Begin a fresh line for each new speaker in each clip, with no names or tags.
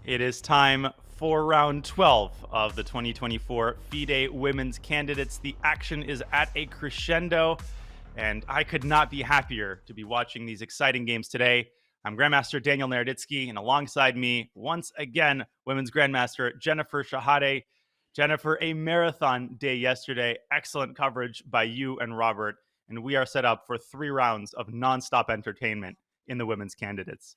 It is time for round 12 of the 2024 FIDE Women's Candidates. The action is at a crescendo, and I could not be happier to be watching these exciting games today. I'm Grandmaster Daniel Naroditsky, and alongside me, once again, Women's Grandmaster Jennifer Shahade. Jennifer, a marathon day yesterday. Excellent coverage by you and Robert, and we are set up for 3 rounds of nonstop entertainment in the Women's Candidates.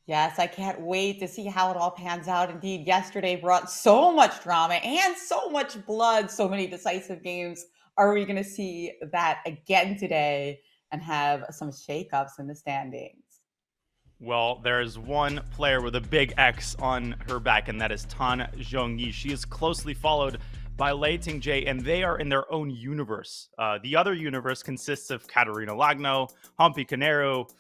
Yes, I can't wait to see how it all pans out. Indeed, yesterday brought so much drama and so much blood, so many decisive games. Are we going to see that again today and have some shakeups in the standings?
Well, there's one player with a big X on her back, and that is Tan Zhongyi. She is closely followed by Lei Tingjie, and they are in their own universe. The other universe consists of Katerina Lagno, Humpy Canero,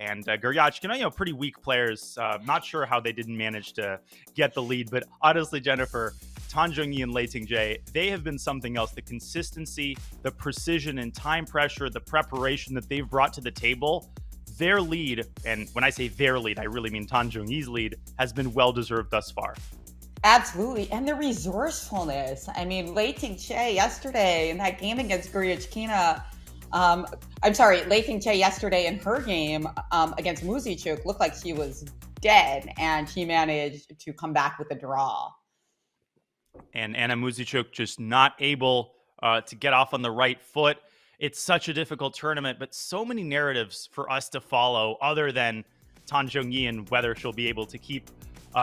and Guryachkina, pretty weak players. Not sure how they didn't manage to get the lead, but honestly, Jennifer, Tan Zhongyi and Lei Tingjie, they have been something else. The consistency, the precision and time pressure, the preparation that they've brought to the table, their lead, and when I say their lead, I really mean Tan Zhongyi's lead, has been well-deserved thus far.
Absolutely. And the resourcefulness. I mean, Lei Ting-che yesterday in that game against Guryachkina, I'm sorry, Lei Ting-che yesterday in her game against Muzichuk looked like she was dead, and she managed to come back with a draw.
And Anna Muzichuk just not able to get off on the right foot. It's such a difficult tournament, but so many narratives for us to follow other than Tan Zhongyi and whether she'll be able to keep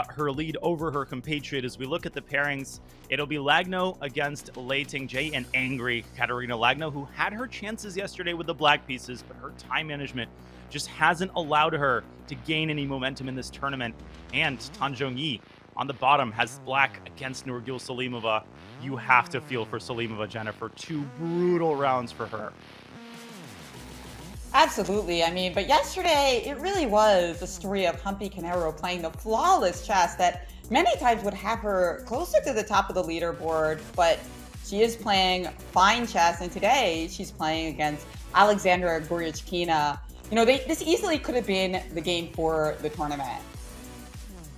her lead over her compatriot. As we look at the pairings, it'll be Lagno against Lei Tingjie, and angry Katerina Lagno, who had her chances yesterday with the black pieces, but her time management just hasn't allowed her to gain any momentum in this tournament. And Tan Zhongyi on the bottom has black against Nurgul Salimova. You have to feel for Salimova, Jennifer. 2 brutal rounds for her.
Absolutely. I mean, but yesterday it really was the story of Humpy Canero playing the flawless chess that many times would have her closer to the top of the leaderboard, but she is playing fine chess, and today she's playing against Alexandra Guryachkina. This easily could have been the game for the tournament.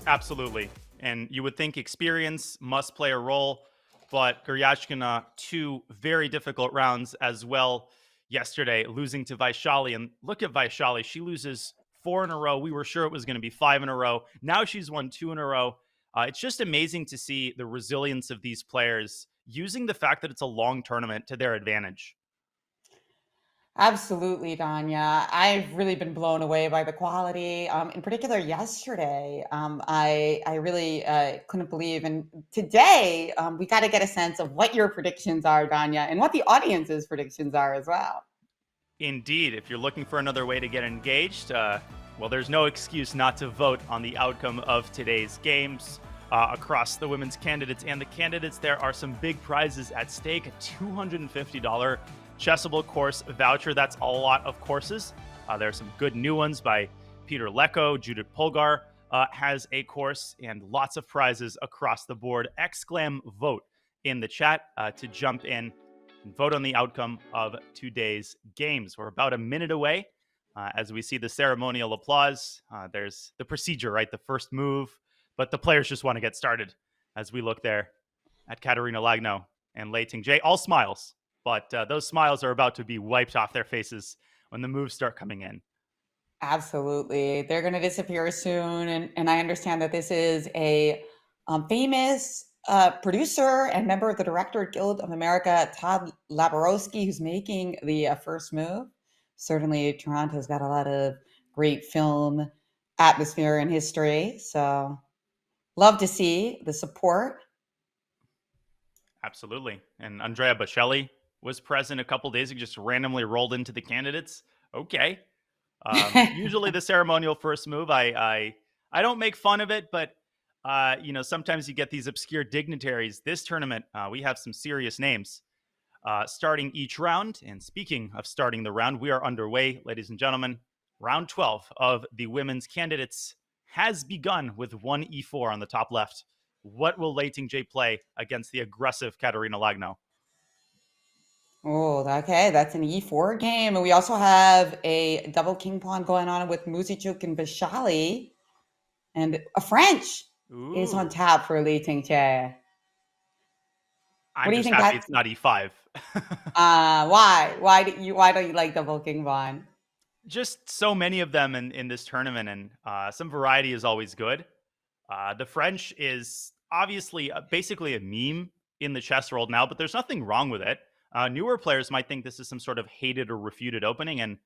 Absolutely. And you would think experience must play a role, but Guryachkina, 2 very difficult rounds as well yesterday, losing to Vaishali. And look at Vaishali. She loses 4 in a row. We were sure it was going to be 5 in a row. Now she's won 2 in a row. It's just amazing to see the resilience of these players using the fact that it's a long tournament to their advantage.
Absolutely, Danya. I've really been blown away by the quality. In particular, yesterday, I really couldn't believe. And today, we got to get a sense of what your predictions are, Danya, and what the audience's predictions are as well.
Indeed, if you're looking for another way to get engaged, well, there's no excuse not to vote on the outcome of today's games. Across the women's candidates and the candidates, there are some big prizes at stake. A $250 Chessable course voucher. That's a lot of courses. There are some good new ones by Peter Lecko. Judith Polgar has a course, and lots of prizes across the board. Exclam vote in the chat to jump in and vote on the outcome of today's games. We're about a minute away as we see the ceremonial applause. There's the procedure, right? The first move, but the players just want to get started as we look there at Katerina Lagno and Lei Tingjie. All smiles, but those smiles are about to be wiped off their faces when the moves start coming in.
Absolutely. They're going to disappear soon. And I understand that this is a famous producer and member of the Director Guild of America, Todd Laborowski, who's making the first move. Certainly, Toronto's got a lot of great film atmosphere and history. So love to see the support.
Absolutely. And Andrea Bocelli was present a couple days ago, just randomly rolled into the candidates. Okay. Usually the ceremonial first move, I don't make fun of it, but sometimes you get these obscure dignitaries. This tournament, we have some serious names starting each round. And speaking of starting the round, we are underway, ladies and gentlemen. Round 12 of the women's candidates has begun with 1e4 on the top left. What will Lei Tingjie play against the aggressive Katerina Lagno?
Oh, okay. That's an E4 game. And we also have a double king pawn going on with Muzichuk and Vishali and a French. is on
Ooh.
tap for Li Tingche. What
I'm
do you
just
think
happy
that's
it's not E5.
why? Why don't you like double king pawn?
Just so many of them in this tournament, and some variety is always good. The French is obviously basically a meme in the chess world now, but there's nothing wrong with it. Newer players might think this is some sort of hated or refuted opening, and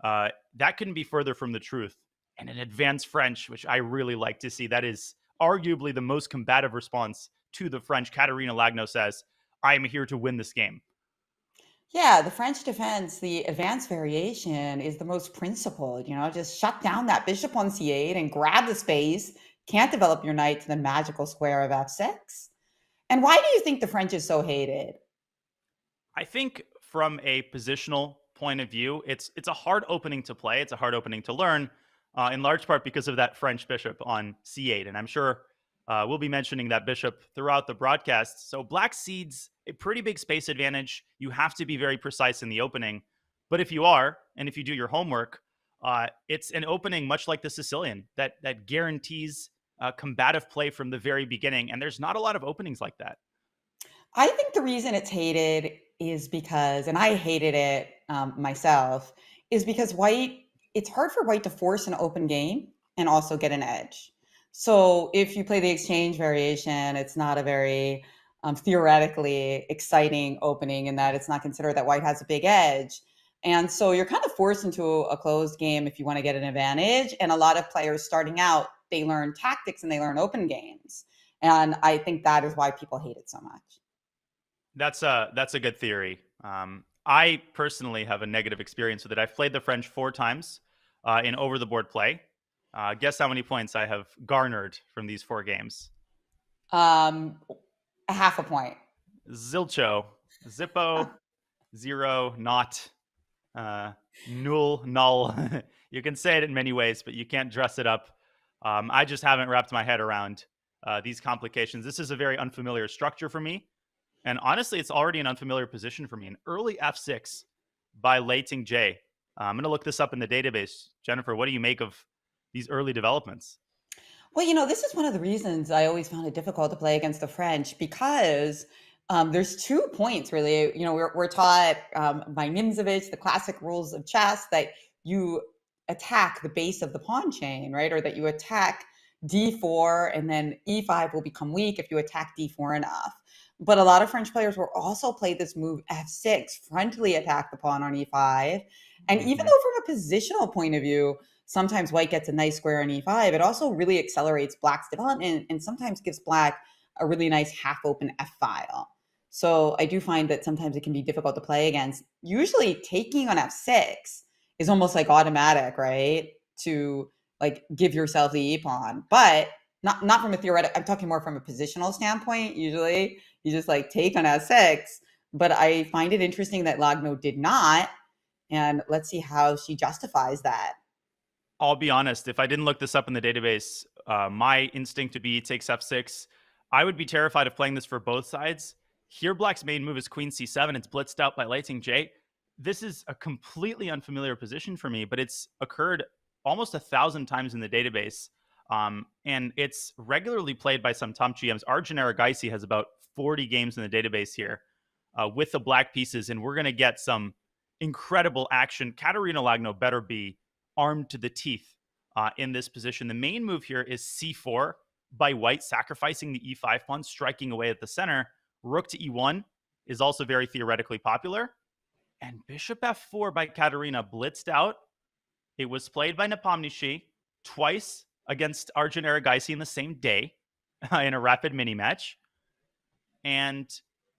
that couldn't be further from the truth. And an advanced French, which I really like to see, that is arguably the most combative response to the French. Katerina Lagno says, I am here to win this game.
Yeah, the French defense, the advanced variation is the most principled, just shut down that bishop on c8 and grab the space. Can't develop your knight to the magical square of f6. And why do you think the French is so hated?
I think from a positional point of view, it's a hard opening to play. It's a hard opening to learn, in large part because of that French bishop on c8. And I'm sure we'll be mentioning that bishop throughout the broadcast. So black cedes a pretty big space advantage. You have to be very precise in the opening. But if you are, and if you do your homework, it's an opening much like the Sicilian that guarantees combative play from the very beginning. And there's not a lot of openings like that.
I think the reason it's hated is because, and I hated it myself, is because it's hard for white to force an open game and also get an edge. So if you play the exchange variation, it's not a very theoretically exciting opening in that it's not considered that white has a big edge. And so you're kind of forced into a closed game if you want to get an advantage. And a lot of players starting out, they learn tactics and they learn open games. And I think that is why people hate it so much.
That's a good theory. I personally have a negative experience with it. I've played the French 4 times in over the board play. Guess how many points I have garnered from these 4 games?
Um, a half a point.
Zilcho, Zippo, zero, not, null, null. You can say it in many ways, but you can't dress it up. I just haven't wrapped my head around these complications. This is a very unfamiliar structure for me. And honestly, it's already an unfamiliar position for me. An early f6 by Lei Ting-Jie. I'm going to look this up in the database. Jennifer, what do you make of these early developments?
Well, this is one of the reasons I always found it difficult to play against the French because there's 2 points really. We're taught by Nimzovich the classic rules of chess that you attack the base of the pawn chain, right? Or that you attack d4 and then e5 will become weak if you attack d4 enough. But a lot of French players will also play this move f6, frontally attack the pawn on e5. And even
Mm-hmm.
though from a positional point of view, sometimes white gets a nice square on e5, it also really accelerates black's development and sometimes gives black a really nice half open f file. So I do find that sometimes it can be difficult to play against. Usually taking on f6 is almost like automatic, right? To like give yourself the e pawn, but not from a theoretical. I'm talking more from a positional standpoint. Usually you just like take on f6, but I find it interesting that Lagno did not, and let's see how she justifies that.
I'll be honest, if I didn't look this up in the database, my instinct would be takes f6. I would be terrified of playing this for both sides. Here, black's main move is queen c7. It's blitzed out by Lei Ting-Jie. This is a completely unfamiliar position for me, but it's occurred almost 1,000 times in the database. And it's regularly played by some top GMs. Arjun Aragaisi has about 40 games in the database here with the black pieces, and we're going to get some incredible action. Katerina Lagno better be armed to the teeth in this position. The main move here is c4 by white, sacrificing the e5 pawn, striking away at the center. Rook to e1 is also very theoretically popular. And bishop f4 by Katerina blitzed out. It was played by Nepomniachtchi twice against Arjun Aragaisi in the same day in a rapid mini match. And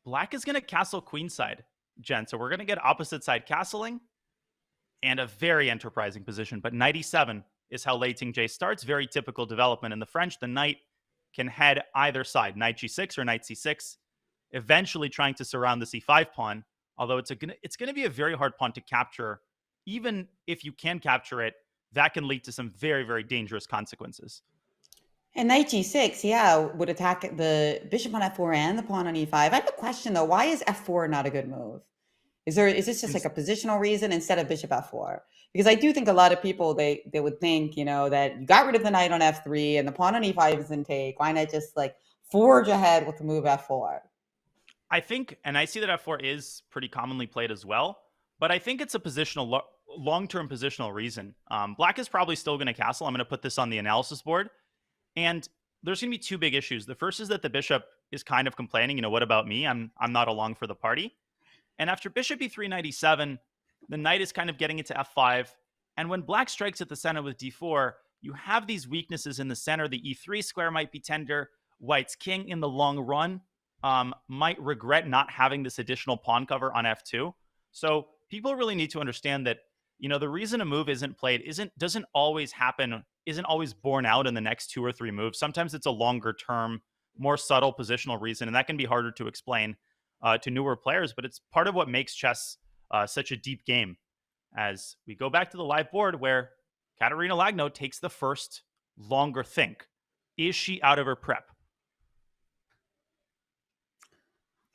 black is going to castle queenside, Jen. So we're going to get opposite side castling and a very enterprising position. But knight e7 is how Lei Ting-Jie starts. Very typical development in the French. The knight can head either side, knight g6 or knight c6, eventually trying to surround the c5 pawn. Although it's going to be a very hard pawn to capture. Even if you can capture it, that can lead to some very, very dangerous consequences.
And knight g6, yeah, would attack the bishop on f4 and the pawn on e5. I have a question though. Why is f4 not a good move? Is this just like a positional reason instead of bishop f4? Because I do think a lot of people they would think, that you got rid of the knight on f3 and the pawn on e5 is in take. Why not just like forge ahead with the move f4?
I think, and I see that f4 is pretty commonly played as well, but I think it's a positional, long-term positional reason. Black is probably still going to castle. I'm going to put this on the analysis board, and there's going to be two big issues. The first is that the bishop is kind of complaining, what about me? I'm not along for the party. And after bishop e3, knight e7, the knight is kind of getting into f5, and when black strikes at the center with d4, you have these weaknesses in the center. The e3 square might be tender. White's king in the long run might regret not having this additional pawn cover on f2. So people really need to understand that, the reason a move isn't played doesn't always happen, isn't always borne out in the next 2 or 3 moves. Sometimes it's a longer term, more subtle positional reason, and that can be harder to explain to newer players, but it's part of what makes chess such a deep game. As we go back to the live board where Katerina Lagno takes the first longer think. Is she out of her prep?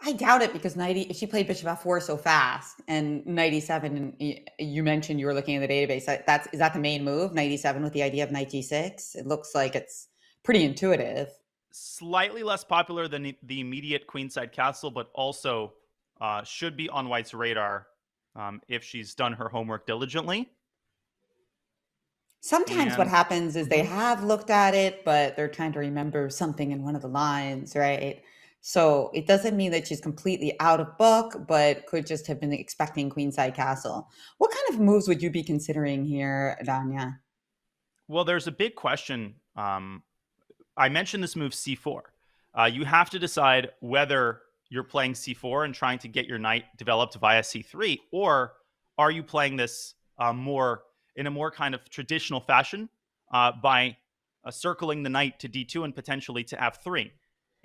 I doubt it because she played bishop f4 so fast, and knight e7. You mentioned you were looking at the database. Is that the main move? Knight e7 with the idea of knight g6. It looks like it's pretty intuitive.
Slightly less popular than the immediate queenside castle, but also should be on White's radar if she's done her homework diligently.
Sometimes what happens is they have looked at it, but they're trying to remember something in one of the lines, right? So it doesn't mean that she's completely out of book, but could just have been expecting queenside castle. What kind of moves would you be considering here, Danya?
Well, there's a big question. I mentioned this move c4. You have to decide whether you're playing c4 and trying to get your knight developed via c3, or are you playing this in a more kind of traditional fashion by circling the knight to d2 and potentially to f3.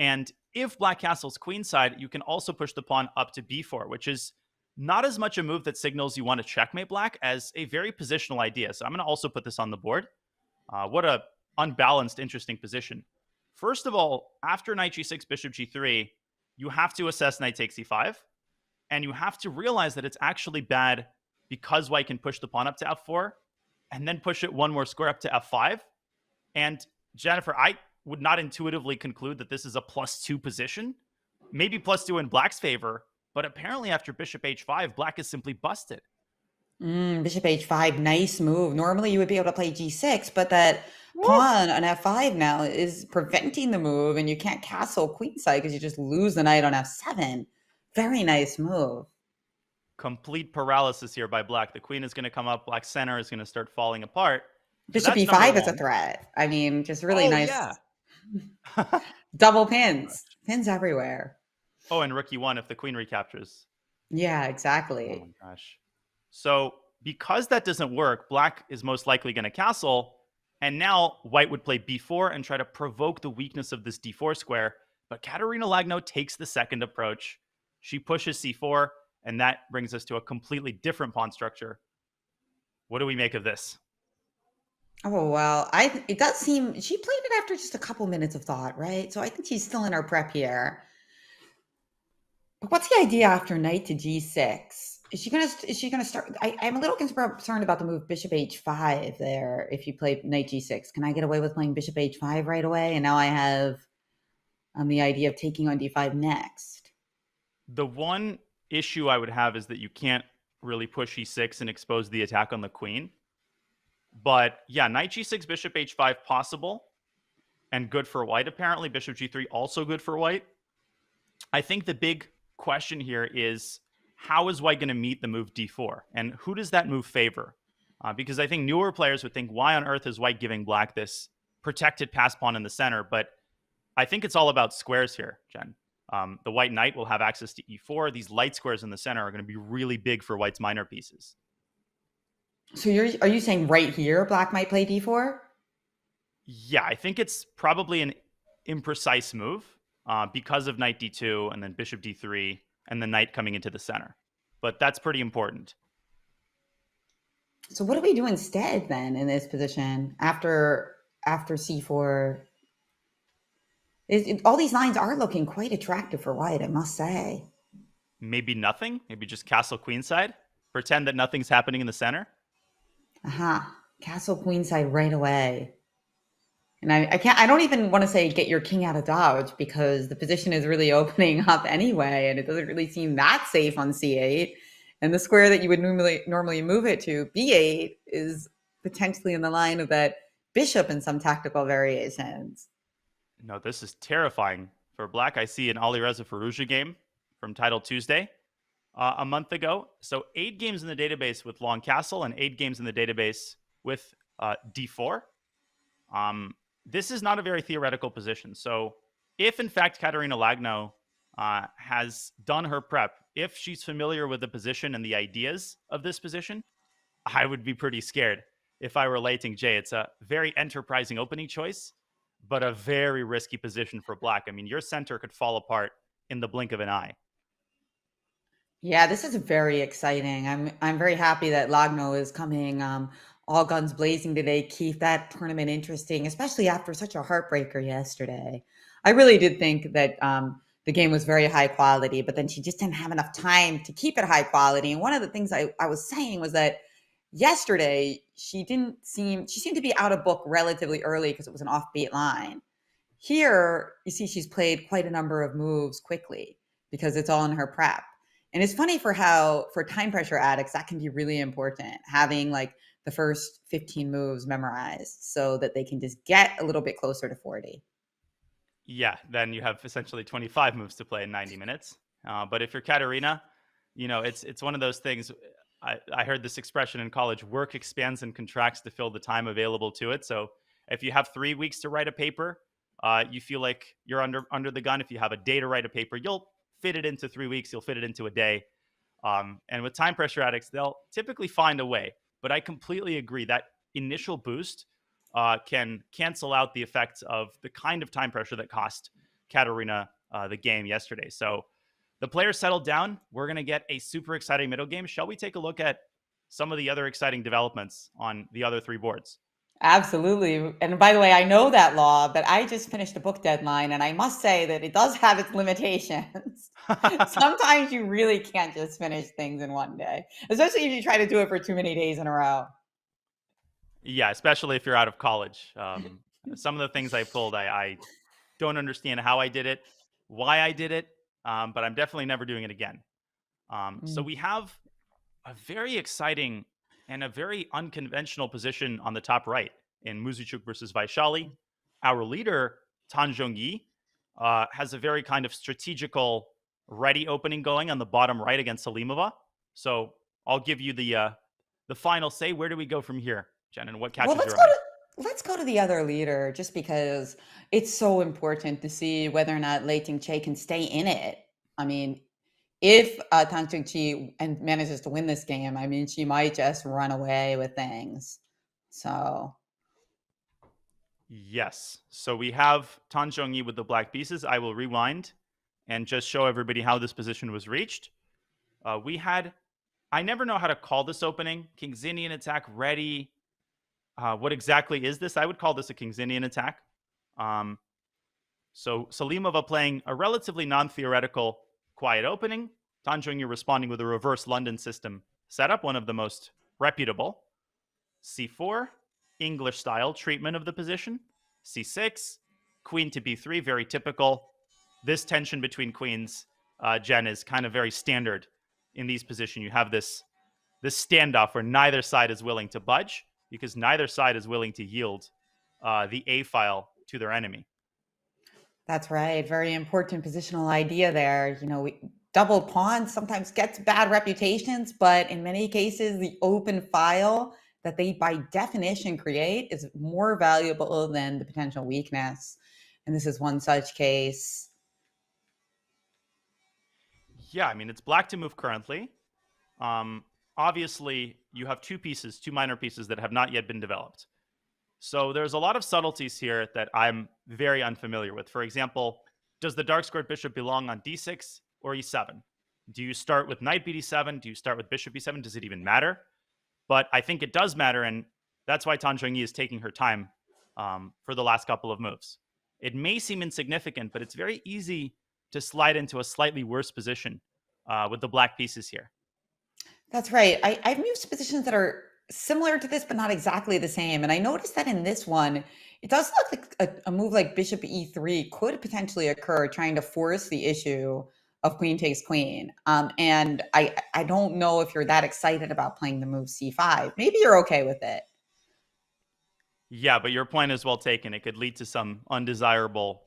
And if black castles queenside, you can also push the pawn up to b4, which is not as much a move that signals you want to checkmate black as a very positional idea. So I'm going to also put this on the board. What a unbalanced, interesting position. First of all, after knight g6, bishop g3, you have to assess knight takes e5, and you have to realize that it's actually bad because white can push the pawn up to f4 and then push it one more square up to f5. And Jennifer, I would not intuitively conclude that this is a +2 position. Maybe +2 in black's favor, but apparently after bishop h5, black is simply busted.
Bishop h5, nice move. Normally you would be able to play g6, but that pawn on f5 now is preventing the move, and you can't castle queenside because you just lose the knight on f7. Very nice move.
Complete paralysis here by black. The queen is going to come up. Black's center is going to start falling apart.
Bishop e5 is a threat. I mean, just really nice.
Yeah.
Double pins. Pins everywhere.
Oh, and rook e1 if the queen recaptures.
Yeah, exactly.
Oh my gosh. So because that doesn't work, black is most likely going to castle. And now white would play b4 and try to provoke the weakness of this d4 square. But Katerina Lagno takes the second approach. She pushes c4, and that brings us to a completely different pawn structure. What do we make of this?
Oh, well, it does seem she played it after just a couple minutes of thought, right? So I think she's still in her prep here. But what's the idea after knight to g6? Is she gonna start? I'm a little concerned about the move bishop h5 there. If you play knight g6, can I get away with playing bishop h5 right away? And now I have the idea of taking on d5 next.
The one issue I would have is that you can't really push e6 and expose the attack on the queen. But yeah, knight g6, bishop h5 possible and good for white. Apparently, bishop g3 also good for white. I think the big question here is, how is white going to meet the move d4? And who does that move favor? Because I think newer players would think, why on earth is white giving black this protected pass pawn in the center? But I think it's all about squares here, Jen. The white knight will have access to e4. These light squares in the center are going to be really big for white's minor pieces.
So are you saying right here black might play d4?
Yeah, I think it's probably an imprecise move because of knight d2 and then bishop d3 and the knight coming into the center. But that's pretty important.
So what do we do instead then in this position after c4? All these lines are looking quite attractive for white, I must say.
Maybe nothing. Maybe just castle queenside. Pretend that nothing's happening in the center.
Aha. Castle queenside right away. And I can't, I don't even want to say get your king out of dodge because the position is really opening up anyway, and it doesn't really seem that safe on c8. And the square that you would normally move it to, b8, is potentially in the line of that bishop in some tactical variations.
No, this is terrifying for black. I see an Alireza Firouzja game from Title Tuesday a month ago. So 8 games in the database with long castle and 8 games in the database with d4. This is not a very theoretical position. So if, in fact, Katerina Lagno has done her prep, if she's familiar with the position and the ideas of this position, I would be pretty scared if I were Lei Ting-Jie. It's a very enterprising opening choice, but a very risky position for black. I mean, your center could fall apart in the blink of an eye.
Yeah, this is very exciting. I'm very happy that Lagno is coming all guns blazing today. Keep that tournament interesting, especially after such a heartbreaker yesterday. I really did think that the game was very high quality, but then she just didn't have enough time to keep it high quality. And one of the things I was saying was that yesterday she seemed to be out of book relatively early because it was an offbeat line. Here, you see she's played quite a number of moves quickly because it's all in her prep. And it's funny for time pressure addicts, that can be really important, having like the first 15 moves memorized so that they can just get a little bit closer to 40.
Yeah, then you have essentially 25 moves to play in 90 minutes. But if you're Katerina, it's one of those things. I heard this expression in college: work expands and contracts to fill the time available to it. So if you have 3 weeks to write a paper, you feel like you're under the gun. If you have a day to write a paper, you'll fit it into 3 weeks. You'll fit it into a day. And with time pressure addicts, they'll typically find a way. But I completely agree that initial boost can cancel out the effects of the kind of time pressure that cost Katerina the game yesterday. So the players settled down. We're going to get a super exciting middle game. Shall we take a look at some of the other exciting developments on the other 3 boards?
Absolutely. And by the way, I know that law, but I just finished a book deadline, and I must say that it does have its limitations. Sometimes you really can't just finish things in one day, especially if you try to do it for too many days in a row.
Yeah, especially if you're out of college. Some of the things I pulled, I don't understand how I did it, why I did it, but I'm definitely never doing it again. So we have a very exciting and a very unconventional position on the top right in Muzichuk versus Vaishali. Our leader, Tan Zhongyi, has a very kind of strategical ready opening going on the bottom right against Salimova. So I'll give you the final say. Where do we go from here, Jen, and what
Well,
catches your eye?
let's go to the other leader, just because it's so important to see whether or not Lei Ting-Che can stay in it. I mean, if Tang Chi and manages to win this game, I mean, she might just run away with things. So
Yes. So we have Tan Zhongyi with the black pieces. I will rewind and just show everybody how this position was reached. I never know how to call this opening. King's Indian attack ready. What exactly is this? I would call this a King's Indian attack. So Salimova playing a relatively non-theoretical quiet opening. Tan Zhongyi responding with a reverse London system setup, one of the most reputable. C4, English style treatment of the position. C6, queen to b3, very typical. This tension between queens, Jen, is kind of very standard in these positions. You have this standoff where neither side is willing to budge because neither side is willing to yield the A file to their enemy.
that's right. Very important positional idea there. Double pawns sometimes gets bad reputations, but in many cases, the open file that they by definition create is more valuable than the potential weakness. And this is one such case.
Yeah, I mean, it's black to move currently. Obviously, you have two minor pieces that have not yet been developed. So there's a lot of subtleties here that I'm very unfamiliar with. For example, does the dark squared bishop belong on d6 or e7? Do you start with knight bd7? Do you start with bishop e7? Does it even matter? But I think it does matter, and that's why Tan Zhongyi is taking her time for the last couple of moves. It may seem insignificant, but it's very easy to slide into a slightly worse position with the black pieces here.
That's right. I've moved positions that are similar to this, but not exactly the same. And I noticed that in this one, it does look like a move like bishop e3 could potentially occur, trying to force the issue of queen takes queen. And I don't know if you're that excited about playing the move c5. Maybe you're okay with it.
Yeah, but your point is well taken. It could lead to some undesirable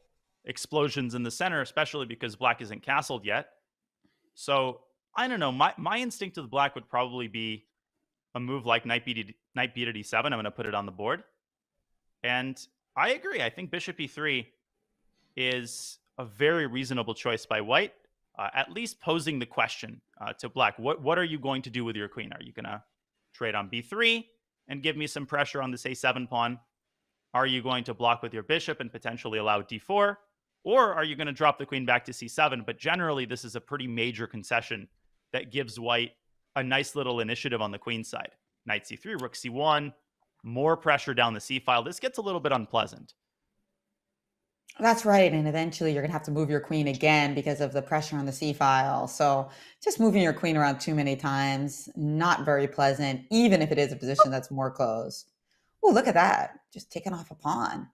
explosions in the center, especially because black isn't castled yet. So I don't know. My instinct with black would probably be a move like knight b to d7. I'm going to put it on the board. And I agree. I think bishop e3 is a very reasonable choice by white, at least posing the question to black. What are you going to do with your queen? Are you going to trade on b3 and give me some pressure on this a7 pawn? Are you going to block with your bishop and potentially allow d4? Or are you going to drop the queen back to c7? But generally, this is a pretty major concession that gives white a nice little initiative on the queen side. Knight c3, rook c1, more pressure down the c file. This gets a little bit unpleasant.
That's right. And eventually you're going to have to move your queen again because of the pressure on the c file. So just moving your queen around too many times, not very pleasant, even if it is a position that's more closed. Oh, look at that. Just taking off a pawn.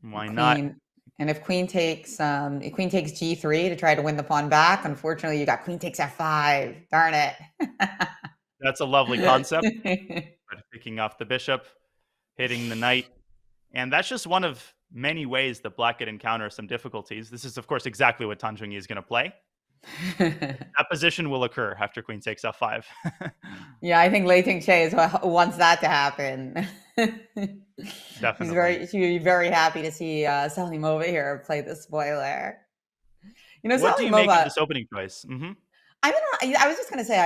Why not?
Queen. And if queen takes g3 to try to win the pawn back, unfortunately you got queen takes f5. Darn it.
That's a lovely concept. But picking off the bishop, hitting the knight. And that's just one of many ways that black could encounter some difficulties. This is, of course, exactly what Tan Zhongyi is going to play. That position will occur after queen takes f5.
Yeah, I think Lei Ting-che wants that to happen.
Definitely.
She'd be very happy to see Salimova here play the spoiler.
What do you make of
Salimova.
this opening choice?
I was just going to say,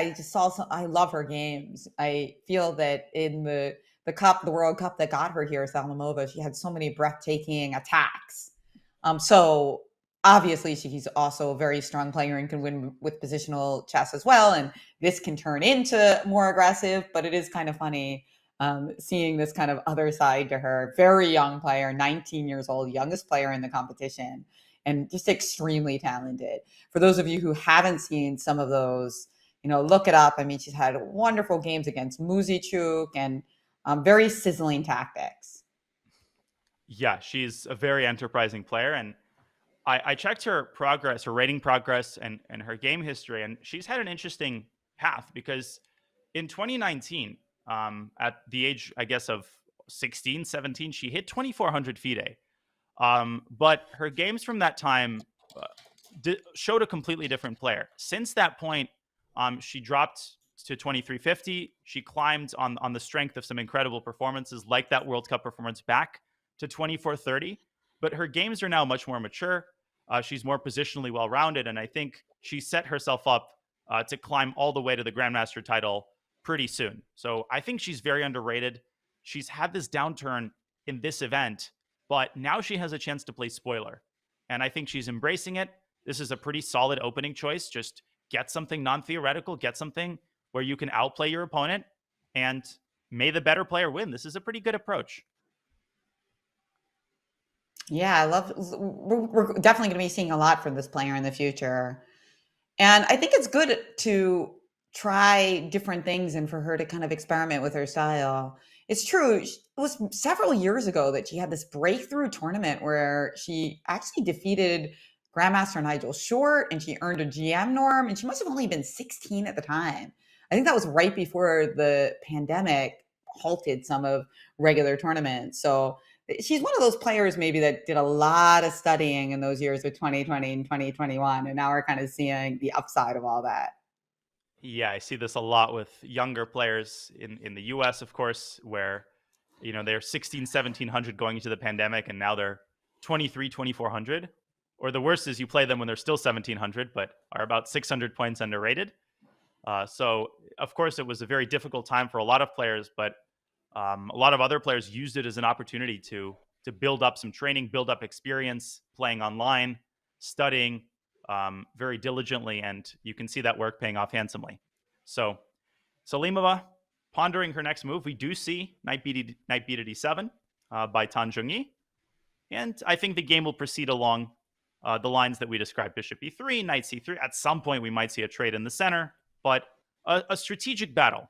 I love her games. I feel that in the World Cup that got her here, Salimova, she had so many breathtaking attacks. So obviously she's also a very strong player and can win with positional chess as well. And this can turn into more aggressive, but it is kind of funny seeing this kind of other side to her. Very young player, 19 years old, youngest player in the competition, and just extremely talented. For those of you who haven't seen some of those, look it up. I mean, she's had wonderful games against Muzichuk and very sizzling tactics.
Yeah, she's a very enterprising player. And I checked her progress, her rating progress, and her game history. And she's had an interesting path because in 2019, at the age, I guess, of 16, 17, she hit 2,400 FIDE. But her games from that time showed a completely different player. Since that point, she dropped to 2,350. She climbed on the strength of some incredible performances, like that World Cup performance, back to 2,430. But her games are now much more mature. She's more positionally well-rounded, and I think she set herself up to climb all the way to the Grandmaster title pretty soon. So I think she's very underrated. She's had this downturn in this event, but now she has a chance to play spoiler. And I think she's embracing it. This is a pretty solid opening choice. Just get something non-theoretical, get something where you can outplay your opponent, and may the better player win. This is a pretty good approach.
Yeah, we're definitely going to be seeing a lot from this player in the future. And I think it's good to try different things and for her to kind of experiment with her style. It's true. It was several years ago that she had this breakthrough tournament where she actually defeated Grandmaster Nigel Short and she earned a GM norm. And she must have only been 16 at the time. I think that was right before the pandemic halted some of regular tournaments. So she's one of those players maybe that did a lot of studying in those years of 2020 and 2021. And now we're kind of seeing the upside of all that.
Yeah, I see this a lot with younger players in the US, of course, where, they're 16, 1700 going into the pandemic, and now they're 23, 2400. Or the worst is you play them when they're still 1700, but are about 600 points underrated. So, of course, it was a very difficult time for a lot of players, but a lot of other players used it as an opportunity to build up some training, build up experience, playing online, studying very diligently, and you can see that work paying off handsomely. So Salimova pondering her next move. We do see knight b to d7 by Tan Zhongyi, and I think the game will proceed along the lines that we described: bishop e3, knight c3. At some point, we might see a trade in the center, but a strategic battle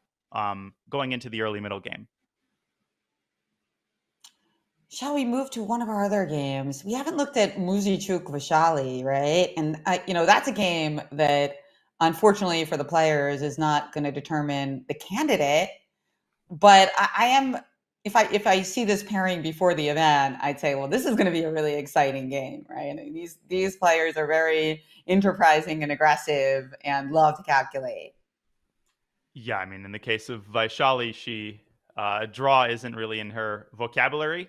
going into the early middle game.
Shall we move to one of our other games? We haven't looked at Muzichuk Vashali, right? And that's a game that, unfortunately for the players, is not going to determine the candidate. But I am, if I see this pairing before the event, I'd say, well, this is going to be a really exciting game, right? I mean, these players are very enterprising and aggressive and love to calculate.
Yeah, I mean, in the case of Vaishali, she draw isn't really in her vocabulary.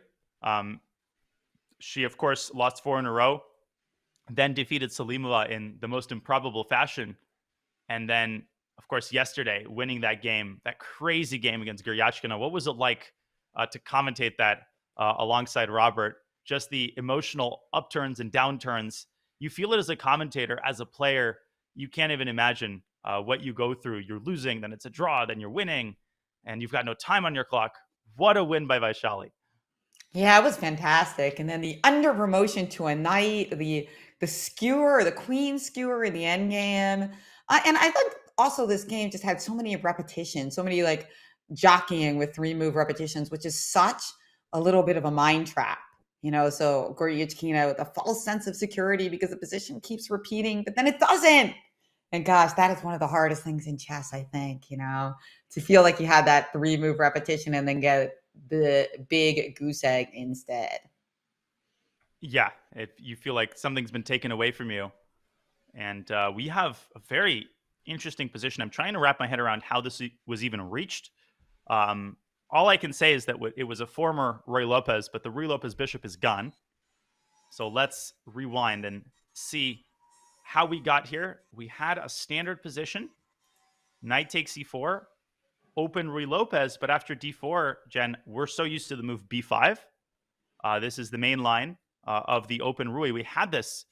She, of course, lost 4 in a row, then defeated Salimova in the most improbable fashion. And then, of course, yesterday, winning that game, that crazy game against Guryachkina. What was it like to commentate that alongside Robert? Just the emotional upturns and downturns. You feel it as a commentator, as a player. You can't even imagine what you go through. You're losing, then it's a draw, then you're winning, and you've got no time on your clock. What a win by Vaishali.
Yeah, it was fantastic. And then the under promotion to a knight, the skewer, the queen skewer in the end game. And I thought also this game just had so many repetitions, so many like jockeying with 3-move repetitions, which is such a little bit of a mind trap. So Goryachkina with a false sense of security because the position keeps repeating, but then it doesn't. And gosh, that is one of the hardest things in chess, I think, to feel like you had that 3-move repetition and then get the big goose egg instead.
Yeah, if you feel like something's been taken away from you. And we have a very interesting position. I'm trying to wrap my head around how this was even reached. All I can say is that it was a former Ruy Lopez, but the Ruy Lopez bishop is gone. So let's rewind and see how we got here. We had a standard position. Knight takes e4, open Ruy Lopez, but after d4, Jen, we're so used to the move b5. This is the main line of the open Ruy. We had this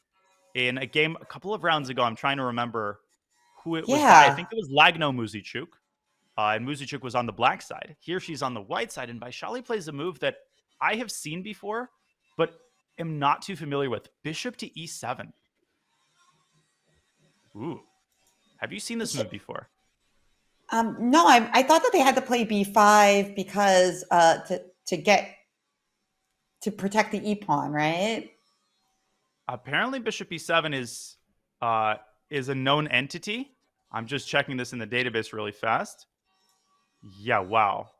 in a game a couple of rounds ago. I'm trying to remember who it was by. I think it was Lagno Muzichuk. And Muzichuk was on the black side. Here she's on the white side. And Vaishali plays a move that I have seen before, but am not too familiar with. Bishop to e7. Ooh. Have you seen this move before?
No, I thought that they had to play b5 because to protect the e pawn, right?
Apparently, bishop e7 is a known entity. I'm just checking this in the database really fast. Yeah, wow.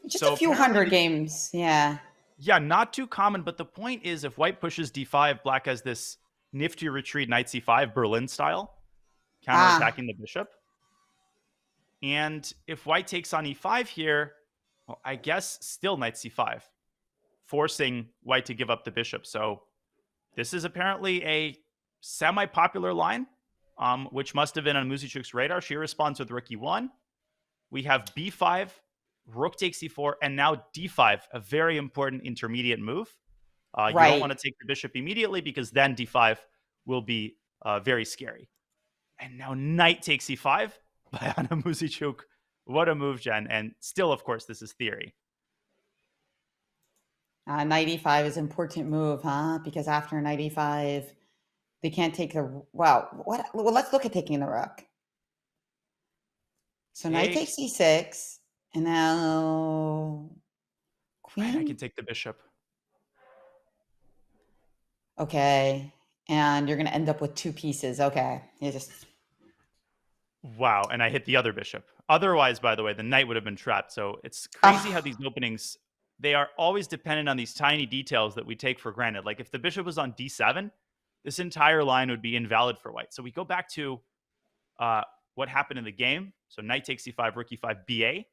Just a few hundred games, yeah.
Yeah, not too common, but the point is if white pushes d5, black has this nifty retreat, knight c5, Berlin style, counterattacking the bishop. And if white takes on e5 here, well, I guess still knight c5, forcing white to give up the bishop. So this is apparently a semi-popular line, which must have been on Muzichuk's radar. She responds with rook e1. We have b5, rook takes e4, and now d5, a very important intermediate move. You don't want to take the bishop immediately because then d5 will be very scary. And now knight takes e5 by Anna Muzichuk. What a move, Jen. And still, of course, this is theory.
Knight e5 is an important move, huh? Because after knight e5, they can't take the... Well, let's look at taking the rook. So knight takes e6, and now queen.
I can take the bishop.
Okay, and you're going to end up with 2 pieces. Okay, you just...
Wow, and I hit the other bishop. Otherwise, by the way, the knight would have been trapped. So it's crazy how these openings, they are always dependent on these tiny details that we take for granted. Like if the bishop was on d7, this entire line would be invalid for white. So we go back to what happened in the game. So knight takes e5, rook e5, ba.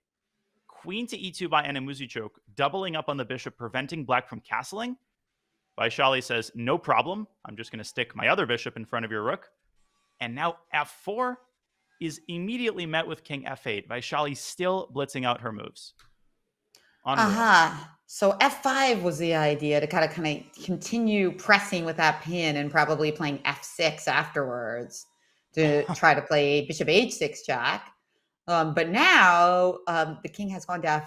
Queen to e2 by Anna Muzichuk, doubling up on the bishop, preventing black from castling. Vaishali says, no problem. I'm just going to stick my other bishop in front of your rook. And now f4 is immediately met with king f8. Vaishali still blitzing out her moves.
So f5 was the idea to kind of continue pressing with that pin and probably playing f6 afterwards to try to play bishop h6 jack. But now the king has gone to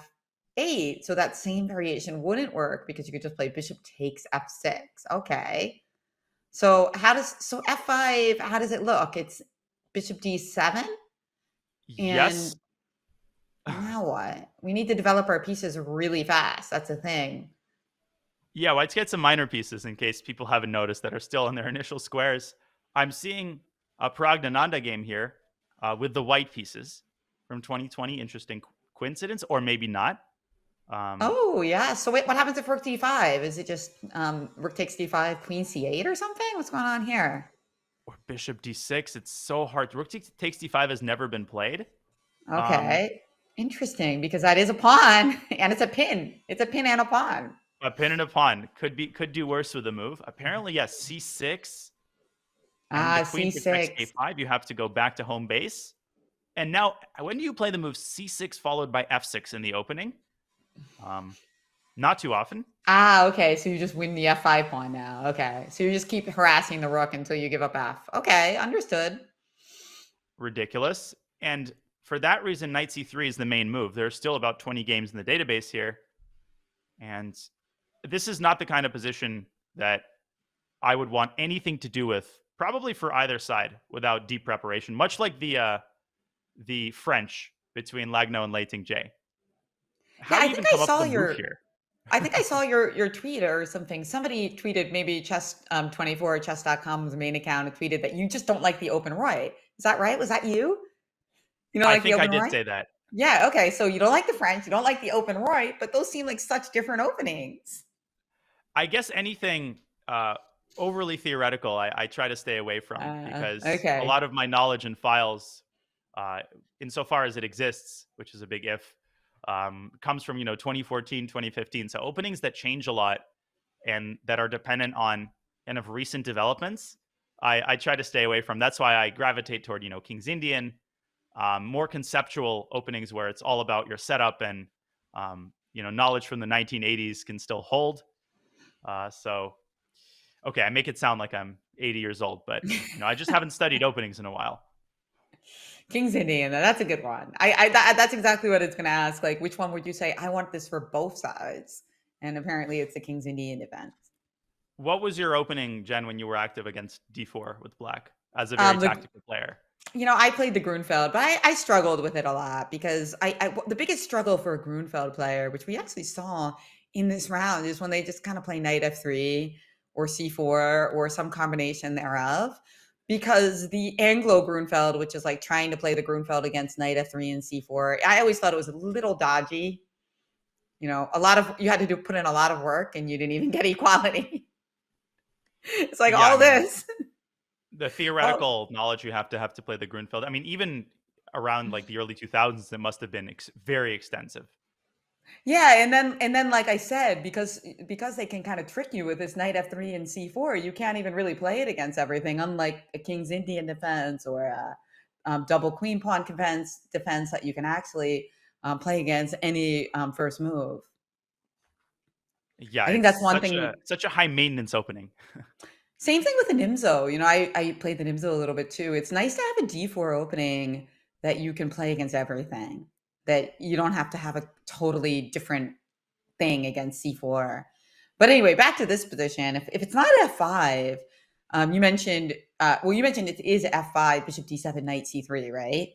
f8, so that same variation wouldn't work because you could just play bishop takes f6. Okay. So f5, how does it look? It's bishop d7, and
Yes.
now what? We need to develop our pieces really fast. That's the thing.
Yeah, let's get some minor pieces in case people haven't noticed that are still in their initial squares. I'm seeing a Pragnananda game here with the white pieces from 2020. Interesting coincidence, or maybe not. Um,
Oh, yeah. So wait, what happens if rook d5? Is it just rook takes d5, queen c8 or something? What's going on here?
or bishop d6. It's so hard. Rook takes d5 has never been played. Um,
Okay. Interesting, because that is a pawn and it's a pin. It's a pin and a pawn.
a pin and a pawn could do worse with a move. Apparently, yes, c6 and the
Ah,
queen protects
c6.
a5. You have to go back to home base. And now, when do you play the move c6 followed by f6 in the opening? Um, Not too often.
Ah, okay. So you just win the f5 pawn now. Okay. So you just keep harassing the rook until you give up f. Okay, understood.
Ridiculous. And for that reason, knight c3 is the main move. There's still about 20 games in the database here. And this is not the kind of position that I would want anything to do with, probably for either side, without deep preparation, much like the French between Lagno and Leiting J.
Yeah,
How do you even come up with a move here?
I think I saw your tweet or something. Somebody tweeted, maybe Chess 24 Chess.com's main account tweeted that you just don't like the open right. Is that right? Was that you? You don't
I
like the
think I
open
did
right?
say that.
Yeah, okay. So you don't like the French, you don't like the open right, but those seem like such different openings.
I guess anything uh, overly theoretical, I try to stay away from because a
Okay.
lot of my knowledge and files, uh, insofar as it exists, which is a big if, comes from 2014, 2015. So openings that change a lot and that are dependent on kind of recent developments, I try to stay away from. That's why I gravitate toward King's Indian, more conceptual openings where it's all about your setup and knowledge from the 1980s can still hold. So okay, I make it sound like I'm 80 years old, but I just haven't studied openings in a while.
King's Indian, that's a good one. That's exactly what it's going to ask. Like, which one would you say? I want this for both sides. And apparently it's the King's Indian defense.
What was your opening, Jen, when you were active against D4 with Black as a very
Um, the,
tactical player?
I played the Grunfeld, but I struggled with it a lot because the biggest struggle for a Grunfeld player, which we actually saw in this round, is when they just kind of play knight f3 or c4 or some combination thereof. Because the Anglo Grunfeld, which is like trying to play the Grunfeld against knight f3 and c4, I always thought it was a little dodgy. You had to put in a lot of work and you didn't even get equality. It's like
Yeah, I
all
mean,
this.
the
Oh,
theoretical knowledge you have to play the Grunfeld. I mean, even around like the early 2000s, it must have been very extensive.
yeah, and then like I said, because they can kind of trick you with this knight f3 and c4, you can't even really play it against everything, unlike a King's Indian defense or a double queen pawn defense that you can actually play against any first move.
Yeah,
I think
it's
that's one thing.
such a high maintenance opening.
Same thing with the Nimzo. I played the Nimzo a little bit too. It's nice to have a d4 opening that you can play against everything. That you don't have to have a totally different thing against c4. But anyway, back to this position. If it's not f5, you mentioned you mentioned it is f5, bishop d7, knight c3, right?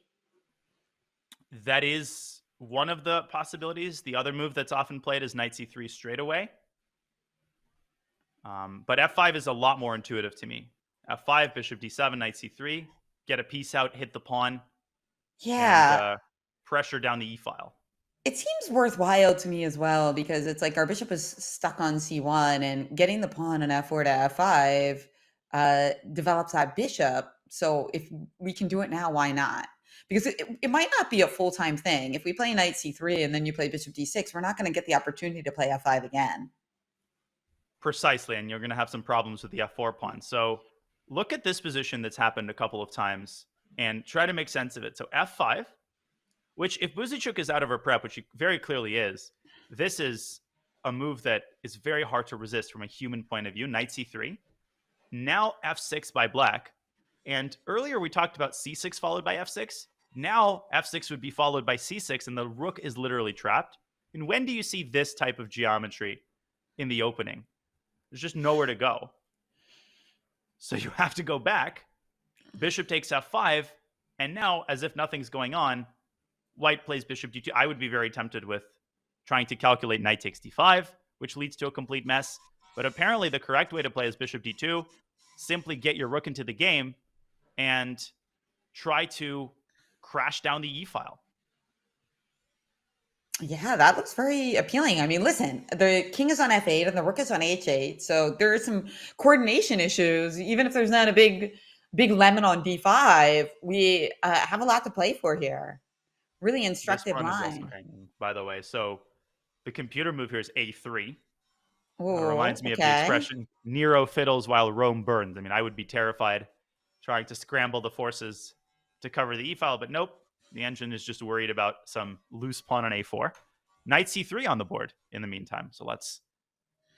That is one of the possibilities. The other move that's often played is knight c3 straight away. But f5 is a lot more intuitive to me. F5, bishop d7, knight c3, get a piece out, hit the pawn, and
Yeah,
pressure down the e file.
it seems worthwhile to me as well because it's like our bishop is stuck on c1 and getting the pawn on f4 to f5 develops that bishop. So if we can do it now, why not? Because it might not be a full-time thing. If we play knight c3 and then you play bishop d6, we're not going to get the opportunity to play f5 again.
Precisely, and you're going to have some problems with the f4 pawn. So look at this position that's happened a couple of times and try to make sense of it. So f5, which if Buzicuk is out of her prep, which he very clearly is, this is a move that is very hard to resist from a human point of view. Knight c3. Now f6 by black. And earlier we talked about c6 followed by f6. Now f6 would be followed by c6, and the rook is literally trapped. And when do you see this type of geometry in the opening? There's just nowhere to go. So you have to go back. Bishop takes f5, and now, as if nothing's going on, white plays bishop d2. I would be very tempted with trying to calculate knight takes d5, which leads to a complete mess. But apparently the correct way to play is bishop d2. Simply get your rook into the game and try to crash down the e-file.
Yeah, that looks very appealing. I mean, listen, the king is on f8 and the rook is on h8, so there are some coordination issues. Even if there's not a big lemon on d5, we have a lot to play for here. Really
This
instructive
pawn is also
line.
hanging, by the way. So the computer move here is a3.
Oh,
Reminds me of the
okay.
expression Nero fiddles while Rome burns. I mean, I would be terrified trying to scramble the forces to cover the e-file, but nope. The engine is just worried about some loose pawn on a4. Knight c3 on the board in the meantime. So let's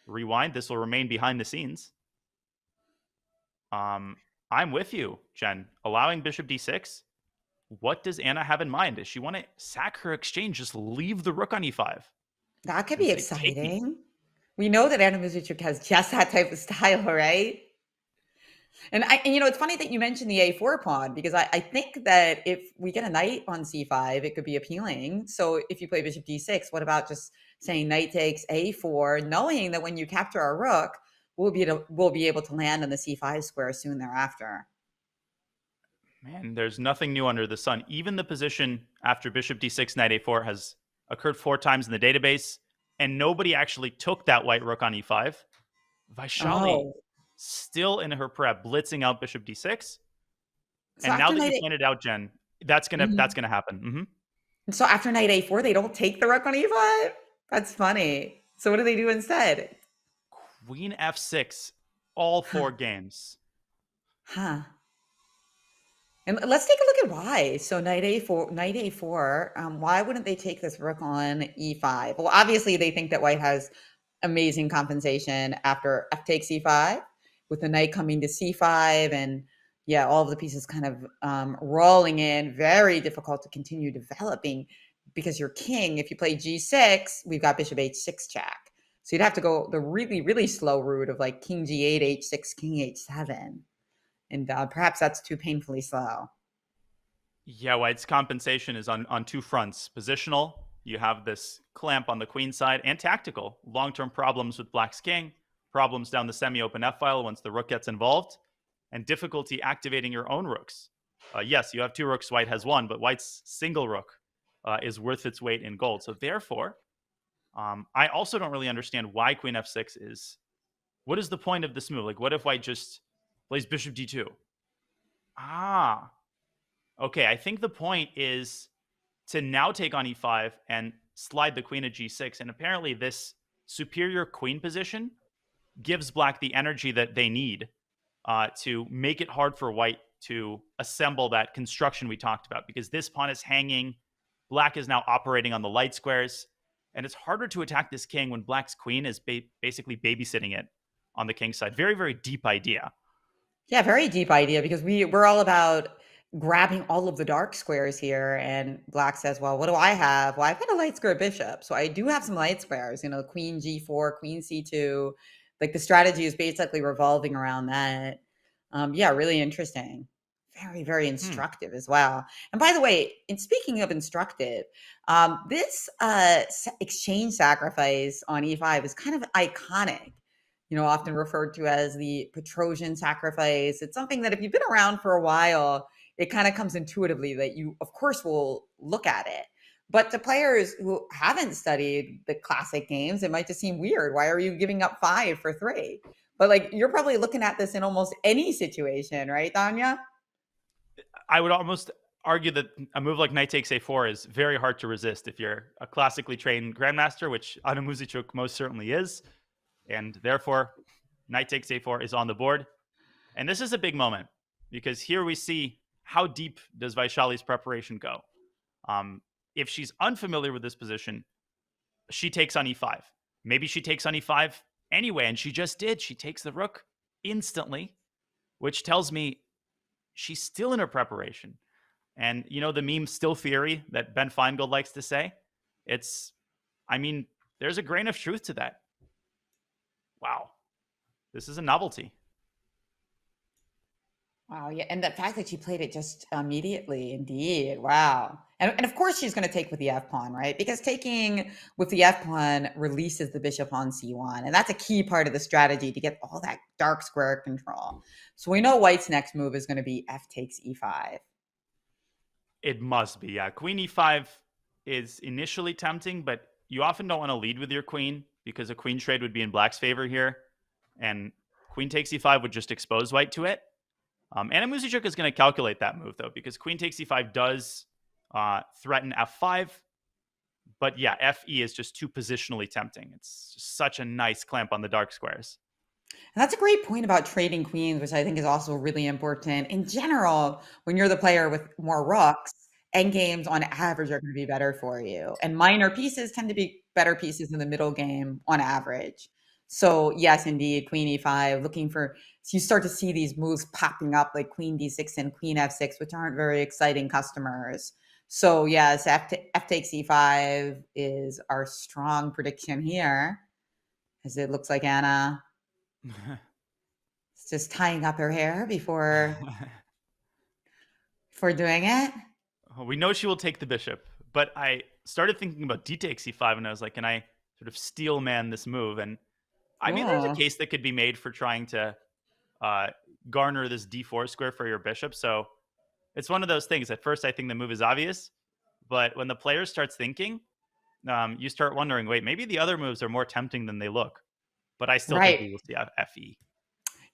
rewind. This will remain behind the scenes. I'm with you, Jen. Allowing bishop d6. What does Anna have in mind? Does she want to sack her exchange, just leave the rook on e5
That could
and
be
say, take me?
exciting. We know that Anna Muzichuk has just that type of style, right? And it's funny that you mentioned the a4 pawn because I think that if we get a knight on c5, it could be appealing. So if you play bishop d6, what about just saying knight takes a4, knowing that when you capture our rook, we'll be able to land on the c5 square soon thereafter.
Man, there's nothing new under the sun. Even the position after bishop d6, knight a4 has occurred 4 times in the database, and nobody actually took that white rook on e5. Vaishali
Oh,
still in her prep, blitzing out bishop d6.
so
And now
after
that you
knight
pointed out, Jen, that's gonna
mhm.
that's gonna happen.
So after knight a4, they don't take the rook on e5. That's funny. So what do they do instead?
Queen f6, all
Huh.
4 games.
Huh. And let's take a look at why. So knight a4. Why wouldn't they take this rook on e5? Well, obviously they think that white has amazing compensation after f takes e5, with the knight coming to c5, and yeah, all of the pieces kind of rolling in. Very difficult to continue developing because your king, if you play g6, we've got bishop h6 check. So you'd have to go the really, really slow route of like king g8, h6, king h7. And perhaps that's too painfully slow.
Yeah, White's compensation is on 2 fronts. Positional, you have this clamp on the queen side, and tactical. Long-term problems with Black's king, problems down the semi-open f-file once the rook gets involved, and difficulty activating your own rooks. Yes, you have 2 rooks, White has 1, but White's single rook is worth its weight in gold. So therefore, I also don't really understand why queen f6 is... What is the point of this move? Like, what if White just plays bishop d2? Ah, okay, I think the point is to now take on e5 and slide the queen at g6. And apparently this superior queen position gives Black the energy that they need to make it hard for White to assemble that construction we talked about, because this pawn is hanging. Black is now operating on the light squares, and it's harder to attack this king when Black's queen is basically babysitting it on the king side. Very, very deep idea.
Yeah, very deep idea because we're all about grabbing all of the dark squares here. And Black says, well, what do I have? Well, I've got a light square bishop. So I do have some light squares, queen g4, queen c2. Like the strategy is basically revolving around that. Yeah, really interesting. Very, very
Hmm.
instructive as well. And by the way, in speaking of instructive, this exchange sacrifice on e5 is kind of iconic, often referred to as the Petrosian sacrifice. It's something that if you've been around for a while, it kind of comes intuitively that you, of course, will look at it. But to players who haven't studied the classic games, it might just seem weird. Why are you giving up 5 for 3? But like you're probably looking at this in almost any situation, right, Danya?
I would almost argue that a move like knight takes a4 is very hard to resist if you're a classically trained grandmaster, which Anna Muzichuk most certainly is. And therefore, knight takes a4 is on the board. And this is a big moment because here we see how deep does Vaishali's preparation go. If she's unfamiliar with this position, she takes on e5. Maybe she takes on e5 anyway, and she just did. She takes the rook instantly, which tells me she's still in her preparation. And the meme still theory that Ben Feingold likes to say? There's a grain of truth to that. Wow. This is a novelty.
Wow, yeah, and the fact that she played it just immediately, indeed. Wow. And of course she's going to take with the F pawn, right? Because taking with the F pawn releases the bishop on C1, and that's a key part of the strategy to get all that dark square control. So we know White's next move is going to be F takes E5.
It must be, yeah. Queen E5 is initially tempting, but you often don't want to lead with your queen because a queen trade would be in black's favor here, and queen takes E5 would just expose white to it. Anna Muzychuk is going to calculate that move, though, because queen takes E5 does threaten F5. But yeah, FE is just too positionally tempting. It's just such a nice clamp on the dark squares.
And that's a great point about trading queens, which I think is also really important. In general, when you're the player with more rooks, endgames on average are going to be better for you. And minor pieces tend to be better pieces in the middle game on average. So, yes, indeed, queen e5, looking for, so you start to see these moves popping up like queen d6 and queen f6, which aren't very exciting customers. So, yes, f takes e5 is our strong prediction here, as it looks like Anna just tying up her hair before doing it.
We know she will take the bishop, but I started thinking about d takes e5, and I was like, can I sort of steel man this move? And I mean, there's a
Oh,
case that could be made for trying to uh, garner this d4 square for your bishop. So it's one of those things. At first, I think the move is obvious, but when the player starts thinking, you start wondering, wait, maybe the other moves are more tempting than they look. But I still think
right.
we will see FE.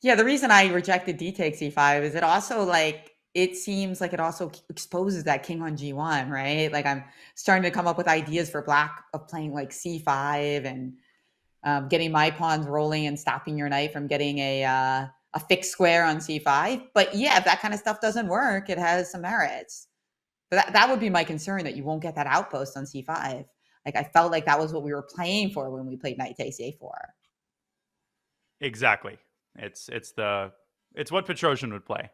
Yeah, the reason I rejected d takes e5 is it also like it seems like it also exposes that king on g1, right? Like I'm starting to come up with ideas for black of playing like c5 and getting my pawns rolling and stopping your knight from getting a fixed square on c5. But yeah, if that kind of stuff doesn't work, it has some merits. But that would be my concern, that you won't get that outpost on c5. Like I felt like that was what we were playing for when we played knight takes a4.
Exactly. It's what Petrosian would play.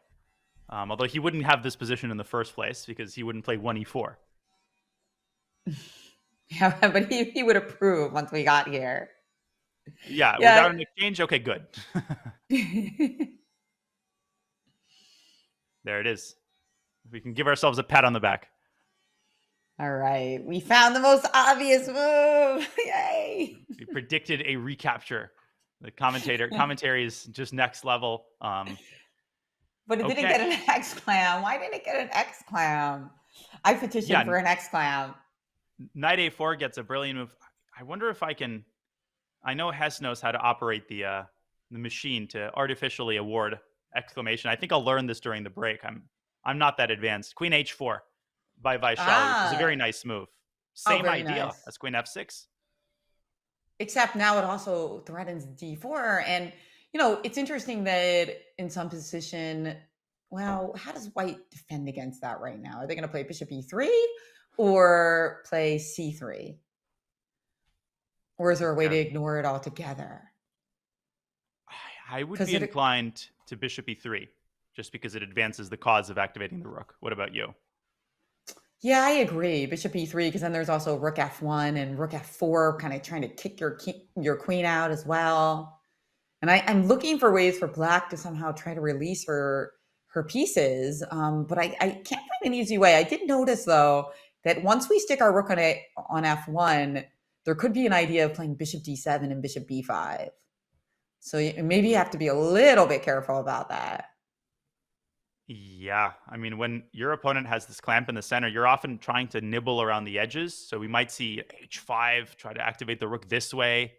Although he wouldn't have this position in the first place because he wouldn't play 1e4.
Yeah, but he would approve once we got here.
Yeah,
Yeah.
without an exchange, okay, good. There it is. We can give ourselves a pat on the back.
All right. We found the most obvious move. Yay.
We predicted a recapture. The commentary is just next level.
But it didn't
Okay.
get an X clam. Why didn't it get an X clam? I petitioned
Yeah,
for an X clam.
knight a4 gets a brilliant move. I wonder if I can. I know Hess knows how to operate the machine to artificially award exclamation. I think I'll learn this during the break. I'm not that advanced. Queen h4 by Vaishali, which is a
Ah.
very nice move.
Oh,
Same
very
idea
nice.
as queen f6.
Except now it also threatens d4. And, you know, it's interesting that in some position, well, how does white defend against that right now? Are they going to play bishop e3 or play c3? Or is there a way to
There,
ignore it altogether?
I would
Because
be
it,
inclined to bishop e3 just because it advances the cause of activating the rook. What about you?
yeah, I agree. Bishop e3, because then there's also rook f1 and rook f4, kind of trying to kick your queen out as well. And I'm looking for ways for black to somehow try to release her pieces, but I can't find an easy way. I did notice though that once we stick our rook on f1, there could be an idea of playing bishop d7 and bishop b5. So maybe you have to be a little bit careful about that.
Yeah, I mean, when your opponent has this clamp in the center, you're often trying to nibble around the edges. So we might see h5, try to activate the rook this way.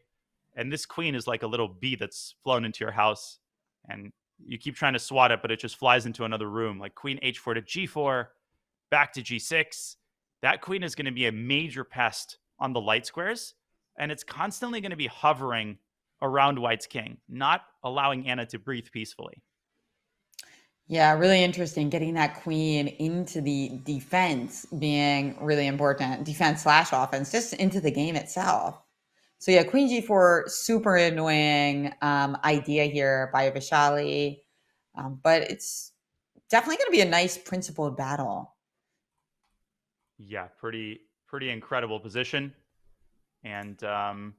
And this queen is like a little bee that's flown into your house. And you keep trying to swat it, but it just flies into another room. Like queen h4 to g4, back to g6. That queen is going to be a major pest on the light squares. And it's constantly going to be hovering around white's king, not allowing Anna to breathe peacefully.
Yeah, really interesting. Getting that queen into the defense being really important. Defense slash offense, just into the game itself. So yeah, queen g4, super annoying idea here by Vishali. But it's definitely going to be a nice principled battle.
Yeah, pretty incredible position. And
Based
wow,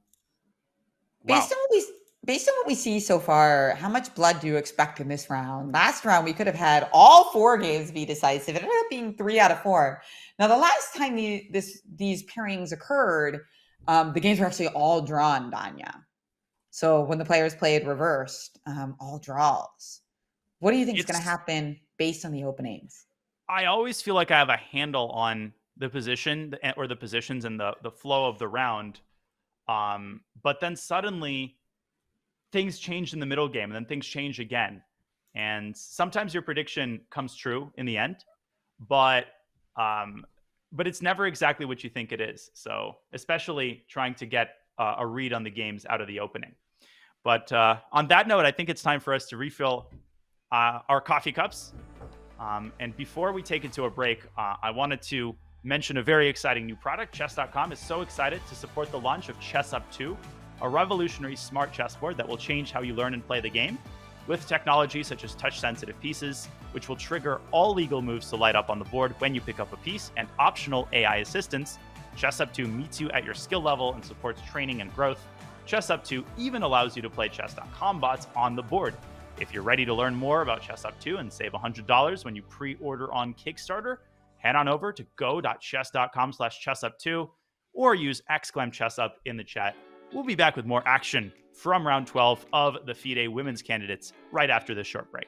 on what we Based on what we see so far, how much blood do you expect in this round? Last round, we could have had all 4 games be decisive. It ended up being 3 out of 4. Now, the last time these pairings occurred, the games were actually all drawn, Danya. So when the players played reversed, all draws. What do you think is going to
It's
happen based on the openings?
I always feel like I have a handle on the position or the positions and the flow of the round. But then suddenly things changed in the middle game and then things change again. And sometimes your prediction comes true in the end, but um, but it's never exactly what you think it is. So especially trying to get a read on the games out of the opening. But on that note, I think it's time for us to refill our coffee cups. And before we take it to a break, I wanted to mention a very exciting new product. Chess.com is so excited to support the launch of Chess Up 2, a revolutionary smart chessboard that will change how you learn and play the game. With technology such as touch-sensitive pieces, which will trigger all legal moves to light up on the board when you pick up a piece, and optional AI assistance, Chess Up 2 meets you at your skill level and supports training and growth. Chess Up 2 even allows you to play Chess.com bots on the board. If you're ready to learn more about Chess Up 2 and save $100 when you pre-order on Kickstarter, head on over to go.chess.com/chessup2 or use !chessup in the chat. We'll be back with more action from round 12 of the FIDE women's candidates right after this short break.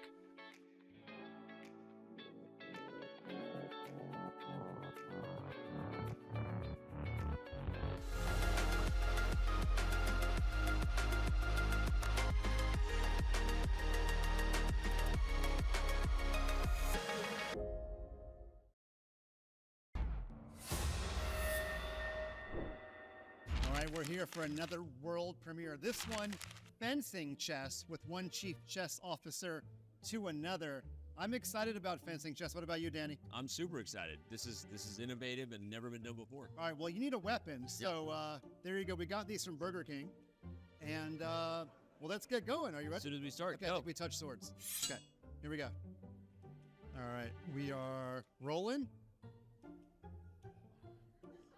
We're here for another world premiere. This one, fencing chess with one chief chess officer to another. I'm excited about fencing chess. What about you, Danny?
I'm super excited. This is innovative and never been done before.
All right, well, you need a weapon. So there you go. We got these from Burger King. And, well, let's get going. Are you ready?
As soon as we start,
okay, I think we touch swords. Okay, here we go. All right, we are rolling.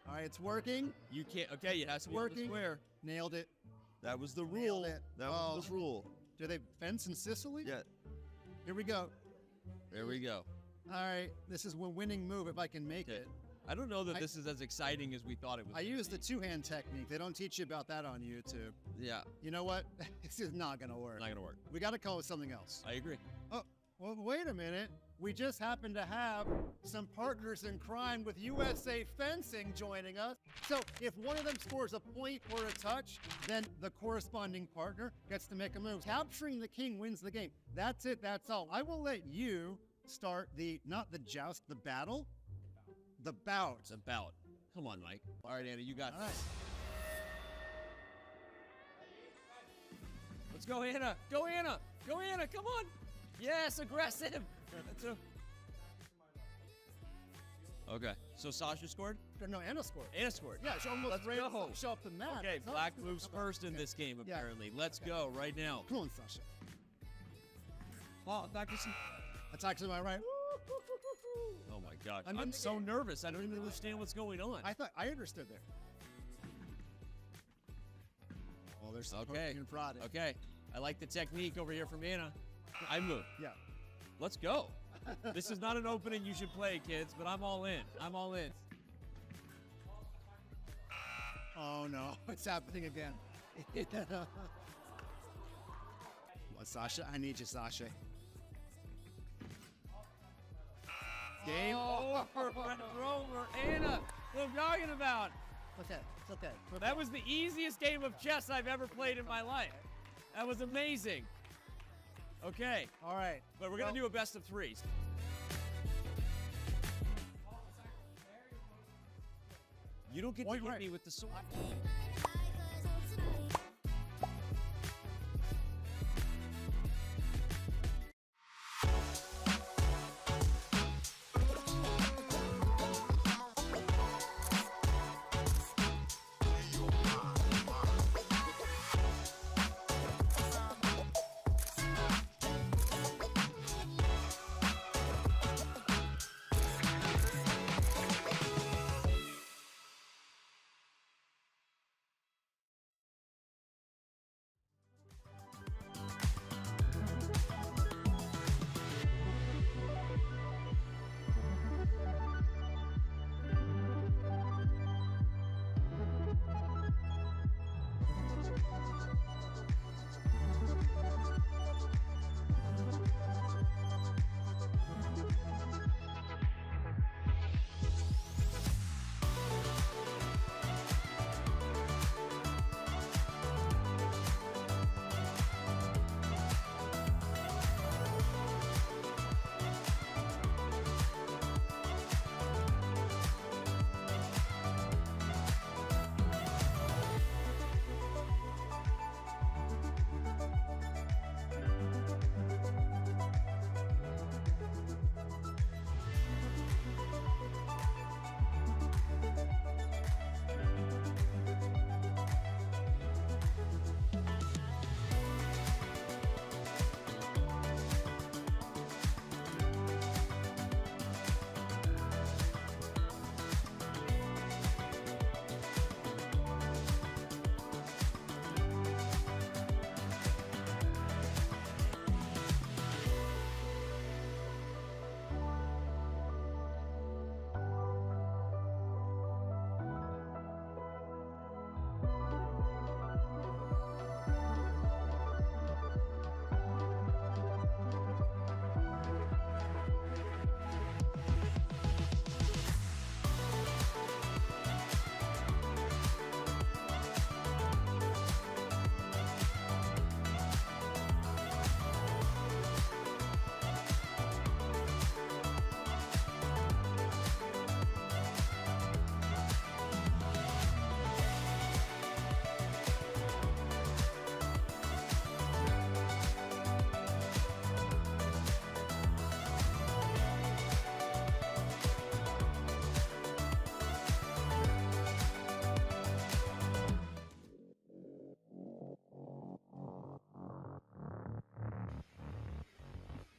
All right, it's working.
You can't. Okay, it has to be
working.
Square.
Nailed it.
That was the
Nailed
rule.
it.
That was the rule.
Do they fence in Sicily?
Yeah.
Here we go.
There we go.
All right, this is a winning move if I can make it.
I don't know that this is as exciting as we thought it was.
I used the two-hand technique. They don't teach you about that on YouTube.
Yeah.
You know what? This is not gonna work.
Not gonna work.
We got to come up with something else.
I agree.
Oh, well, wait a minute. We just happen to have some partners in crime with USA Fencing joining us. So if one of them scores a point or a touch, then the corresponding partner gets to make a move. Capturing the king wins the game. That's it. That's all. I will let you start not the joust, the battle. The bout.
It's a bout. Come on, Mike. All right, Anna, you got this. Let's go, Anna. Go, Anna. Go, Anna. Come on. Yes, aggressive. Okay, so Sasha scored?
No, Anna scored.
Anna scored.
Yeah, she almost
Let's
ran
go.
show up the mat.
Okay, black moves first in this game, apparently.
Yeah.
Let's go right now.
Come on, Sasha.
Oh, back to some...
Attack to my right.
Oh my God, I'm so nervous. I don't even understand what's going on.
I understood there. Oh, there's some poking and prodding.
Okay, I like the technique over here from Anna. I move.
Yeah.
Let's go. This is not an opening you should play, kids, but I'm all in. I'm all in.
Oh no, it's happening again. Well, Sasha, I need you, Sasha. Game
over. Over. Anna, what I'm talking about.
It's okay. It's okay.
That was the easiest game of chess I've ever played in my life. That was amazing. Okay.
All right.
But we're going to do a best of 3s. You don't get to hit me with the sword.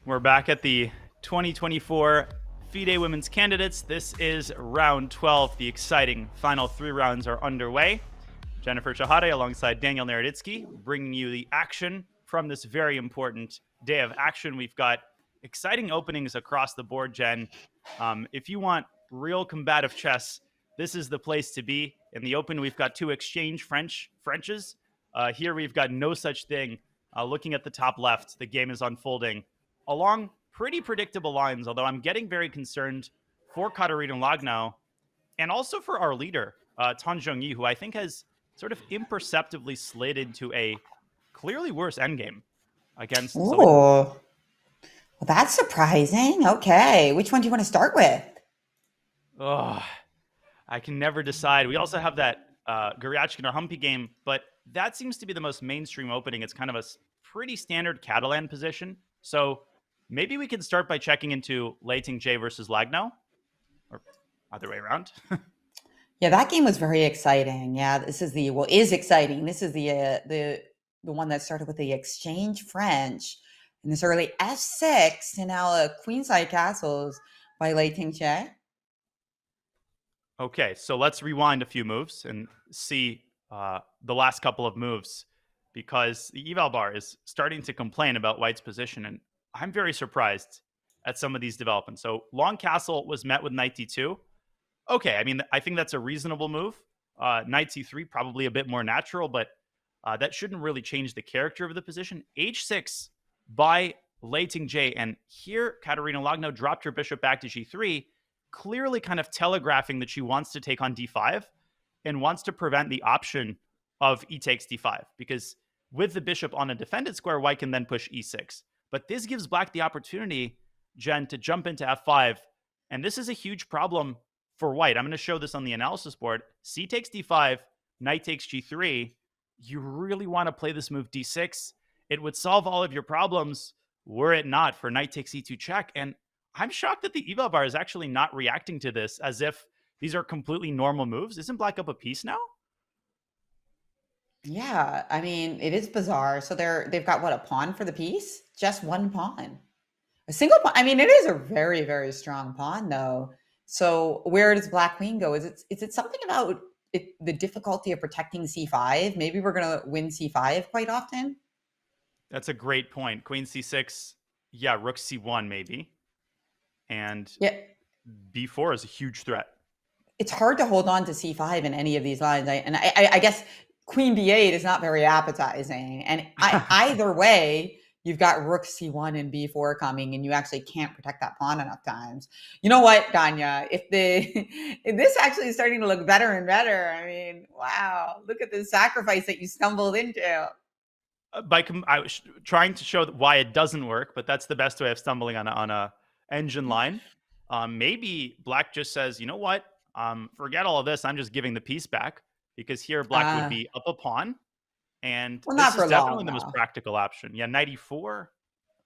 We're back at the 2024 FIDE Women's Candidates. This is round 12. The exciting final 3 rounds are underway. Jennifer Chahade alongside Daniel Naroditsky bringing you the action from this very important day of action. We've got exciting openings across the board, Jen. If you want real combative chess, this is the place to be. In the open, we've got 2 exchange Frenches. Here we've got no such thing. Looking at the top left, the game is unfolding along pretty predictable lines, although I'm getting very concerned for Katarina Lagno and also for our leader, Tan Zhongyi, who I think has sort of imperceptibly slid into a clearly worse endgame against
Ooh,
Salimova.
well, that's surprising. Okay, which one do you want to start with?
Oh, I can never decide. We also have that Goryachkin or Humpy game, but that seems to be the most mainstream opening. It's kind of a pretty standard Catalan position. So maybe we can start by checking into Lei Ting-Jie versus Lagno, or other way around.
Yeah, that game was very exciting. Yeah, this is is exciting. This is the one that started with the exchange French and this early F6 and now queenside castles by Lei Ting-Jie.
Okay, so let's rewind a few moves and see the last couple of moves, because the eval bar is starting to complain about White's position, and I'm very surprised at some of these developments. So long castle was met with knight d2. Okay, I mean, I think that's a reasonable move. Knight c3, probably a bit more natural, but that shouldn't really change the character of the position. h6 by Lei Ting-Jie, and here Katarina Lagno dropped her bishop back to g3, clearly kind of telegraphing that she wants to take on d5 and wants to prevent the option of e takes d5, because with the bishop on a defended square, White can then push e6. But this gives Black the opportunity, Jen, to jump into f5, and this is a huge problem for White. I'm going to show this on the analysis board. C takes d5, knight takes g3. You really want to play this move d6. It would solve all of your problems were it not for knight takes e2 check. And I'm shocked that the eval bar is actually not reacting to this as if these are completely normal moves. Isn't Black up a piece now?
Yeah, I mean, it is bizarre. So they've got what, a pawn for the piece? Just one pawn. A single pawn. I mean, it is a very, very strong pawn though. So where does Black Queen go? Is it something about the difficulty of protecting c5? Maybe we're going to win c5 quite often.
That's a great point. Queen c6. Yeah, rook c1 maybe. And
Yeah,
b4 is a huge threat.
it's hard to hold on to c5 in any of these lines. I guess Queen b8 is not very appetizing. And either way, you've got rook c1 and b4 coming, and you actually can't protect that pawn enough times. You know what, Danya? If this actually is starting to look better and better, I mean, wow, look at the sacrifice that you stumbled into.
I was trying to show why it doesn't work, but that's the best way of stumbling on a engine line. Maybe Black just says, you know what? Forget all of this. I'm just giving the piece back, because here Black would be up a pawn. And
Well,
this
not
is
for
definitely
long,
the most
though.
practical option. Yeah, knight e4.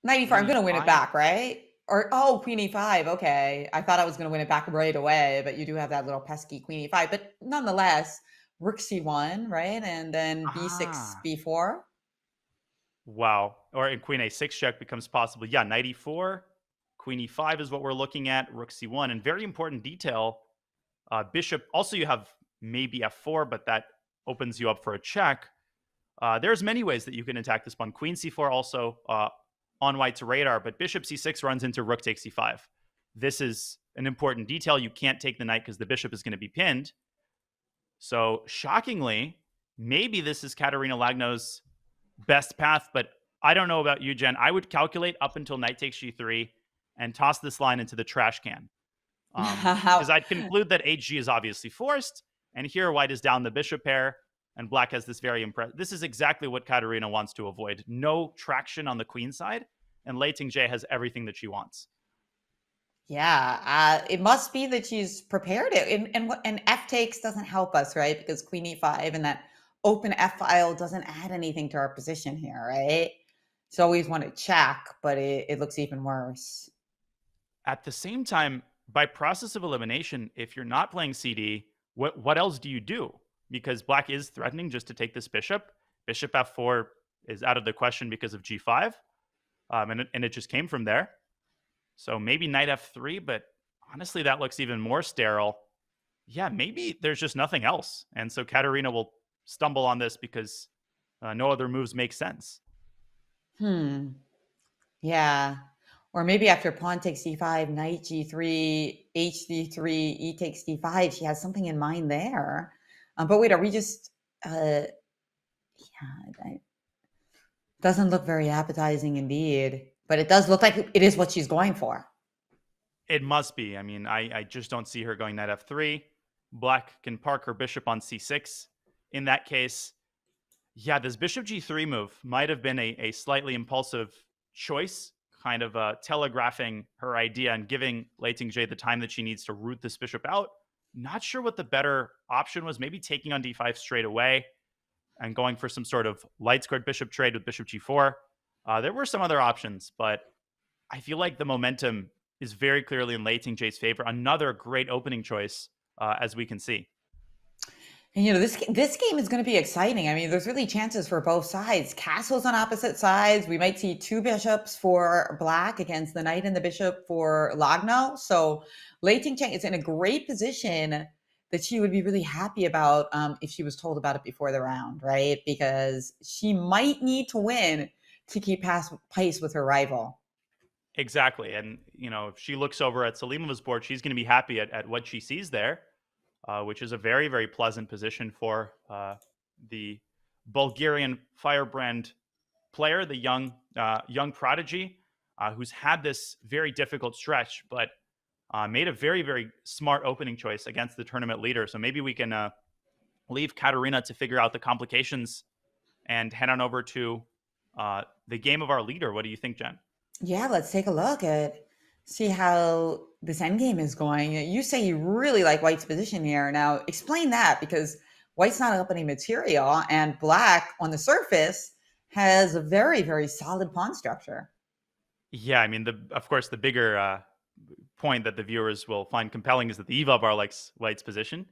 94, I'm going to win it
e5.
back, right? Or, oh, Queen e5, okay. I thought I was going to win it back right away, but you do have that little pesky Queen e5. But nonetheless, rook c1, right? And then b6, b4.
Wow. Or in Queen a6 check becomes possible. Yeah, knight e4. Queen e5 is what we're looking at. Rook c1. And very important detail, bishop. Also, you have maybe f4, but that opens you up for a check. There's many ways that you can attack this pawn. Queen c4 also on White's radar, but bishop c6 runs into rook takes c5. This is an important detail. You can't take the knight because the bishop is going to be pinned. So shockingly, maybe this is Katarina Lagno's best path, but I don't know about you, Jen. I would calculate up until knight takes g3 and toss this line into the trash can. Because I'd conclude that hg is obviously forced, and here White is down the bishop pair, and Black has this very impressive. This is exactly what Katarina wants to avoid. No traction on the queen side, and Lei Ting-Jie has everything that she wants.
Yeah, it must be that she's prepared it. And f takes doesn't help us, right? Because Queen e5 and that open f file doesn't add anything to our position here, right? So always want to check, but it looks even worse.
At the same time, by process of elimination, if you're not playing CD, what else do you do? Because Black is threatening just to take this bishop. Bishop f4 is out of the question because of g5. and it just came from there. So maybe knight f3, but honestly, that looks even more sterile. Yeah, maybe there's just nothing else. And so Katarina will stumble on this because no other moves make sense.
Hmm. Yeah. Or maybe after pawn takes d5, knight g3, h3, e takes d5, she has something in mind there. But wait, are we just, yeah, it doesn't look very appetizing indeed, but it does look like it is what she's going for.
It must be. I mean, I just don't see her going knight f3. Black can park her bishop on c6. In that case, yeah, this bishop g3 move might have been a slightly impulsive choice, kind of telegraphing her idea and giving Lei Tingjie the time that she needs to root this bishop out. Not sure what the better option was. Maybe taking on d5 straight away and going for some sort of light squared bishop trade with bishop g4. There were some other options, but I feel like the momentum is very clearly in Lei Tingjie's favor. Another great opening choice, as we can see.
And this game is going to be exciting. I mean, there's really chances for both sides. Castles on opposite sides. We might see two bishops for Black against the knight and the bishop for Lagno. So Lei Tingjie is in a great position that she would be really happy about if she was told about it before the round, right? Because she might need to win to keep pace with her rival.
Exactly. And, if she looks over at Salimova's board, she's going to be happy at what she sees there, which is a very, very pleasant position for the Bulgarian firebrand player, the young prodigy, who's had this very difficult stretch, but made a very, very smart opening choice against the tournament leader. So maybe we can leave Katarina to figure out the complications and head on over to the game of our leader. What do you think, Jen?
Yeah, let's take a look at see how this endgame is going. You say you really like White's position here. Now explain that, because White's not opening material and Black on the surface has a very, very solid pawn structure.
Yeah, I mean, of course, the bigger point that the viewers will find compelling is that the EVA bar likes White's position.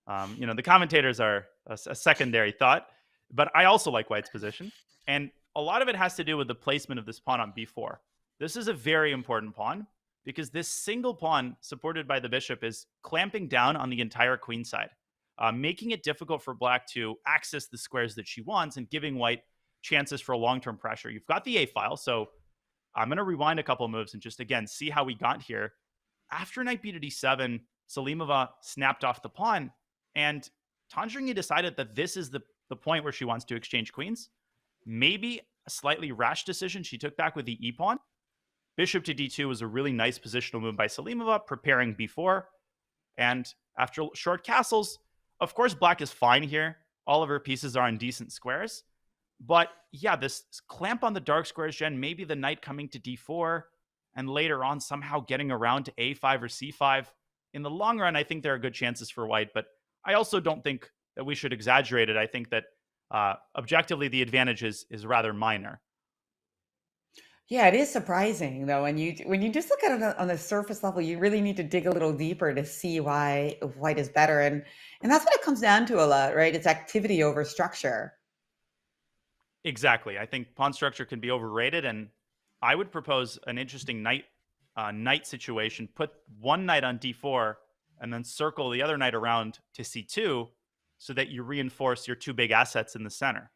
The commentators are a secondary thought, but I also like White's position. And a lot of it has to do with the placement of this pawn on b4. This is a very important pawn because this single pawn supported by the bishop is clamping down on the entire queen side, making it difficult for Black to access the squares that she wants and giving White chances for long-term pressure. You've got the A file, so I'm going to rewind a couple moves and just, again, see how we got here. After knight b to d7, Salimova snapped off the pawn, and Tangerine decided that this is the point where she wants to exchange queens. Maybe a slightly rash decision she took back with the e-pawn. Bishop to d2 was a really nice positional move by Salimova, preparing b4. And after short castles, of course, Black is fine here. All of her pieces are in decent squares. But yeah, this clamp on the dark squares, Jen, maybe the knight coming to d4, and later on somehow getting around to a5 or c5. In the long run, I think there are good chances for White, but I also don't think that we should exaggerate it. I think that objectively, the advantage is rather minor.
Yeah, it is surprising though. When you just look at it on the surface level, you really need to dig a little deeper to see why White is better. And that's what it comes down to a lot, right? It's activity over structure.
Exactly. I think pawn structure can be overrated, and I would propose an interesting knight situation. Put one knight on d4 and then circle the other knight around to c2 so that you reinforce your two big assets in the center.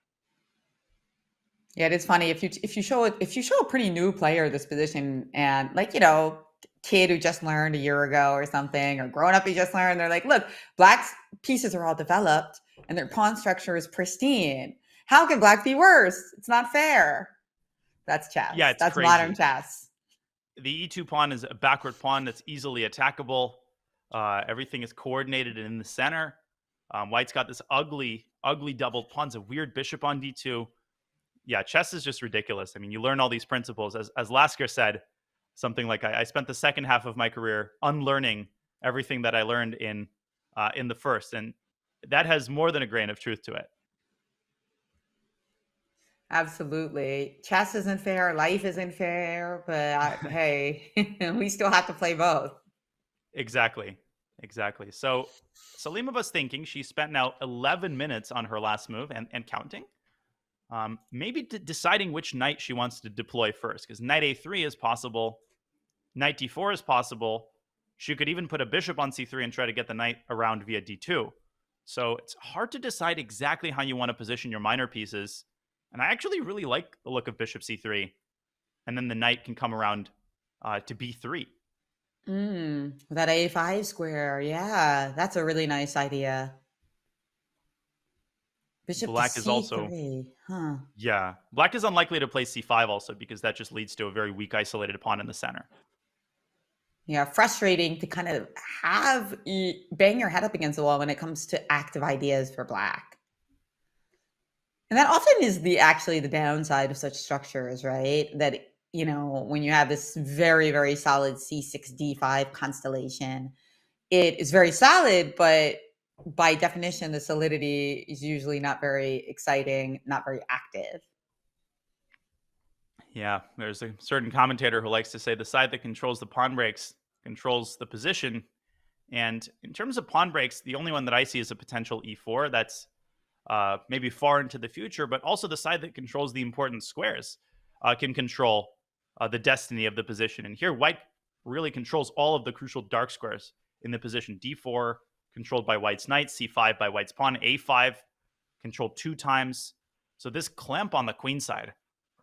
Yeah, it is funny if you show a pretty new player this position and kid who just learned a year ago or something, or grown up who just learned, they're like, look, Black's pieces are all developed and their pawn structure is pristine. How can Black be worse? It's not fair. That's chess.
Yeah, it's
that's
crazy.
Modern chess.
The e2 pawn is a backward pawn that's easily attackable. Everything is coordinated in the center. White's got this ugly doubled pawns, a weird bishop on d2. Yeah, chess is just ridiculous. I mean, you learn all these principles. As Lasker said, something like, I spent the second half of my career unlearning everything that I learned in the first. And that has more than a grain of truth to it.
Absolutely. Chess isn't fair. Life isn't fair. But hey, we still have to play both.
Exactly. So Salimova's thinking. She spent now 11 minutes on her last move and counting. maybe deciding which knight she wants to deploy first, because knight a3 is possible, knight d4 is possible. She could even put a bishop on c3 and try to get the knight around via d2. So it's hard to decide exactly how you want to position your minor pieces. And I actually really like the look of bishop c3. And then the knight can come around to b3.
That a5 square. Yeah, that's a really nice idea. Bishop
Black
to
is also,
c3. Huh.
yeah, black is unlikely to play c5 also, because that just leads to a very weak isolated pawn in the center.
Yeah, frustrating to kind of bang your head up against the wall when it comes to active ideas for black. And that often is actually the downside of such structures, right? That, when you have this very, very solid c6, d5 constellation, it is very solid, but by definition, the solidity is usually not very exciting, not very active.
Yeah, there's a certain commentator who likes to say the side that controls the pawn breaks controls the position. And in terms of pawn breaks, the only one that I see is a potential e4 that's maybe far into the future, but also the side that controls the important squares can control the destiny of the position. And here, white really controls all of the crucial dark squares in the position. d4 controlled by white's knight, c5 by white's pawn, a5 controlled 2 times. So this clamp on the queen side,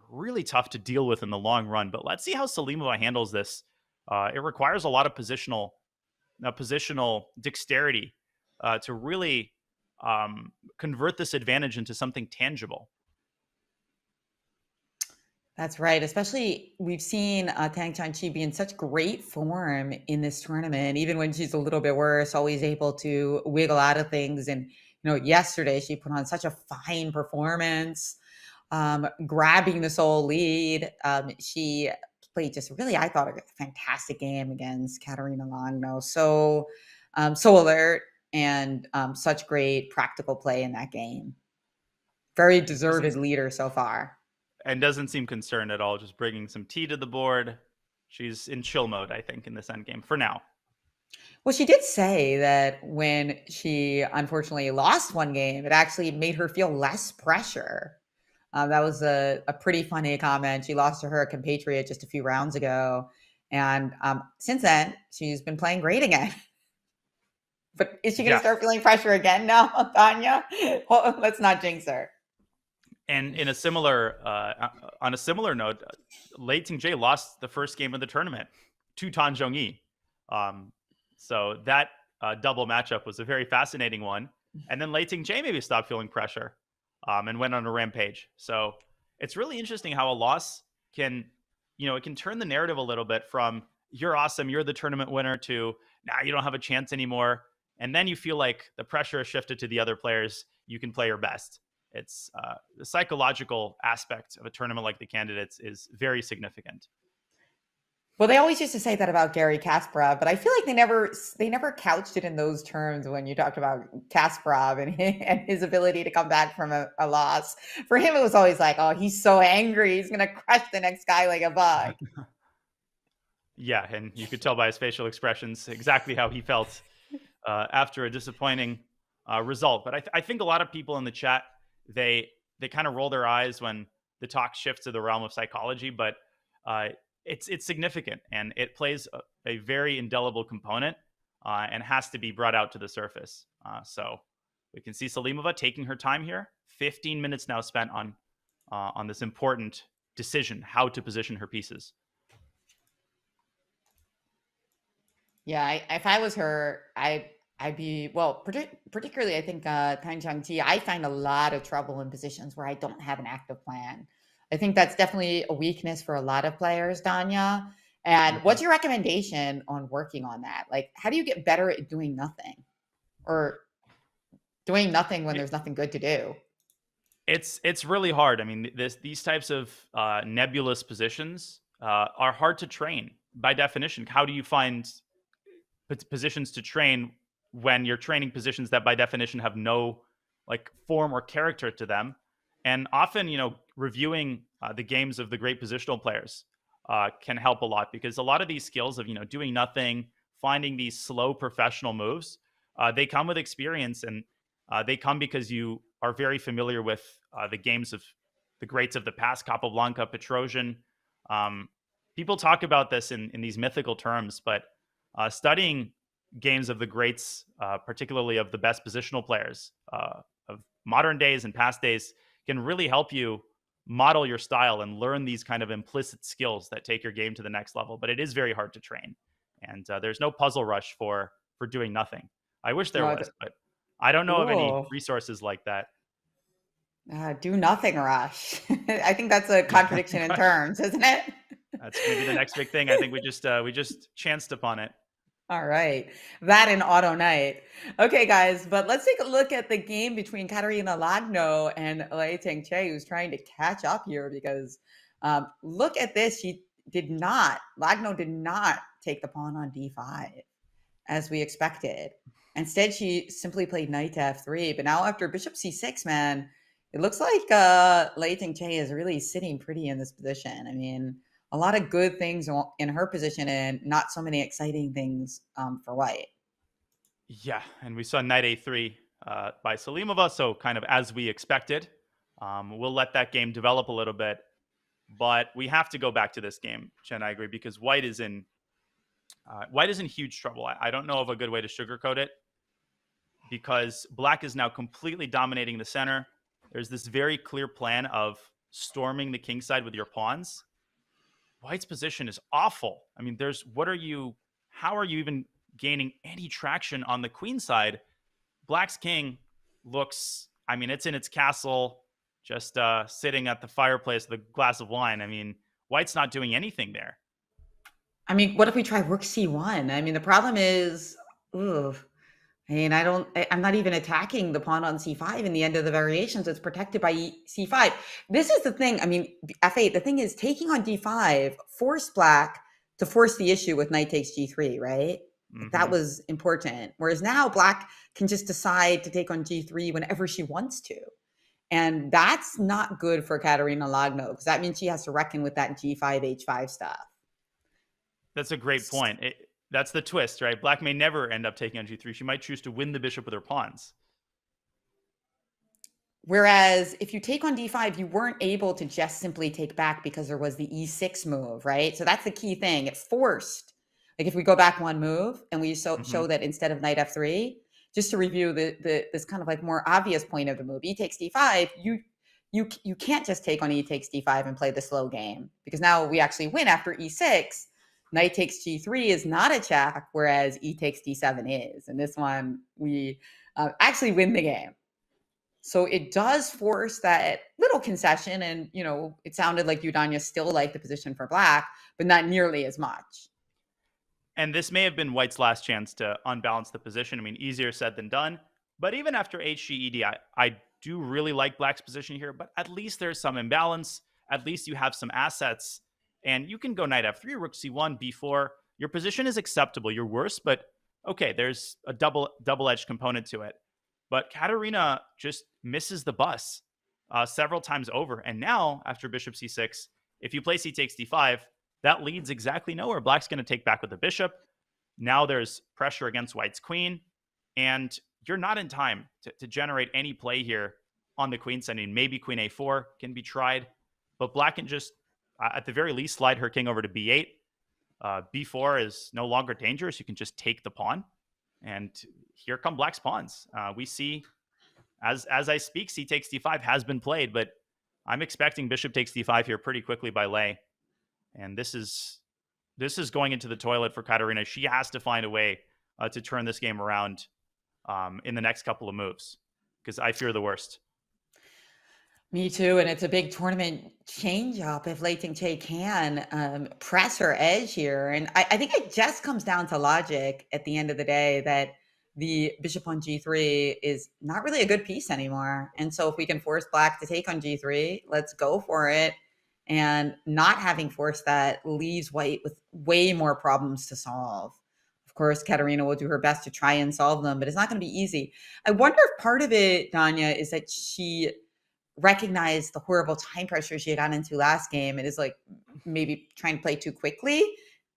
really tough to deal with in the long run. But let's see how Salimova handles this. It requires a lot of positional dexterity to really convert this advantage into something tangible.
That's right. Especially, we've seen Tang Changqi be in such great form in this tournament, even when she's a little bit worse, always able to wiggle out of things. And, yesterday she put on such a fine performance, grabbing the sole lead. She played just really, I thought, a fantastic game against Katerina Lagno. So alert and such great practical play in that game. Very deserved leader so far.
And doesn't seem concerned at all, just bringing some tea to the board. She's in chill mode, I think, in this endgame for now.
Well, she did say that when she unfortunately lost one game, it actually made her feel less pressure. That was a pretty funny comment. She lost to her compatriot just a few rounds ago. And since then, she's been playing great again. But is she going to start feeling pressure again now, Tanya? Well, let's not jinx her.
And in a similar, on a similar note, Lei Ting-Jie lost the first game of the tournament to Tan Zhongyi. So that double matchup was a very fascinating one. And then Lei Ting-Jie maybe stopped feeling pressure and went on a rampage. So it's really interesting how a loss can, it can turn the narrative a little bit from you're awesome, you're the tournament winner, to now you don't have a chance anymore. And then you feel like the pressure has shifted to the other players. You can play your best. It's the psychological aspect of a tournament like the Candidates is very significant.
Well, they always used to say that about Garry Kasparov, but I feel like they never couched it in those terms when you talked about Kasparov and his ability to come back from a loss. For him, it was always like, oh, he's so angry. He's going to crush the next guy like a bug.
Yeah, and you could tell by his facial expressions exactly how he felt after a disappointing result. But I think a lot of people in the chat, they kind of roll their eyes when the talk shifts to the realm of psychology, but it's significant, and it plays a very indelible component and has to be brought out to the surface. So we can see Salimova taking her time here. 15 minutes now spent on this important decision, how to position her pieces.
Yeah, if I was her, I'd be, well, particularly I think Tang Changqi, I find a lot of trouble in positions where I don't have an active plan. I think that's definitely a weakness for a lot of players, Danya. And what's your recommendation on working on that? Like, how do you get better at doing nothing, or doing nothing when there's nothing good to do?
It's really hard. I mean, these types of nebulous positions are hard to train by definition. How do you find positions to train when you're training positions that by definition have no like form or character to them? And often, reviewing the games of the great positional players can help a lot, because a lot of these skills of, doing nothing, finding these slow professional moves, they come with experience, and they come because you are very familiar with the games of the greats of the past, Capablanca, Petrosian. Um, People talk about this in these mythical terms, but studying games of the greats, particularly of the best positional players of modern days and past days, can really help you model your style and learn these kind of implicit skills that take your game to the next level. But it is very hard to train, and there's no puzzle rush for doing nothing. I wish there
No,
was, but I don't know of any
ooh,
resources like that.
do nothing rush. I think that's a
Yeah,
contradiction
nothing
in
rush.
terms, isn't it?
That's maybe the next big thing. I think we just chanced upon it.
All right. That and Auto Night. Okay, guys, but let's take a look at the game between Katarina Lagno and Lei Ting-che, who's trying to catch up here because look at this. Lagno did not take the pawn on d5 as we expected. Instead, she simply played knight to f3. But now after bishop c6, man, it looks like Lei Ting-che is really sitting pretty in this position. I mean, a lot of good things in her position and not so many exciting things for white.
Yeah, and we saw knight a3 by Salimova, so kind of as we expected. We'll let that game develop a little bit, but we have to go back to this game, Chen. I agree because white is in huge trouble. I don't know of a good way to sugarcoat it because black is now completely dominating the center. There's this very clear plan of storming the king side with your pawns. White's position is awful. I mean, how are you even gaining any traction on the queen side? Black's king looks, I mean, it's in its castle, just sitting at the fireplace with a glass of wine. I mean, white's not doing anything there.
I mean, what if we try rook c1? I mean, the problem is, ooh, I mean, I'm not even attacking the pawn on c5 in the end of the variations. It's protected by c5. This is the thing. I mean, f8, the thing is taking on d5 forced black to force the issue with knight takes g3, right? That was important. Whereas now black can just decide to take on g3 whenever she wants to. And that's not good for Katarina Lagno because that means she has to reckon with that g5, h5 stuff.
That's a great point. That's the twist, right? Black may never end up taking on g3. She might choose to win the bishop with her pawns.
Whereas if you take on d5, you weren't able to just simply take back because there was the e6 move, right? So that's the key thing. It forced, like if we go back one move and we show that instead of knight f3, just to review this kind of like more obvious point of the move, e takes d5, you can't just take on e takes d5 and play the slow game because now we actually win after e6. Knight takes g3 is not a check, whereas e takes d7 is. And this one, we actually win the game. So it does force that little concession. And, you know, it sounded like Udanya still liked the position for black, but not nearly as much.
And this may have been white's last chance to unbalance the position. I mean, easier said than done. But even after HG ED, I do really like black's position here, but at least there's some imbalance. At least you have some assets. And you can go knight f3, rook c1, b4. Your position is acceptable. You're worse, but okay, there's a double-edged component to it. But Katarina just misses the bus several times over. And now, after bishop c6, if you play c takes d5, that leads exactly nowhere. Black's going to take back with the bishop. Now there's pressure against white's queen. And you're not in time to generate any play here on the queen side. Maybe queen a4 can be tried. But black can just, at the very least, slide her king over to b8. B4 is no longer dangerous. You can just take the pawn. And here come black's pawns. We see, as I speak, c takes d5 has been played, but I'm expecting bishop takes d5 here pretty quickly by Lei. And this is going into the toilet for Katarina. She has to find a way to turn this game around in the next couple of moves, because I fear the worst.
Me too, and it's a big tournament change-up if Lei Ting-che can press her edge here. And I think it just comes down to logic at the end of the day that the bishop on g3 is not really a good piece anymore. And so if we can force black to take on g3, let's go for it. And not having forced that leaves white with way more problems to solve. Of course, Katarina will do her best to try and solve them, but it's not going to be easy. I wonder if part of it, Danya, is that she recognize the horrible time pressure she got into last game and is like maybe trying to play too quickly.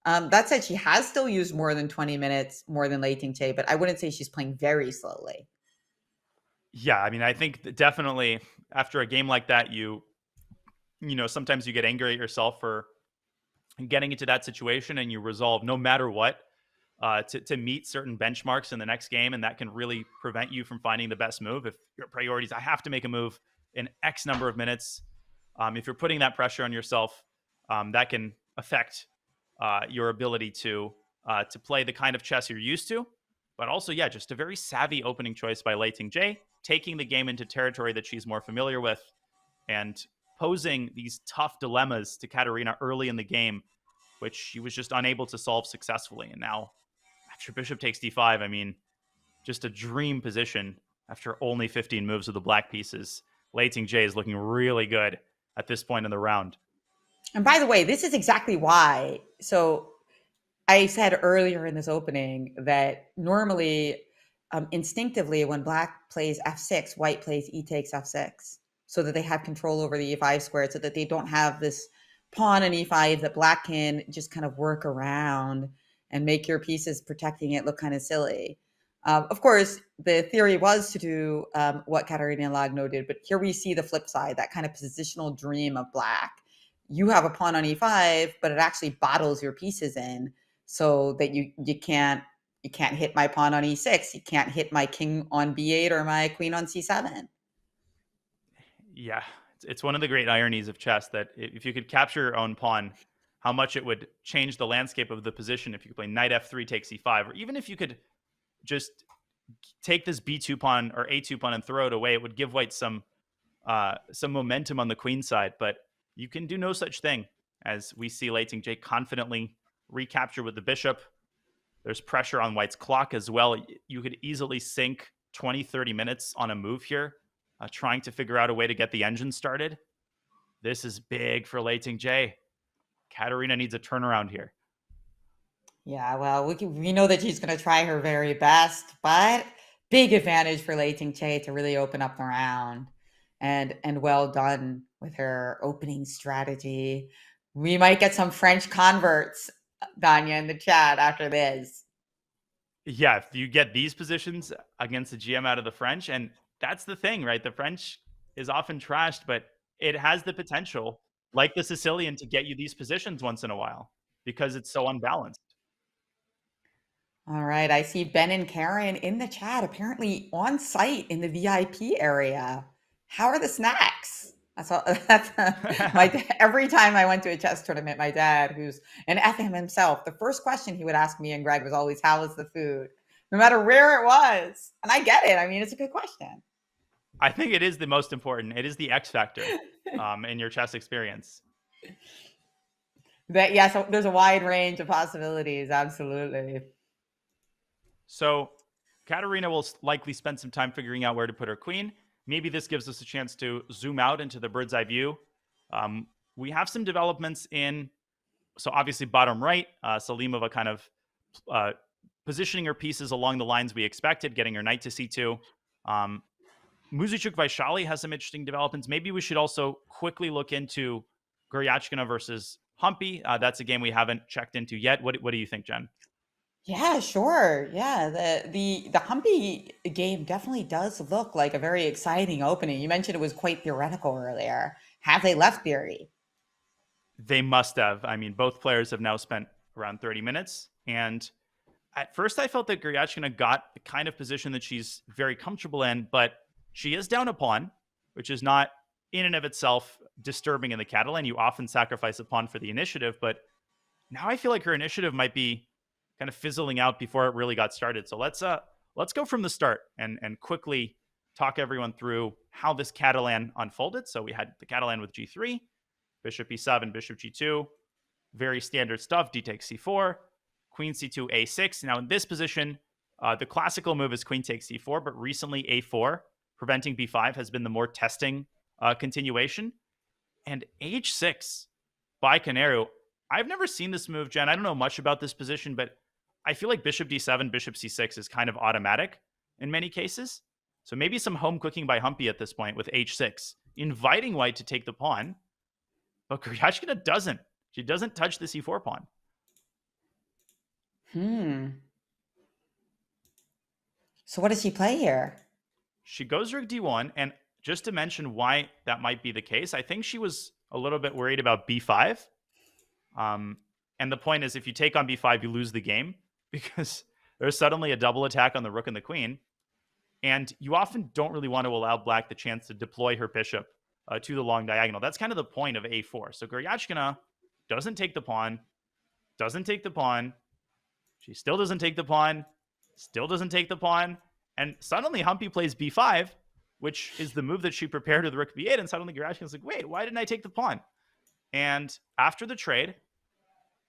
That said, she has still used more than 20 minutes, more than Lei Ting-che, but I wouldn't say she's playing very slowly.
Yeah, I mean, I think that definitely after a game like that, you sometimes you get angry at yourself for getting into that situation, and you resolve no matter what to meet certain benchmarks in the next game, and that can really prevent you from finding the best move. If your priorities, I have to make a move in X number of minutes. If you're putting that pressure on yourself, that can affect your ability to play the kind of chess you're used to. But also, yeah, just a very savvy opening choice by Lei Ting-Jie, taking the game into territory that she's more familiar with and posing these tough dilemmas to Katarina early in the game, which she was just unable to solve successfully. And now, after bishop takes d5, I mean, just a dream position after only 15 moves with the black pieces. Lei Ting-Jie is looking really good at this point in the round.
And by the way, this is exactly why. So I said earlier in this opening that normally, instinctively, when black plays f6, white plays e takes f6, so that they have control over the e5 squared, so that they don't have this pawn and e5 that black can just kind of work around and make your pieces protecting it look kind of silly. Of course, the theory was to do what Katarina Lagno did, but here we see the flip side, that kind of positional dream of black. You have a pawn on e5, but it actually bottles your pieces in so that you can't hit my pawn on e6. You can't hit my king on b8 or my queen on c7.
Yeah, it's one of the great ironies of chess that if you could capture your own pawn, how much it would change the landscape of the position if you could play knight f3 takes e5, or even if you could just take this b2 pawn or a2 pawn and throw it away, it would give white some momentum on the queen side. But you can do no such thing, as we see Lei Ting-Jie confidently recapture with the bishop. There's pressure on white's clock as well. You could easily sink 20, 30 minutes on a move here, trying to figure out a way to get the engine started. This is big for Lei Ting-Jie. Katarina needs a turnaround here.
Yeah, well, we know that she's going to try her very best, but big advantage for Lei Ting-Jie to really open up the round, and well done with her opening strategy. We might get some French converts, Danya, in the chat after this.
Yeah, if you get these positions against the GM out of the French, and that's the thing, right? The French is often trashed, but it has the potential, like the Sicilian, to get you these positions once in a while because it's so unbalanced.
All right, I see Ben and Karen in the chat, apparently on site in the VIP area. How are the snacks? That's all. That's every time I went to a chess tournament, my dad, who's an FM himself, the first question he would ask me and Greg was always, "How was the food?" No matter where it was, and I get it. I mean, it's a good question.
I think it is the most important. It is the X factor in your chess experience.
That yes, there's a wide range of possibilities. Absolutely.
So Katarina will likely spend some time figuring out where to put her queen. Maybe this gives us a chance to zoom out into the bird's eye view. We have some developments so obviously bottom right, Salimova kind of positioning her pieces along the lines we expected, getting her knight to c2. Muzychuk Vaishali has some interesting developments. Maybe we should also quickly look into Goryachkina versus Humpy. That's a game we haven't checked into yet. What do you think, Jen?
Yeah, sure. Yeah, the Humpy game definitely does look like a very exciting opening. You mentioned it was quite theoretical earlier. Have they left theory?
They must have. I mean, both players have now spent around 30 minutes. And at first I felt that Goryachkina got the kind of position that she's very comfortable in, but she is down a pawn, which is not in and of itself disturbing in the Catalan. You often sacrifice a pawn for the initiative, but now I feel like her initiative might be kind of fizzling out before it really got started. So let's go from the start and quickly talk everyone through how this Catalan unfolded. So we had the Catalan with g3, bishop e7, bishop g2, very standard stuff, d takes c4, queen c2, a6. Now in this position, the classical move is queen takes c4, but recently a4, preventing b5, has been the more testing continuation. And h6 by Canero, I've never seen this move, Jen. I don't know much about this position, but I feel like bishop d7, bishop c6 is kind of automatic in many cases. So maybe some home cooking by Humpy at this point with h6, inviting white to take the pawn. But Goryachkina doesn't. She doesn't touch the c4 pawn.
So what does she play here?
She goes rook d1, and just to mention why that might be the case, I think she was a little bit worried about b5. And the point is, if you take on b5, you lose the game because there's suddenly a double attack on the rook and the queen. And you often don't really want to allow black the chance to deploy her bishop to the long diagonal. That's kind of the point of a4. So Goryachkina doesn't take the pawn, doesn't take the pawn. She still doesn't take the pawn, still doesn't take the pawn. And suddenly Humpy plays b5, which is the move that she prepared with rook b8. And suddenly Goryachkina's like, wait, why didn't I take the pawn? And after the trade,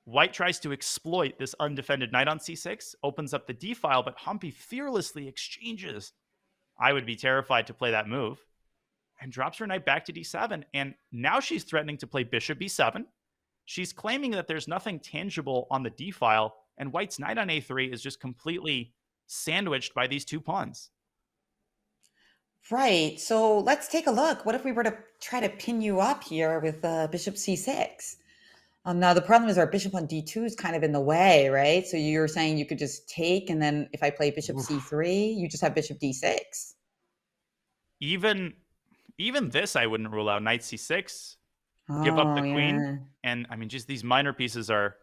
White tries to exploit this undefended knight on c6, opens up the d file, but Humpy fearlessly exchanges. I would be terrified to play that move, and drops her knight back to d7. And now she's threatening to play bishop b7. She's claiming that there's nothing tangible on the d file, and White's knight on a3 is just completely sandwiched by these two pawns.
Right. So let's take a look. What if we were to try to pin you up here with bishop c6? Now the problem is our bishop on d2 is kind of in the way, right? So you're saying you could just take, and then if I play bishop c3, you just have bishop d6.
Even this, I wouldn't rule out. Knight c6, give up the queen,
Yeah.
and I mean, just these minor pieces are.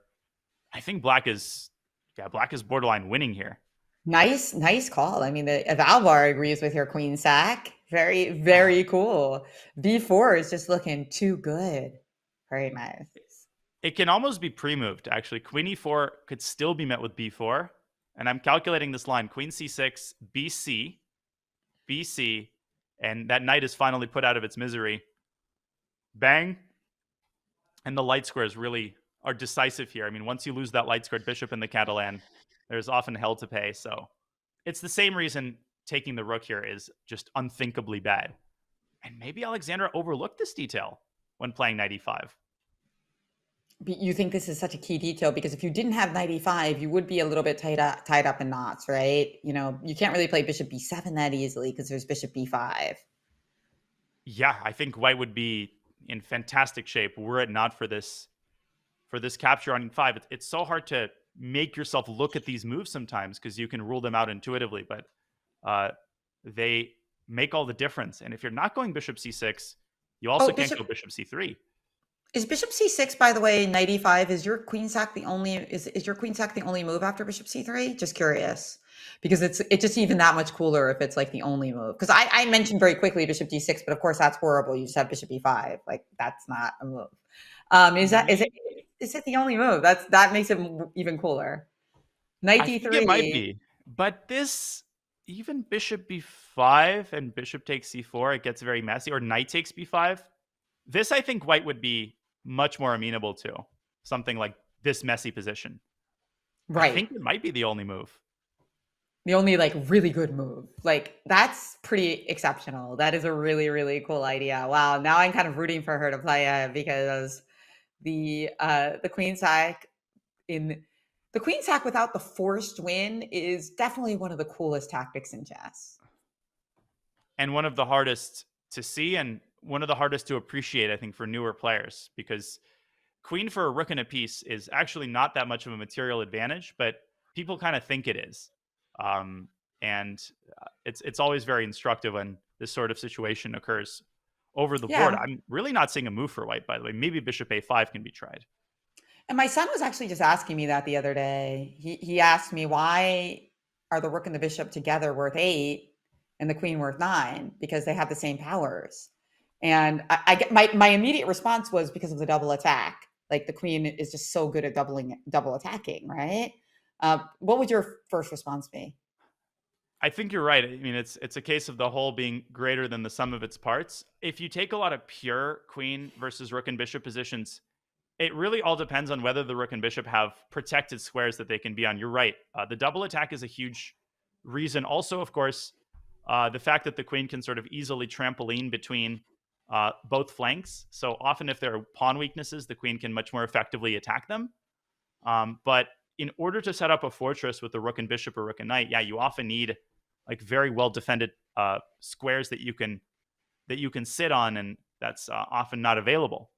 I think black is borderline winning here.
Nice call. I mean, the Valbar agrees with your queen sack. Very, very cool. b4 is just looking too good. Very nice.
It can almost be pre-moved, actually. Queen e4 could still be met with b4. And I'm calculating this line. Queen c6, bc, bc, and that knight is finally put out of its misery. Bang. And the light squares really are decisive here. I mean, once you lose that light squared bishop in the Catalan, there's often hell to pay. So it's the same reason taking the rook here is just unthinkably bad. And maybe Alexandra overlooked this detail when playing knight e5.
You think this is such a key detail because if you didn't have knight e5, you would be a little bit tied up in knots, right? You know, you can't really play bishop b7 that easily because there's bishop b5.
Yeah, I think White would be in fantastic shape were it not for this capture on e5. It's so hard to make yourself look at these moves sometimes because you can rule them out intuitively, but they make all the difference. And if you're not going bishop c6, you also can't go bishop c3.
Is bishop c6, by the way, knight e5? Is your queen sack the only move after bishop c3? Just curious, because it's just even that much cooler if it's like the only move. Because I mentioned very quickly bishop d6, but of course that's horrible. You just have bishop e5. Like that's not a move. Is it the only move? That makes it even cooler. Knight d3.
I think it might be, but this even bishop b5 and bishop takes c4, it gets very messy. Or knight takes b5. This I think White would be much more amenable to something like this messy position.
Right.
I think it might be the only move.
The only like really good move. Like that's pretty exceptional. That is a really, really cool idea. Wow. Now I'm kind of rooting for her to play it because the queen sack without the forced win is definitely one of the coolest tactics in chess.
And one of the hardest to see and one of the hardest to appreciate, I think, for newer players, because queen for a rook and a piece is actually not that much of a material advantage, but people kind of think it is. And it's always very instructive when this sort of situation occurs over the board. I'm really not seeing a move for White, by the way. Maybe bishop a5 can be tried.
And my son was actually just asking me that the other day. He asked me, why are the rook and the bishop together worth 8 and the queen worth 9? Because they have the same powers. And I get my immediate response was because of the double attack. Like the queen is just so good at double attacking, right? What would your first response be?
I think you're right. I mean, it's a case of the whole being greater than the sum of its parts. If you take a lot of pure queen versus rook and bishop positions, it really all depends on whether the rook and bishop have protected squares that they can be on. You're right. The double attack is a huge reason. Also, of course, the fact that the queen can sort of easily trampoline between both flanks. So often if there are pawn weaknesses, the queen can much more effectively attack them. But in order to set up a fortress with the rook and bishop or rook and knight, you often need like very well defended squares that you can sit on, and that's often not available.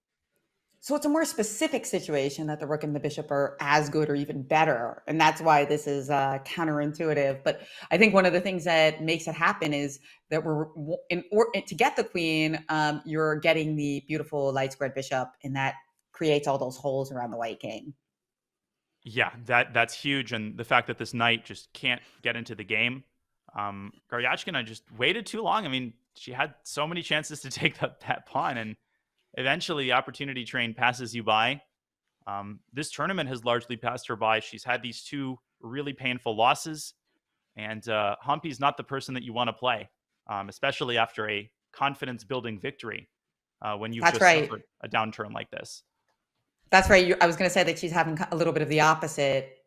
So it's a more specific situation that the rook and the bishop are as good or even better, and that's why this is counterintuitive. But I think one of the things that makes it happen is that to get the queen, you're getting the beautiful light squared bishop, and that creates all those holes around the white king.
Yeah, that's huge, and the fact that this knight just can't get into the game. Goryachkina just waited too long. I mean, she had so many chances to take that pawn, and eventually the opportunity train passes you by. This tournament has largely passed her by. She's had these two really painful losses, and Humpy's not the person that you want to play, especially after a confidence-building victory when you've
That's
just
right.
suffered a downturn like this.
That's right. I was going to say that she's having a little bit of the opposite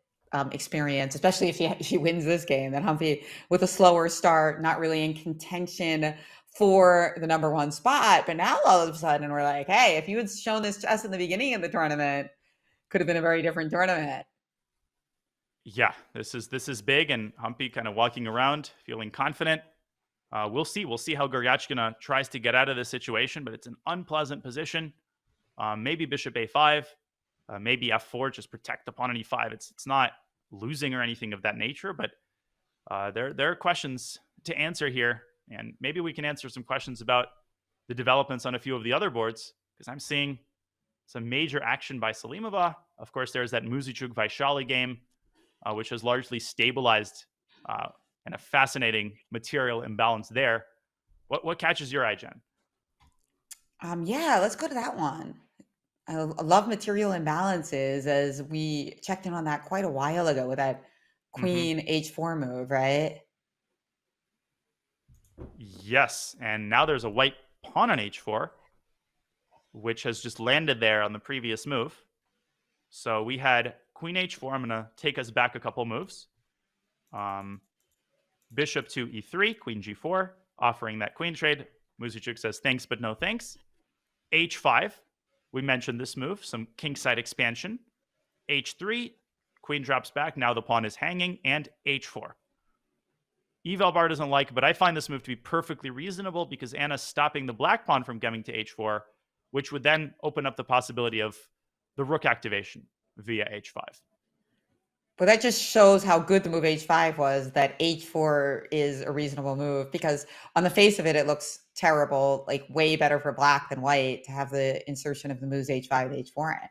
experience, especially if she wins this game. That Humpy, with a slower start, not really in contention for the number one spot. But now all of a sudden we're like, hey, if you had shown this to us in the beginning of the tournament, could have been a very different tournament.
Yeah, this is big, and Humpy kind of walking around, feeling confident. We'll see. We'll see how Goryachkina tries to get out of this situation, but it's an unpleasant position. Maybe bishop a5, maybe f4, just protect the pawn on e5. It's not losing or anything of that nature, but there are questions to answer here, and maybe we can answer some questions about the developments on a few of the other boards, because I'm seeing some major action by Salimova. Of course, there's that Muzychuk-Vaishali game, which has largely stabilized and a fascinating material imbalance there. What catches your eye, Jen?
Yeah, let's go to that one. I love material imbalances, as we checked in on that quite a while ago with that
Mm-hmm.
queen h4 move, right?
Yes, and now there's a white pawn on h4, which has just landed there on the previous move. So we had queen h4. I'm going to take us back a couple moves. Bishop to e3, queen g4, offering that queen trade. Muzychuk says thanks, but no thanks. h5, we mentioned this move, some kingside expansion. h3, queen drops back. Now the pawn is hanging, and h4. Evalbar doesn't like it, but I find this move to be perfectly reasonable because Anna's stopping the black pawn from getting to h4, which would then open up the possibility of the rook activation via h5.
But that just shows how good the move h5 was, that h4 is a reasonable move, because on the face of it, it looks terrible, like way better for black than white to have the insertion of the moves h5, h4 in.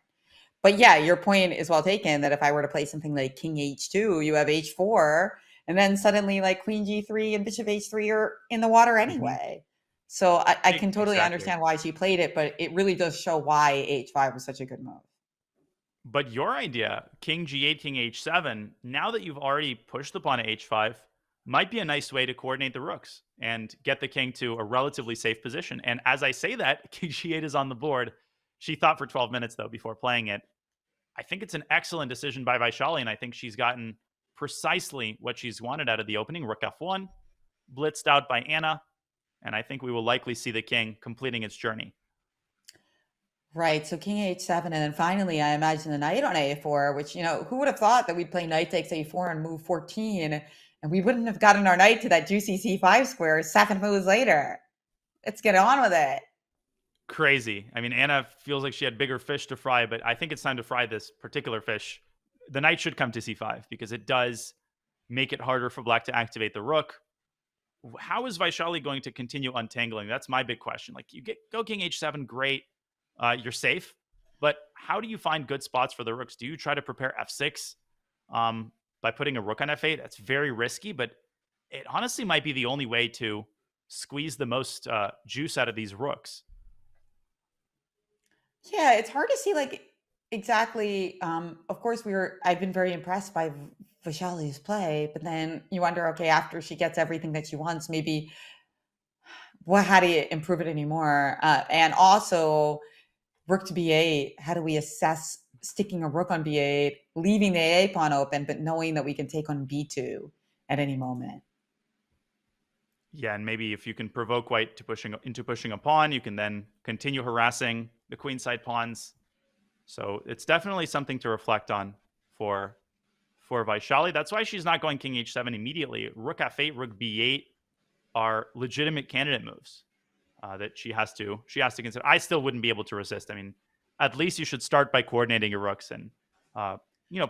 But yeah, your point is well taken, that if I were to play something like king h2, you have h4, and then suddenly like queen g3 and bishop h3 are in the water anyway. So I can totally
Exactly.
understand why she played it, but it really does show why h5 was such a good move.
But your idea, king g8, king h7, now that you've already pushed the pawn to h5, might be a nice way to coordinate the rooks and get the king to a relatively safe position. And as I say that, king g8 is on the board. She thought for 12 minutes, though, before playing it. I think it's an excellent decision by Vaishali, and I think she's gotten precisely what she's wanted out of the opening. Rook f1, blitzed out by Anna, and I think we will likely see the king completing its journey.
Right. So king h7, and then finally, I imagine the knight on a4, which, who would have thought that we'd play knight takes a4 and move 14, and we wouldn't have gotten our knight to that juicy c5 square 7 moves later. Let's get on with it.
Crazy. I mean, Anna feels like she had bigger fish to fry, but I think it's time to fry this particular fish. The knight should come to c5 because it does make it harder for black to activate the rook. How is Vaishali going to continue untangling? That's my big question. Like, go king h7, great. You're safe. But how do you find good spots for the rooks? Do you try to prepare f6 by putting a rook on f8? That's very risky, but it honestly might be the only way to squeeze the most juice out of these rooks.
Yeah, it's hard to see like exactly. Of course, I've been very impressed by Vaishali's play, but then you wonder, okay, after she gets everything that she wants, maybe how do you improve it anymore? And also, rook to b8. How do we assess sticking a rook on b8, leaving the a pawn open, but knowing that we can take on b2 at any moment?
Yeah, and maybe if you can provoke white to pushing a pawn, you can then continue harassing the queenside pawns. So it's definitely something to reflect on for Vaishali. That's why she's not going king h7 immediately. Rook f8, rook b8 are legitimate candidate moves that she has to consider. I still wouldn't be able to resist. I mean, at least you should start by coordinating your rooks and,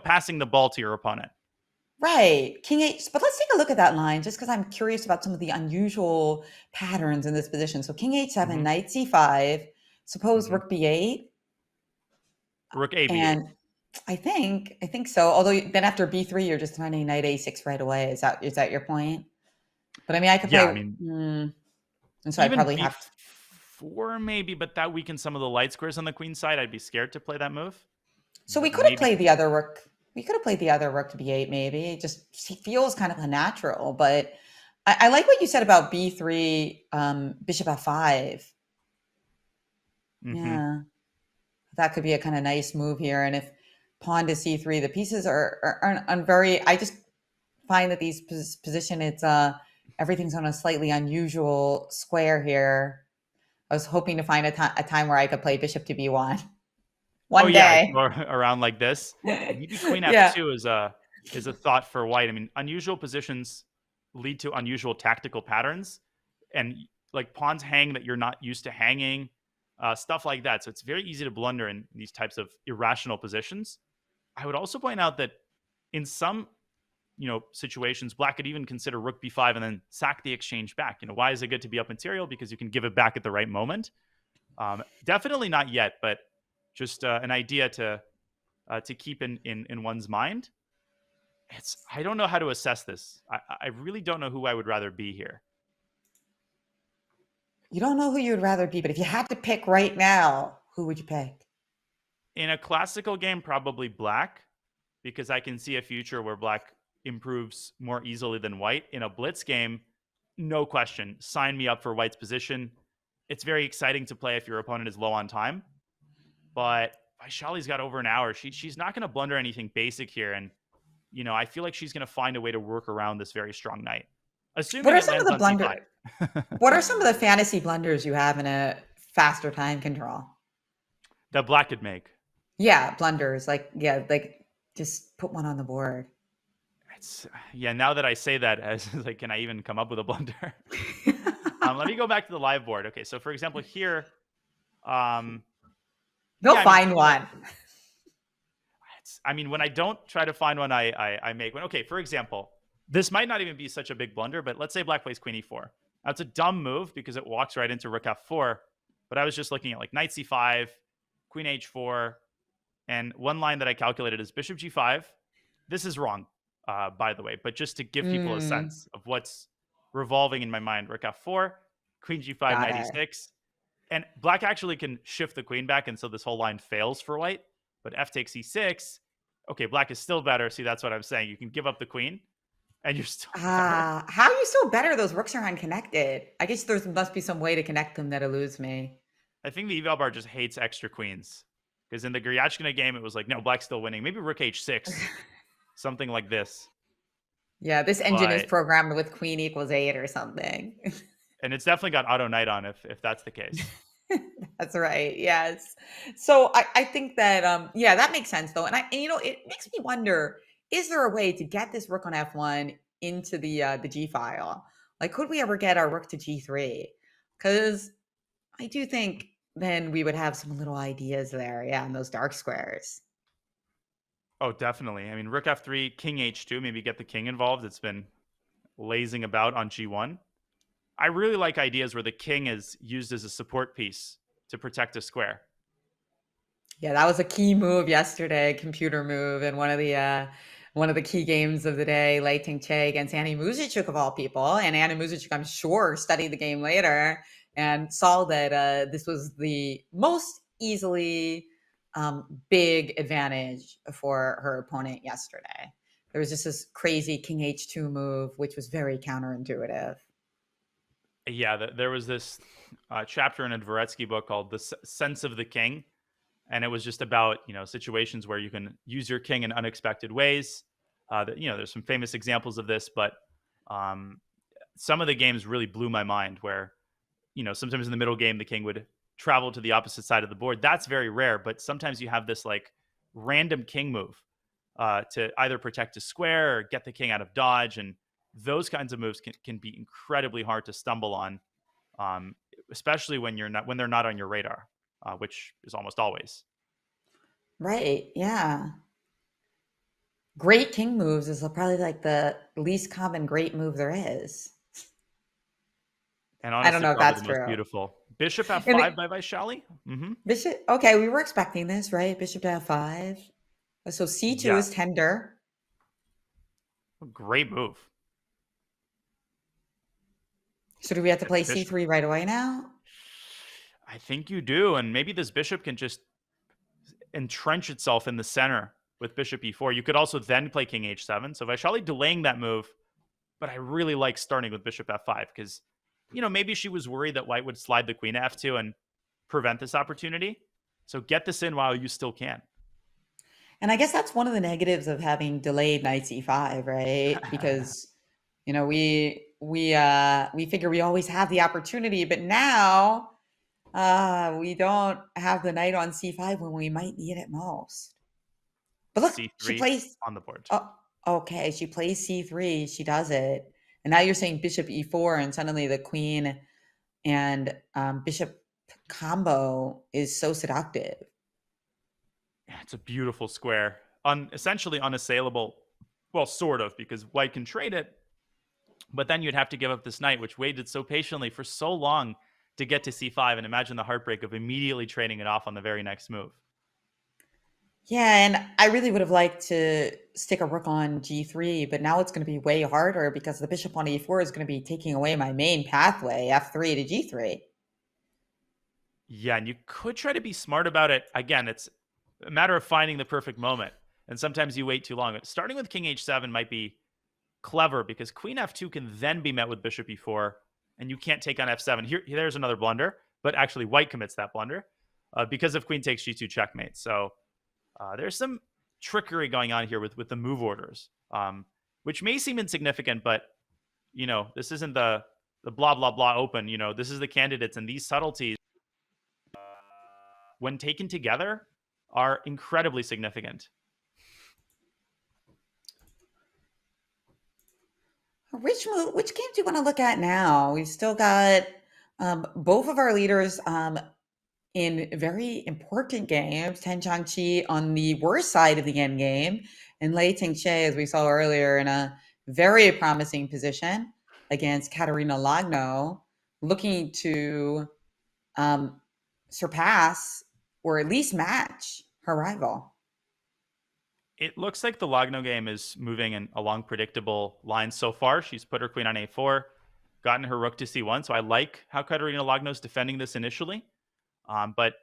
passing the ball to your opponent.
Right. King H. But let's take a look at that line just because I'm curious about some of the unusual patterns in this position. So King H7,
Mhm.
Knight C5, suppose
Mhm.
Rook B8,
Rook A B8.
and I think so. Although then after B3, you're just finding Knight A6 right away. Is that your point? But I mean, I could
Yeah, I
play.
mean,
And so I
even
probably have.
B4 maybe, but that weakens some of the light squares on the queen side. I'd be scared to play that move.
So we
But
could have
maybe,
played the other rook. We could have played the other rook to B8 maybe. It just feels kind of unnatural. But I like what you said about B3, bishop F5.
mhm.
Yeah. That could be a kind of nice move here. And if pawn to C3, the pieces are very, I just find that these position, it's everything's on a slightly unusual square here. I was hoping to find a time where I could play bishop to B1
Oh
one
yeah,
day.
or around like this. Maybe queen
Yeah.
F2 is a thought for white. I mean, unusual positions lead to unusual tactical patterns, and like pawns hang that you're not used to hanging, stuff like that. So it's very easy to blunder in these types of irrational positions. I would also point out that in some situations, black could even consider rook b5 and then sack the exchange back. Why is it good to be up material? Because you can give it back at the right moment. Definitely not yet, but just an idea to keep in one's mind. I don't know how to assess this. I really don't know who I would rather be here.
You don't know who you would rather be, but if you had to pick right now, who would you pick?
In a classical game, probably black, because I can see a future where black improves more easily than white. In a blitz game, no question, sign me up for white's position. It's very exciting to play if your opponent is low on time, but Vaishali's got over an hour. She's not going to blunder anything basic here, and I feel like she's going to find a way to work around this very strong knight,
What
assuming
are
it
some of
lands
the
on c5.
what are some of the fantasy blunders you have in a faster time control?
That black could make.
Yeah, blunders. Like just put one on the board.
Now that I say that, as like, can I even come up with a blunder? Let me go back to the live board. Okay, so for example, here,
They'll
yeah, I mean,
find one.
when I don't try to find one, I make one. Okay, for example, this might not even be such a big blunder, but let's say black plays queen e4. That's a dumb move because it walks right into rook f4. But I was just looking at like knight c5, queen h4, and one line that I calculated is bishop g5. This is wrong, by the way, but just to give people a sense of what's revolving in my mind. Rook f4, queen g5,
Got
knight
it.
e6. And black actually can shift the queen back, and so this whole line fails for white. But f takes e6. Okay, black is still better. See, that's what I'm saying. You can give up the queen, and you're still better.
How are you still better? Those rooks are unconnected. I guess there must be some way to connect them that eludes me.
I think the eval bar just hates extra queens. Because in the Guryachkina game, it was like, no, black's still winning. Maybe rook h6. Something like this.
Yeah, this engine is
But,
programmed with queen equals 8 or something.
and it's definitely got auto knight on if that's the case.
That's right. Yes. So I think that yeah, that makes sense though. And it makes me wonder, is there a way to get this rook on F1 into the G file? Like could we ever get our rook to G3? Cuz I do think then we would have some little ideas there, yeah, in those dark squares.
Oh, definitely. I mean, rook f3, king h2, maybe get the king involved. It's been lazing about on g1. I really like ideas where the king is used as a support piece to protect a square.
Yeah, that was a key move yesterday, computer move, and one of the key games of the day, Lei Ting-che against Annie Muzicuk of all people. And Annie Muzicuk, I'm sure, studied the game later and saw that this was the most easily big advantage for her opponent yesterday. There was just this crazy King H2 move, which was very counterintuitive.
Yeah, there was this chapter in a Dvoretsky book called The Sense of the King. And it was just about, situations where you can use your king in unexpected ways. There's some famous examples of this, but some of the games really blew my mind where, sometimes in the middle game, the king would travel to the opposite side of the board. That's very rare, but sometimes you have this like random king move to either protect a square or get the king out of dodge. And those kinds of moves can be incredibly hard to stumble on, especially when they're not on your radar, which is almost always.
Right. Yeah. Great king moves is probably like the least common great move there is.
And
I don't
honestly,
know if
probably
that's
the most
true.
beautiful. Bishop
And
f5 by Vaishali.
bishop, okay, we were expecting this, right? Bishop to f5. So c2
Yes.
is tender.
Great move.
So do we have to
Get the
play
bishop.
c3 right away now?
I think you do. And maybe this bishop can just entrench itself in the center with bishop e4. You could also then play king h7. So Vaishali delaying that move, but I really like starting with bishop f5 because, maybe she was worried that white would slide the queen to f2 and prevent this opportunity. So get this in while you still can.
And I guess that's one of the negatives of having delayed knight c5, right? Because we figure we always have the opportunity, but now we don't have the knight on c5 when we might need it most. But look, she
c3
plays.
on the board.
Oh, okay, she plays c3. She does it, and now you're saying bishop e4, and suddenly the queen and bishop combo is so seductive.
Yeah, it's a beautiful square. Essentially unassailable. Well, sort of, because white can trade it, but then you'd have to give up this knight, which waited so patiently for so long to get to c5. And imagine the heartbreak of immediately trading it off on the very next move.
Yeah, and I really would have liked to stick a rook on g3, but now it's going to be way harder because the bishop on e4 is going to be taking away my main pathway, f3 to g3.
Yeah, and you could try to be smart about it. Again, it's a matter of finding the perfect moment. And sometimes you wait too long. Starting with king h7 might be clever because queen f2 can then be met with bishop e4, and you can't take on f7. There's another blunder, but actually white commits that blunder because of queen takes g2 checkmate. So there's some trickery going on here with the move orders, which may seem insignificant, but this isn't the blah blah blah open. This is the candidates, and these subtleties, when taken together, are incredibly significant.
Which game do you want to look at now? We've still got both of our leaders in very important games. Ten Changqi on the worst side of the end game, and Lei Tingxie, as we saw earlier, in a very promising position against Katerina Lagno, looking to surpass or at least match her rival.
It looks like the Lagno game is moving along predictable lines so far. She's put her queen on a4, gotten her rook to c1. So I like how Katerina Lagno's defending this initially. But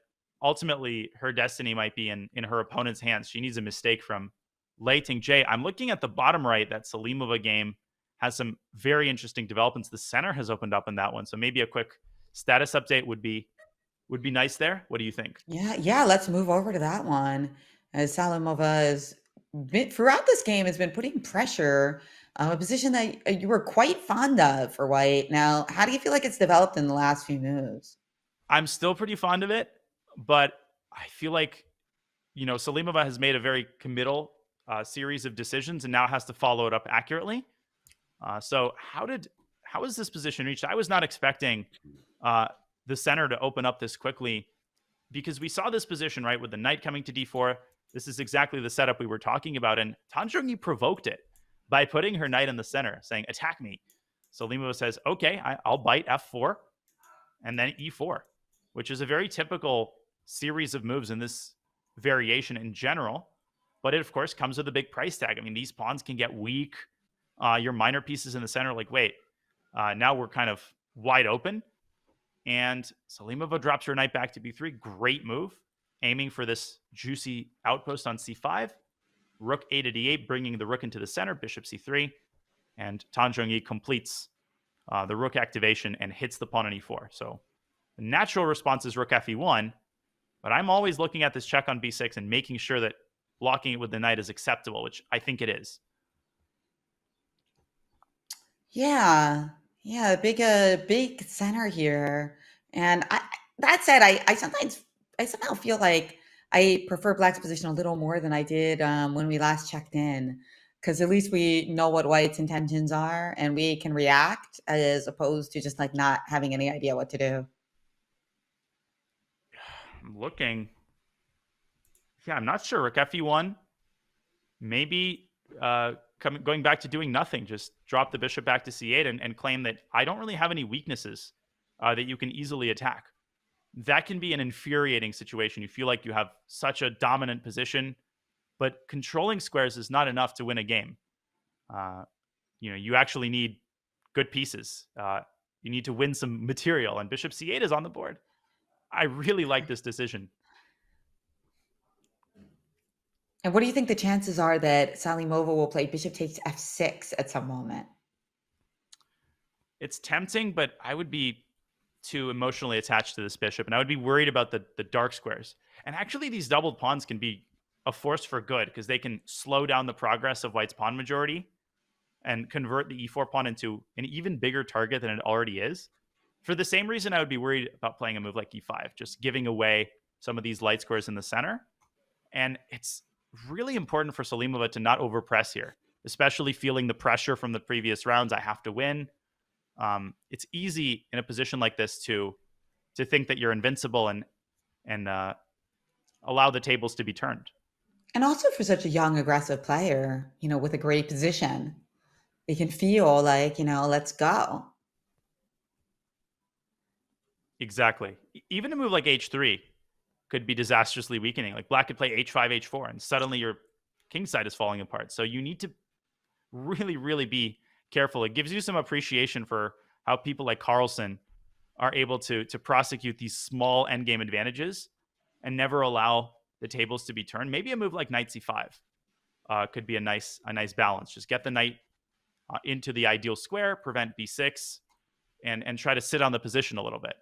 ultimately, her destiny might be in her opponent's hands. She needs a mistake from Lei Tingxie. I'm looking at the bottom right. That Salimova game has some very interesting developments. The center has opened up in that one. So maybe a quick status update would be nice there. What do you think?
Yeah, let's move over to that one. As Salimova is throughout this game has been putting pressure, a position that you were quite fond of for white. Now, how do you feel like it's developed in the last few moves?
I'm still pretty fond of it, but I feel like, Salimova has made a very committal series of decisions and now has to follow it up accurately. So how is this position reached? I was not expecting the center to open up this quickly because we saw this position, right, with the knight coming to d4. This is exactly the setup we were talking about. And Tan Zhongyi provoked it by putting her knight in the center, saying, attack me. Salimova says, okay, I'll bite f4 and then e4, which is a very typical series of moves in this variation in general. But it, of course, comes with a big price tag. I mean, these pawns can get weak. Your minor pieces in the center, like, wait, now we're kind of wide open. And Salimova drops her knight back to b3. Great move, aiming for this juicy outpost on c5. Rook a to d8, bringing the rook into the center, bishop c3. And Tan Zhongyi completes the rook activation and hits the pawn on e4. So the natural response is rook fe1, but I'm always looking at this check on b6 and making sure that blocking it with the knight is acceptable, which I think it is.
Yeah, big center here. And that said, I somehow feel like I prefer Black's position a little more than I did when we last checked in, because at least we know what White's intentions are and we can react as opposed to just like not having any idea what to do.
I'm looking. Yeah, I'm not sure. Rook fe1, maybe going back to doing nothing, just drop the bishop back to c8 and claim that I don't really have any weaknesses that you can easily attack. That can be an infuriating situation. You feel like you have such a dominant position, but controlling squares is not enough to win a game. You actually need good pieces. You need to win some material, and bishop c8 is on the board. I really like this decision.
And what do you think the chances are that Salimova will play bishop takes f6 at some moment?
It's tempting, but I would be too emotionally attached to this bishop, and I would be worried about the dark squares. And actually, these doubled pawns can be a force for good because they can slow down the progress of white's pawn majority and convert the e4 pawn into an even bigger target than it already is. For the same reason, I would be worried about playing a move like e5, just giving away some of these light squares in the center. And it's really important for Salimova to not overpress here, especially feeling the pressure from the previous rounds. I have to win. It's easy in a position like this to think that you're invincible and allow the tables to be turned.
And also for such a young, aggressive player, with a great position, they can feel like, let's go.
Exactly. Even a move like h3 could be disastrously weakening. Like black could play h5, h4, and suddenly your king side is falling apart. So you need to really, really be careful. It gives you some appreciation for how people like Carlsen are able to prosecute these small endgame advantages and never allow the tables to be turned. Maybe a move like knight c5 could be a nice balance. Just get the knight into the ideal square, prevent b6, and try to sit on the position a little bit.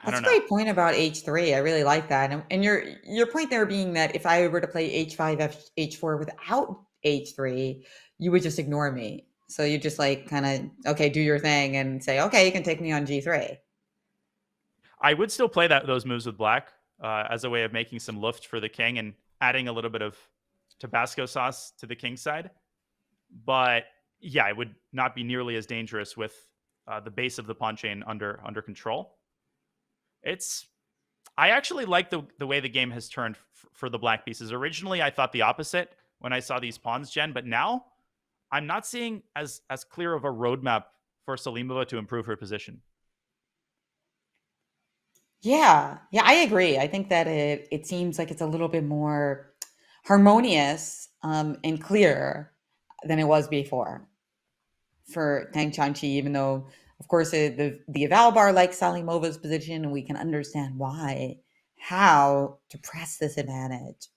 That's a great point about h3. I really like that. And your point there being that if I were to play h5, h4 without h3, you would just ignore me. So you just okay, do your thing and say, okay, you can take me on g3.
I would still play those moves with black as a way of making some luft for the king and adding a little bit of Tabasco sauce to the king side. But yeah, it would not be nearly as dangerous with the base of the pawn chain under control. I actually like the way the game has turned for the black pieces. Originally, I thought the opposite when I saw these pawns, Jen, but now I'm not seeing as clear of a roadmap for Salimova to improve her position.
Yeah, I agree. I think that it seems like it's a little bit more harmonious and clear than it was before for Tang Chanqi, even though, of course, the eval bar likes Salimova's position, and we can understand how to press this advantage.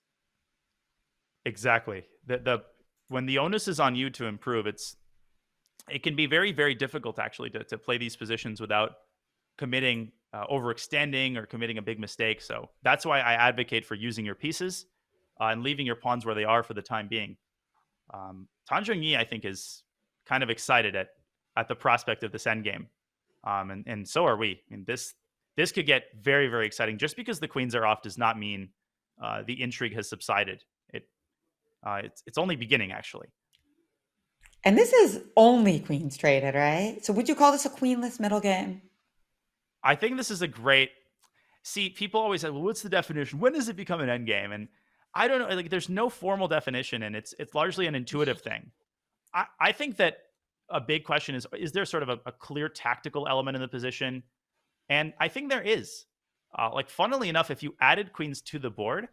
Exactly. When the onus is on you to improve, it can be very, very difficult actually to play these positions without committing overextending or committing a big mistake. So that's why I advocate for using your pieces and leaving your pawns where they are for the time being. Tan Zhongyi, I think, is kind of excited at the prospect of this endgame. And so are we. I mean, this could get very, very exciting. Just because the queens are off does not mean the intrigue has subsided. It's only beginning, actually.
And this is only queens traded, right? So would you call this a queenless middle game?
I think this is a great... See, people always say, well, what's the definition? When does it become an endgame? And I don't know. Like, there's no formal definition, and it's largely an intuitive thing. I think that a big question is there sort of a clear tactical element in the position? And I think there is. Funnily enough, if you added queens to the board,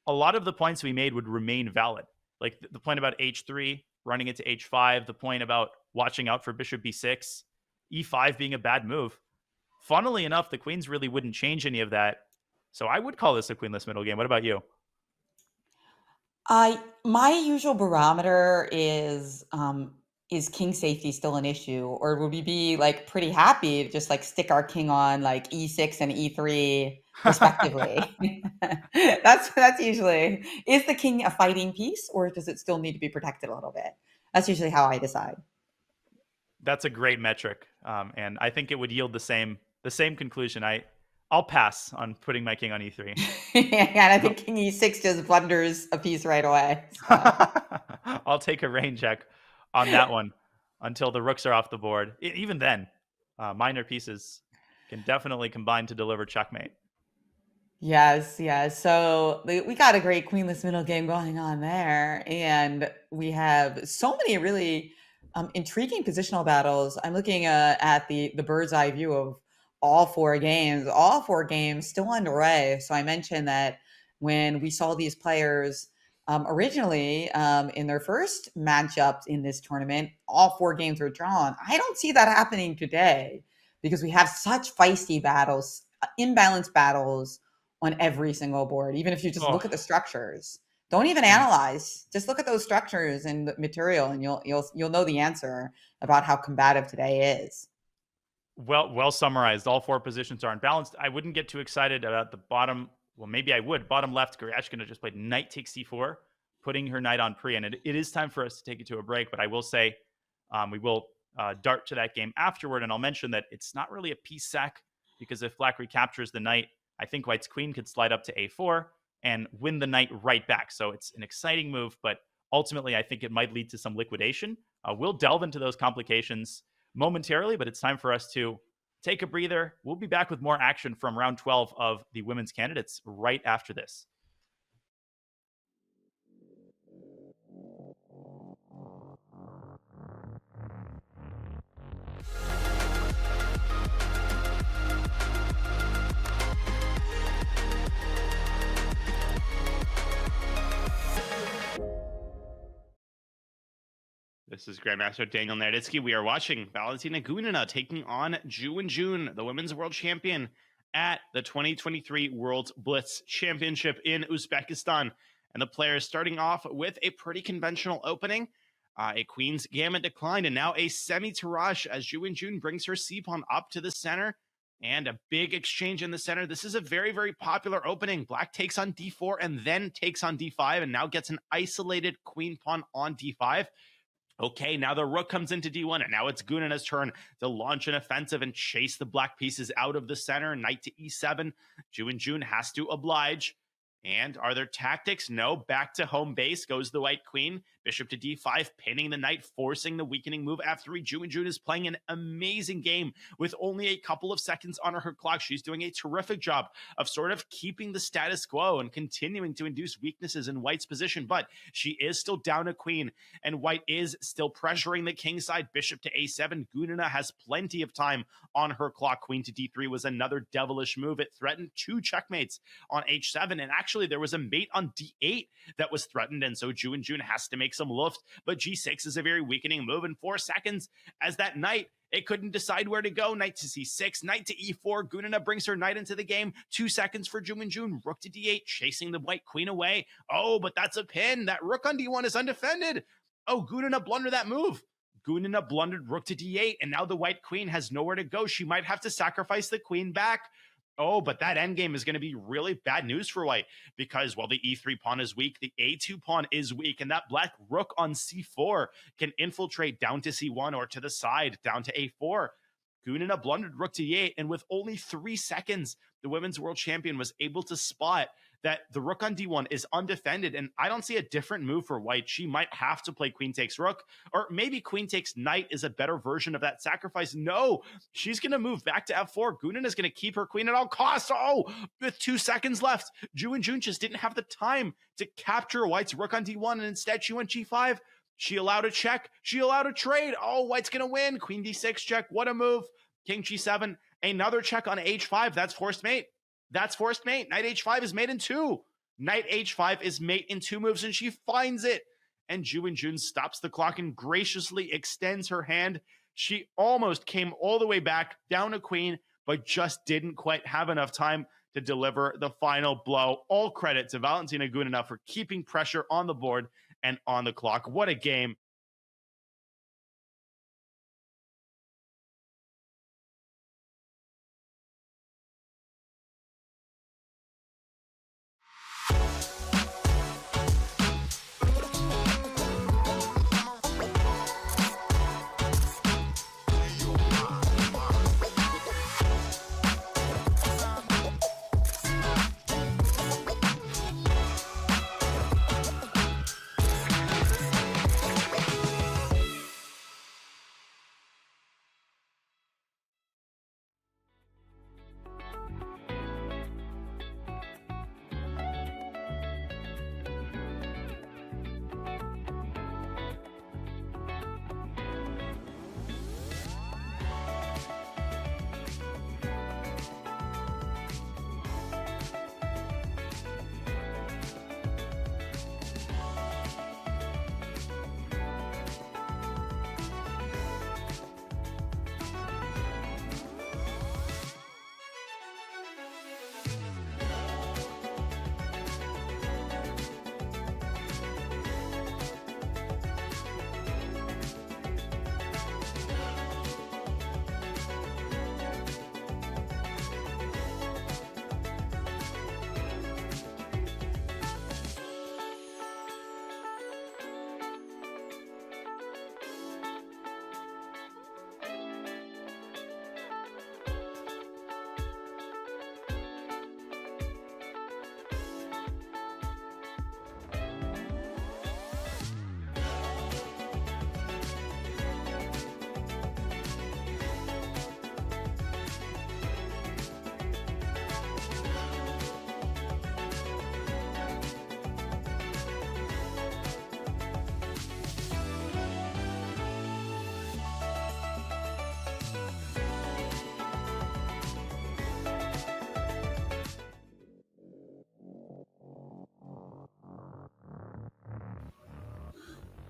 a lot of the points we made would remain valid. Like the point about h3, running into h5, the point about watching out for bishop b6, e5 being a bad move. Funnily enough, the queens really wouldn't change any of that. So I would call this a queenless middle game. What about you?
My usual barometer is king safety still an issue, or would we be pretty happy to just stick our king on e6 and e3 respectively? That's usually, is the king a fighting piece, or does it still need to be protected a little bit? That's usually how I decide.
That's a great metric, and I think it would yield the same conclusion. I'll pass on putting my king on e3.
And I think king e6 just blunders a piece right away. So.
I'll take a rain check on that one until the rooks are off the board. Even then, minor pieces can definitely combine to deliver checkmate.
Yes, yes. So we got a great queenless middle game going on there, and we have so many really intriguing positional battles. I'm looking at the bird's eye view of all four games still underway. So I mentioned that when we saw these players originally in their first matchups in this tournament, all four games were drawn. I don't see that happening today because we have such feisty battles, imbalanced battles on every single board, even if you just
Oh,
look at the structures. Don't even
mm.
analyze. Just look at those structures and the material, and you'll know the answer about how combative today is.
Well summarized. All four positions are unbalanced. I wouldn't get too excited about the bottom. Well, maybe I would. Bottom left, Goryachkina just played knight takes c4, putting her knight on pre. And it is time for us to take it to a break. But I will say we will dart to that game afterward. And I'll mention that it's not really a piece sack because if black recaptures the knight, I think white's queen could slide up to a4 and win the knight right back. So it's an exciting move. But ultimately, I think it might lead to some liquidation. We'll delve into those complications momentarily, but it's time for us to take a breather. We'll be back with more action from round 12 of the women's candidates right after this.
This is Grandmaster Daniel Naroditsky. We are watching Valentina Gunina taking on Ju Wenjun, the women's world champion at the 2023 World Blitz Championship in Uzbekistan. And the players starting off with a pretty conventional opening, a queen's gambit declined, and now a semi-tirage as Ju Wenjun brings her c-pawn up to the center, and a big exchange in the center. This is a very, very popular opening. Black takes on d4 and then takes on d5, and now gets an isolated queen pawn on d5. Okay, now the rook comes into d1, and now it's Gunina's turn to launch an offensive and chase the black pieces out of the center. Knight to e7. Ju Wenjun has to oblige. And are there tactics? No. Back to home base goes the white queen. Bishop to d5, pinning the knight, forcing the weakening move. F3, Ju Wenjun is playing an amazing game with only a couple of seconds on her clock. She's doing a terrific job of sort of keeping the status quo and continuing to induce weaknesses in white's position. But she is still down a queen, and white is still pressuring the king side. Bishop to a7. Gunina has plenty of time on her clock. Queen to d3 was another devilish move. It threatened two checkmates on h7, and actually there was a mate on d8 that was threatened, and so Ju Wenjun has to make some luft. But g6 is a very weakening move in 4 seconds as that knight, it couldn't decide where to go. Knight to c6, knight to e4. Gunina brings her knight into the game. 2 seconds for Ju Wenjun. Rook to d8, chasing the white queen away. Oh, but that's a pin. That rook on d1 is undefended. Oh, Gunina blundered that move. Gunina blundered rook to d8, and now the white queen has nowhere to go. She might have to sacrifice the queen back. Oh, but that endgame is going to be really bad news for white because while the e3 pawn is weak, the a2 pawn is weak, and that black rook on c4 can infiltrate down to c1 or to the side down to a4. Gunina blundered rook to e8, and with only 3 seconds, the women's world champion was able to spot that the rook on d1 is undefended, and I don't see a different move for white. She might have to play queen takes rook, or maybe queen takes knight is a better version of that sacrifice. No, she's going to move back to f4. Gunina is going to keep her queen at all costs. Oh, with 2 seconds left, Ju Wenjun just didn't have the time to capture white's rook on d1, and instead she went g5. She allowed a check. She allowed a trade. Oh, white's going to win. Queen d6 check. What a move. King g7. Another check on h5. That's forced mate. That's forced mate. Knight h5 is mate in 2. Knight h5 is mate in 2 moves, and she finds it. And Ju Wenjun stops the clock and graciously extends her hand. She almost came all the way back, down a queen, but just didn't quite have enough time to deliver the final blow. All credit to Valentina Gunina for keeping pressure on the board and on the clock. What a game.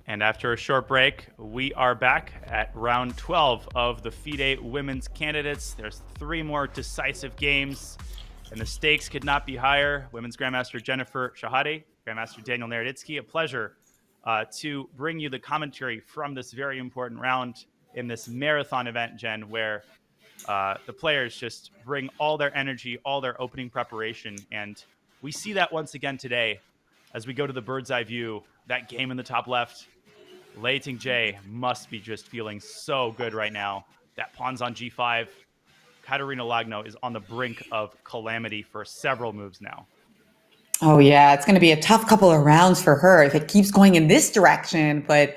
And after a short break, we are back at round 12 of the FIDE women's candidates. There's 3 more decisive games, and the stakes could not be higher. Women's Grandmaster Jennifer Shahade, Grandmaster Daniel Naroditsky, a pleasure to bring you the commentary from this very important round in this marathon event, Jen, where the players just bring all their energy, all their opening preparation. And we see that once again today as we go to the bird's eye view, that game in the top left. Lei Ting-Jie must be just feeling so good right now. That pawn's on g5. Katerina Lagno is on the brink of calamity for several moves now.
Oh, yeah. It's going to be a tough couple of rounds for her if it keeps going in this direction. But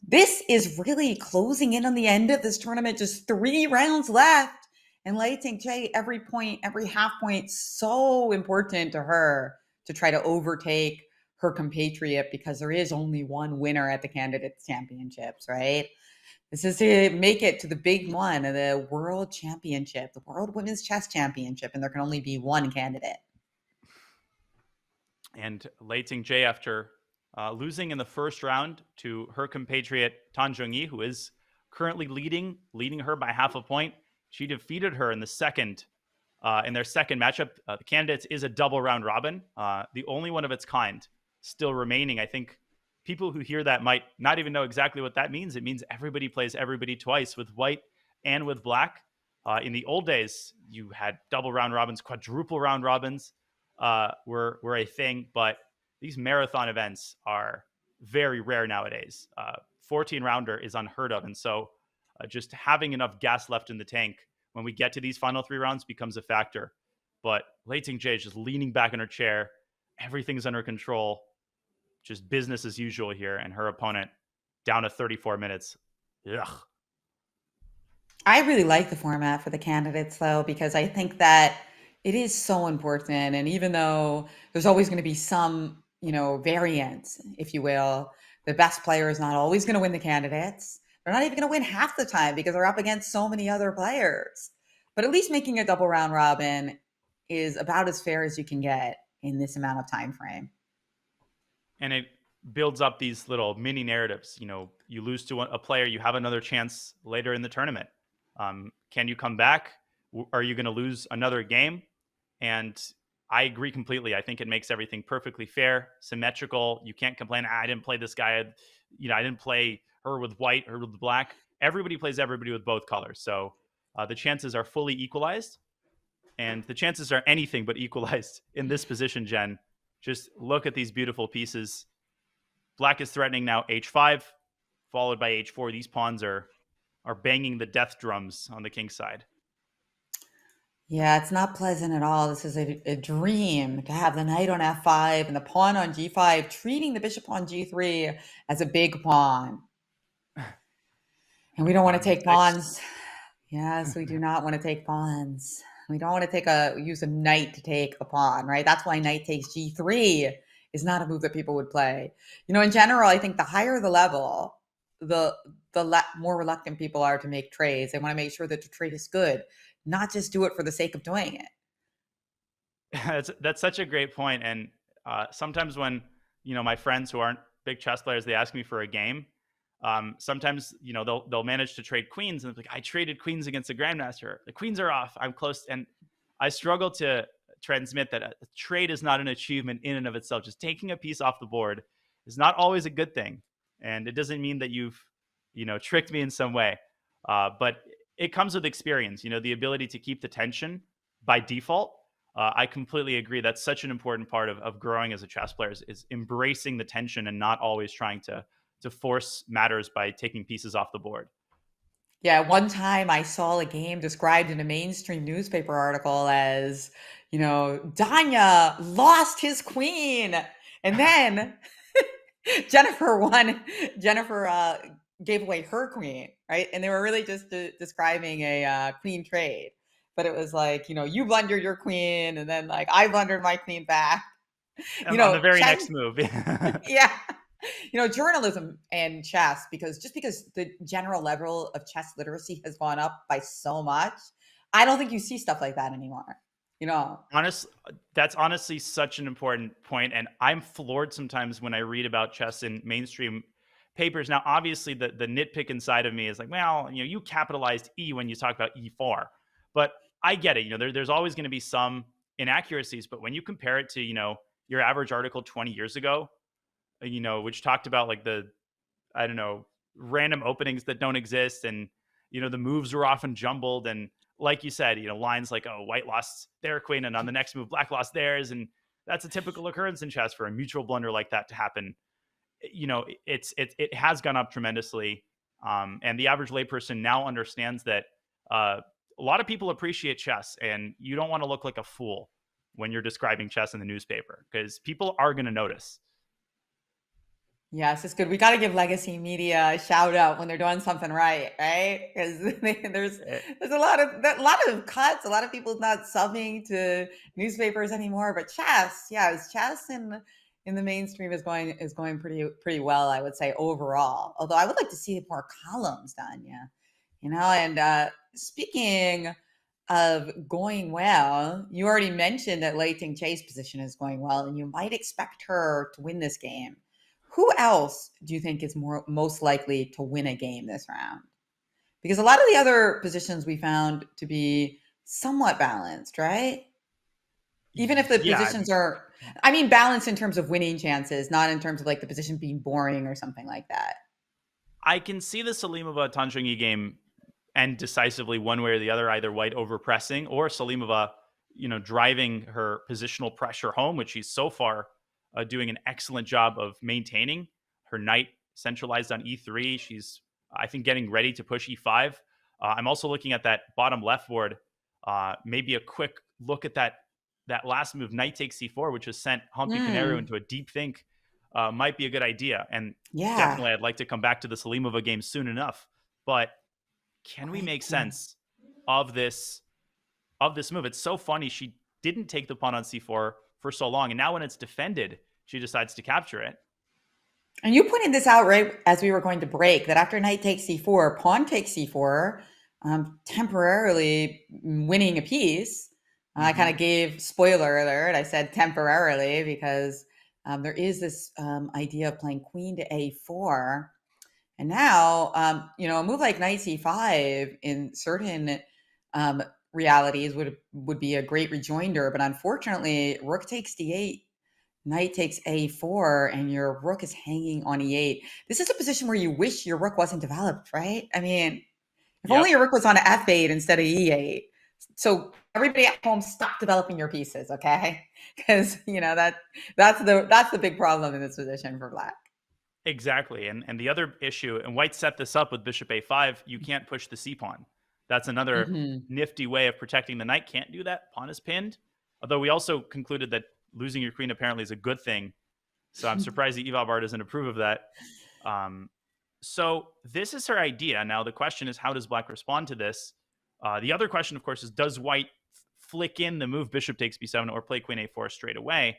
this is really closing in on the end of this tournament. Just 3 rounds left. And Lei Ting-Jie, every point, every half point, so important to her to try to overtake her compatriot, because there is only one winner at the Candidates Championships, right? This is to make it to the big one, the World Championship, the World Women's Chess Championship, and there can only be one candidate.
And Lei Ting-Jie, after losing in the first round to her compatriot Tan Zhongyi, who is currently leading her by half a point, she defeated her in the second. In their second matchup. The candidates is a double round robin, the only one of its kind still remaining. I think people who hear that might not even know exactly what that means. It means everybody plays everybody twice, with white and with black. In the old days, you had double round robins, quadruple round robins were a thing, but these marathon events are very rare nowadays. 14 rounder is unheard of, and so just having enough gas left in the tank when we get to these final 3 rounds becomes a factor. But Lei Ting-Jie is just leaning back in her chair. Everything's under control. Just business as usual here. And her opponent down to 34 minutes. Ugh.
I really like the format for the candidates, though, because I think that it is so important. And even though there's always going to be some, variance, if you will, the best player is not always going to win the candidates. They're not even going to win half the time because they're up against so many other players. But at least making a double round robin is about as fair as you can get in this amount of time frame.
And it builds up these little mini narratives. You lose to a player, you have another chance later in the tournament. Can you come back? Are you going to lose another game? And I agree completely. I think it makes everything perfectly fair, symmetrical. You can't complain, I didn't play this guy. I didn't play her with white, her with black. Everybody plays everybody with both colors. So the chances are fully equalized. And the chances are anything but equalized in this position, Jen. Just look at these beautiful pieces. Black is threatening now h5, followed by h4. These pawns are banging the death drums on the king's side.
Yeah, it's not pleasant at all. This is a dream to have the knight on f5 and the pawn on g5, treating the bishop on g3 as a big pawn. And we don't want to take pawns. Yes, we do not want to take pawns. We don't want to use a knight to take a pawn, right? That's why knight takes g3 is not a move that people would play. In general, I think the higher the level, the more reluctant people are to make trades. They want to make sure that the trade is good, not just do it for the sake of doing it.
That's such a great point. And sometimes when, my friends who aren't big chess players, they ask me for a game. Sometimes, they'll manage to trade queens, and it's like, I traded queens against a grandmaster. The queens are off. I'm close. And I struggle to transmit that a trade is not an achievement in and of itself. Just taking a piece off the board is not always a good thing. And it doesn't mean that you've, tricked me in some way. But it comes with experience, the ability to keep the tension by default. I completely agree. That's such an important part of growing as a chess player is embracing the tension and not always trying to force matters by taking pieces off the board.
Yeah, one time I saw a game described in a mainstream newspaper article as, Danya lost his queen. And then Jennifer gave away her queen, right? And they were really just describing a queen trade. But it was like, you blundered your queen, and then like I blundered my queen back.
On the very next move.
Yeah. Journalism and chess, because the general level of chess literacy has gone up by so much, I don't think you see stuff like that anymore.
That's honestly such an important point. And I'm floored sometimes when I read about chess in mainstream papers. Now, obviously, the nitpick inside of me is like, well, you capitalized E when you talk about E4, but I get it. There's always going to be some inaccuracies, but when you compare it to your average article 20 years ago, which talked about like I don't know, random openings that don't exist, and the moves were often jumbled, and like you said, lines like, oh, white lost their queen, and on the next move, black lost theirs, and that's a typical occurrence in chess for a mutual blunder like that to happen. It has gone up tremendously, and the average layperson now understands that a lot of people appreciate chess, and you don't want to look like a fool when you're describing chess in the newspaper, because people are going to notice.
Yes, it's good. We got to give legacy media a shout out when they're doing something right, right? Because there's a lot of cuts, a lot of people not subbing to newspapers anymore. But chess, chess in the mainstream is going pretty well, I would say, overall. Although I would like to see more columns done, And speaking of going well, you already mentioned that Lei Ting-Chei's position is going well, and you might expect her to win this game. Who else do you think is most likely to win a game this round? Because a lot of the other positions we found to be somewhat balanced, right? Even if the positions are, balanced in terms of winning chances, not in terms of like the position being boring or something like that.
I can see the Salimova Tan Chongyi game end decisively one way or the other, either white overpressing or Salimova, driving her positional pressure home, which she's so far doing an excellent job of maintaining. Her knight centralized on E3. She's, I think, getting ready to push E5. I'm also looking at that bottom left board. Maybe a quick look at that last move, knight takes C4, which has sent Humpy Canero into a deep think, might be a good idea. And definitely I'd like to come back to the Salimova game soon enough. But can we make sense of this move? It's so funny. She didn't take the pawn on C4 for so long, and now when it's defended, she decides to capture it.
And you pointed this out right as we were going to break, that after knight takes C4, pawn takes C4, temporarily winning a piece. I kind of gave spoiler alert. I said temporarily because there is this idea of playing queen to A4. And now, a move like knight C5 in certain realities would be a great rejoinder. But unfortunately, rook takes D8, knight takes A4, and your rook is hanging on E8. This is a position where you wish your rook wasn't developed, right? If only your rook was on F8 instead of E8. So everybody at home, stop developing your pieces, okay? Because that's the big problem in this position for black.
Exactly, and the other issue, and white set this up with bishop A5. You can't push the C pawn. That's another nifty way of protecting the knight. Can't do that. Pawn is pinned. Although we also concluded that losing your queen apparently is a good thing. So I'm surprised the eval bar doesn't approve of that. So this is her idea. Now the question is, how does black respond to this? The other question, of course, is does white flick in the move bishop takes B7 or play queen A4 straight away?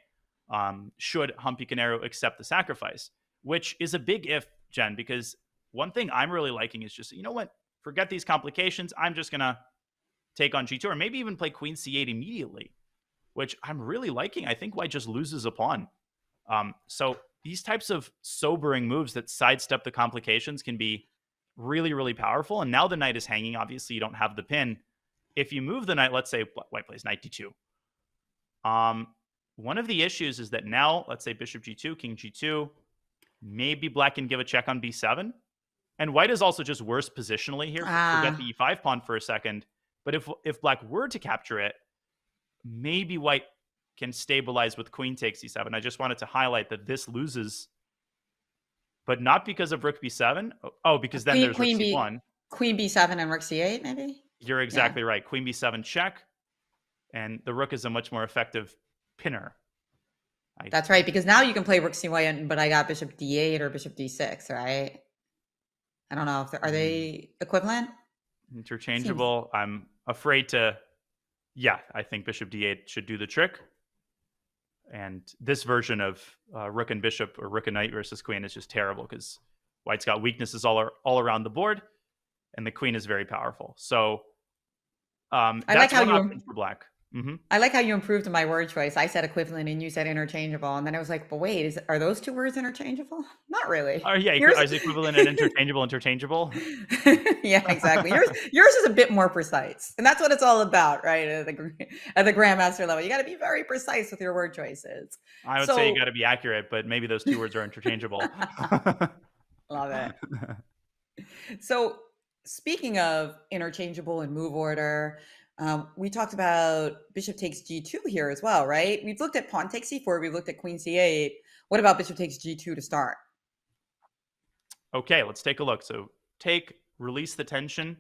Should Humpy Canero accept the sacrifice? Which is a big if, Jen, because one thing I'm really liking is just, forget these complications. I'm just going to take on G2 or maybe even play queen C8 immediately, which I'm really liking. I think white just loses a pawn. So these types of sobering moves that sidestep the complications can be really, really powerful. And now the knight is hanging. Obviously, you don't have the pin. If you move the knight, let's say white plays knight D2. One of the issues is that now, let's say bishop G2, king G2, maybe black can give a check on B7. And white is also just worse positionally here. Forget the E5 pawn for a second. But if black were to capture it, maybe white can stabilize with queen takes E7. I just wanted to highlight that this loses, but not because of rook B7. Oh, because then there's rook C1.
Queen B7 and rook C8, maybe?
You're exactly right. Queen B7 check. And the rook is a much more effective pinner.
That's right, because now you can play rook C1, but I got bishop D8 or bishop D6, right? I don't know. Are they equivalent?
Interchangeable. I'm afraid to... Yeah, I think bishop D8 should do the trick. And this version of rook and bishop or rook and knight versus queen is just terrible because white's got weaknesses all around the board, and the queen is very powerful. So that's one option for black. Hmm.
I like how you improved my word choice. I said equivalent and you said interchangeable. And then I was like, but wait, are those two words interchangeable? Not really.
Oh yeah,
Yours
is equivalent and interchangeable.
Yeah, exactly. Yours is a bit more precise. And that's what it's all about, right? At the grandmaster level. You got to be very precise with your word choices.
I would say you got
So
to be accurate, but maybe those two words are interchangeable.
love it. So, speaking of interchangeable and move order, we talked about bishop takes g2 here as well, right? We've looked at pawn takes c4, we've looked at queen c8. What about bishop takes g2 to start?
Okay, let's take a look. So release the tension.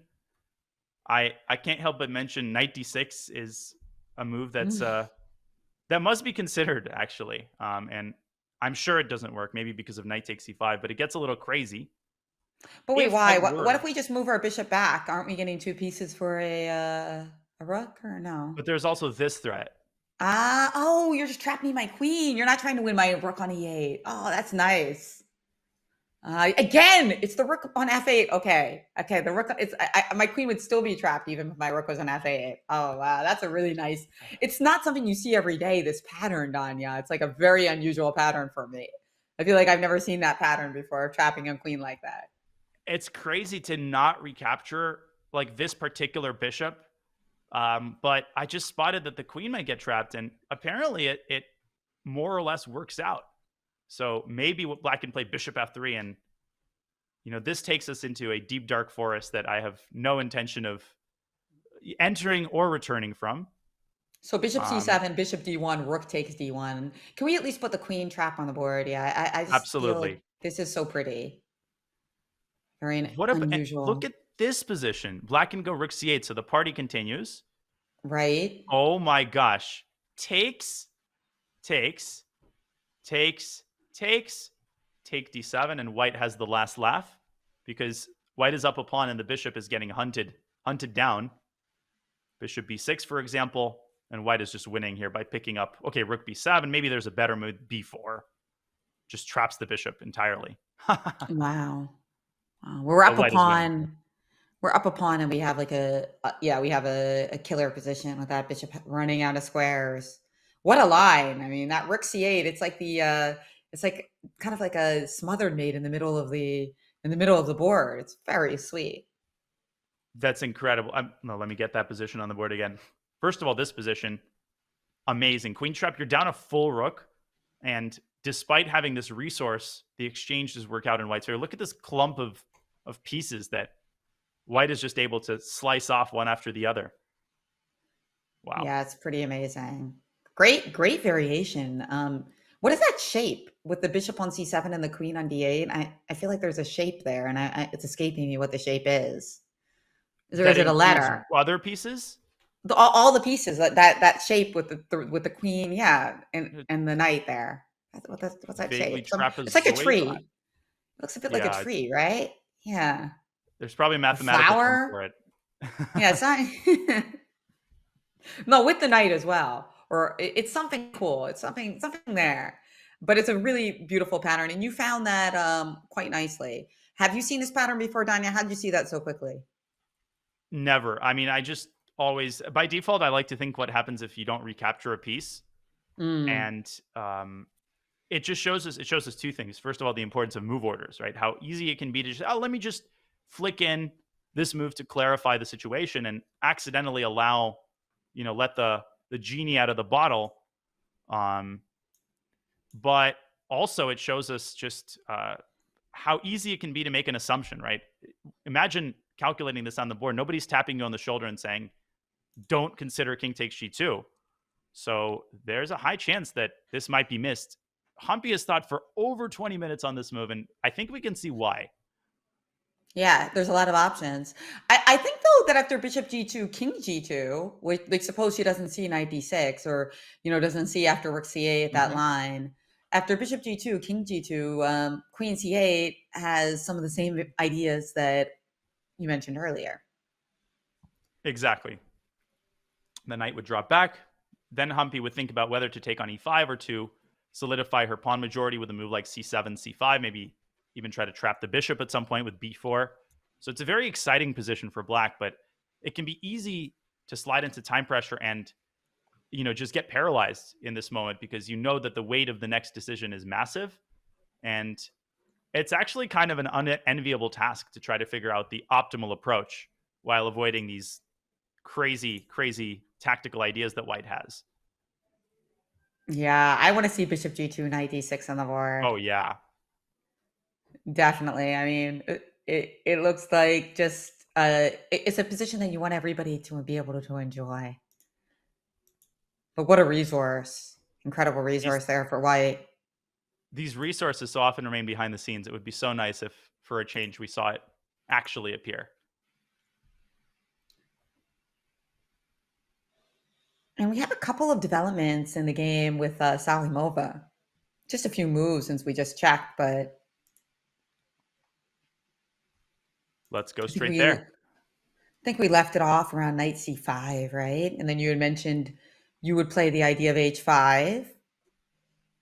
I can't help but mention knight d6 is a move that's
Mm.
that must be considered actually. And I'm sure it doesn't work, maybe because of knight takes c5, but it gets a little crazy.
But wait,
If
why?
I
What if
were,
we just move our bishop back? Aren't we getting two pieces for a rook or no?
but there's also this threat.
Oh, you're just trapping my queen. You're not trying to win my rook on e8. Oh, that's nice. Again, it's the rook on f8. Okay, the rook. My queen would still be trapped even if my rook was on f8. Oh wow, that's a really nice. It's not something you see every day. This pattern, Danya. It's like a very unusual pattern for me. I feel like I've never seen that pattern before, trapping a queen like that.
It's crazy to not recapture like this particular bishop. But I just spotted that the queen might get trapped, and apparently it more or less works out. So maybe black can play bishop f3, and this takes us into a deep dark forest that I have no intention of entering or returning from.
So bishop
Um,
c7, bishop d1, rook takes d1. Can we at least put the queen trap on the board? Yeah, I just feel like
Absolutely.
this is so pretty. Very
Look
unusual,
at this position. Black can go rook c8, so the party continues.
right?
Oh my gosh. Takes, takes, takes, takes, take d7, and white has the last laugh because white is up a pawn and the bishop is getting hunted down. Bishop b6, for example, and white is just winning here by picking up, okay, rook b7. Maybe there's a better move, b4. Just traps the bishop entirely.
Wow. We're
But
up a
white is winning.
pawn. We're up a pawn, and we have like we have a killer position with that bishop running out of squares. What a line! I mean, that rook c8. It's like it's like kind of like a smothered mate in the middle of the board. It's very sweet.
That's incredible. No, let me get that position on the board again. First of all, this position, amazing. Queen trap, you're down a full rook. And despite having this resource, the exchange does work out in white's favor. Look at this clump of pieces that white is just able to slice off one after the other. Wow.
Yeah, it's pretty amazing. Great variation. What is that shape with the bishop on c7 and the queen on d8? I feel like there's a shape there, and it's escaping me what the shape is. Is
That
it a
includes
letter?
other pieces?
All the pieces that shape with the queen, yeah, and the knight there. What's that
Vaguely
shape? It's like a
trapezoid?
tree. It looks a bit like a
Yeah,
tree, right? Yeah.
there's probably a
A
mathematical term
flower?
for it.
Yeah, it's not. No, with the knight as well. Or it's something cool. It's something there. But it's a really beautiful pattern, and you found that quite nicely. Have you seen this pattern before, Danya? How did you see that so quickly?
Never. I mean, I just always, by default, I like to think what happens if you don't recapture a piece.
Mm.
And it just shows us two things. First of all, the importance of move orders, right? How easy it can be to just, let me just flick in this move to clarify the situation and accidentally allow, let the genie out of the bottle. But also it shows us just how easy it can be to make an assumption, right? Imagine calculating this on the board. Nobody's tapping you on the shoulder and saying, don't consider king takes g2. So there's a high chance that this might be missed. Humpy has thought for over 20 minutes on this move, and I think we can see why.
Yeah, there's a lot of options. I think though that after bishop g2, king g2, which like suppose she doesn't see knight d6, or doesn't see after rook c8 that line. After bishop g2, king g2, queen c8 has some of the same ideas that you mentioned earlier.
Exactly. The knight would drop back. Then Humpy would think about whether to take on e5 or to solidify her pawn majority with a move like c7, c5, maybe even try to trap the bishop at some point with b4. So it's a very exciting position for black, but it can be easy to slide into time pressure and just get paralyzed in this moment because you know that the weight of the next decision is massive. And it's actually kind of an unenviable task to try to figure out the optimal approach while avoiding these crazy, crazy tactical ideas that White has.
Yeah, I want to see bishop g2, knight d6 on the board.
Oh, yeah.
Definitely. I mean, it looks like just it's a position that you want everybody to be able to enjoy. But what a resource. Incredible resource there for White.
These resources so often remain behind the scenes. It would be so nice if, for a change, we saw it actually appear.
And we have a couple of developments in the game with Salimova. Just a few moves since we just checked, but
let's go straight there.
I think we left it off around knight c5, right? And then you had mentioned you would play the idea of h5,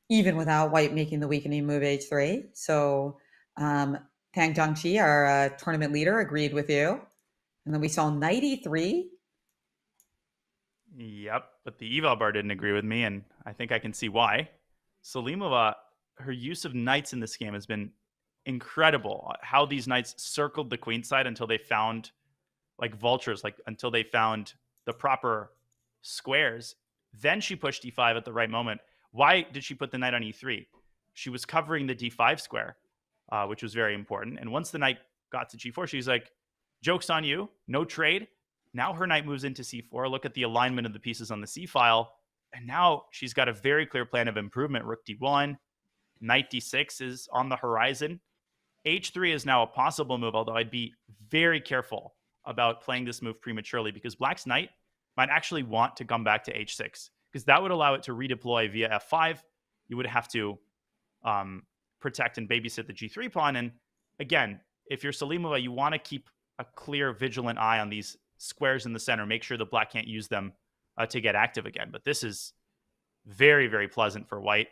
even without White making the weakening move h3. So Tang Jiangqi, our tournament leader, agreed with you. And then we saw knight e3.
Yep, but the eval bar didn't agree with me, and I think I can see why. Salimova, her use of knights in this game has been incredible. How these knights circled the queenside until they found, like vultures, like until they found the proper squares. Then she pushed e5 at the right moment. Why did she put the knight on e3? She was covering the d5 square, which was very important. And once the knight got to g4, she's like, joke's on you, no trade. Now her knight moves into c4. Look at the alignment of the pieces on the c file. And now she's got a very clear plan of improvement. Rook d1, knight d6 is on the horizon. h3 is now a possible move, although I'd be very careful about playing this move prematurely because Black's knight might actually want to come back to h6 because that would allow it to redeploy via f5. You would have to protect and babysit the g3 pawn. And again, if you're Salimova, you want to keep a clear, vigilant eye on these squares in the center. Make sure the Black can't use them to get active again. But this is very, very pleasant for White.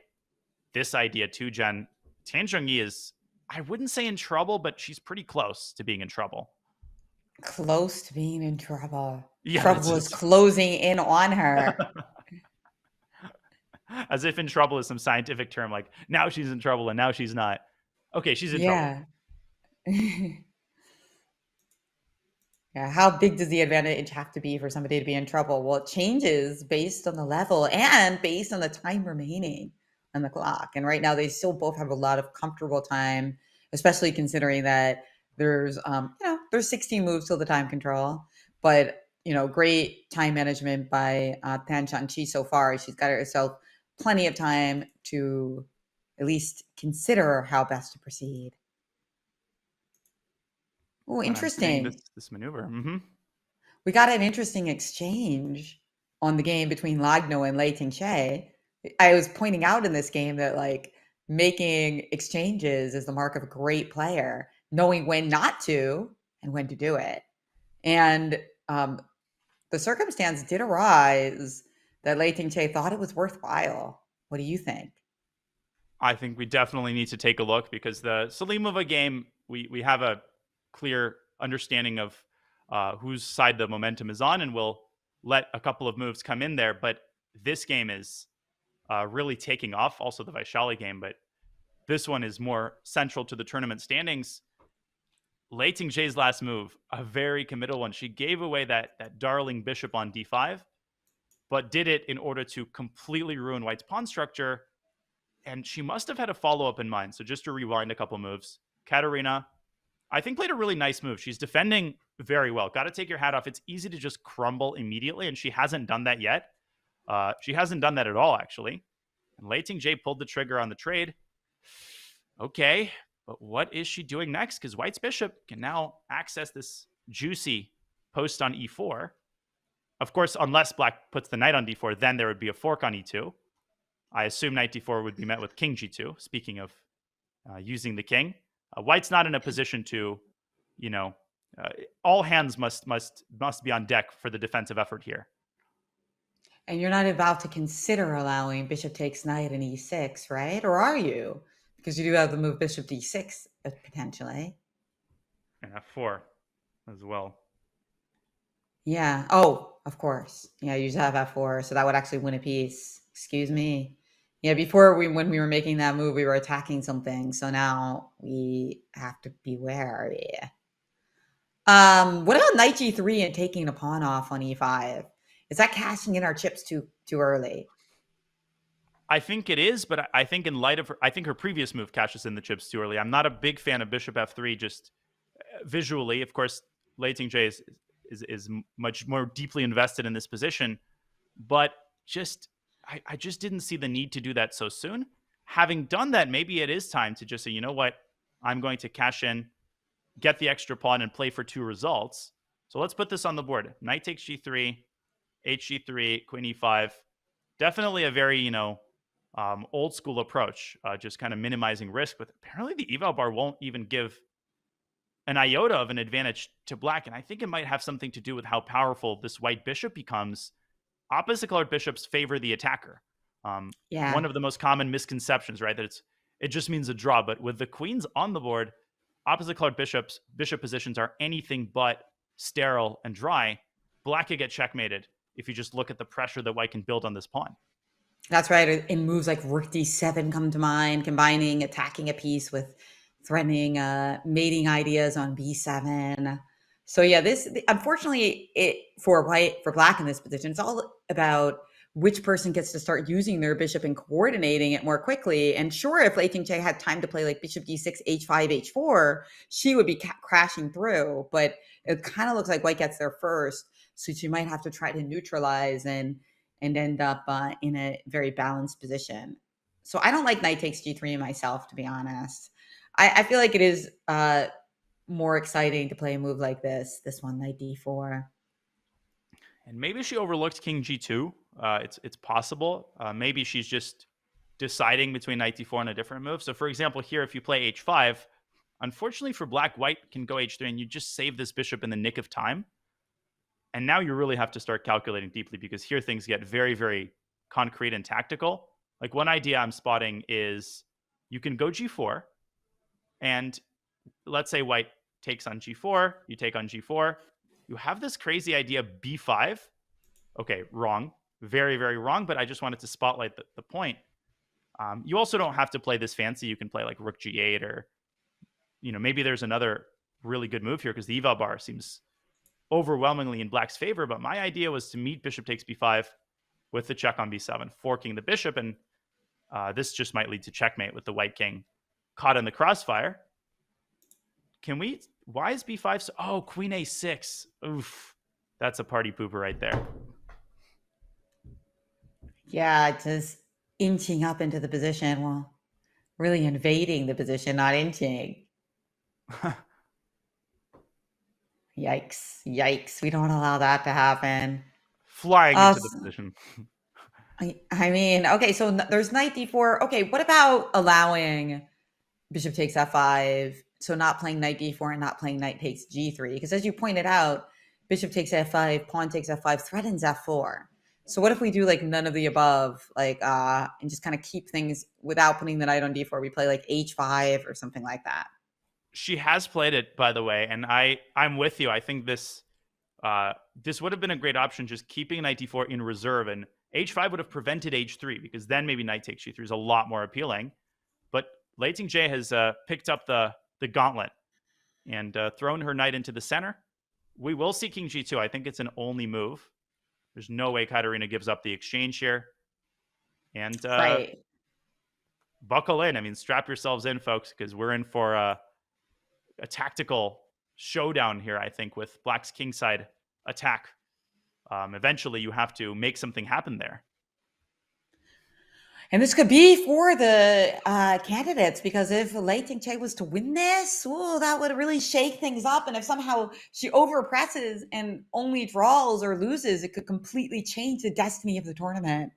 This idea too, Jen. Tang Jiangqi is, I wouldn't say in trouble, but she's pretty close to being in trouble.
Close to being in trouble.
Yeah,
trouble is closing in on her.
As if in trouble is some scientific term, like now she's in trouble and now she's not. Okay, she's in trouble.
Yeah, how big does the advantage have to be for somebody to be in trouble? Well, it changes based on the level and based on the time remaining on the clock. And right now, they still both have a lot of comfortable time, especially considering that there's 16 moves till the time control. But great time management by Tang Jiangqi so far. She's got herself plenty of time to at least consider how best to proceed. Oh, interesting.
This maneuver. Mm-hmm.
We got an interesting exchange on the game between Lagno and Lei Ting-che. I was pointing out in this game that making exchanges is the mark of a great player, knowing when not to and when to do it. And the circumstance did arise that Lei Ting-che thought it was worthwhile. What do you think?
I think we definitely need to take a look because the Salimova game, we have a clear understanding of whose side the momentum is on, and we'll let a couple of moves come in there. But this game is really taking off. Also the Vaishali game, but this one is more central to the tournament standings. Lei Ting-che's last move, a very committal one. She gave away that darling bishop on d5, but did it in order to completely ruin White's pawn structure. And she must have had a follow-up in mind. So just to rewind a couple moves, Katerina, I think, played a really nice move. She's defending very well. Got to take your hat off. It's easy to just crumble immediately, and she hasn't done that yet. She hasn't done that at all, actually. And Lei Ting-che pulled the trigger on the trade. Okay, but what is she doing next? Because White's bishop can now access this juicy post on e4. Of course, unless Black puts the knight on d4, then there would be a fork on e2. I assume knight d4 would be met with king g2, speaking of using the king. White's not in a position to, all hands must be on deck for the defensive effort here.
And you're not about to consider allowing bishop takes knight and e6, right? Or are you? Because you do have the move bishop d6 potentially.
And f4 as well.
Yeah. Oh, Of course. Yeah, you just have F4, so that would actually win a piece. Excuse me. Yeah, before when we were making that move, we were attacking something, so now we have to be wary. What about knight G3 and taking a pawn off on E5? Is that cashing in our chips too early?
I think it is, but I think in light of I think her previous move cashes in the chips too early. I'm not a big fan of bishop F3 just visually. Of course, Lei Ting-Jie is much more deeply invested in this position, but just I just didn't see the need to do that so soon. Having done that, maybe it is time to just say, you know what, I'm going to cash in, get the extra pawn, and play for 2 results. So let's put this on the board. Knight takes G3, HG3, Queen E5. Definitely a very, old school approach, just kind of minimizing risk. But apparently the eval bar won't even give an iota of an advantage to black. And I think it might have something to do with how powerful this white bishop becomes. Opposite colored bishops favor the attacker.
Yeah.
One of the most common misconceptions, right? That it just means a draw. But with the queens on the board, opposite colored bishop positions are anything but sterile and dry. Black could get checkmated if you just look at the pressure that white can build on this pawn.
That's right. In moves like rook d7 come to mind, combining attacking a piece with threatening mating ideas on b7. So yeah, unfortunately for black in this position, it's all about which person gets to start using their bishop and coordinating it more quickly. And sure, if Lei Ting-Jie had time to play like bishop d6, h5, h4, she would be crashing through. But it kind of looks like white gets there first, so she might have to try to neutralize and end up in a very balanced position. So I don't like knight takes g3 myself, to be honest. I feel like it is more exciting to play a move like this one, knight d4.
And maybe she overlooked king g2. It's possible. Maybe she's just deciding between knight d4 and a different move. So for example, here, if you play h5, unfortunately for black, white can go h3, and you just save this bishop in the nick of time. And now you really have to start calculating deeply, because here things get very, very concrete and tactical. Like one idea I'm spotting is you can go g4, and let's say white takes on g4, you take on g4. You have this crazy idea b5. Okay, wrong. Very, very wrong, but I just wanted to spotlight the point. You also don't have to play this fancy. You can play like rook g8, or maybe there's another really good move here, because the eval bar seems overwhelmingly in black's favor. But my idea was to meet bishop takes b5 with the check on b7, forking the bishop, and this just might lead to checkmate with the white king caught in the crossfire. Why is b5 so, oh, queen a6. Oof, that's a party pooper right there.
Yeah, just inching up into the position. Well, really invading the position, not inching. Yikes. We don't allow that to happen.
Flying into the position.
I mean, okay, so there's knight d4. Okay, what about allowing bishop takes f5? So not playing knight d4 and not playing knight takes g3. Because as you pointed out, bishop takes f5, pawn takes f5, threatens f4. So what if we do like none of the above, like and just kind of keep things without putting the knight on d4? We play like h5 or something like that.
She has played it, by the way, and I'm with you. I think this would have been a great option, just keeping knight d4 in reserve, and h5 would have prevented h3, because then maybe knight takes g3 is a lot more appealing. But Lei Ting-Jie has picked up the gauntlet and thrown her knight into the center. We will see king g2. I think it's an only move. There's no way Katarina gives up the exchange here. And
right.
Buckle in. I mean, strap yourselves in, folks, because we're in for a tactical showdown here, I think, with black's kingside attack. Eventually, you have to make something happen there.
And this could be for the candidates, because if Lei Ting-Jie was to win this, that would really shake things up. And if somehow she overpresses and only draws or loses, it could completely change the destiny of the tournament.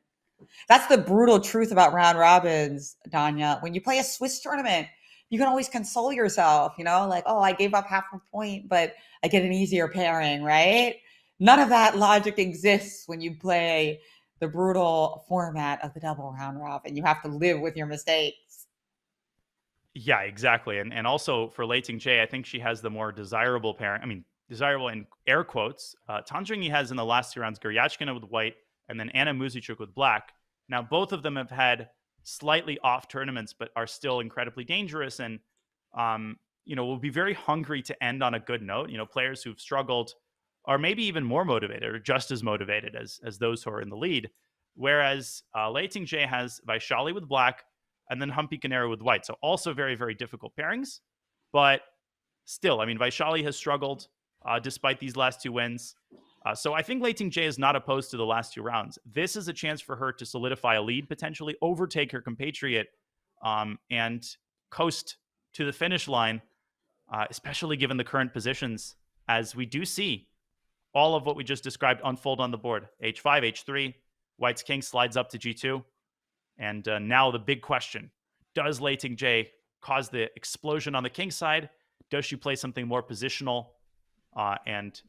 That's the brutal truth about round robins, Danya. When you play a Swiss tournament, you can always console yourself, like, oh, I gave up half a point, but I get an easier pairing, right? None of that logic exists when you play the brutal format of the double round robin. You have to live with your mistakes.
Yeah, exactly. And also for Lei Ting-Jie, I think she has the more desirable pairing. I mean, desirable in air quotes. Tanjungi has in the last 2 rounds Guryachkina with white and then Anna Muzichuk with black. Now, both of them have had slightly off tournaments, but are still incredibly dangerous and, will be very hungry to end on a good note. Players who've struggled are maybe even more motivated or just as motivated as those who are in the lead. Whereas Lei Ting-Jie has Vaishali with black and then Humpy Canero with white. So also very, very difficult pairings. But still, Vaishali has struggled despite these last 2 wins. So I think Lei Ting-Jie is not opposed to the last 2 rounds. This is a chance for her to solidify a lead, potentially overtake her compatriot, and coast to the finish line, especially given the current positions, as we do see all of what we just described unfold on the board. H5, H3, White's king slides up to G2. And now the big question, does Lei Ting-Jie cause the explosion on the king side? Does she play something more positional and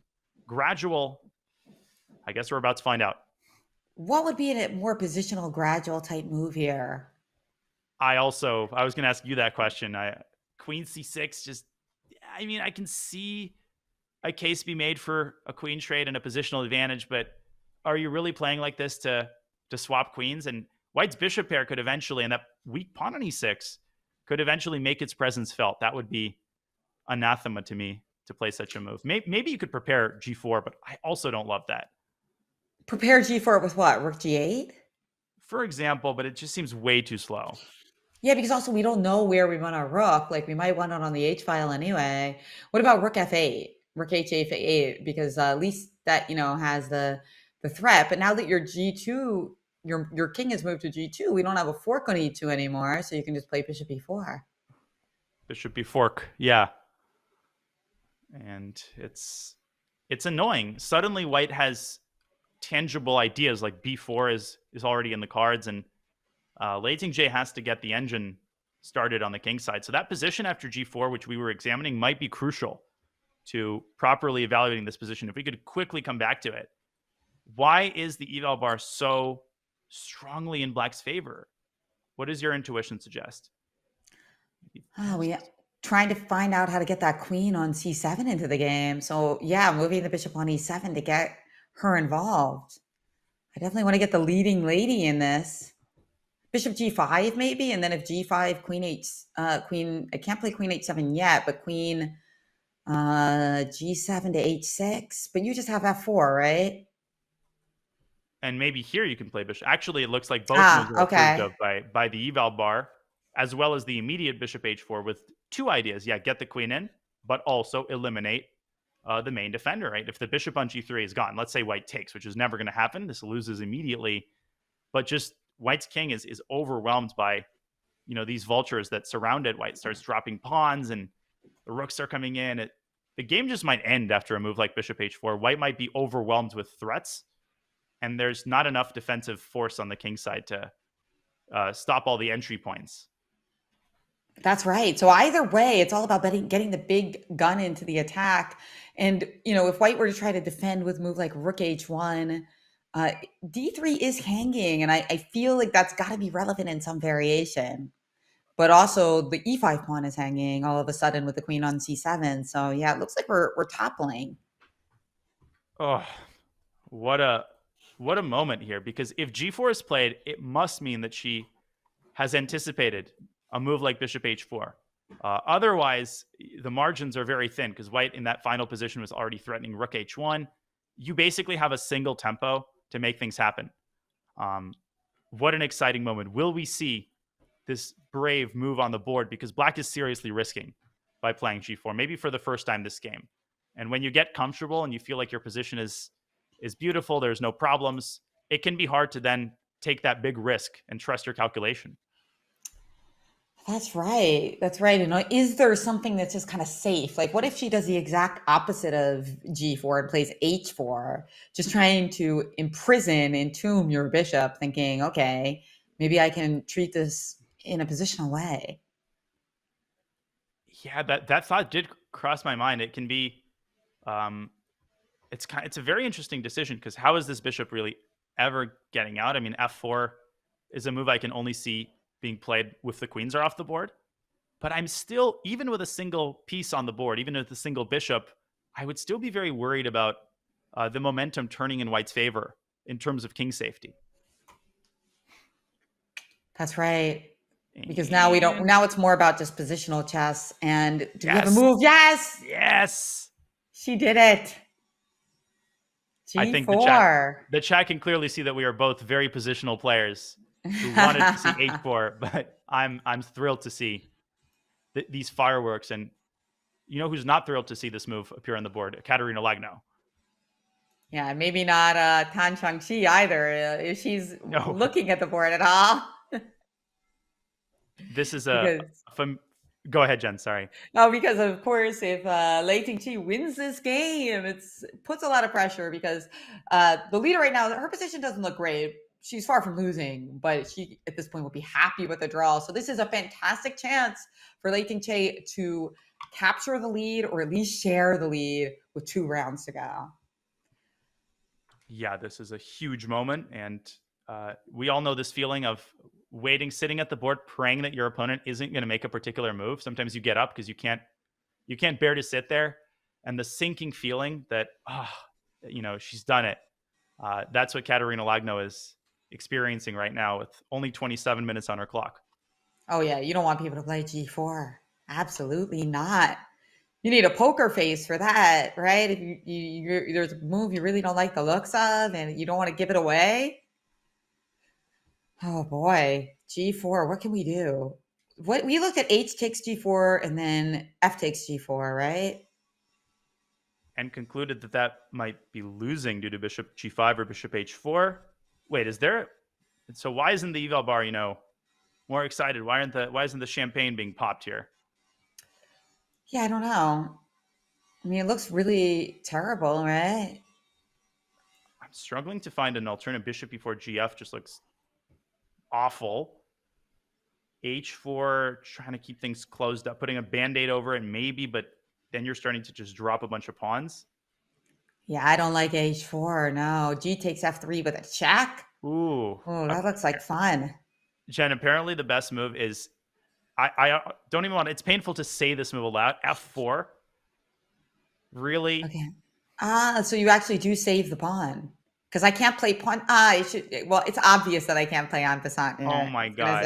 gradual? I guess we're about to find out.
What would be a more positional, gradual type move here?
I was going to ask you that question. Queen C6, I can see a case be made for a queen trade and a positional advantage, but are you really playing like this to swap queens? And White's bishop pair could eventually, and that weak pawn on E6 could eventually make its presence felt. That would be anathema to me to play such a move. Maybe you could prepare G4, but I also don't love that.
Prepare G4 with what? Rook G8?
For example, but it just seems way too slow.
Yeah, because also we don't know where we want our rook. Like we might want it on the H file anyway. What about Rook F8? Rook H8, because at least that, has the threat. But now that your G2, your king has moved to G2, we don't have a fork on E2 anymore, so you can just play Bishop E4.
Bishop B4, yeah. And it's annoying. Suddenly White has tangible ideas, like B4 is already in the cards, and Lei Ting-Jie has to get the engine started on the king side. So that position after G4, which we were examining, might be crucial to properly evaluating this position. If we could quickly come back to it. Why is the eval bar so strongly in Black's favor? What does your intuition suggest?
We trying to find out how to get that queen on C7 into the game. So yeah, moving the bishop on E7 to get her involved. I definitely want to get the leading lady in this. Bishop G5 maybe, and then if G5, Queen H, I can't play Queen H7 yet, but Queen G7 to H6. But you just have F4, right?
And maybe here you can play bishop. Actually, it looks like both moves are approved of by the eval bar, as well as the immediate bishop H4 with 2 ideas. Yeah, get the queen in, but also eliminate the main defender, right? If the bishop on G3 is gone, let's say White takes, which is never going to happen. This loses immediately. But just White's king is overwhelmed by, these vultures that surround it. White starts dropping pawns and the rooks are coming in. The game just might end after a move like bishop H4. White might be overwhelmed with threats, and there's not enough defensive force on the king side to stop all the entry points.
That's right. So either way, it's all about getting the big gun into the attack. And, if White were to try to defend with a move like Rook H1, D3 is hanging. And I feel like that's got to be relevant in some variation. But also the E5 pawn is hanging all of a sudden with the queen on C7. So yeah, it looks like we're toppling.
Oh, what a moment here. Because if G4 is played, it must mean that she has anticipated a move like bishop H4. Otherwise, the margins are very thin because White in that final position was already threatening Rook H1. You basically have a single tempo to make things happen. What an exciting moment. Will we see this brave move on the board? Because Black is seriously risking by playing G4, maybe for the first time this game. And when you get comfortable and you feel like your position is beautiful, there's no problems, it can be hard to then take that big risk and trust your calculation.
That's right. That's right. Is there something that's just kind of safe? Like, what if she does the exact opposite of G4 and plays H4, just trying to entomb your bishop, thinking, okay, maybe I can treat this in a positional way.
Yeah, that thought did cross my mind. It can be, it's a very interesting decision because how is this bishop really ever getting out? F4 is a move I can only see being played with the queens are off the board. But I'm still, even with a single piece on the board, even with a single bishop, I would still be very worried about the momentum turning in white's favor in terms of king safety.
That's right. Because now we don't. Now it's more about just positional chess. And do we have a move? Yes.
Yes.
She did it. G4.
I think the chat can clearly see that we are both very positional players who wanted to see H4, but I'm thrilled to see these fireworks. And you know who's not thrilled to see this move appear on the board? Katerina Lagno.
Yeah, maybe not Tan Changqi either, if she's looking at the board at all.
This is go ahead, Jen. Sorry.
No, because of course, if Lei Tingqi wins this game, it puts a lot of pressure because the leader right now, her position doesn't look great. She's far from losing, but she at this point will be happy with the draw. So this is a fantastic chance for Lei Tingqi to capture the lead or at least share the lead with 2 rounds to go.
Yeah, this is a huge moment, and we all know this feeling of waiting, sitting at the board, praying that your opponent isn't going to make a particular move. Sometimes you get up because you can't bear to sit there, and the sinking feeling that she's done it. That's what Katerina Lagno is experiencing right now with only 27 minutes on her clock.
Oh yeah, you don't want people to play G4. Absolutely not. You need a poker face for that, right? If there's a move you really don't like the looks of and you don't want to give it away. Oh boy, G4, what can we do? What we looked at H takes G4 and then F takes G4, right?
And concluded that might be losing due to bishop G5 or bishop H4. Wait, so why isn't the eval bar, more excited? Why isn't the champagne being popped here?
Yeah, I don't know. I mean, it looks really terrible, right?
I'm struggling to find an alternate. Bishop before GF just looks awful. H4, trying to keep things closed up, putting a band-aid over it maybe, but then you're starting to just drop a bunch of pawns.
Yeah, I don't like H4, no. G takes F3 with a check.
Ooh,
that looks like fun.
Jen, apparently the best move is, I don't even want, it's painful to say this move aloud, F4. Really?
Okay. So you actually do save the pawn. Because I can't play pawn. It's obvious that I can't play en passant.
Oh my God.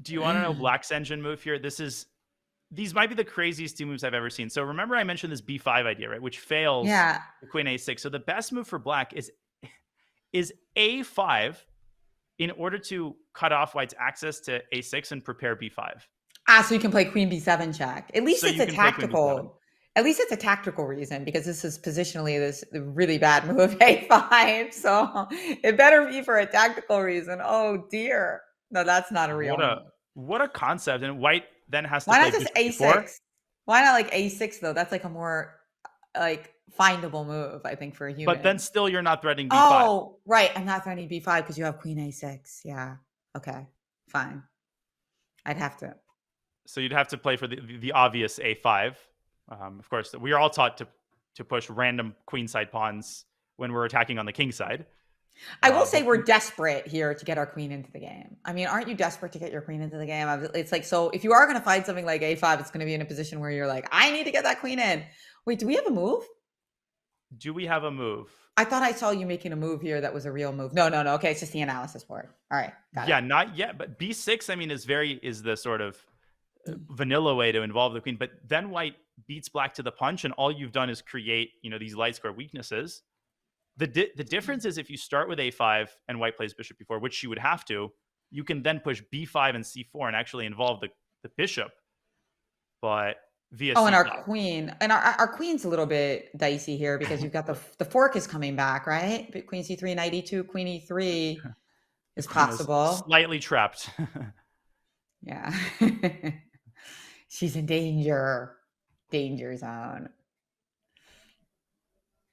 Do you want to know Black's engine move here? These might be the craziest 2 moves I've ever seen. So remember I mentioned this B5 idea, right? Which fails the queen A6. So the best move for Black is A5 in order to cut off white's access to A6 and prepare B5.
So you can play queen B7 check. At least it's a tactical. At least it's a tactical reason because this is positionally this really bad move A5. So it better be for a tactical reason. Oh dear. No, that's not a real move.
What a concept. And white then has to
Why
play
not just A6? Why not like A6 though? That's like a more like findable move, I think, for a human.
But then still you're not threatening B5.
Oh, right. I'm not threatening B5 because you have queen A6. Yeah. Okay. Fine. I'd have to.
So you'd have to play for the obvious A5. Of course, we are all taught to push random queenside pawns when we're attacking on the king side.
I will say we're desperate here to get our queen into the game. I mean, aren't you desperate to get your queen into the game? It's like, so if you are going to find something like A5, it's going to be in a position where you're like, I need to get that queen in. Wait, do we have a move?
Do we have a move?
I thought I saw you making a move here that was a real move. No. Okay, it's just the analysis board. All right. Got it.
Not yet. But B6, I mean, is the sort of vanilla way to involve the queen. But then white beats black to the punch, and all you've done is create, these light square weaknesses. The difference is if you start with A5 and white plays bishop B4, which you would have to, you can then push B5 and C4 and actually involve the bishop. But via
and our queen. And our queen's a little bit dicey here because you've got the fork is coming back, right? Queen C3, knight E2, queen E3 is possible.
Slightly trapped.
Yeah. She's in danger zone.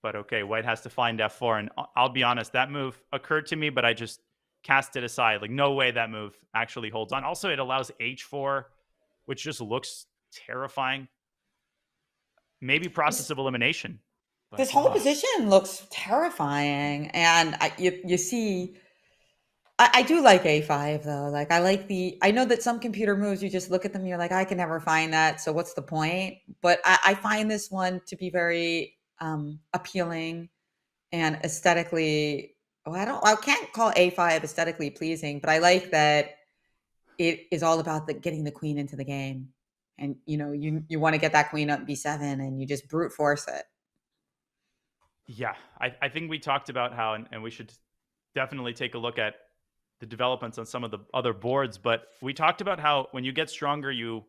But okay, white has to find F4. And I'll be honest, that move occurred to me, but I just cast it aside. Like, no way that move actually holds on. Also, it allows H4, which just looks terrifying. Maybe process of elimination.
This whole position looks terrifying. And you see I do like A5 though. Like I know that some computer moves, you just look at them, you're like, I can never find that. So what's the point? But I find this one to be very appealing and aesthetically, I can't call A5 aesthetically pleasing, but I like that it is all about getting the queen into the game. And you want to get that queen up B7 and you just brute force it.
Yeah, I think we talked about how, and we should definitely take a look at the developments on some of the other boards, but we talked about how when you get stronger, you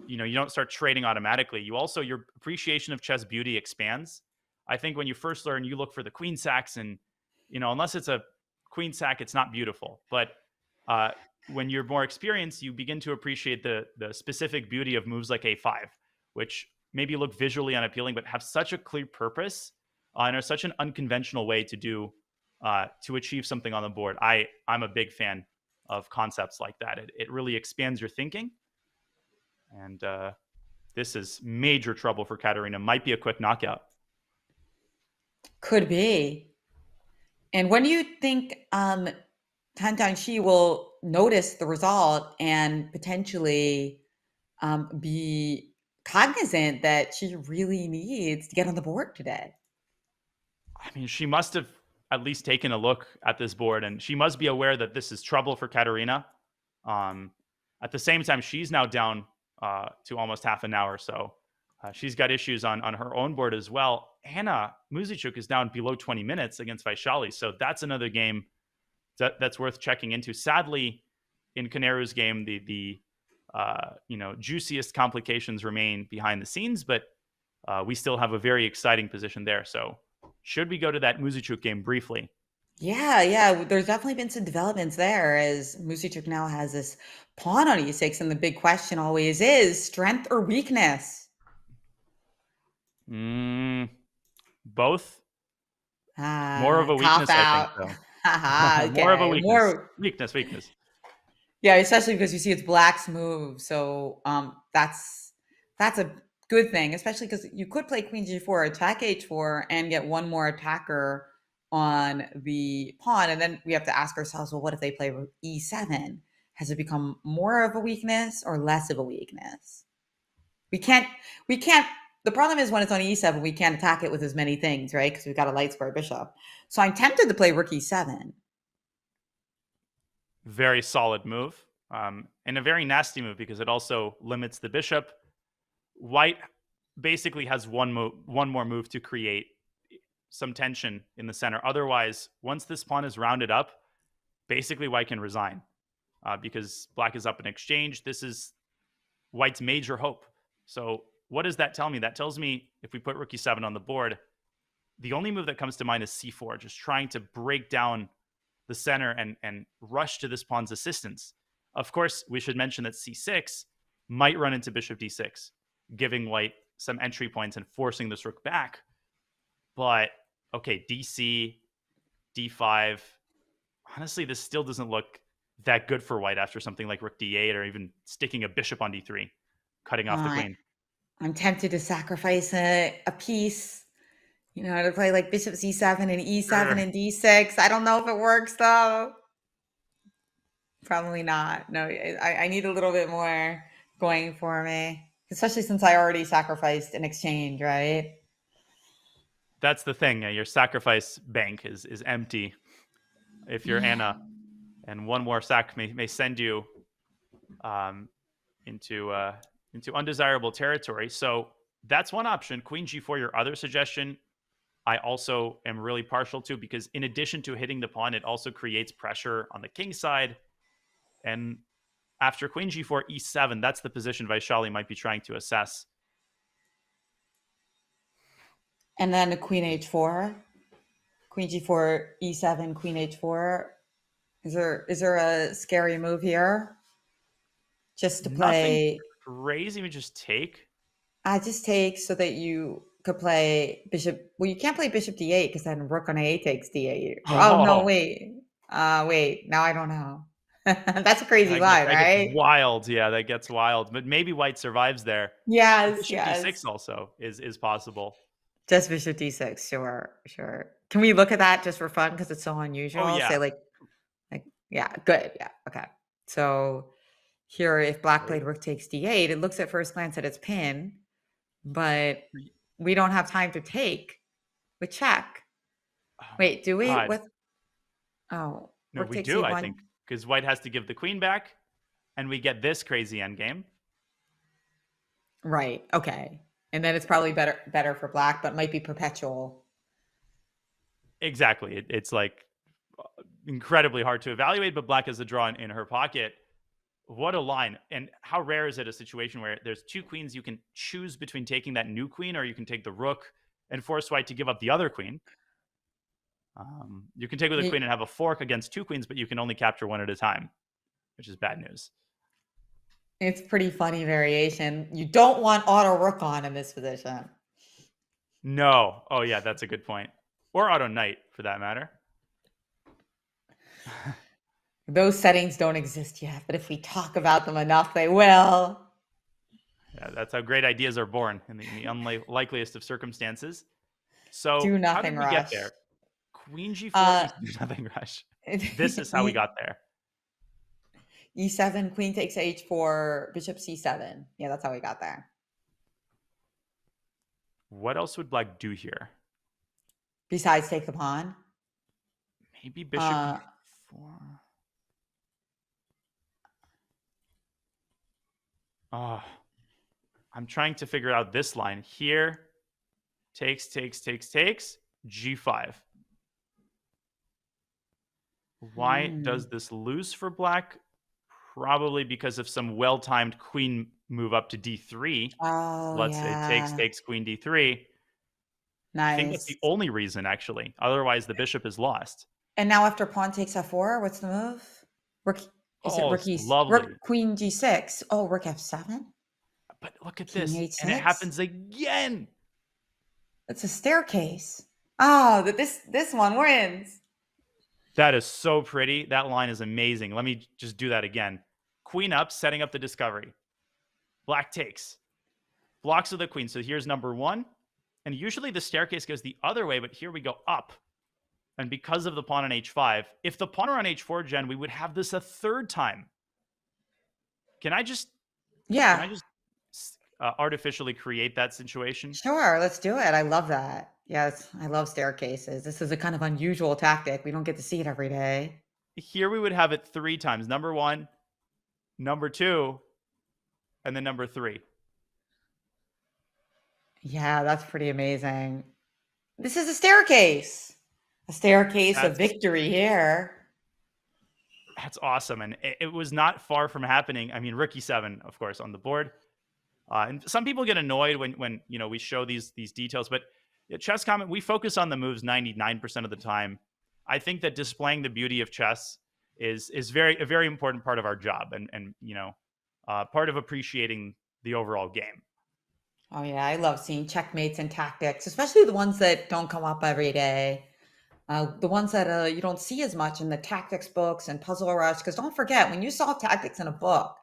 don't start trading automatically. Your appreciation of chess beauty expands. I think when you first learn, you look for the queen sacks, and unless it's a queen sack, it's not beautiful. But when you're more experienced, you begin to appreciate the specific beauty of moves like A5, which maybe look visually unappealing, but have such a clear purpose and are such an unconventional way to achieve something on the board. I'm a big fan of concepts like that. It really expands your thinking. And this is major trouble for Katarina. Might be a quick knockout.
Could be. And when do you think Tan Shi will notice the result and potentially be cognizant that she really needs to get on the board today?
I mean, she must have at least taken a look at this board, and she must be aware that this is trouble for Katarina. At the same time, she's now down to almost half an hour, so she's got issues on her own board as well. Anna Muzichuk is down below 20 minutes against Vaishali, so that's another game that's worth checking into. Sadly, in Kaneru's game, the juiciest complications remain behind the scenes, but we still have a very exciting position there. So should we go to that Muzichuk game briefly?
Yeah. There's definitely been some developments there as Muzichuk now has this pawn on E6, and the big question always is strength or weakness?
Both. More of a weakness, I think, though.
Okay.
More of a weakness. Weakness.
Yeah, especially because you see it's Black's move, so that's a good thing, especially because you could play Queen G4, attack H4, and get one more attacker on the pawn, and then we have to ask ourselves, well, what if they play E7? Has it become more of a weakness or less of a weakness? We can't. The problem is when it's on E7, we can't attack it with as many things, right? Because we've got a light square bishop. So I'm tempted to play rook E7.
Very solid move, and a very nasty move because it also limits the bishop. White basically has one more move to create some tension in the center. Otherwise, once this pawn is rounded up, basically White can resign because Black is up in exchange. This is White's major hope. So what does that tell me? That tells me if we put rook e7 on the board, the only move that comes to mind is c4, just trying to break down the center and rush to this pawn's assistance. Of course, we should mention that c6 might run into bishop d6, giving White some entry points and forcing this rook back. But, okay, dc, d5. Honestly, this still doesn't look that good for White after something like rook d8 or even sticking a bishop on d3, cutting off the queen.
I'm tempted to sacrifice a piece, to play like bishop c7 and e7 and d6. I don't know if it works, though. Probably not. No, I need a little bit more going for me, especially since I already sacrificed an exchange, right?
That's the thing. Your sacrifice bank is empty if you're Anna, and one more sack may send you into undesirable territory. So that's one option. Queen g4, your other suggestion, I also am really partial to, because in addition to hitting the pawn, it also creates pressure on the king side. And after queen g4, e7, that's the position Vaishali might be trying to assess.
And then a queen h4, queen g4, e7, queen h4. Is there a scary move here? Just to play
nothing crazy. We just take.
I just take so that you could play bishop. Well, you can't play bishop d8 because then rook on a8 takes d8. Oh no, wait. Now I don't know. That's a crazy line, right?
Gets wild. Yeah, that gets wild. But maybe White survives there.
Yes,
bishop d6 also is possible.
Just bishop d6, sure. Can we look at that just for fun because it's so unusual?
Oh, yeah.
Say like Yeah, good. Yeah, okay. So here, if black played rook takes d8, it looks at first glance at its pin, but we don't have time to take with check.
Oh my
Wait, do we?
God.
What? Oh,
No,
rook
we
takes
do, I
e1.
think, because white has to give the queen back, and we get this crazy endgame.
Right. Okay. And then it's probably better for black, but might be perpetual.
Exactly. It's like incredibly hard to evaluate, but black has a draw in her pocket. What a line. And how rare is it a situation where there's two queens, you can choose between taking that new queen, or you can take the rook and force white to give up the other queen. You can take with a queen and have a fork against two queens, but you can only capture one at a time, which is bad news.
It's pretty funny variation. You don't want auto rook on in this position.
No. Oh, yeah, that's a good point. Or auto knight, for that matter.
Those settings don't exist yet, but if we talk about them enough, they will.
Yeah, that's how great ideas are born in the unlikeliest of circumstances. So
Do
how
nothing
did we
rush.
get there? Queen g4, do nothing rush. This is how we got there.
E7, queen takes h4, bishop c7. Yeah, that's how we got there.
What else would black do here?
Besides take the pawn?
Maybe bishop e4. Oh, I'm trying to figure out this line here. Takes, g5. Why does this lose for black? Probably because of some well-timed queen move up to d3.
Oh,
Let's say takes, queen d3.
Nice.
I think that's the only reason, actually. Otherwise, the bishop is lost.
And now after pawn takes f4, what's the move? Rook, is it rook,
lovely.
rook queen g6? Oh, rook f7?
But look at
King
this.
h6?
And it happens again.
It's a staircase. Oh, this one wins.
That is so pretty. That line is amazing. Let me just do that again. Queen up, setting up the discovery. Black takes. Blocks of the queen. So here's number one. And usually the staircase goes the other way, but here we go up. And because of the pawn on h5, if the pawn were on h4, Jen, we would have this a third time. Can I just artificially create that situation?
Sure, let's do it. I love that. Yes, I love staircases. This is a kind of unusual tactic. We don't get to see it every day.
Here we would have it three times. Number one, number two, and then number three.
Yeah, that's pretty amazing. This is a staircase. A staircase of victory here.
That's awesome. And it was not far from happening. I mean, rook e7, of course, on the board. And some people get annoyed when we show these details, but at Chess.com, we focus on the moves 99% of the time. I think that displaying the beauty of chess is a very important part of our job, and part of appreciating the overall game.
Oh yeah, I love seeing checkmates and tactics, especially the ones that don't come up every day. The ones that you don't see as much in the tactics books and Puzzle Rush. Because don't forget, when you solve tactics in a book,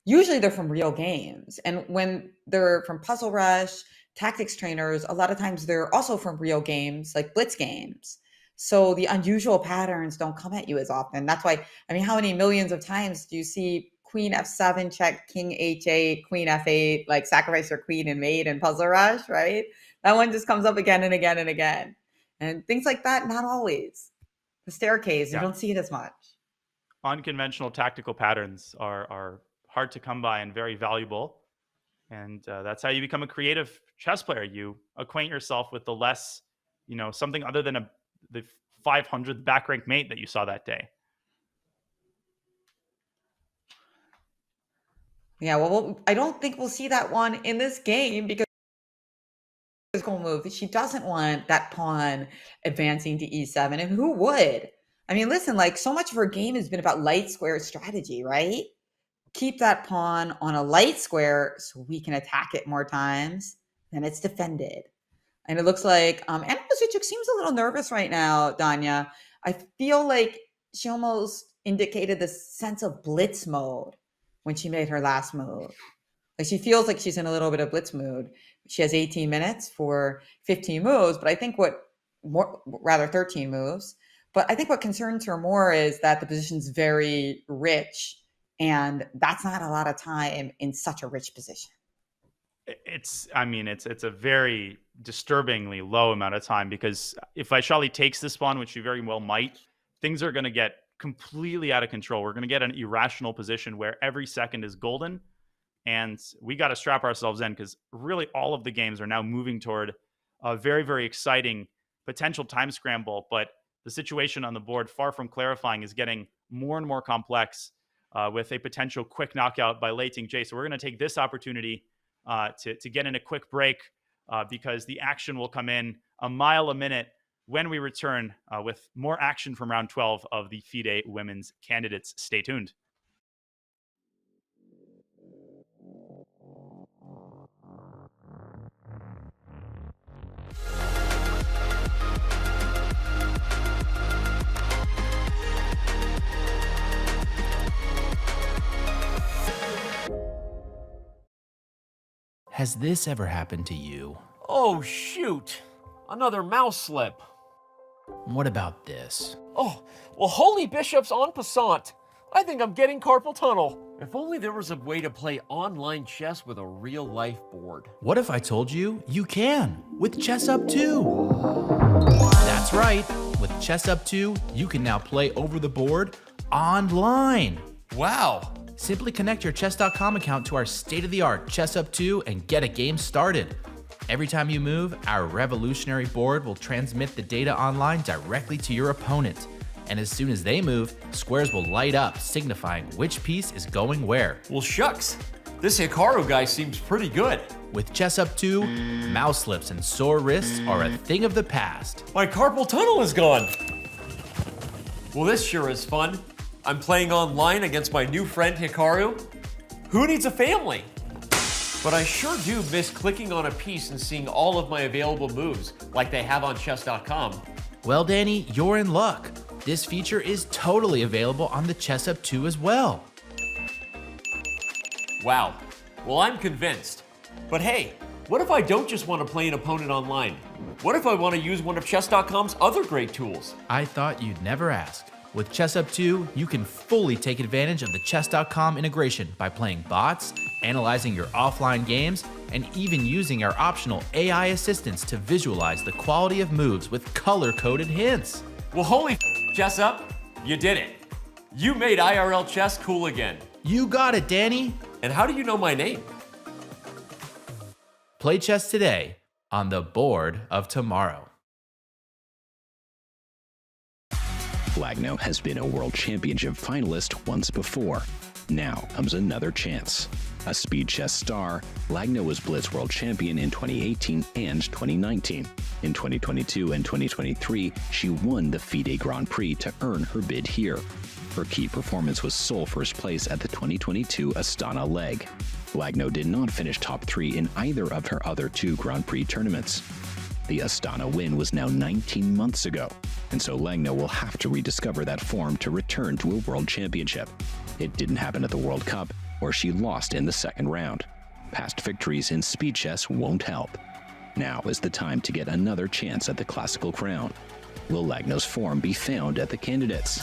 usually they're from real games. And when they're from Puzzle Rush, tactics trainers, a lot of times they're also from real games, like blitz games. So the unusual patterns don't come at you as often. That's why, I mean, how many millions of times do you see queen f7 check, king h8, queen f8, like sacrifice your queen and mate and Puzzle Rush, right? That one just comes up again and again and again. And things like that, not always. The staircase, you don't see it as much.
Unconventional tactical patterns are hard to come by and very valuable. And that's how you become a creative chess player. You acquaint yourself with the less, something other than the 500th back rank mate that you saw that day.
Yeah, well, I don't think we'll see that one in this game because move. She doesn't want that pawn advancing to e7, and who would? I mean, listen, like so much of her game has been about light square strategy, right? Keep that pawn on a light square so we can attack it more times than it's defended. And it looks like Anna Pazicic seems a little nervous right now, Danya. I feel like she almost indicated this sense of blitz mode when she made her last move. Like she feels like she's in a little bit of blitz mood. She has 18 minutes for 15 moves, but I think 13 moves. But I think what concerns her more is that the position's very rich, and that's not a lot of time in such a rich position.
I mean, it's a very disturbingly low amount of time, because if Vaishali takes this pawn, which she very well might, things are going to get completely out of control. We're going to get an irrational position where every second is golden, and we got to strap ourselves in, because really all of the games are now moving toward a very, very exciting potential time scramble. But the situation on the board, far from clarifying, is getting more and more complex with a potential quick knockout by Lei Ting-Jie. So we're going to take this opportunity to get in a quick break because the action will come in a mile a minute when we return with more action from round 12 of the FIDE women's candidates. Stay tuned.
Has this ever happened to you?
Oh, shoot. Another mouse slip.
What about this?
Oh, well, holy bishops en passant. I think I'm getting carpal tunnel. If only there was a way to play online chess with a real-life board.
What if I told you you can with Chess Up 2? That's right. With Chess Up 2, you can now play over the board online.
Wow.
Simply connect your Chess.com account to our state-of-the-art Chess Up 2 and get a game started. Every time you move, our revolutionary board will transmit the data online directly to your opponent. And as soon as they move, squares will light up, signifying which piece is going where.
Well, shucks. This Hikaru guy seems pretty good.
With Chess Up 2, mouse slips and sore wrists are a thing of the past.
My carpal tunnel is gone. Well, this sure is fun. I'm playing online against my new friend Hikaru. Who needs a family? But I sure do miss clicking on a piece and seeing all of my available moves, like they have on Chess.com.
Well, Danny, you're in luck. This feature is totally available on the Chess Up 2 as well.
Wow. Well, I'm convinced. But hey, what if I don't just want to play an opponent online? What if I want to use one of Chess.com's other great tools?
I thought you'd never ask. With Chess Up 2, you can fully take advantage of the Chess.com integration by playing bots, analyzing your offline games, and even using our optional AI assistants to visualize the quality of moves with color-coded hints.
Well, holy Chess Up, you did it. You made IRL chess cool again.
You got it, Danny.
And how do you know my name?
Play chess today on the board of tomorrow.
Lagno has been a world championship finalist once before. Now comes another chance. A speed chess star, Lagno was Blitz world champion in 2018 and 2019. In 2022 and 2023, she won the FIDE Grand Prix to earn her bid here. Her key performance was sole first place at the 2022 Astana leg. Lagno did not finish top 3 in either of her other 2 Grand Prix tournaments. The Astana win was now 19 months ago, and so Lagno will have to rediscover that form to return to a world championship. It didn't happen at the World Cup, where she lost in the second round. Past victories in speed chess won't help. Now is the time to get another chance at the classical crown. Will Lagno's form be found at the candidates?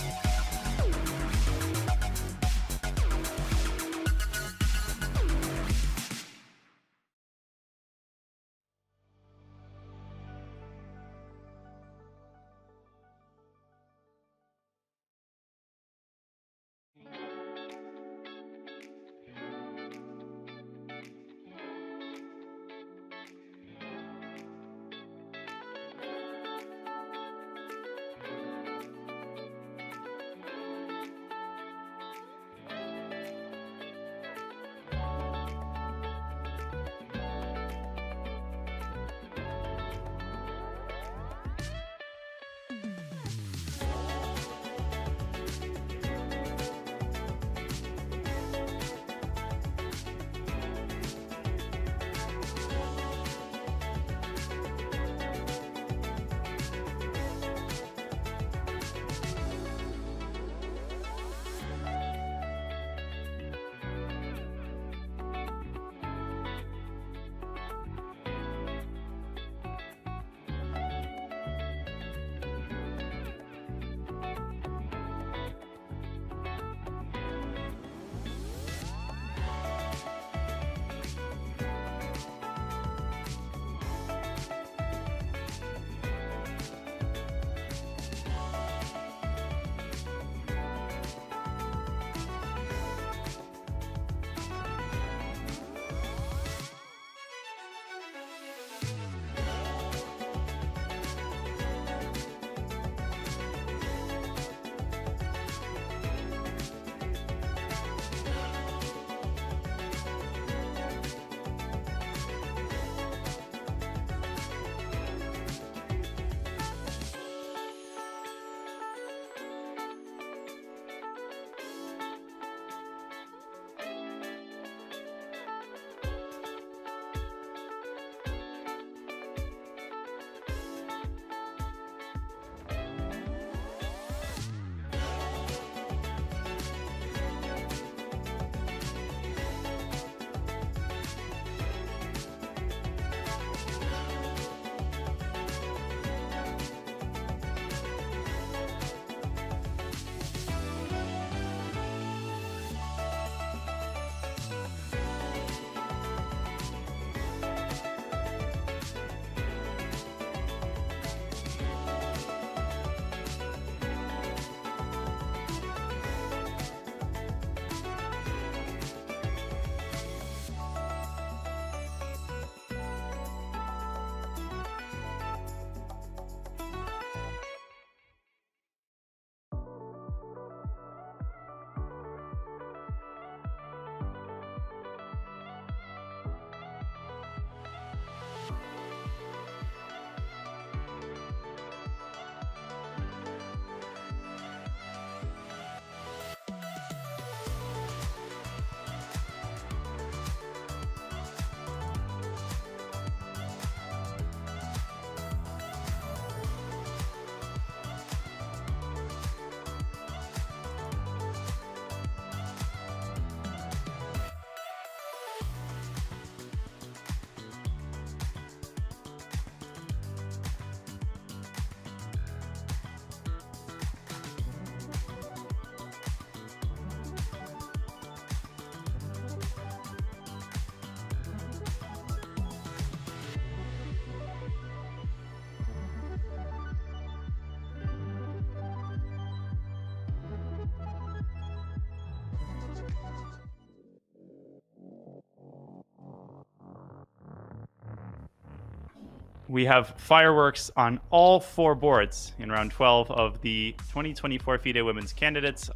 we have fireworks on all 4 boards in round 12 of the 2024 FIDE Women's Candidates.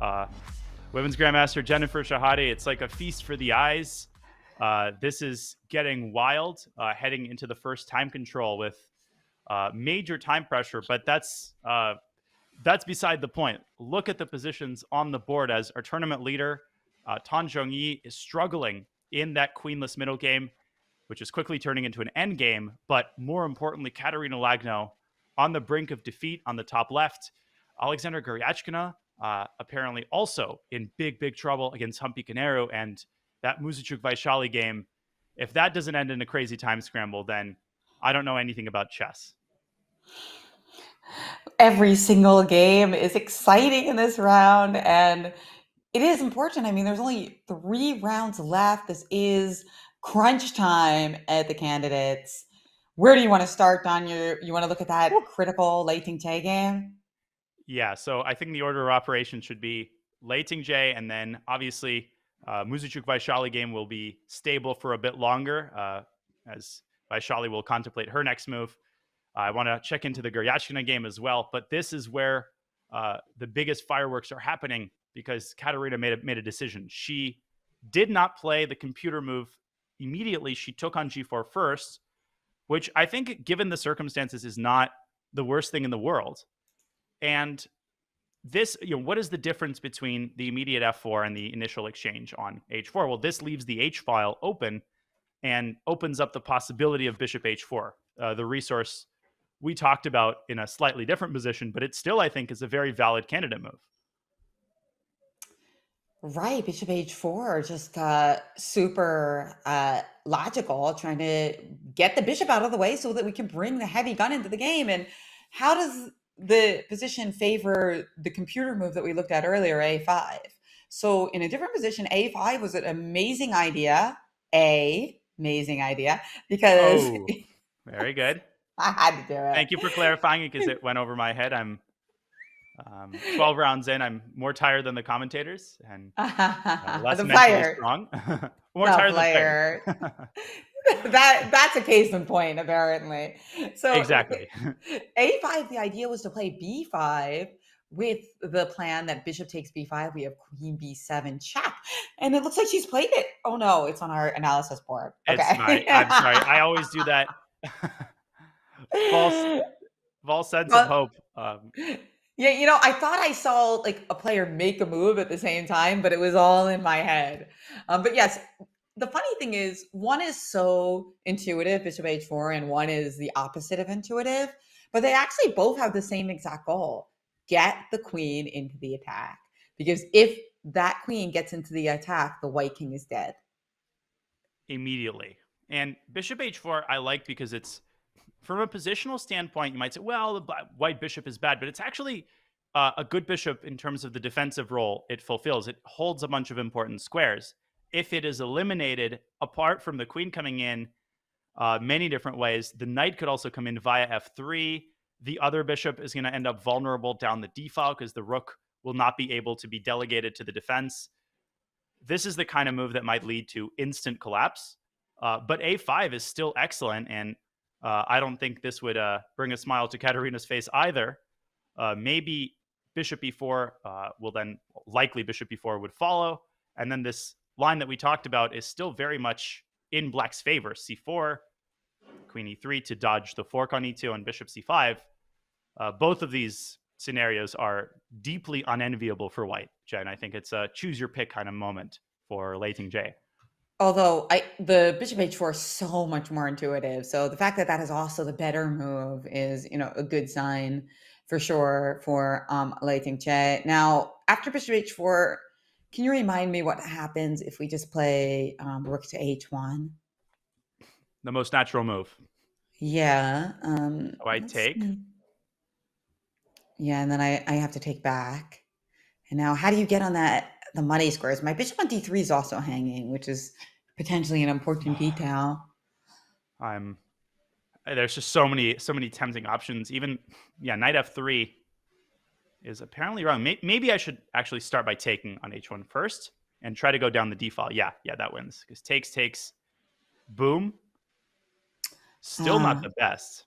Women's Grandmaster Jennifer Shahade, it's like a feast for the eyes. This is getting wild, heading into the first time control with major time pressure, but that's beside the point. Look at the positions on the board as our tournament leader, Tan Zhongyi, is struggling in that queenless middle game, which is quickly turning into an end game. But more importantly, Katerina Lagno on the brink of defeat on the top left. Alexandra Guryachkina apparently also in big trouble against Humpy Canero. And that Muzichuk Vaishali game, if that doesn't end in a crazy time scramble, then I don't know anything about chess.
Every single game is exciting in this round, and it is important. I mean, there's only 3 rounds left. This is crunch time at the candidates. Where do you want to start, Don? You want to look at that critical Lei Ting-Che game?
Yeah, so I think the order of operations should be Lei Ting-Che, and then obviously Muzichuk Vaishali game will be stable for a bit longer as Vaishali will contemplate her next move. I want to check into the Guryachkina game as well, but this is where the biggest fireworks are happening because Katerina made a decision. She did not play the computer move immediately. She took on g4 first, which I think, given the circumstances, is not the worst thing in the world. And this, what is the difference between the immediate f4 and the initial exchange on h4? Well, this leaves the h file open and opens up the possibility of bishop h4, the resource we talked about in a slightly different position, but it still, I think, is a very valid candidate move.
Right, bishop h4, just super logical, trying to get the bishop out of the way so that we can bring the heavy gun into the game. And how does the position favor the computer move that we looked at earlier, a5? So in a different position, a5 was an amazing idea, because
Oh, very good.
I had to do it.
Thank you for clarifying it because it went over my head. I'm 12 rounds in. I'm more tired than the commentators and less
The
mentally
player.
strong. More
No,
tired
player.
than the player.
That's a case in point, apparently. So
Exactly.
a5, the idea was to play b5 with the plan that bishop takes b5. We have queen b7 check, and it looks like she's played it. Oh no, it's on our analysis board. Okay,
I'm sorry. I always do that. false sense of hope.
Yeah, I thought I saw like a player make a move at the same time, but it was all in my head. But yes, the funny thing is, one is so intuitive, bishop h4, and one is the opposite of intuitive, but they actually both have the same exact goal: get the queen into the attack. Because if that queen gets into the attack, the white king is dead
Immediately. And bishop h4, I like because it's, from a positional standpoint, you might say, well, the white bishop is bad, but it's actually a good bishop in terms of the defensive role it fulfills. It holds a bunch of important squares. If it is eliminated, apart from the queen coming in many different ways, the knight could also come in via f3. The other bishop is going to end up vulnerable down the d file because the rook will not be able to be delegated to the defense. This is the kind of move that might lead to instant collapse. But a5 is still excellent, and I don't think this would bring a smile to Katerina's face either. Maybe bishop e4 will then, likely bishop e4 would follow. And then this line that we talked about is still very much in black's favor. c4, queen e3 to dodge the fork on e2, and bishop c5. Both of these scenarios are deeply unenviable for white, Jen. I think it's a choose your pick kind of moment for Lei Ting-Che.
Although the bishop h4 is so much more intuitive. So the fact that that is also the better move is, a good sign for sure for Lei Ting-Che. Now, after bishop h4, can you remind me what happens if we just play rook to h1?
The most natural move.
Yeah.
I take.
Yeah, and then I have to take back. And now how do you get on the money squares? My bishop on d3 is also hanging, which is potentially an important detail.
There's just so many tempting options. Even knight f3 is apparently wrong. Maybe I should actually start by taking on h1 first and try to go down the d file. Yeah, that wins because takes, boom. Still not the best.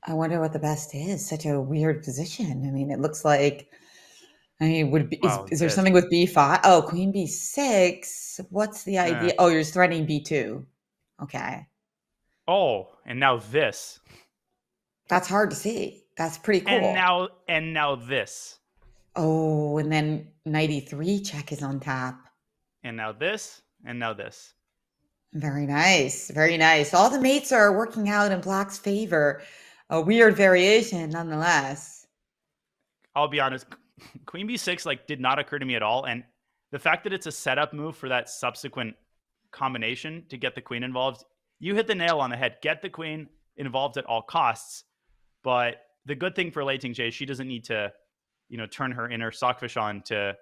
I wonder what the best is. Such a weird position. I mean, it looks like, I mean, would be,
Well,
is there
this.
something with b5? Oh, queen b6. What's the
Eh.
idea? Oh, you're just threatening b2. Okay.
Oh, and now this.
That's hard to see. That's pretty
And
cool.
now this.
Oh, and then knight e3 check is on tap.
And now this. And now this.
Very nice. Very nice. All the mates are working out in Black's favor. A weird variation nonetheless.
I'll be honest, queen b6 like did not occur to me at all, and the fact that it's a setup move for that subsequent combination to get the queen involved, you hit the nail on the head. Get the queen involved at all costs. But the good thing for Lei Ting-Jie is she doesn't need to, turn her inner sockfish on to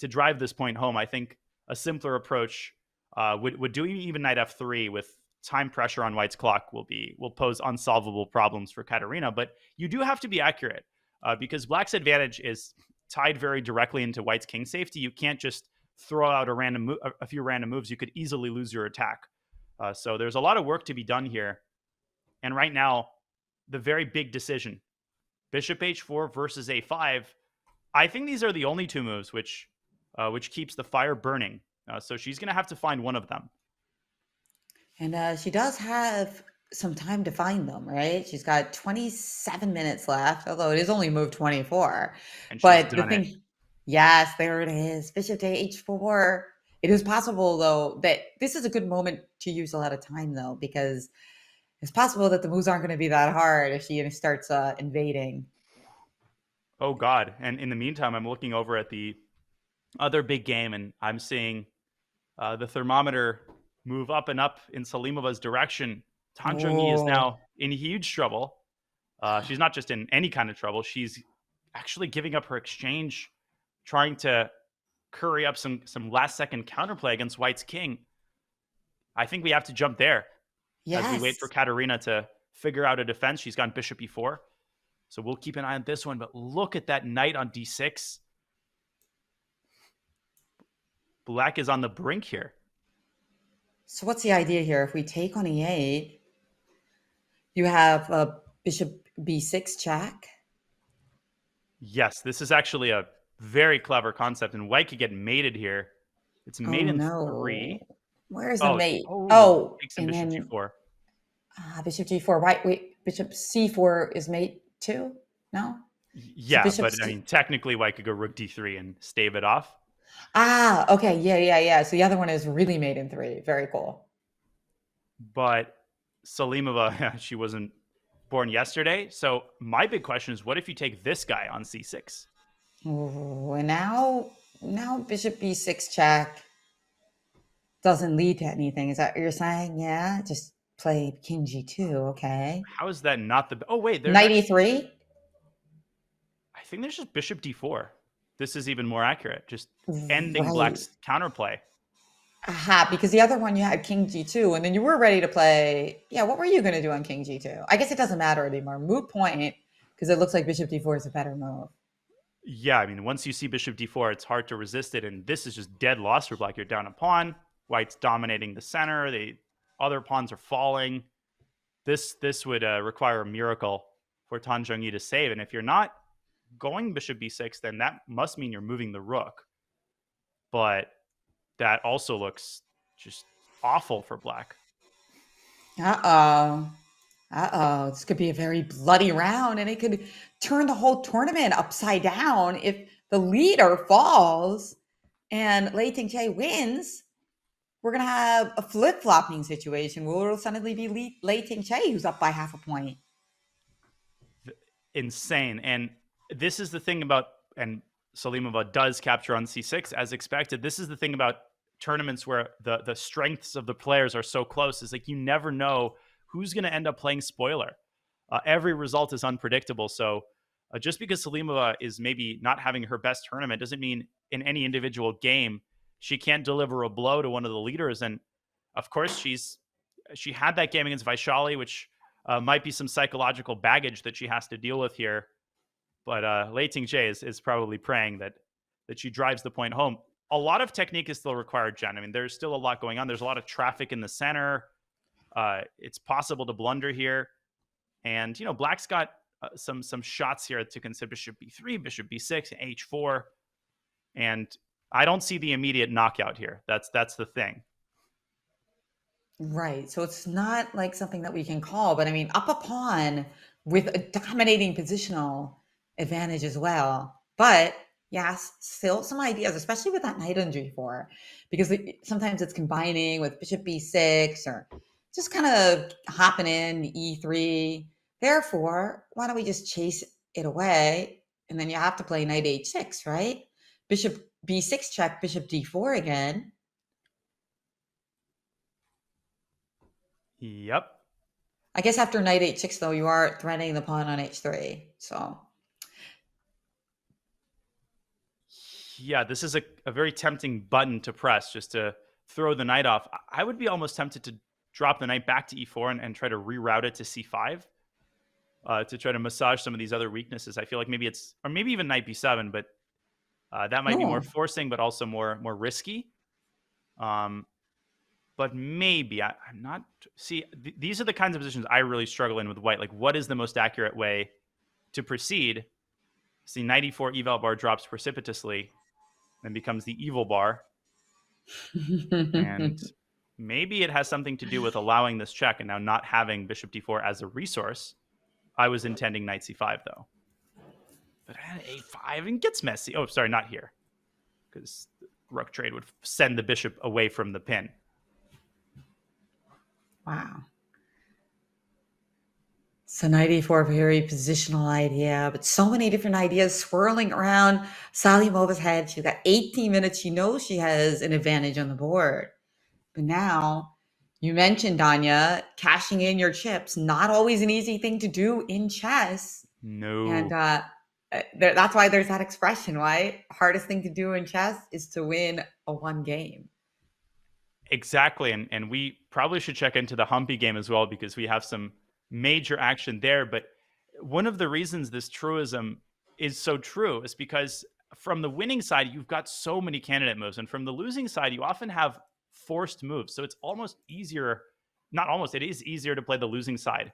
drive this point home. I think a simpler approach would do even knight f3 with time pressure on White's clock will pose unsolvable problems for Katarina. But you do have to be accurate because Black's advantage is tied very directly into White's king safety. You can't just throw out a few random moves. You could easily lose your attack. So there's a lot of work to be done here. And right now, the very big decision, bishop h4 versus a5. I think these are the only two moves which keeps the fire burning. So she's going to have to find one of them.
And she does have some time to find them, right? She's got 27 minutes left, although it is only move 24.
And she's
But the
done it.
thing, yes, there it is. Bishop to h4. It is possible, though, that this is a good moment to use a lot of time, though, because it's possible that the moves aren't going to be that hard if she starts invading.
Oh, God. And in the meantime, I'm looking over at the other big game, and I'm seeing the thermometer move up and up in Salimova's direction. Tan Zhongyi is now in huge trouble. She's not just in any kind of trouble. She's actually giving up her exchange, trying to curry up some last-second counterplay against White's king. I think we have to jump there as we wait for Katarina to figure out a defense. She's gone bishop e4. So we'll keep an eye on this one. But look at that knight on d6. Black is on the brink here.
So what's the idea here? If we take on e8, you have a bishop b6 check.
Yes, this is actually a very clever concept, and White could get mated here. It's mate in 3.
Where's the mate?
Takes in
and
bishop
then
g4.
Bishop g4. Wait, bishop c4 is mate 2? No?
Yeah,
so
but I mean, technically White could go rook d3 and stave it off.
Okay. Yeah. So the other one is really mate in 3. Very cool.
But Salimova, she wasn't born yesterday. So my big question is, what if you take this guy on c6?
Ooh, and now bishop b6 check doesn't lead to anything. Is that what you're saying? Yeah, just play king g2. Okay.
How is that not the... Oh, wait. There's
knight e3?
I think there's just bishop d4. This is even more accurate. Just ending Black's counterplay.
Because the other one you had king g2, and then you were ready to play. Yeah, what were you going to do on king g2? I guess it doesn't matter anymore. Moot point, because it looks like bishop d4 is a better move.
Yeah, I mean, once you see bishop d4, it's hard to resist it, and this is just dead loss for Black. You're down a pawn. White's dominating the center. The other pawns are falling. This would require a miracle for Tan Zhongyi to save, and if you're not going bishop b6, then that must mean you're moving the rook. But that also looks just awful for Black.
This could be a very bloody round, and it could turn the whole tournament upside down if the leader falls and Lei Ting-Jie wins. We're going to have a flip-flopping situation where it'll suddenly be Lei Ting-Jie who's up by half a point.
Insane. And this is the thing about, and Salimova does capture on c6 as expected. This is the thing about tournaments where the strengths of the players are so close, is like you never know who's going to end up playing spoiler. Every result is unpredictable. So just because Salimova is maybe not having her best tournament doesn't mean in any individual game she can't deliver a blow to one of the leaders. And of course, she had that game against Vaishali, which might be some psychological baggage that she has to deal with here. But Lei Ting-Jie is probably praying that she drives the point home. A lot of technique is still required, Jen. I mean, there's still a lot going on. There's a lot of traffic in the center. It's possible to blunder here. And, black's got some shots here to consider: bishop b3, bishop b6, h4. And I don't see the immediate knockout here. That's the thing.
Right. So it's not like something that we can call, but I mean, up a pawn with a dominating positional advantage as well. But yes, still some ideas, especially with that knight on g4, because sometimes it's combining with bishop b6 or just kind of hopping in e3. Therefore, why don't we just chase it away? And then you have to play knight h6, right? Bishop b6 check, bishop d4 again.
Yep.
I guess after knight h6, though, you are threatening the pawn on h3. So,
yeah, this is a very tempting button to press just to throw the knight off. I would be almost tempted to drop the knight back to e4 and try to reroute it to c5 to try to massage some of these other weaknesses. I feel like maybe or maybe even knight b7, but that might be more forcing, but also more risky. But maybe I'm not. See, these are the kinds of positions I really struggle in with white. Like, what is the most accurate way to proceed? See, knight e4 eval bar drops precipitously and becomes the evil bar. And maybe it has something to do with allowing this check and now not having bishop d4 as a resource. I was intending knight c5, though. But a5 and gets messy. Oh, sorry, not here. Because rook trade would send the bishop away from the pin.
Wow. So knight e4, very positional idea, but so many different ideas swirling around Salimova's head. She's got 18 minutes. She knows she has an advantage on the board. But now, you mentioned, Danya, cashing in your chips, not always an easy thing to do in chess.
No.
And that's why there's that expression, right? Hardest thing to do in chess is to win a one game.
Exactly. And we probably should check into the Humpy game as well, because we have some major action there. But one of the reasons this truism is so true is because from the winning side, you've got so many candidate moves. And from the losing side, you often have forced moves. So it's almost easier, not almost, it is easier to play the losing side,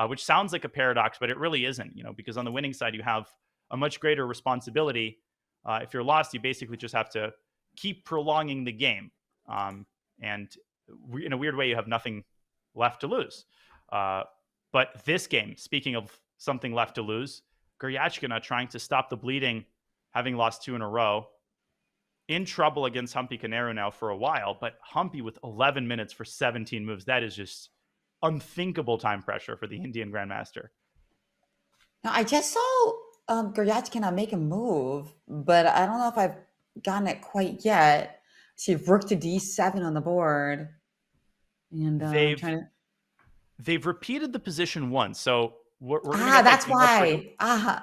which sounds like a paradox, but it really isn't, because on the winning side, you have a much greater responsibility. If you're lost, you basically just have to keep prolonging the game. And in a weird way, you have nothing left to lose. But this game, speaking of something left to lose, Guryachkina trying to stop the bleeding, having lost 2 in a row, in trouble against Humpy Koneru now for a while, but Humpy with 11 minutes for 17 moves. That is just unthinkable time pressure for the Indian Grandmaster.
Now, I just saw Guryachkina make a move, but I don't know if I've gotten it quite yet. See, rook to d7 on the board. And
they've repeated the position once. So we're
that's why.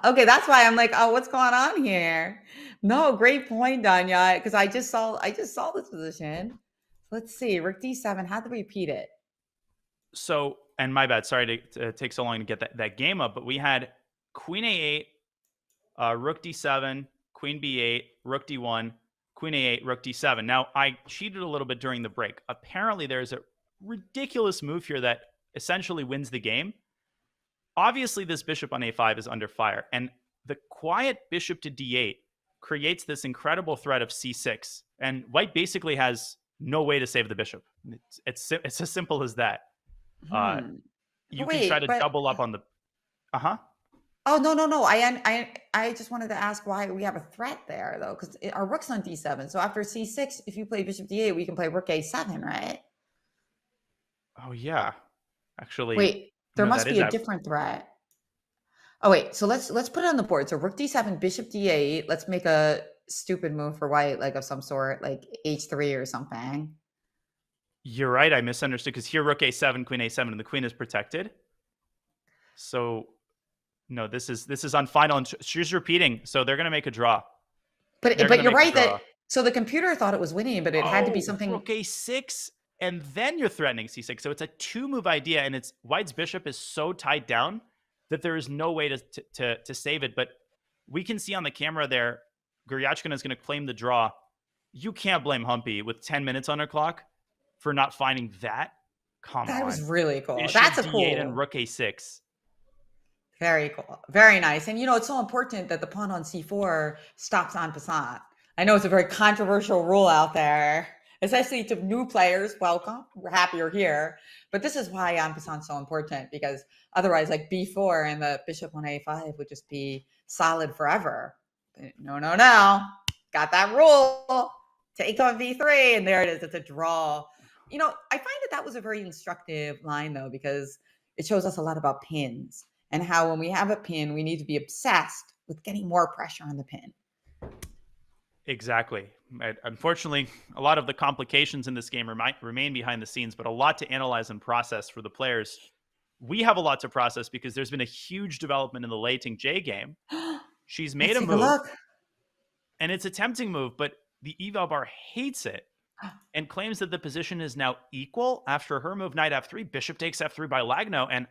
Okay, that's why I'm like, oh, what's going on here? No, great point, Danya, because I just saw this position. Let's see, rook d7, how to repeat it.
So, and my bad, sorry to take so long to get that game up, but we had queen a8, rook d7, queen b8, rook d1, queen a8, rook d7. Now, I cheated a little bit during the break. Apparently, there's a ridiculous move here that essentially wins the game. Obviously, this bishop on a5 is under fire, and the quiet bishop to d8 creates this incredible threat of c6, and white basically has no way to save the bishop. It's as simple as that. You can try to double up on the...
Oh, no. I just wanted to ask why we have a threat there, though, because our rook's on d7. So after c6, if you play bishop d8, we can play rook a7, right?
Oh, yeah. Actually...
Wait, there must be a different threat. Oh, wait. So let's put it on the board. So rook d7, bishop d8. Let's make a stupid move for white, like of some sort, like h3 or something.
You're right. I misunderstood, because here rook a7, queen a7, and the queen is protected. So... No, this is on final, and she's repeating, so they're going to make a draw.
But you're right that so the computer thought it was winning, but it had to be something.
Rook a6, and then you're threatening c6. So it's a 2-move idea, and it's white's bishop is so tied down that there is no way to save it. But we can see on the camera there, Guryachkina is going to claim the draw. You can't blame Humpy with 10 minutes on her clock for not finding that. Come on,
that was really cool.
Bishop
That's a
d8
cool.
and rook a6.
Very cool. Very nice. And it's so important that the pawn on c4 stops en passant. I know it's a very controversial rule out there, especially to new players. Welcome. We're happy you're here. But this is why en passant is so important, because otherwise, like b4 and the bishop on a5 would just be solid forever. But no. Got that rule. Take on b3, and there it is. It's a draw. I find that was a very instructive line, though, because it shows us a lot about pins and how when we have a pin, we need to be obsessed with getting more pressure on the pin.
Exactly. Unfortunately, a lot of the complications in this game remain behind the scenes, but a lot to analyze and process for the players. We have a lot to process because there's been a huge development in the Lei Ting-Jie game. She's made a move, and it's a tempting move, but the eval bar hates it and claims that the position is now equal after her move knight f3, bishop takes f3 by Lagno, and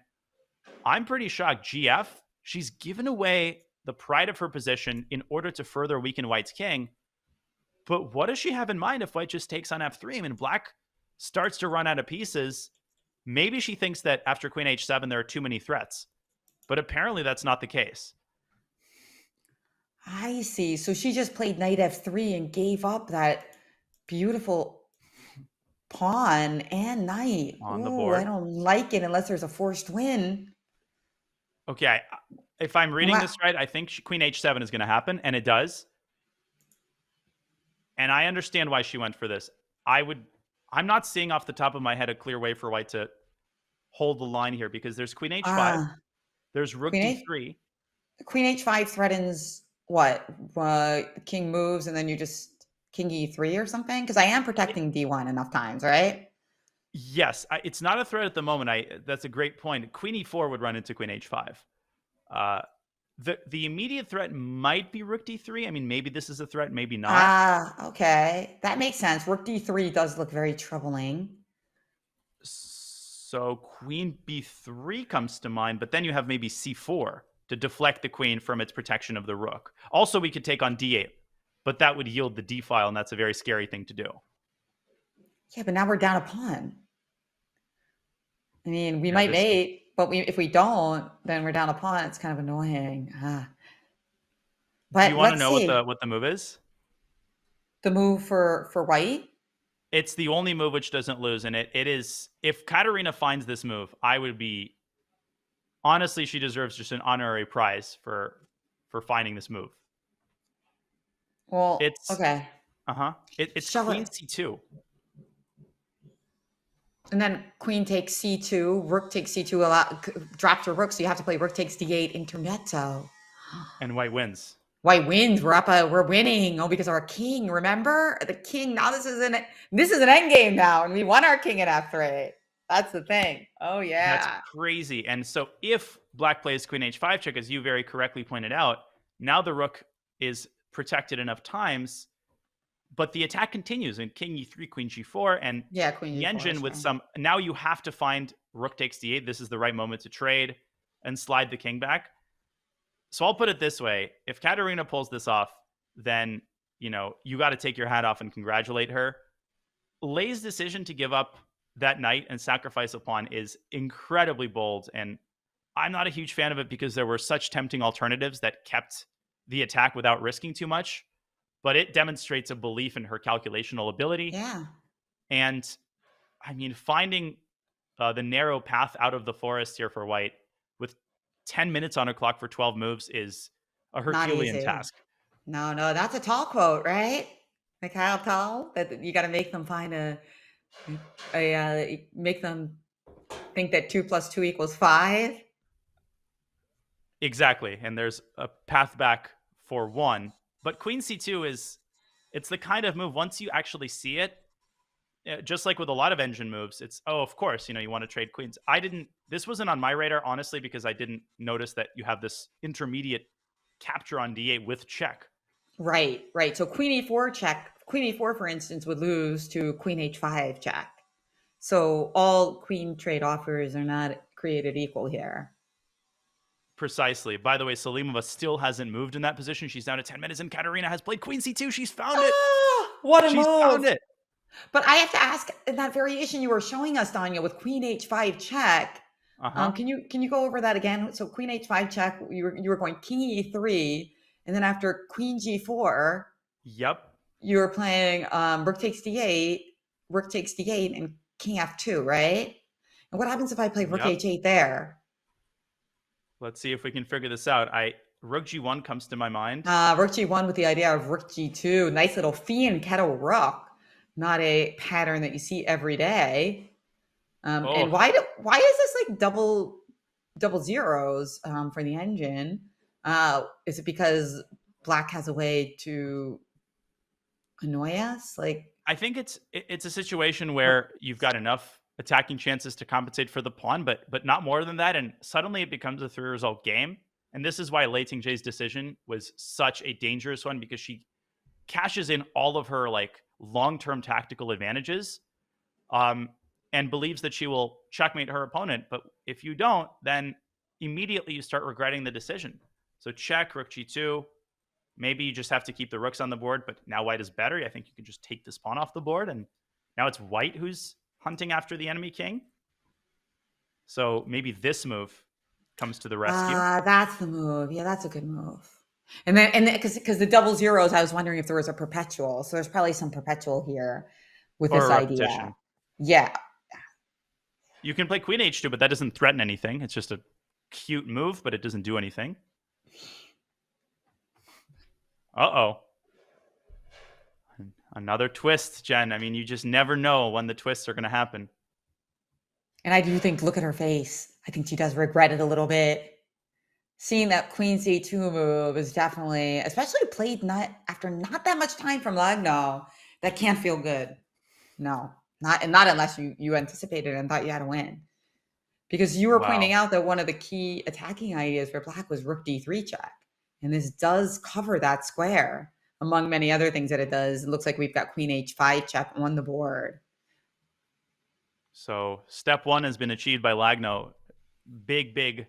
I'm pretty shocked. GF, she's given away the pride of her position in order to further weaken White's king. But what does she have in mind if White just takes on f3? I mean, Black starts to run out of pieces. Maybe she thinks that after queen h7, there are too many threats. But apparently that's not the case.
I see. So she just played knight f3 and gave up that beautiful pawn and knight
on the board.
I don't like it unless there's a forced win.
Okay, if I'm reading this right, I think queen h7 is going to happen, and it does. And I understand why she went for this. I'm not seeing off the top of my head a clear way for White to hold the line here, because there's queen h5, there's rook d3.
Queen h5 threatens what? King moves, and then you just king e3 or something? Because I am protecting d1 enough times, right?
Yes, it's not a threat at the moment. That's a great point. Queen e4 would run into queen h5. The immediate threat might be rook d3. I mean, maybe this is a threat, maybe not.
Okay. That makes sense. Rook d3 does look very troubling.
So queen b3 comes to mind, but then you have maybe c4 to deflect the queen from its protection of the rook. Also, we could take on d8, but that would yield the d file, and that's a very scary thing to do. Yeah,
but now we're down a pawn. I mean, we might mate, but if we don't, then we're down a pawn. It's kind of annoying.
But do you want to know what the move is?
The move for White?
It's the only move which doesn't lose, and it is, if Katarina finds this move, I would be, honestly, she deserves just an honorary prize for finding this move.
Well, it's okay.
It's queen c2.
And then queen takes c2, rook takes c2, drops her rook, so you have to play rook takes d8 intermezzo.
And White wins.
White wins. We're winning. Oh, because of our king. Remember the king. Now this is an endgame now, and we won our king at f3. That's the thing. Oh yeah,
that's crazy. And so if Black plays queen h5 check, as you very correctly pointed out, now the rook is protected enough times, but the attack continues. And king e3, queen g4, and
queen
Wenjun with some. Now you have to find rook takes d8. This is the right moment to trade and slide the king back. So I'll put it this way. If Katarina pulls this off, then, you got to take your hat off and congratulate her. Lei's decision to give up that knight and sacrifice a pawn is incredibly bold. And I'm not a huge fan of it because there were such tempting alternatives that kept the attack without risking too much. But it demonstrates a belief in her calculational ability.
Yeah.
And, I mean, finding the narrow path out of the forest here for White with 10 minutes on a clock for 12 moves is a Herculean task.
No, that's a tall quote, right? Like how tall? That you got to make them find make them think that 2 + 2 = 5.
Exactly. And there's a path back for 1. But queen c2 it's the kind of move, once you actually see it, just like with a lot of engine moves, it's, of course, you want to trade queens. This wasn't on my radar, honestly, because I didn't notice that you have this intermediate capture on d8 with check.
Right. So queen e4 check, queen e4, for instance, would lose to queen h5 check. So all queen trade offers are not created equal here.
Precisely. By the way, Salimova still hasn't moved in that position. She's down to 10 minutes, and Katarina has played queen c2. She's found it.
What a move.
She's found it.
But I have to ask, in that variation you were showing us, Danya, with queen h5 check,
Uh-huh.
Can you go over that again? So queen h5 check, you were going king e3, and then after queen g4,
Yep.
you were playing rook takes d8, and king f2, right? And what happens if I play rook
Yep.
h8 there?
Let's see if we can figure this out. Rook g1 comes to my mind.
Rook g1 with the idea of rook g2. Nice little fee and kettle rook. Not a pattern that you see every day. And why is this like double zeros for the engine? Is it because black has a way to annoy us? Like,
I think it's a situation where you've got enough attacking chances to compensate for the pawn, but not more than that, and suddenly it becomes a 3-result game. And this is why Lei Tingzhe's decision was such a dangerous one, because she cashes in all of her like long-term tactical advantages, and believes that she will checkmate her opponent. But if you don't, then immediately you start regretting the decision. So check, rook g2. Maybe you just have to keep the rooks on the board, but now white is better. I think you can just take this pawn off the board, and now it's white who's hunting after the enemy king. So maybe this move comes to the rescue.
That's the move. Yeah, that's a good move. And then because the double zeros, I was wondering if there was a perpetual. So there's probably some perpetual here with
Or
this
a
idea.
repetition.
Yeah.
You can play queen h2, but that doesn't threaten anything. It's just a cute move, but it doesn't do anything. Uh-oh. Another twist, Jen. I mean, you just never know when the twists are going to happen.
And I do think, look at her face. I think she does regret it a little bit. Seeing that queen c2 move is definitely, especially played after not that much time from Lagno, that can't feel good. No, not unless you anticipated and thought you had to win. Because you were pointing out that one of the key attacking ideas for black was rook d3 check. And this does cover that square, among many other things that it does. It looks like we've got queen h5 check on the board.
So step one has been achieved by Lagno. Big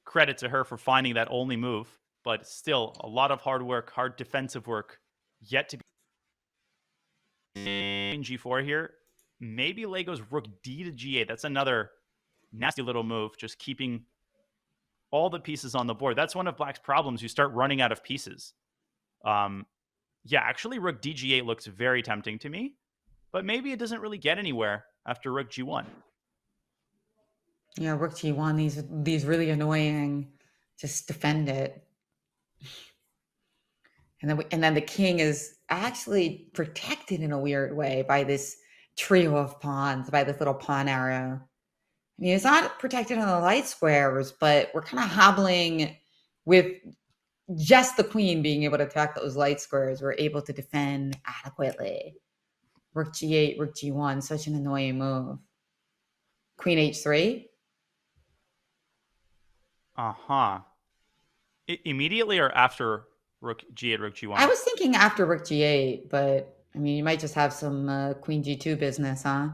credit to her for finding that only move, but still a lot of hard work, hard defensive work yet to be. Queen g4 here. Maybe Lei goes rook d to g8. That's another nasty little move, just keeping all the pieces on the board. That's one of black's problems. You start running out of pieces. Yeah, actually rook d g8 looks very tempting to me, but maybe it doesn't really get anywhere after rook g1.
Yeah, rook g1, these really annoying. Just defend it. And then the king is actually protected in a weird way by this trio of pawns, by this little pawn arrow. I mean, it's not protected on the light squares, but we're kind of hobbling with just the queen being able to attack those light squares. We're able to defend adequately. Rook g8, rook g1, such an annoying move. Queen h3.
Uh-huh. Immediately or after rook g8, rook g1?
I was thinking after rook g8, but I mean, you might just have some queen g2 business, huh?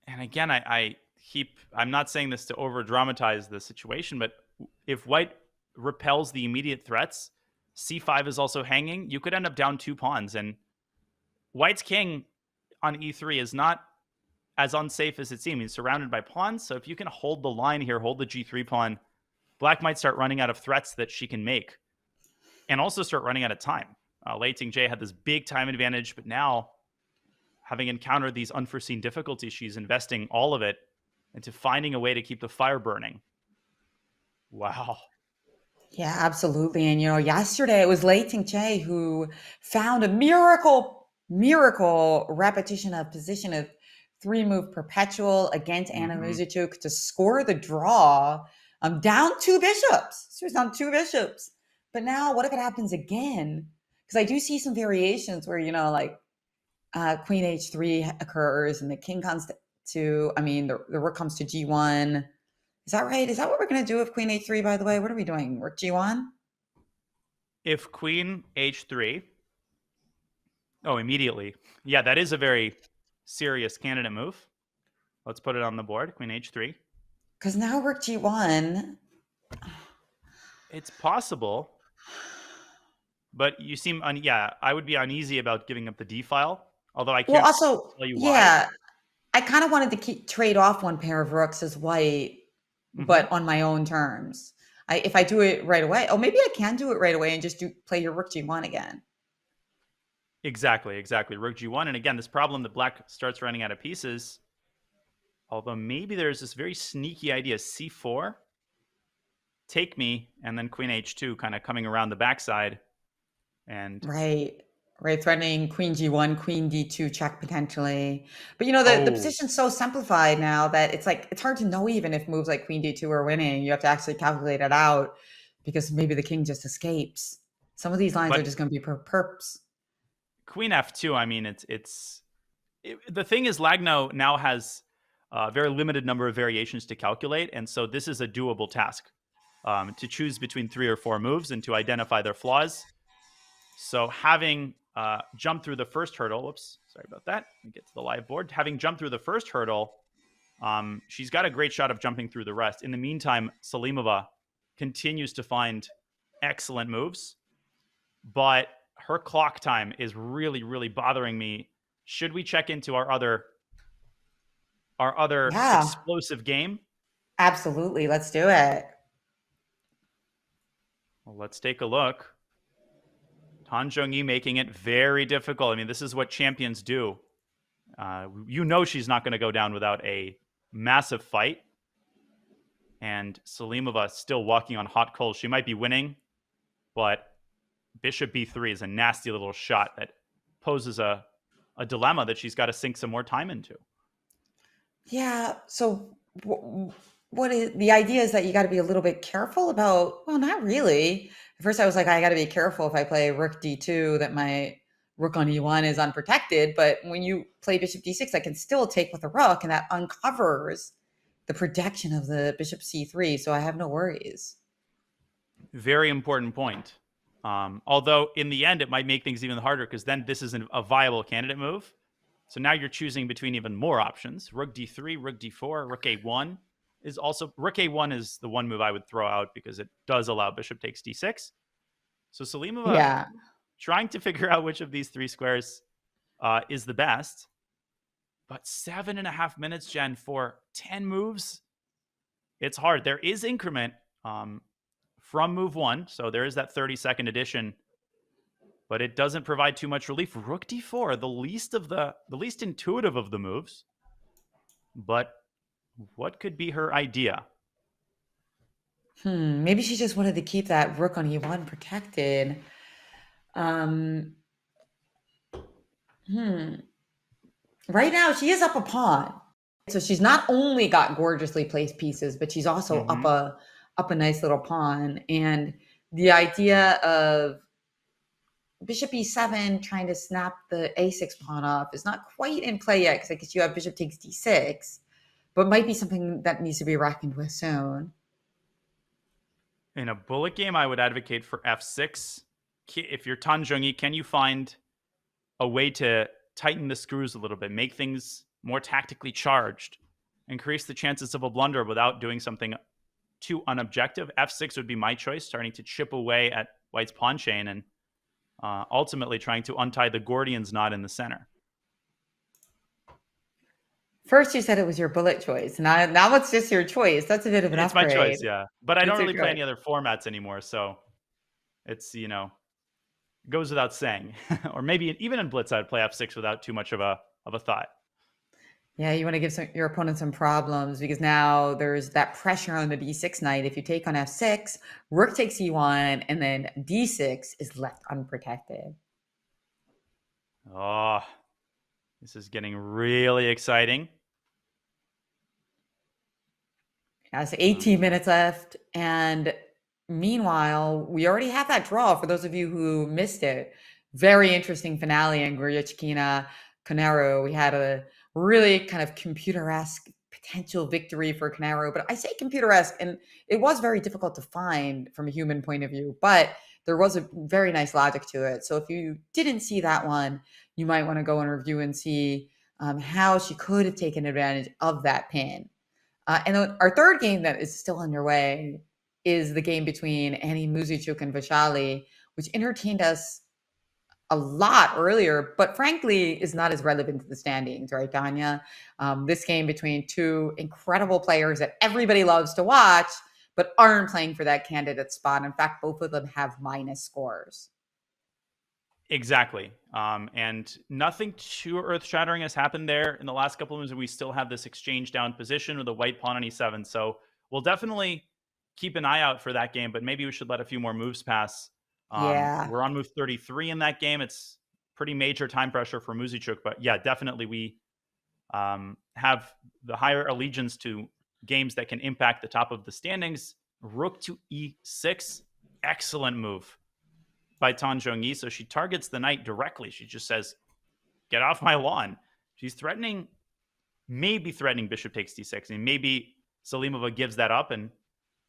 And again, I'm not saying this to over dramatize the situation, but if white repels the immediate threats, c5 is also hanging, you could end up down 2 pawns, and white's king on e3 is not as unsafe as it seems. He's surrounded by pawns, so if you can hold the line here, hold the g3 pawn, black might start running out of threats that she can make, and also start running out of time. Lei Tingzhe had this big time advantage, but now, having encountered these unforeseen difficulties, she's investing all of it into finding a way to keep the fire burning. Wow.
Yeah, absolutely. And, yesterday it was Lei Tingzhe who found a miracle repetition of position of 3-move perpetual against Anna Muzychuk to score the draw, down 2 bishops. She was down 2 bishops. But now what if it happens again? Because I do see some variations where, queen h3 occurs and the king comes the rook comes to g1. Is that right? Is that what we're going to do with queen h3, by the way? What are we doing? Rook g1?
If queen h3... Oh, immediately. Yeah, that is a very serious candidate move. Let's put it on the board. Queen h3.
Because now rook g1...
It's possible. But you seem... I would be uneasy about giving up the d file. Although I can't tell you why.
Yeah, I kind of wanted to trade off one pair of rooks as white but on my own terms. If I do it right away, oh, maybe I can do it right away and just play your rook g1 again.
Exactly. Rook g1. And again, this problem that black starts running out of pieces, although maybe there's this very sneaky idea, c4, take me, and then queen h2 kind of coming around the backside. And
right, threatening queen g1, queen d2 check potentially. But the position's so simplified now that it's like, it's hard to know even if moves like queen d2 are winning. You have to actually calculate it out because maybe the king just escapes. Some of these lines are just going to be perps.
Queen f2, I mean, the thing is, Lagno now has a very limited number of variations to calculate, and so this is a doable task, to choose between 3 or 4 moves and to identify their flaws. So having jumped through the first hurdle, whoops, sorry about that, let me get to the live board. Having jumped through the first hurdle, she's got a great shot of jumping through the rest. In the meantime, Salimova continues to find excellent moves, but her clock time is really, really bothering me. Should we check into our other explosive game?
Absolutely. Let's do it.
Well, let's take a look. Han Zhongyi making it very difficult. I mean, this is what champions do. She's not going to go down without a massive fight. And Salimova still walking on hot coals. She might be winning, but bishop b3 is a nasty little shot that poses a dilemma that she's got to sink some more time into.
Yeah. So what is the idea is that you got to be a little bit careful about, well, not really. At first I was like, I got to be careful if I play rook d2 that my rook on e1 is unprotected. But when you play bishop d6, I can still take with a rook, and that uncovers the protection of the bishop c3. So I have no worries.
Very important point. Although in the end, it might make things even harder because then this isn't a viable candidate move. So now you're choosing between even more options. Rook d3, rook d4, rook a1 is also... Rook a1 is the one move I would throw out because it does allow bishop takes d6. So Salimova trying to figure out which of these 3 squares is the best. But 7.5 minutes, Jen, for 10 moves. It's hard. There is increment from move 1. So there is that 30-second addition. But it doesn't provide too much relief. Rook d4, the least intuitive of the moves. But what could be her idea?
Maybe she just wanted to keep that rook on e1 protected. Right now, she is up a pawn. So she's not only got gorgeously placed pieces, but she's also up a nice little pawn. And the idea of bishop e7 trying to snap the a6 pawn off is not quite in play yet, because I guess you have bishop takes d6, but might be something that needs to be reckoned with soon.
In a bullet game, I would advocate for f6. If you're Tan Zhongyi, can you find a way to tighten the screws a little bit, make things more tactically charged, increase the chances of a blunder without doing something too unobjective? F6 would be my choice, starting to chip away at White's pawn chain and ultimately trying to untie the Gordian's knot in the center.
First, you said it was your bullet choice. Now it's just your choice. That's a bit of an upgrade.
It's my choice, yeah. But I don't really play any other formats anymore, so it's, goes without saying. Or maybe even in Blitz, I'd play f6 without too much of a thought.
Yeah, you want to give your opponent some problems because now there's that pressure on the d6 knight. If you take on f6, rook takes e1, and then d6 is left unprotected.
Oh, this is getting really exciting.
Yeah, so 18 minutes left. And meanwhile, we already have that draw for those of you who missed it. Very interesting finale in Goryachkina Koneru. We had a really kind of computer-esque potential victory for Koneru. But I say computer-esque, and it was very difficult to find from a human point of view. But there was a very nice logic to it. So if you didn't see that one, you might want to go and review and see how she could have taken advantage of that pin. And our third game that is still underway is the game between Annie Muzichuk and Vishali, which entertained us a lot earlier, but frankly is not as relevant to the standings, right, Tanya? This game between two incredible players that everybody loves to watch, but aren't playing for that candidate spot. In fact, both of them have minus scores.
Exactly. And nothing too earth-shattering has happened there in the last couple of moves, and we still have this exchange down position with a white pawn on e7. So we'll definitely keep an eye out for that game, but maybe we should let a few more moves pass.
Yeah.
We're on move 33 in that game. It's pretty major time pressure for Muzichuk, but yeah, definitely we have the higher allegiance to games that can impact the top of the standings. Rook to e6. Excellent move by Tan Zhongyi. So she targets the knight directly. She just says, get off my lawn. She's threatening, maybe threatening bishop takes d6. And maybe Salimova gives that up and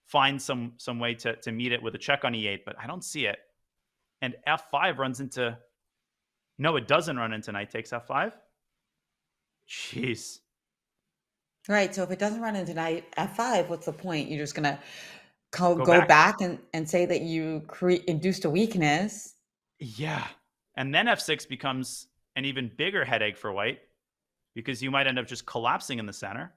finds some way to meet it with a check on e8, but I don't see it. And f5 runs into... No, it doesn't run into knight takes f5. Jeez.
Right. So if it doesn't run into knight f5, what's the point? You're just going to go back and say that you induced a weakness.
Yeah. And then f6 becomes an even bigger headache for white because you might end up just collapsing in the center.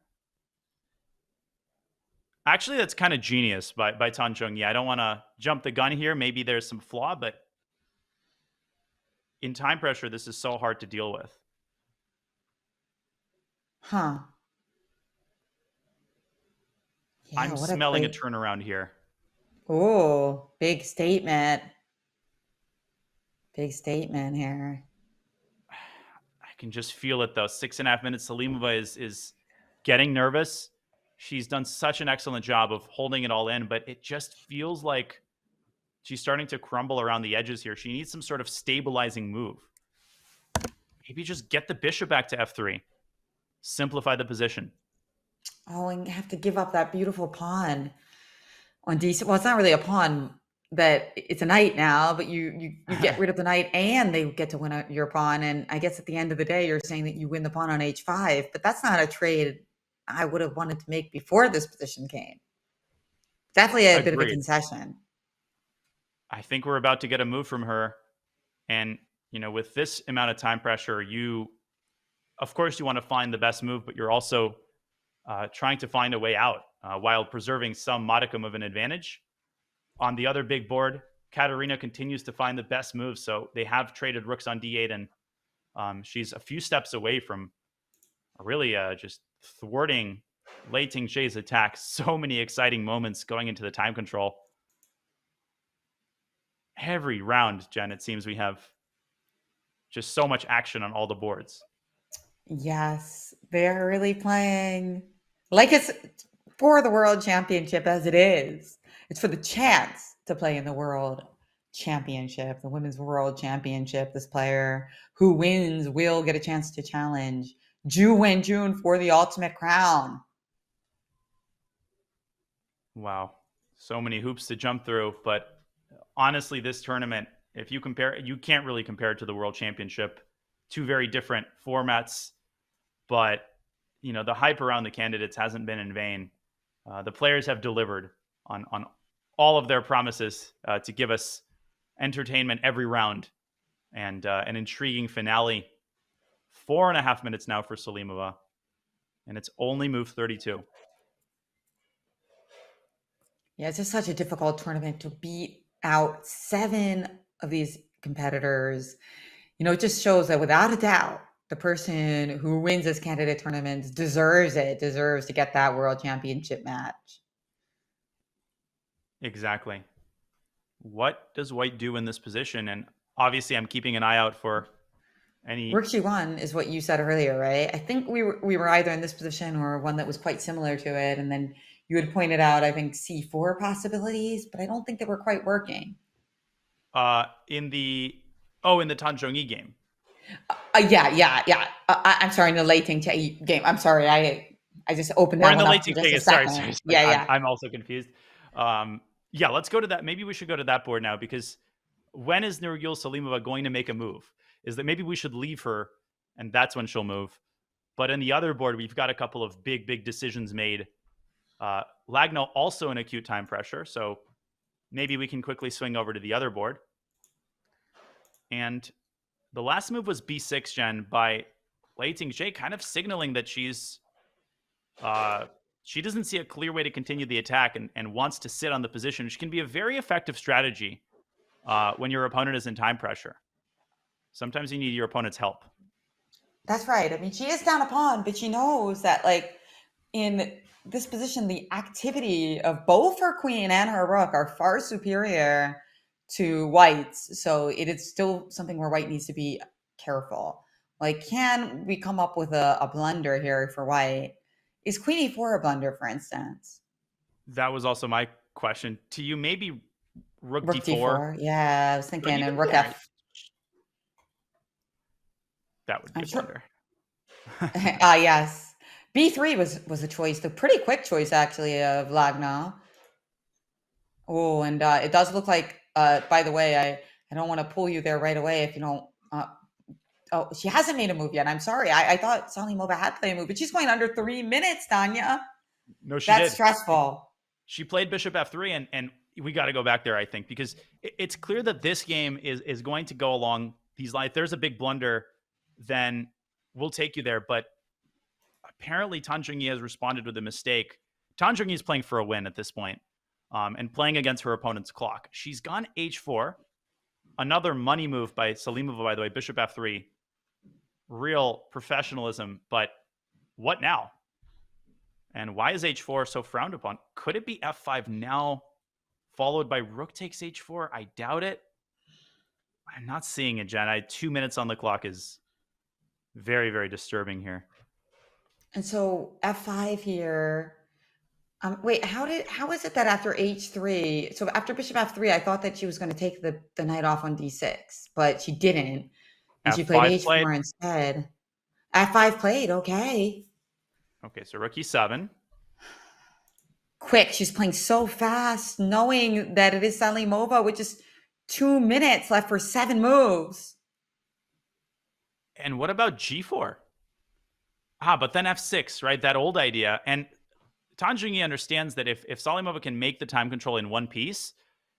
Actually, that's kind of genius by Tan Zhongyi. I don't want to jump the gun here. Maybe there's some flaw, but in time pressure, this is so hard to deal with.
Huh. Yeah,
I'm smelling a turnaround here.
Oh, big statement. Big statement here.
I can just feel it, though. 6.5 minutes. Salimova is getting nervous. She's done such an excellent job of holding it all in, but it just feels like she's starting to crumble around the edges here. She needs some sort of stabilizing move. Maybe just get the bishop back to f3. Simplify the position.
Oh, and you have to give up that beautiful pawn on d6. Well, it's not really a pawn, that it's a knight now, but you get rid of the knight and they get to win your pawn. And I guess at the end of the day, you're saying that you win the pawn on h5, but that's not a trade I would have wanted to make before this position came. Definitely a bit of a concession.
I think we're about to get a move from her. And, you know, with this amount of time pressure, of course, you want to find the best move, but you're also trying to find a way out while preserving some modicum of an advantage. On the other big board, Katerina continues to find the best moves. So they have traded rooks on d8, and she's a few steps away from really just thwarting Lei Tingzhe's attack. So many exciting moments going into the time control. Every round, Jen, it seems we have just so much action on all the boards.
Yes, they're really playing like it's for the World Championship as it is. It's for the chance to play in the World Championship, the Women's World Championship. This player who wins will get a chance to challenge Ju Wenjun for the ultimate crown.
Wow. So many hoops to jump through. But honestly, this tournament, if you compare, you can't really compare it to the World Championship. Two very different formats. But, you know, the hype around the candidates hasn't been in vain. The players have delivered on all of their promises to give us entertainment every round and an intriguing finale. 4.5 minutes now for Salimova, and it's only move 32.
Yeah, it's just such a difficult tournament to beat out 7 of these competitors. You know, it just shows that without a doubt, the person who wins this candidate tournament deserves to get that World Championship match.
Exactly. What does white do in this position? And obviously, I'm keeping an eye out for any...
Rook g1 is what you said earlier, right? I think we were either in this position or one that was quite similar to it. And then you had pointed out, I think, c4 possibilities, but I don't think they were quite working.
In the Tan Zhongyi game.
Yeah. I'm sorry, in the Lei Tingzhe game. I'm sorry, I just opened that one up for just a second.
Sorry.
Yeah.
I'm also confused. Yeah, let's go to that. Maybe we should go to that board now, because when is Nurgul Salimova going to make a move? Is that maybe we should leave her, and that's when she'll move. But in the other board, we've got a couple of big decisions made. Lagno also in acute time pressure, so maybe we can quickly swing over to the other board. And The last move was b6, Jen, by Lei Ting-Jie, kind of signaling that she's she doesn't see a clear way to continue the attack and wants to sit on the position, which can be a very effective strategy when your opponent is in time pressure. Sometimes you need your opponent's help.
That's right. I mean, she is down a pawn, but she knows that, like, in this position, the activity of both her queen and her rook are far superior to White's. So it is still something where White needs to be careful. Like, can we come up with a blunder here for White? Is Queen E4 a blunder, for instance?
That was also my question to you. Maybe Rook
Rook
D4.
D4. Yeah, I was thinking,
even
and Rook
then,
F.
That would be
I'm
a
sure.
blunder.
Yes. B3 was a choice, the pretty quick choice actually of Lagno. Oh, and it does look like, by the way, I don't want to pull you there right away if you don't. Oh, she hasn't made a move yet. I'm sorry. I thought Salimova had played a move, but she's going under 3 minutes, Tanya.
No, she
That's
did.
stressful.
She played Bishop F3, and we got to go back there, I think, because it's clear that this game is going to go along these lines. If there's a big blunder, then we'll take you there. But apparently Tan Zhongyi has responded with a mistake. Tan Zhongyi is playing for a win at this point, and playing against her opponent's clock. She's gone H4. Another money move by Salimova, by the way, Bishop F3. Real professionalism, but what now? And why is H4 so frowned upon? Could it be F5 now, followed by Rook takes H4? I doubt it. I'm not seeing it, Jen. 2 minutes on the clock is very, very disturbing here.
And so F5 here. Wait, how is it that after H3, so after Bishop F3, I thought that she was going to take the knight off on D6, but she didn't. And she played H4
played.
instead. F5 played, okay.
Okay, so Rook E7.
Quick, she's playing so fast, knowing that it is Salimova with just 2 minutes left for 7 moves.
And what about G4? But then F6, right? That old idea. And Tan Zhongyi understands that if Salimova can make the time control in one piece,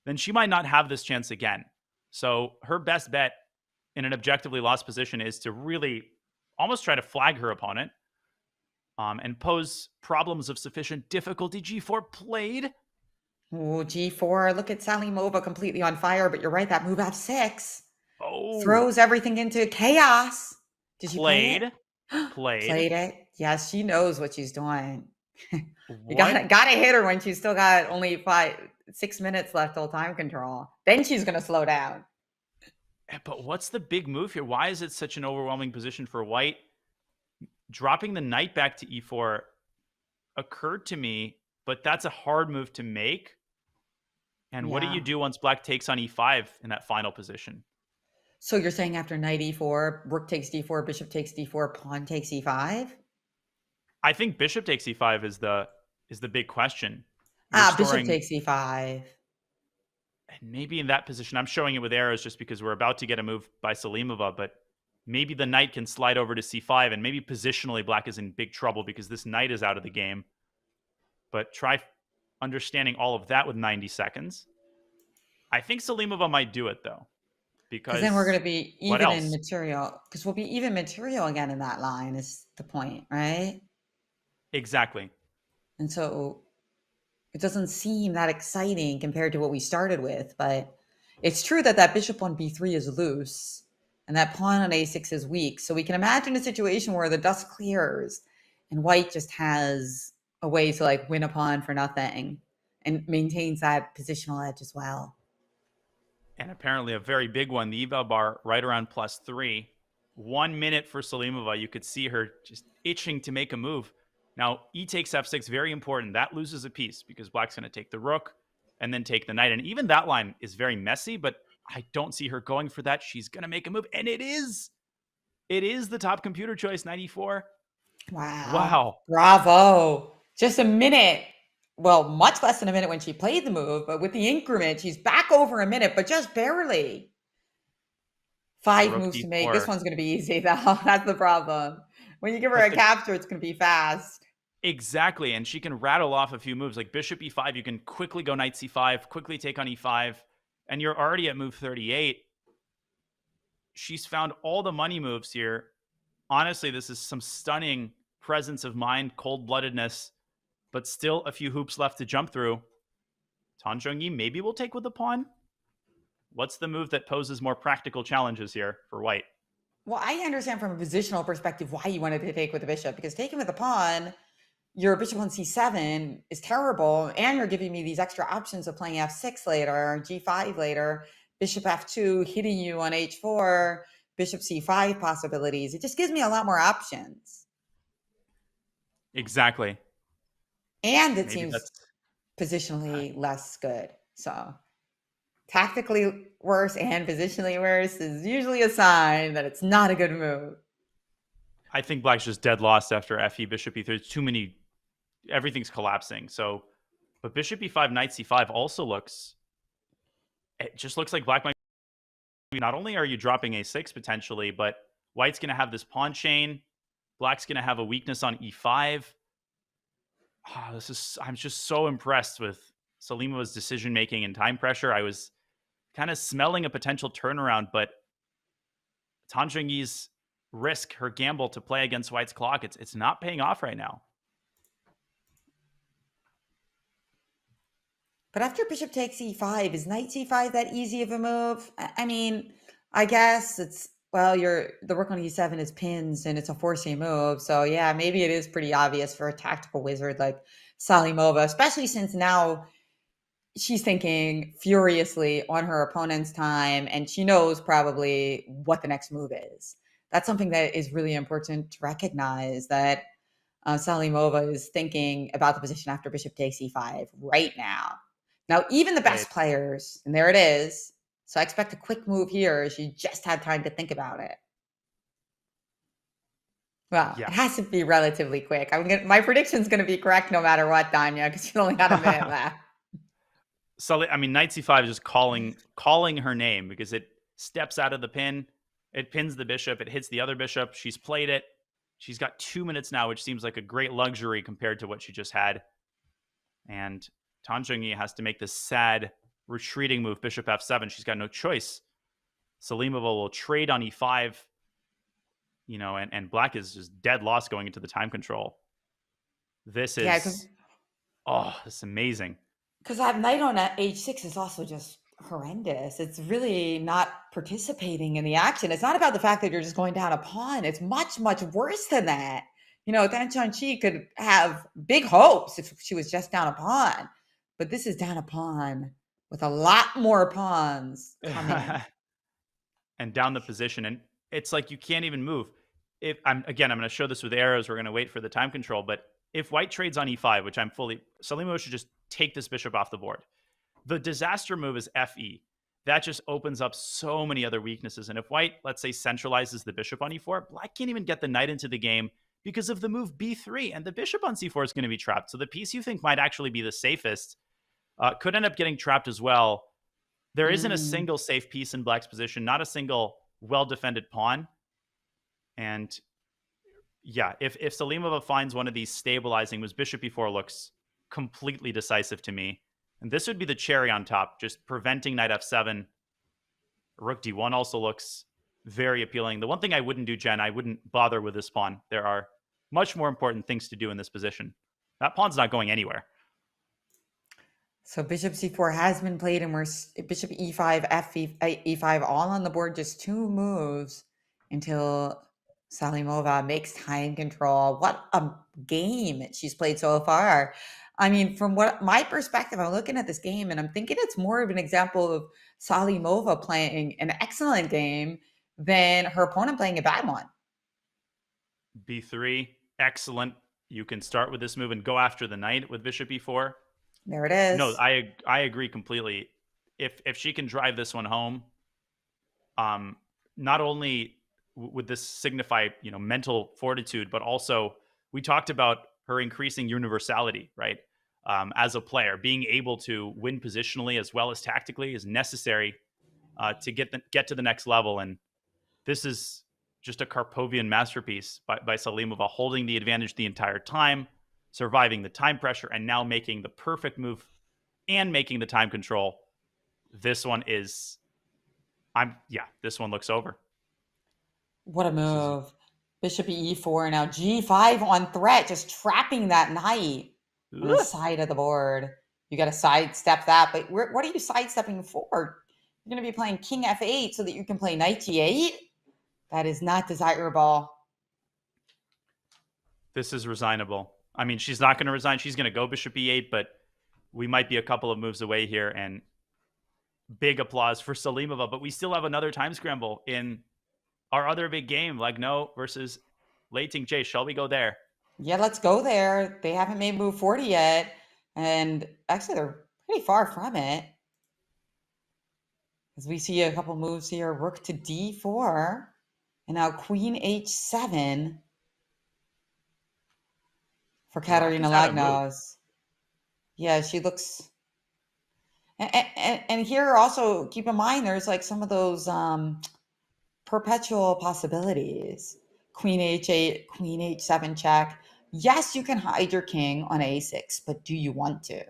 then she might not have this chance again. So her best bet in an objectively lost position is to really almost try to flag her opponent and pose problems of sufficient difficulty. G4 played.
Oh, G4. Look at Salimova completely on fire, but you're right. That move F6
Oh,
throws everything into chaos. Did you play
played.
it?
Played.
Played it. Yes, she knows what she's doing. You
What?
gotta hit her when she's still got only 6 minutes left till time control. Then she's gonna slow down.
But what's the big move here? Why is it such an overwhelming position for White? Dropping the knight back to E4 occurred to me, but that's a hard move to make. And what do
Yeah.
you do once Black takes on E5 in that final position?
So you're saying after knight E4, rook takes D4, bishop takes D4, pawn takes E5?
I think Bishop takes E5 is the big question.
Bishop takes E5.
And maybe in that position, I'm showing it with arrows just because we're about to get a move by Salimova, but maybe the knight can slide over to C5, and maybe positionally Black is in big trouble because this knight is out of the game. But try understanding all of that with 90 seconds. I think Salimova might do it, though. Because
then we're going to be
what
even in
else?
material. Because we'll be even material again in that line is the point, right?
Exactly.
And so it doesn't seem that exciting compared to what we started with. But it's true that that bishop on B3 is loose and that pawn on A6 is weak. So we can imagine a situation where the dust clears and White just has a way to like win a pawn for nothing and maintains that positional edge as well.
And apparently a very big one. The eval bar right around +3. 1 minute for Salimova. You could see her just itching to make a move. Now, E takes F6, very important. That loses a piece because Black's going to take the rook and then take the knight. And even that line is very messy, but I don't see her going for that. She's going to make a move. And it is. It is the top computer choice, 94.
Wow.
Wow.
Bravo. Just a minute. Well, much less than a minute when she played the move, but with the increment, she's back over a minute, but just barely. 5
Rook
moves to make.
D4.
This one's going to be easy, though. That's the problem. When you give her a capture, it's going to be fast.
Exactly. And she can rattle off a few moves. Like Bishop E5, you can quickly go Knight C5, quickly take on E5, and you're already at move 38. she's found all the money moves here. Honestly, this is some stunning presence of mind, cold-bloodedness, but still a few hoops left to jump through. Tan Zhongyi maybe will take with the pawn. What's the move that poses more practical challenges here for white?
Well, I understand from a positional perspective why you wanted to take with the bishop, because taking with the pawn, your bishop on c7 is terrible, and you're giving me these extra options of playing f6 later, g5 later, bishop f2, hitting you on h4, bishop c5 possibilities. It just gives me a lot more options.
Exactly.
And it
Maybe
seems positionally less good. So tactically worse and positionally worse is usually a sign that it's not a good move.
I think black's just dead lost after fe, bishop e3. There's too many, everything's collapsing. So, but bishop e5, knight c5 also looks, it just looks like black might, not only are you dropping a6 potentially, but white's going to have this pawn chain. Black's going to have a weakness on e5. Oh, I'm just so impressed with Salimova's decision-making and time pressure. I was kind of smelling a potential turnaround, but Tan Zhongyi's risk, her gamble to play against white's clock, it's not paying off right now.
But after bishop takes e5, is knight c5 that easy of a move? I mean, I guess it's, well, the rook on e7 is pins and it's a forcing move. So yeah, maybe it is pretty obvious for a tactical wizard like Salimova, especially since now she's thinking furiously on her opponent's time and she knows probably what the next move is. That's something that is really important to recognize, that Salimova is thinking about the position after bishop takes e5 right now. Now, even the best players, and there it is. So I expect a quick move here. She just had time to think about it. Well,
Yeah.
It has to be relatively quick. My prediction's going to be correct no matter what, Danya, because she's only got a minute left.
So, I mean, knight c5 is just calling her name because it steps out of the pin. It pins the bishop. It hits the other bishop. She's played it. She's got 2 minutes now, which seems like a great luxury compared to what she just had. And Tan Zhongyi has to make this sad retreating move, bishop f7. She's got no choice. Salimova will trade on e5, and black is just dead lost going into the time control. This is, this is amazing.
Because that knight on h6 is also just horrendous. It's really not participating in the action. It's not about the fact that you're just going down a pawn. It's much, much worse than that. Tan Zhongyi could have big hopes if she was just down a pawn. But this is down a pawn with a lot more pawns coming.
And down the position. And it's like you can't even move. I'm going to show this with arrows. We're going to wait for the time control. But if white trades on e5, which Salimova should just take this bishop off the board. The disaster move is fe. That just opens up so many other weaknesses. And if white, let's say, centralizes the bishop on e4, black can't even get the knight into the game because of the move b3. And the bishop on c4 is going to be trapped. So the piece you think might actually be the safest could end up getting trapped as well. There isn't a single safe piece in black's position, not a single well-defended pawn. And yeah, if Salimova finds one of these stabilizing moves, bishop e4 looks completely decisive to me. And this would be the cherry on top, just preventing knight f7. Rook d1 also looks very appealing. The one thing I wouldn't do, Jen, I wouldn't bother with this pawn. There are much more important things to do in this position. That pawn's not going anywhere.
So bishop c4 has been played, and we're bishop e5, e5, all on the board, just 2 moves until Salimova makes time control. What a game she's played so far. I mean, from my perspective, I'm looking at this game and I'm thinking it's more of an example of Salimova playing an excellent game than her opponent playing a bad one.
b3, excellent. You can start with this move and go after the knight with bishop e4.
There it is.
No, I agree completely. If she can drive this one home, not only would this signify mental fortitude, but also we talked about her increasing universality, right? As a player, being able to win positionally as well as tactically is necessary to get to the next level. And this is just a Karpovian masterpiece by Salimova, holding the advantage the entire time, surviving the time pressure, and now making the perfect move and making the time control. This one is, this one looks over.
What a move. Bishop e4, now g5 on threat, just trapping that knight on the side of the board. You got to sidestep that, but what are you sidestepping for? You're going to be playing king f8 so that you can play knight g8? That is not desirable.
This is resignable. I mean, she's not going to resign. She's going to go bishop e8, but we might be a couple of moves away here, and big applause for Salimova. But we still have another time scramble in our other big game, Lagno versus Lei Jie. Shall we go there?
Yeah, let's go there. They haven't made move 40 yet, and actually they're pretty far from it. As we see a couple moves here, rook to d4, and now queen h7 for Katerina Lagnos. Yeah, she looks... And here also, keep in mind, there's like some of those perpetual possibilities. Queen h8, queen h7 check. Yes, you can hide your king on a6, but do you want to?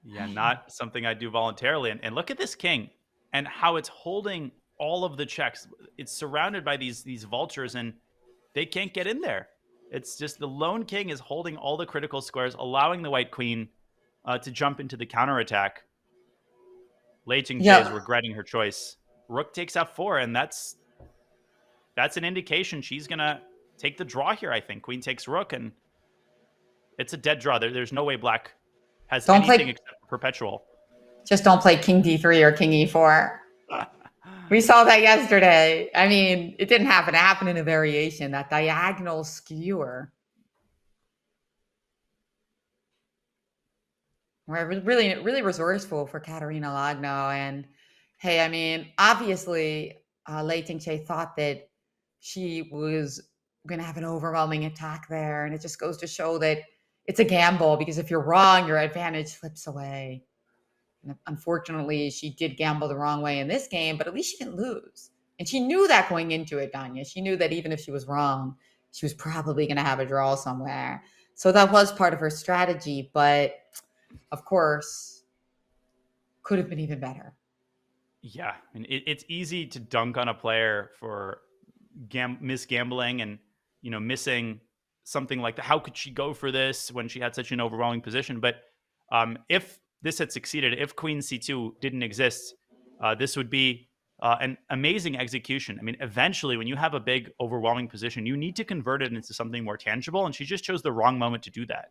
Yeah, not something I do voluntarily. And look at this king and how it's holding all of the checks. It's surrounded by these vultures, and they can't get in there. It's just the lone king is holding all the critical squares, allowing the white queen to jump into the counterattack. Lei Jie is regretting her choice. Rook takes f4, and that's an indication she's going to take the draw here, I think. Queen takes rook, and it's a dead draw. There's no way black has anything except perpetual.
Just don't play king d3 or king e4. We saw that yesterday. I mean, it didn't happen. It happened in a variation, that diagonal skewer. Right, really resourceful for Katerina Lagno. And hey, I mean, obviously, Lei Jie thought that she was going to have an overwhelming attack there. And it just goes to show that it's a gamble, because if you're wrong, your advantage slips away. And unfortunately, she did gamble the wrong way in this game, but at least she didn't lose. And she knew that going into it, Danya. She knew that even if she was wrong, she was probably going to have a draw somewhere. So that was part of her strategy, but of course, could have been even better.
Yeah, and it's easy to dunk on a player for misgambling and, missing something like that. How could she go for this when she had such an overwhelming position? But if this had succeeded, if queen c2 didn't exist, this would be an amazing execution. I mean, eventually, when you have a big, overwhelming position, you need to convert it into something more tangible, and she just chose the wrong moment to do that.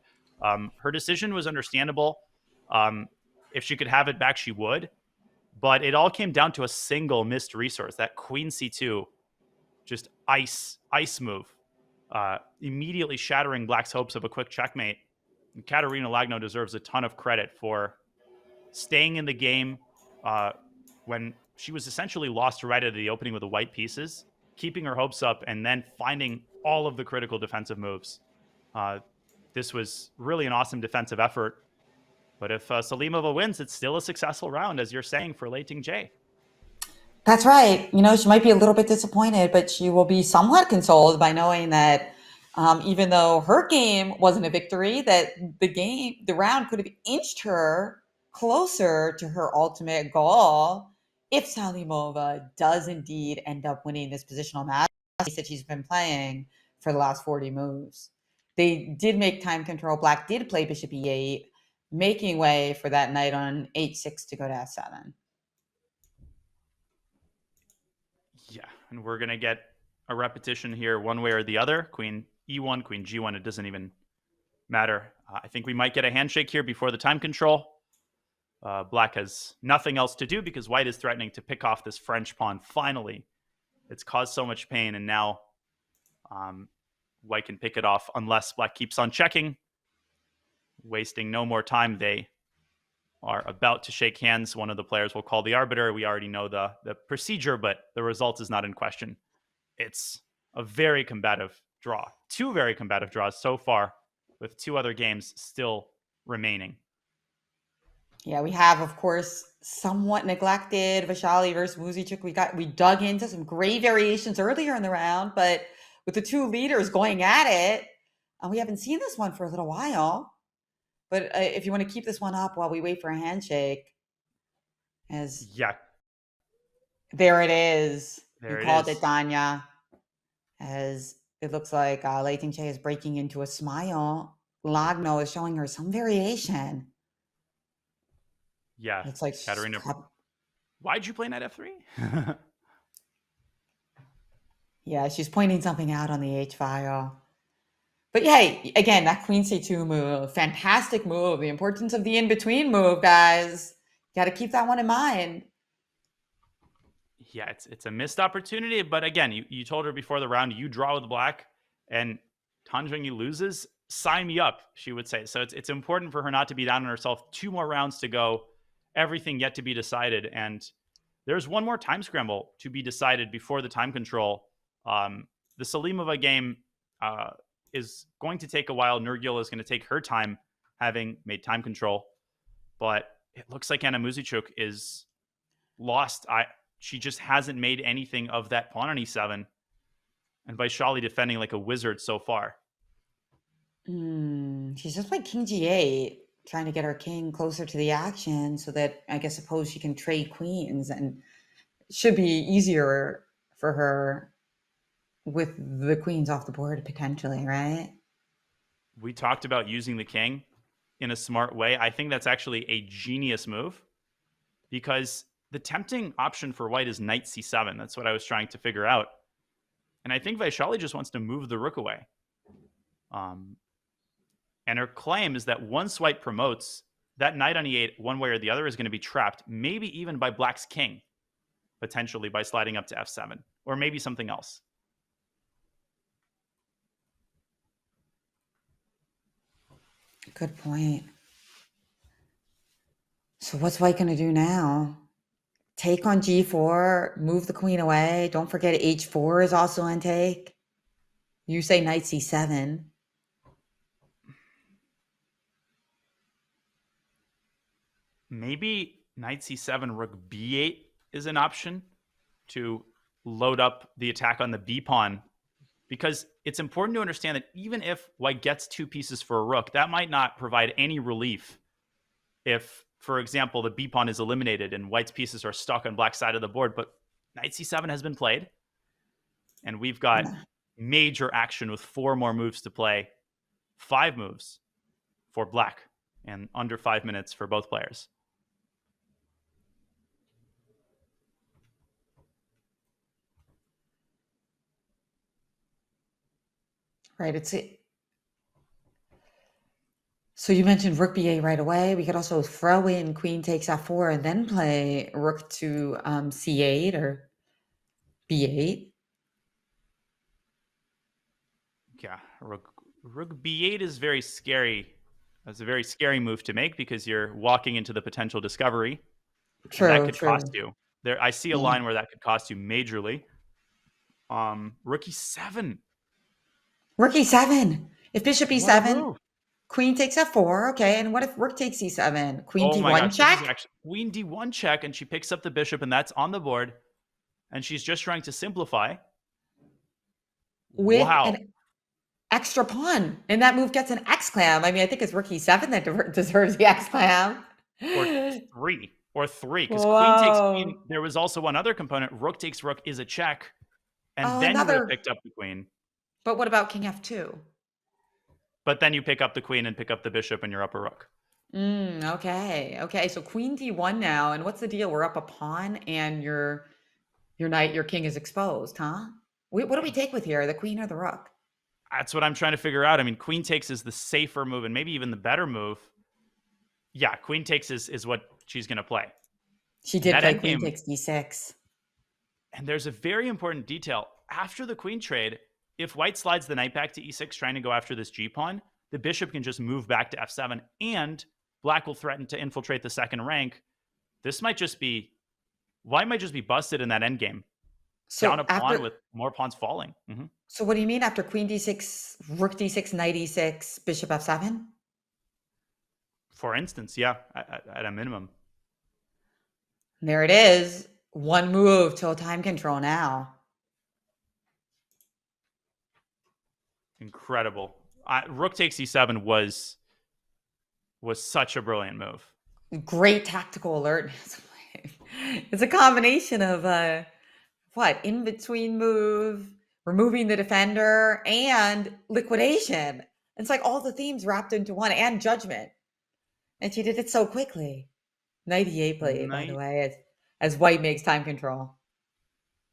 Her decision was understandable. If she could have it back, she would. But it all came down to a single missed resource, that queen c2, just ice move, immediately shattering black's hopes of a quick checkmate. And Katerina Lagno deserves a ton of credit for staying in the game when she was essentially lost right at the opening with the white pieces, keeping her hopes up, and then finding all of the critical defensive moves. This was really an awesome defensive effort. But if Salimova wins, it's still a successful round, as you're saying, for Lei Jie.
That's right. She might be a little bit disappointed, but she will be somewhat consoled by knowing that even though her game wasn't a victory, that the round could have inched her closer to her ultimate goal if Salimova does indeed end up winning this positional match that she's been playing for the last 40 moves. They did make time control. Black did play bishop e8, making way for that knight on h6 to go to f7.
Yeah, and we're going to get a repetition here one way or the other. Queen e1, queen g1, it doesn't even matter. I think we might get a handshake here before the time control. Black has nothing else to do because white is threatening to pick off this French pawn. Finally, it's caused so much pain, and now white can pick it off unless black keeps on checking. Wasting no more time, they are about to shake hands. One of the players will call the arbiter. We already know the procedure, but the result is not in question. It's a very combative draw. Two very combative draws so far, with two other games still remaining.
Yeah, we have, of course, somewhat neglected Vashali versus Muzichuk. We dug into some great variations earlier in the round, but with the two leaders going at it, we haven't seen this one for a little while. But if you want to keep this one up while we wait for a handshake, there it is. You
There it
called
is.
it, Danya. As it looks like Lei Tingche is breaking into a smile. Lagno is showing her some variation.
Yeah,
Looks like she's
Katarina. Why'd you play knight f3?
yeah, she's pointing something out on the H file. But yeah, again, that queen c2 move, fantastic move. The importance of the in-between move, guys. Got to keep that one in mind.
Yeah, it's a missed opportunity. But again, you told her before the round, you draw with black, and Tan Zhongyi loses. Sign me up, she would say. So it's important for her not to be down on herself. 2 more rounds to go. Everything yet to be decided. And there's one more time scramble to be decided before the time control. The Salimova game is going to take a while. Nurgul is going to take her time, having made time control. But it looks like Anna Muzichuk is lost. She just hasn't made anything of that pawn on e7. And Vaishali defending like a wizard so far.
She's just playing king g8, trying to get her king closer to the action so that I suppose she can trade queens, and it should be easier for her with the queens off the board potentially, right?
We talked about using the king in a smart way. I think that's actually a genius move because the tempting option for white is knight c7. That's what I was trying to figure out. And I think Vaishali just wants to move the rook away. And her claim is that once white promotes, that knight on e8, one way or the other, is going to be trapped, maybe even by black's king, potentially by sliding up to f7, or maybe something else.
Good point. So what's white going to do now? Take on g4, move the queen away. Don't forget h4 is also on take. You say knight c7.
Maybe knight c7, rook b8 is an option to load up the attack on the b pawn, because it's important to understand that even if white gets 2 pieces for a rook, that might not provide any relief if, for example, the b pawn is eliminated and white's pieces are stuck on black side of the board. But knight c7 has been played, and we've got major action with 4 more moves to play. 5 moves for black and under 5 minutes for both players.
Right, so you mentioned rook b8 right away. We could also throw in queen takes f4 and then play rook to c8 or b8.
Yeah, rook b8 is very scary. That's a very scary move to make because you're walking into the potential discovery.
True,
that could
true.
cost you. There, I see a line where that could cost you majorly. Rook e7.
Rook e7. If bishop e7, queen takes f4. Okay, and what if rook takes e7? Queen d1 check?
Queen d1 check, and she picks up the bishop, and that's on the board. And she's just trying to simplify.
With an extra pawn. And that move gets an exclam. I mean, I think it's rook e7 that deserves the exclam.
Or three. Because queen takes queen. There was also one other component. Rook takes rook is a check. And then you would have picked up the queen.
But what about king f2?
But then you pick up the queen and pick up the bishop and you're up a rook.
Okay. Okay. So queen d1 now. And what's the deal? We're up a pawn and your knight, your king is exposed, huh? What do we take with here? The queen or the rook?
That's what I'm trying to figure out. I mean, queen takes is the safer move and maybe even the better move. Yeah, queen takes is what she's going to play.
She did play queen takes d6.
And there's a very important detail. After the queen trade, if white slides the knight back to e6 trying to go after this g-pawn, the bishop can just move back to f7, and black will threaten to infiltrate the second rank. This might just be... White might just be busted in that endgame. So down a pawn with more pawns falling.
So what do you mean after queen d6, rook d6, knight e6, bishop f7?
For instance, yeah, at a minimum.
There it is. One move till time control now.
Incredible. Rook takes e7 was such a brilliant move.
Great tactical alertness. It's a combination of in-between move, removing the defender, and liquidation. It's like all the themes wrapped into one, and judgment. And she did it so quickly. 98 play, by the
Knight,
way, as white makes time control.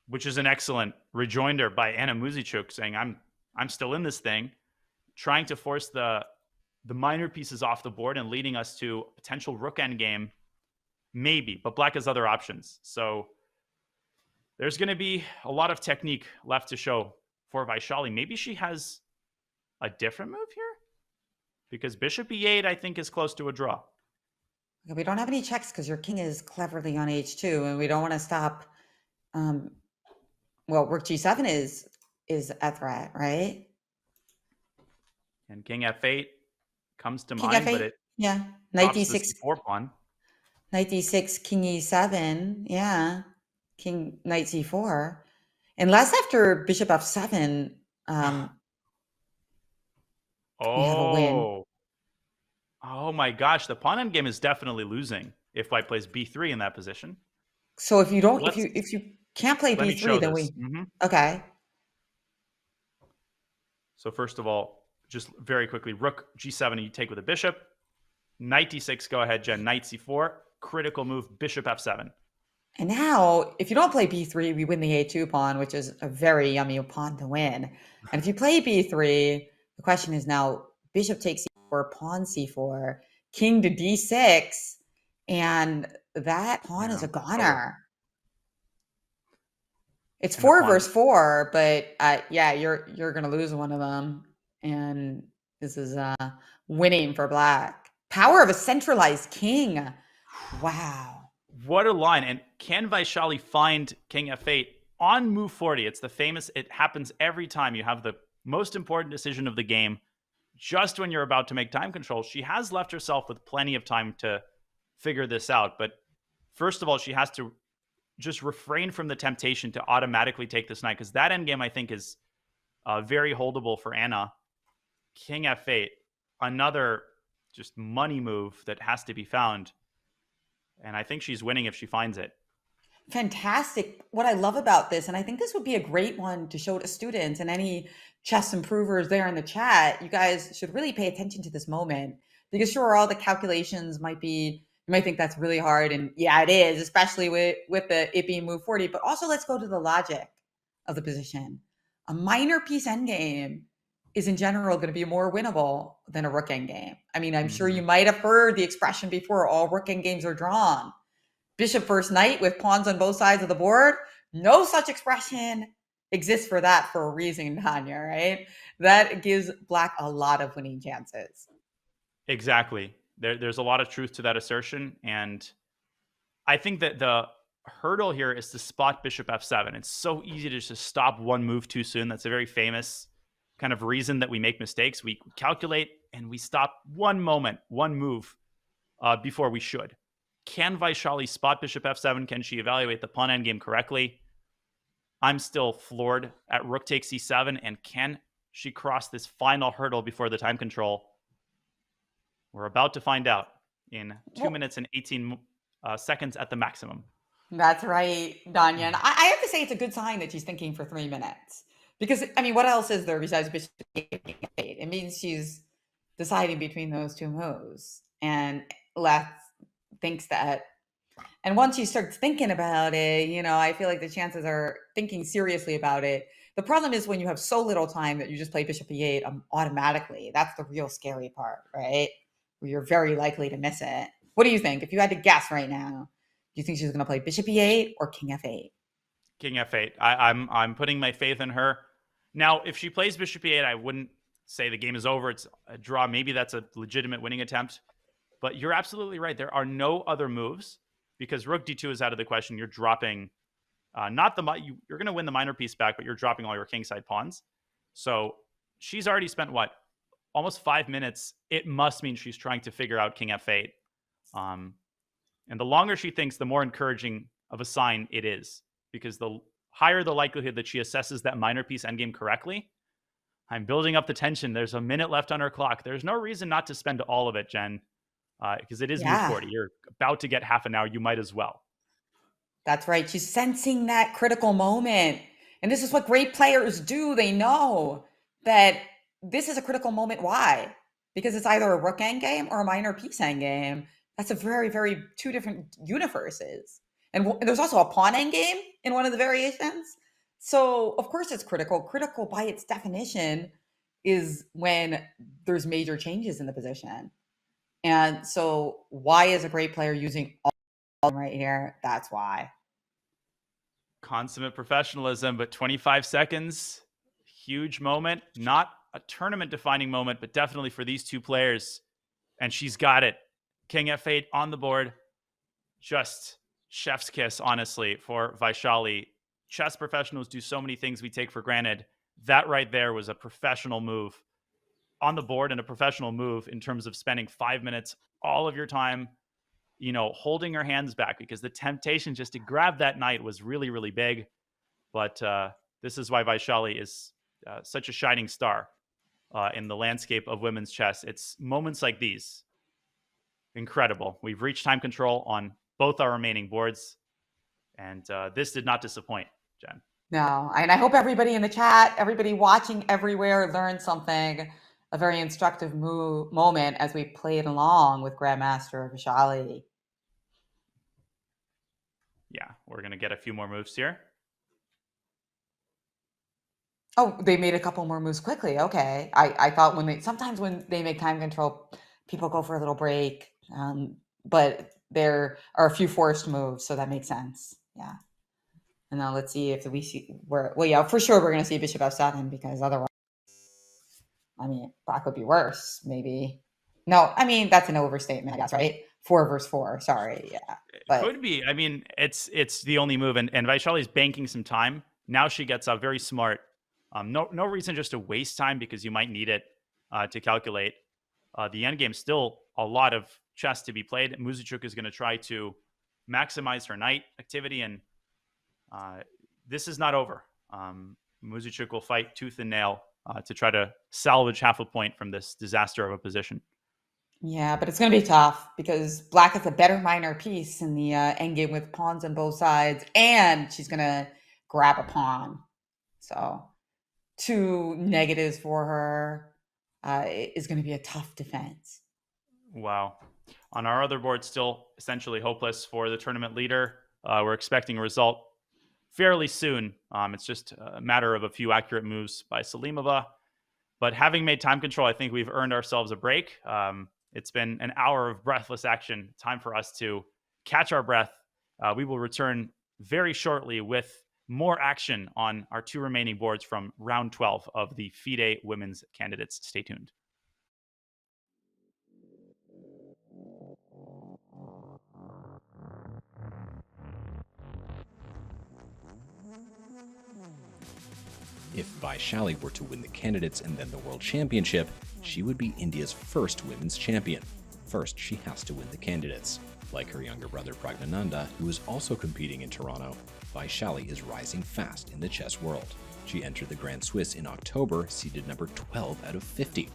which is an excellent rejoinder by Anna Muzichuk, saying, I'm still in this thing, trying to force the minor pieces off the board and leading us to a potential rook endgame, maybe, but black has other options. So there's going to be a lot of technique left to show for Vaishali. Maybe she has a different move here, because bishop e8, I think, is close to a draw.
Okay, we don't have any checks because your king is cleverly on h2, and we don't want to stop. Well, rook g7 is a threat, right?
And king f8 comes to
King
mind,
f8,
but it
yeah. Knight
drops the
d6,
c4 pawn.
knight d6, king e7, yeah. King, knight c4. Unless after bishop f7, we have a win.
Oh my gosh, the pawn endgame is definitely losing if white plays b3 in that position.
So if you don't,
Let's
if you can't play
let me show
b3, then
this.
okay.
So first of all, just very quickly, rook g7, you take with a bishop. Knight d6, go ahead, Jen. Knight c4, critical move, bishop f7.
And now, if you don't play b3, we win the a2 pawn, which is a very yummy pawn to win. And if you play b3, the question is now bishop takes c4, pawn c4, king to d6, and that pawn is a goner. It's 4 versus 4, but yeah, you're gonna lose one of them, and this is winning for black. Power of a centralized king. Wow.
What a line. And can Vaishali find king f8 on move 40? It's the famous, it happens every time you have the most important decision of the game. Just when you're about to make time control, she has left herself with plenty of time to figure this out. But first of all, she has to just refrain from the temptation to automatically take this knight, because that endgame, I think, is very holdable for Anna. King f8, another just money move that has to be found. And I think she's winning if she finds it.
Fantastic. What I love about this, and I think this would be a great one to show to students and any chess improvers there in the chat, you guys should really pay attention to this moment, because sure, all the calculations might be, you might think that's really hard, and yeah, it is, especially with it being move 40, but also let's go to the logic of the position. A minor piece endgame is in general going to be more winnable than a rook endgame. I mean, I'm sure you might have heard the expression before, all rook endgames are drawn. Bishop first knight with pawns on both sides of the board. No such expression exists for that for a reason, Tanya, right? That gives black a lot of winning chances.
Exactly. There's a lot of truth to that assertion. And I think that the hurdle here is to spot bishop f7. It's so easy to just stop one move too soon. That's a very famous kind of reason that we make mistakes. We calculate and we stop one moment, one move before we should. Can Vaishali spot bishop f7? Can she evaluate the pawn endgame correctly? I'm still floored at rook takes c7. And can she cross this final hurdle before the time control? We're about to find out in 2 minutes and 18 seconds at the maximum.
That's right, Danya. And I have to say it's a good sign that she's thinking for 3 minutes. Because, I mean, what else is there besides bishop e8? It means she's deciding between those two moves. And Les thinks that. And once she starts thinking about it, you know, I feel like the chances are thinking seriously about it. The problem is when you have so little time that you just play bishop e8 automatically. That's the real scary part, right? Where you're very likely to miss it. What do you think? If you had to guess right now, do you think she's going to play bishop e8 or king f8?
King f8. I'm putting my faith in her. Now, if she plays bishop e8, I wouldn't say the game is over. It's a draw. Maybe that's a legitimate winning attempt. But you're absolutely right. There are no other moves because rook d2 is out of the question. You're dropping you're going to win the minor piece back, but you're dropping all your kingside pawns. So she's already spent almost 5 minutes. It must mean she's trying to figure out king f8. And the longer she thinks, the more encouraging of a sign it is, because the higher the likelihood that she assesses that minor piece endgame correctly. I'm building up the tension. There's a minute left on her clock. There's no reason not to spend all of it, Jen, because it is move 40. You're about to get half an hour. You might as well.
That's right. She's sensing that critical moment. And this is what great players do. They know that this is a critical moment. Why? Because it's either a rook endgame or a minor piece endgame. That's a very, very two different universes. And there's also a pawn endgame in one of the variations. So, of course, it's critical. Critical by its definition is when there's major changes in the position. And so, why is a great player using all right here? That's why.
Consummate professionalism, but 25 seconds, huge moment. Not a tournament-defining moment, but definitely for these two players. And she's got it. King F8 on the board. Just chef's kiss, honestly, for Vaishali. Chess professionals do so many things we take for granted. That right there was a professional move on the board and a professional move in terms of spending 5 minutes, all of your time, holding your hands back, because the temptation just to grab that knight was really, really big. But this is why Vaishali is such a shining star in the landscape of women's chess. It's moments like these. Incredible. We've reached time control on both our remaining boards, and this did not disappoint, Jen.
No, and I hope everybody in the chat, everybody watching everywhere learned something, a very instructive moment as we played along with Grandmaster Vaishali.
Yeah, we're going to get a few more moves here.
Oh, they made a couple more moves quickly. Okay. I thought sometimes when they make time control, people go for a little break. But there are a few forced moves, so that makes sense. Yeah. And now let's see if we see for sure we're going to see Bishop F7, because otherwise, black would be worse, maybe. No, that's an overstatement, I guess, right? 4 versus 4. Sorry. Yeah. But
it could be. It's the only move, and Vaishali's banking some time. Now she gets up, very smart. No reason just to waste time, because you might need it to calculate. The endgame still a lot of chess to be played. Muzychuk is going to try to maximize her knight activity, and this is not over. Muzychuk will fight tooth and nail to try to salvage half a point from this disaster of a position.
Yeah, but it's going to be tough, because black is a better minor piece in the endgame with pawns on both sides, and she's going to grab a pawn. So 2 negatives for her is going to be a tough defense.
Wow. On our other board, still essentially hopeless for the tournament leader. We're expecting a result fairly soon. It's just a matter of a few accurate moves by Salimova. But having made time control, I think we've earned ourselves a break. It's been an hour of breathless action. Time for us to catch our breath. We will return very shortly with more action on our 2 remaining boards from round 12 of the FIDE women's candidates. Stay tuned.
If Vaishali were to win the candidates and then the World Championship, she would be India's first women's champion. First, she has to win the candidates. Like her younger brother Praggnanandhaa, who is also competing in Toronto, Vaishali is rising fast in the chess world. She entered the Grand Swiss in October, seeded number 12 out of 50.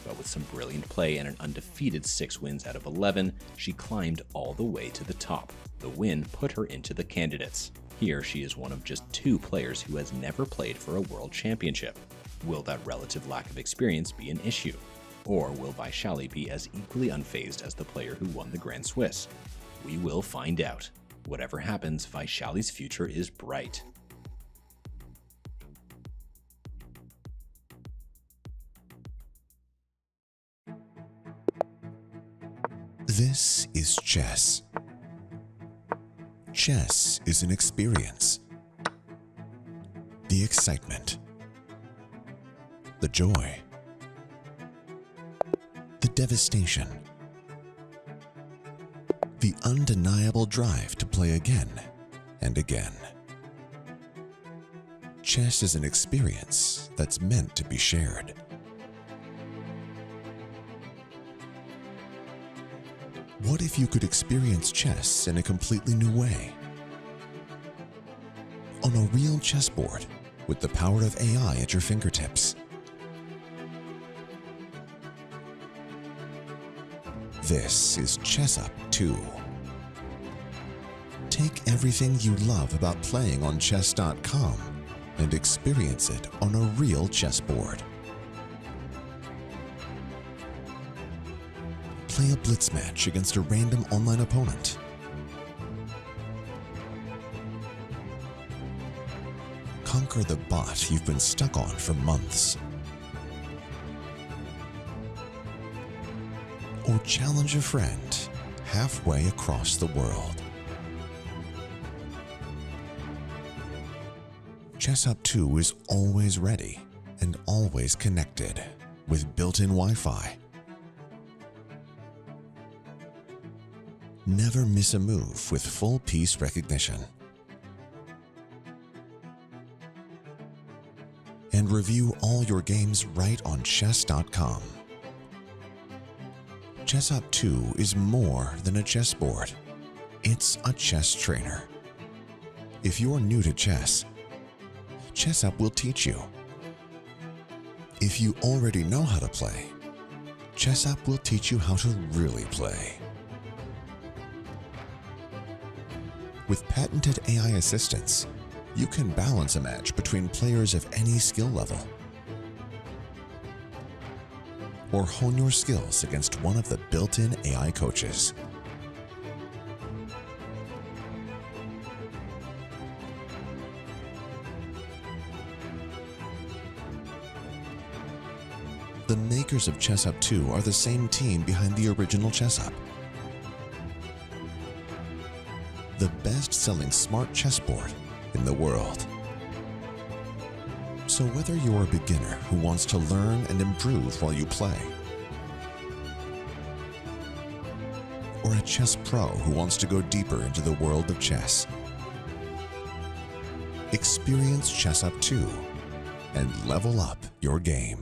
But with some brilliant play and an undefeated 6 wins out of 11, she climbed all the way to the top. The win put her into the candidates. Here, she is one of just 2 players who has never played for a world championship. Will that relative lack of experience be an issue? Or will Vaishali be as equally unfazed as the player who won the Grand Swiss? We will find out. Whatever happens, Vaishali's future is bright.
This is chess. Chess is an experience. The excitement, the joy, the devastation, the undeniable drive to play again and again. Chess is an experience that's meant to be shared. What if you could experience chess in a completely new way? On a real chessboard with the power of AI at your fingertips. This is Chess Up 2. Take everything you love about playing on Chess.com and experience it on a real chessboard. Play a blitz match against a random online opponent. Conquer the bot you've been stuck on for months. Or challenge a friend halfway across the world. ChessUp 2 is always ready and always connected with built-in Wi-Fi. Never miss a move with full piece recognition. And review all your games right on Chess.com. ChessUp 2 is more than a chessboard. It's a chess trainer. If you're new to chess, ChessUp will teach you. If you already know how to play, ChessUp will teach you how to really play. With patented AI assistance, you can balance a match between players of any skill level, or hone your skills against one of the built-in AI coaches. The makers of ChessUp 2 are the same team behind the original ChessUp, the best-selling smart chessboard in the world. So whether you're a beginner who wants to learn and improve while you play, or a chess pro who wants to go deeper into the world of chess, experience ChessUp 2 and level up your game.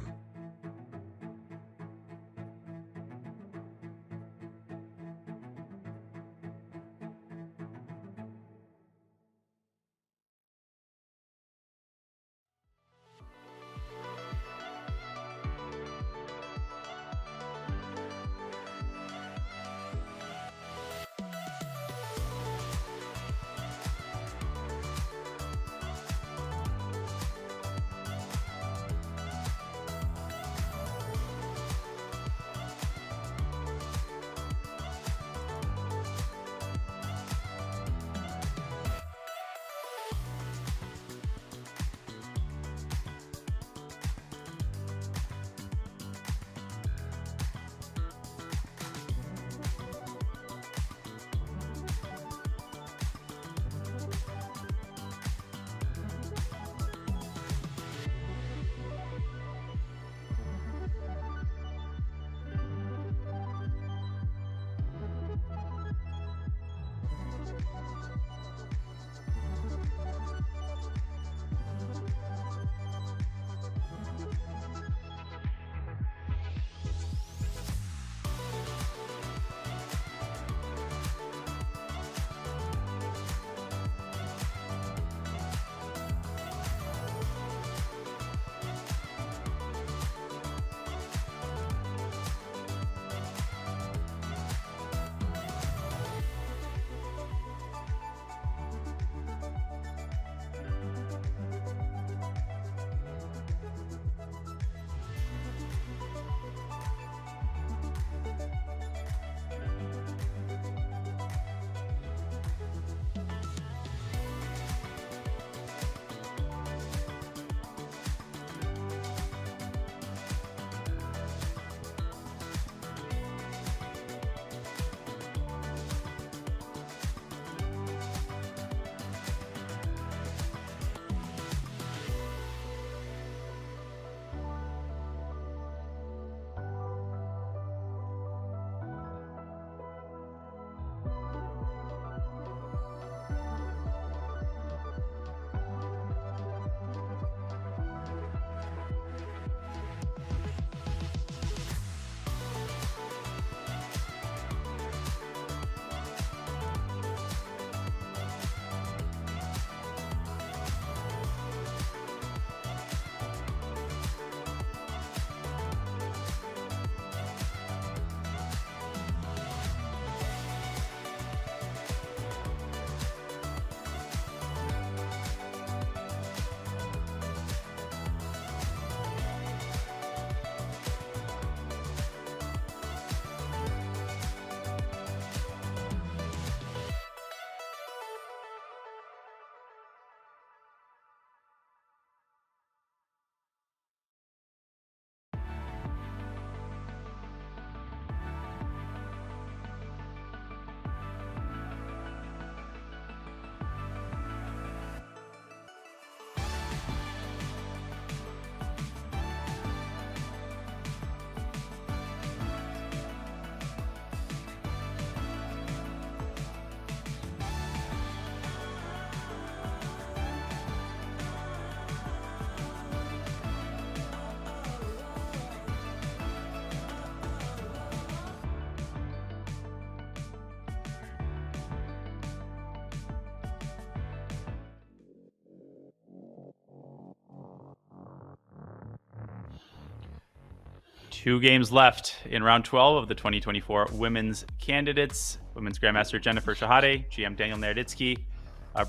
2 games left in round 12 of the 2024 women's candidates. Women's Grandmaster Jennifer Shahade, GM Daniel Naroditsky,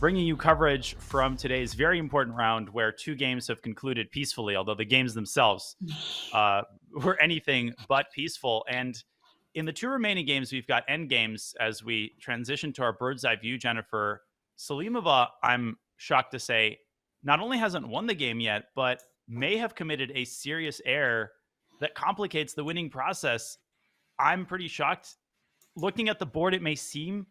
bringing you coverage from today's very important round where 2 games have concluded peacefully, although the games themselves were anything but peaceful. And in the 2 remaining games, we've got end games as we transition to our bird's eye view, Jennifer. Salimova, I'm shocked to say, not only hasn't won the game yet, but may have committed a serious error that complicates the winning process. I'm pretty shocked. Looking at the board, it may seem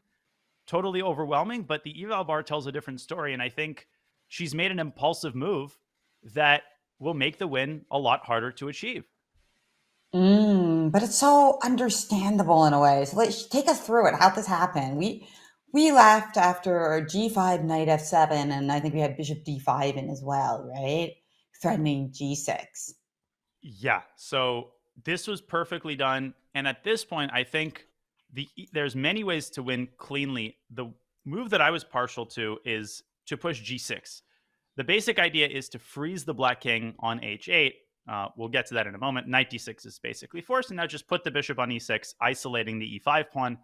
totally overwhelming, but the eval bar tells a different story. And I think she's made an impulsive move that will make the win a lot harder to achieve.
But it's so understandable in a way. So let's take us through it. How this happened? We left after G5, Knight F7, and I think we had Bishop D5 in as well, right? Threatening G6.
Yeah. So this was perfectly done, and at this point, I think there's many ways to win cleanly. The move that I was partial to is to push G6. The basic idea is to freeze the black king on H8. We'll get to that in a moment. Knight D6 is basically forced, and now just put the bishop on E6, isolating the E5 pawn.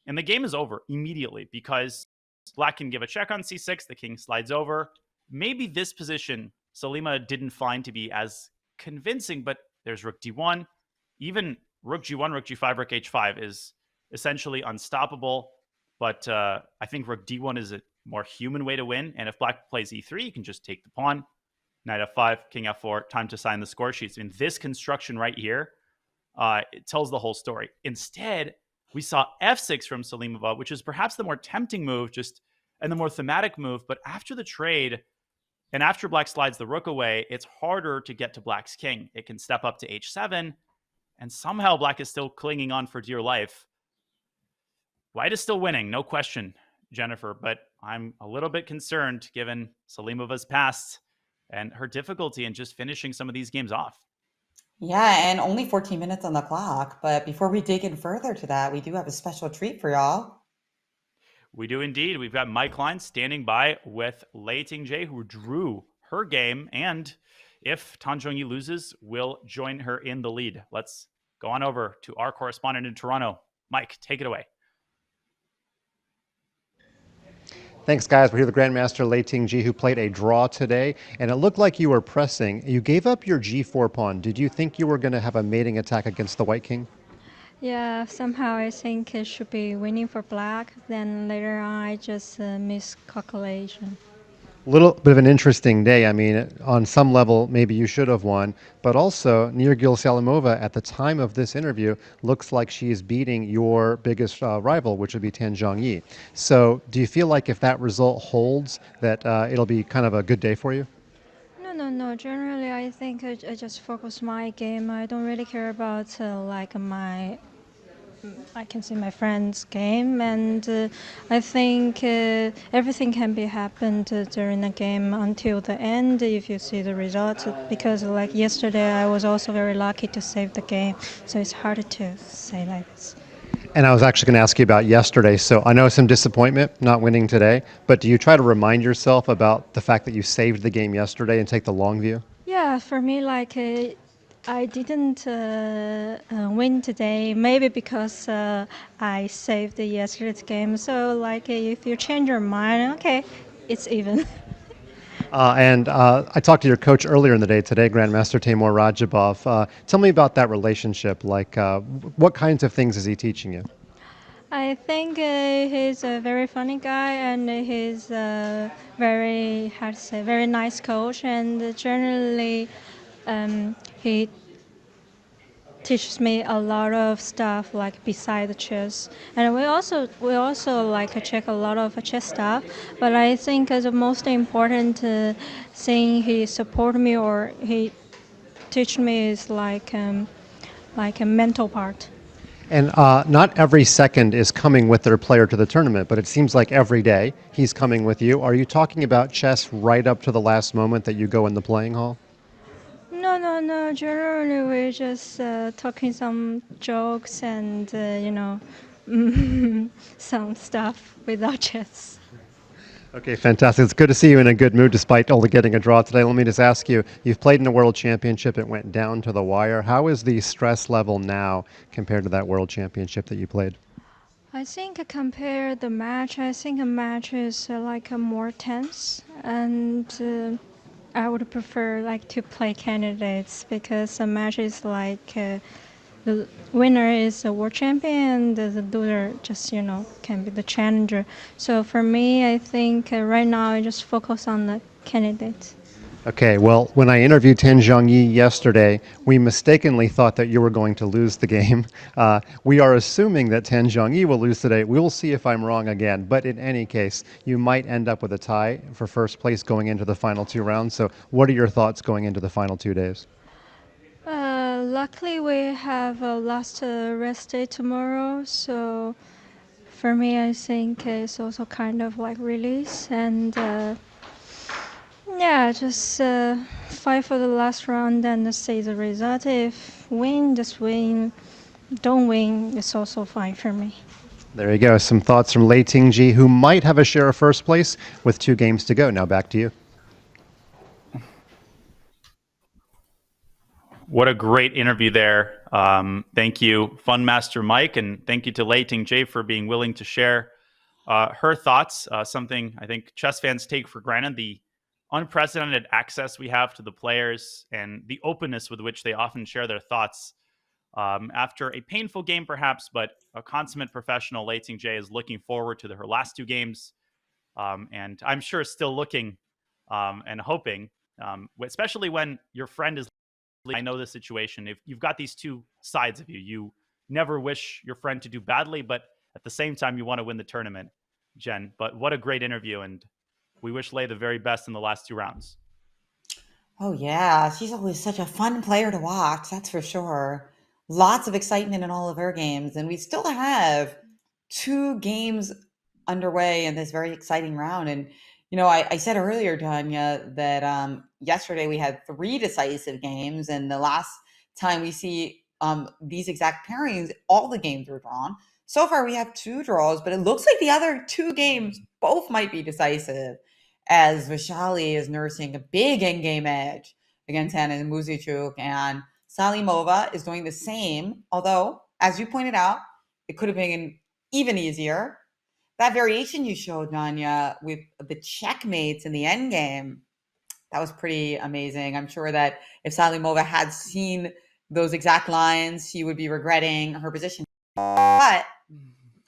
And the game is over immediately because black can give a check on C6. The king slides over. Maybe this position Salima didn't find to be as convincing, but there's rook D1. Even rook G1, rook G5, rook H5 is essentially unstoppable. But I think rook D1 is a more human way to win. And if black plays E3, you can just take the pawn. Knight F5, King F4, time to sign the score sheets. I mean, this construction right here, it tells the whole story. Instead, we saw F6 from Salimova, which is perhaps the more tempting move, and the more thematic move. But after the trade, and after black slides the rook away, it's harder to get to black's king. It can step up to H7, and somehow black is still clinging on for dear life. White is still winning, no question, Jennifer, but I'm a little bit concerned given Salimova's past and her difficulty in just finishing some of these games off.
Yeah, and only 14 minutes on the clock. But before we dig in further to that, we do have a special treat for y'all.
We do indeed. We've got Mike Klein standing by with Lei Ting-jae, who drew her game. And if Tan Zhongyi loses, will join her in the lead. Let's go on over to our correspondent in Toronto. Mike, take it away.
Thanks, guys. We're here with Grandmaster Lei Ting-jae, who played a draw today, and it looked like you were pressing. You gave up your G4 pawn. Did you think you were going to have a mating attack against the white king?
Yeah, somehow I think it should be winning for black. Then later on, I just miscalculation.
A little bit of an interesting day. I mean, on some level, maybe you should have won, but also Nirgül Salimova, at the time of this interview, looks like she's beating your biggest rival, which would be Tan Zhongyi. So do you feel like if that result holds, that it'll be kind of a good day for you?
No. Generally, I think I just focus my game. I don't really care about I can see my friend's game, and I think everything can be happened during the game until the end if you see the result. Because like yesterday, I was also very lucky to save the game, so it's hard to say like this.
And I was actually going to ask you about yesterday. So I know some disappointment not winning today, but do you try to remind yourself about the fact that you saved the game yesterday and take the long view?
Yeah, for me, I didn't win today, maybe because I saved yesterday's game. So if you change your mind, okay, it's even.
And I talked to your coach earlier in the day today, Grandmaster Timur Rajabov. Tell me about that relationship. What kinds of things is he teaching you?
I think he's a very funny guy, and he's a very nice coach. And generally, he teaches me a lot of stuff beside the chess, and we also check a lot of chess stuff. But I think the most important thing he support me or he teach me is a mental part.
And not every second is coming with their player to the tournament, but it seems like every day he's coming with you. Are you talking about chess right up to the last moment that you go in the playing hall?
No. Generally, we're just talking some jokes and some stuff without chess.
Okay, fantastic. It's good to see you in a good mood despite only getting a draw today. Let me just ask you, you've played in a world championship. It went down to the wire. How is the stress level now compared to that world championship that you played?
I think compare the match. I think a match is like a more tense, and I would prefer like to play candidates because a match is like the winner is a world champion, the loser just can be the challenger. So for me, I think right now I just focus on the candidates.
Okay, well, when I interviewed Ten Zhongyi yesterday, we mistakenly thought that you were going to lose the game. We are assuming that Ten Zhongyi will lose today. We will see if I'm wrong again. But in any case, you might end up with a tie for first place going into the final 2 rounds. So what are your thoughts going into the final 2 days?
Luckily, we have a last rest day tomorrow, so for me, I think it's also kind of like release and yeah, just fight for the last round and see the result. If win, just win. Don't win, it's also fine for me.
There you go. Some thoughts from Lei Tingji, who might have a share of first place with 2 games to go. Now back to you.
What a great interview there. Thank you, Fun Master Mike, and thank you to Lei Tingji for being willing to share her thoughts. Something I think chess fans take for granted, the unprecedented access we have to the players and the openness with which they often share their thoughts. After a painful game, perhaps, but a consummate professional, Lei Tingji is looking forward to her last 2 games. And I'm sure still looking and hoping, especially when your friend is. I know the situation. If you've got these 2 sides of you, you never wish your friend to do badly, but at the same time, you want to win the tournament, Jen. But what a great interview, and we wish Lei the very best in the last 2 rounds.
Oh yeah, she's always such a fun player to watch, that's for sure. Lots of excitement in all of her games, and we still have 2 games underway in this very exciting round. And I said earlier, Tanya, that yesterday we had 3 decisive games, and the last time we see these exact pairings, all the games were drawn. So far, we have 2 draws, but it looks like the other 2 games both might be decisive, as Vishali is nursing a big endgame edge against Anna Muzichuk, and Salimova is doing the same, although, as you pointed out, it could have been even easier. That variation you showed, Nanya, with the checkmates in the endgame, that was pretty amazing. I'm sure that if Salimova had seen those exact lines, she would be regretting her position. But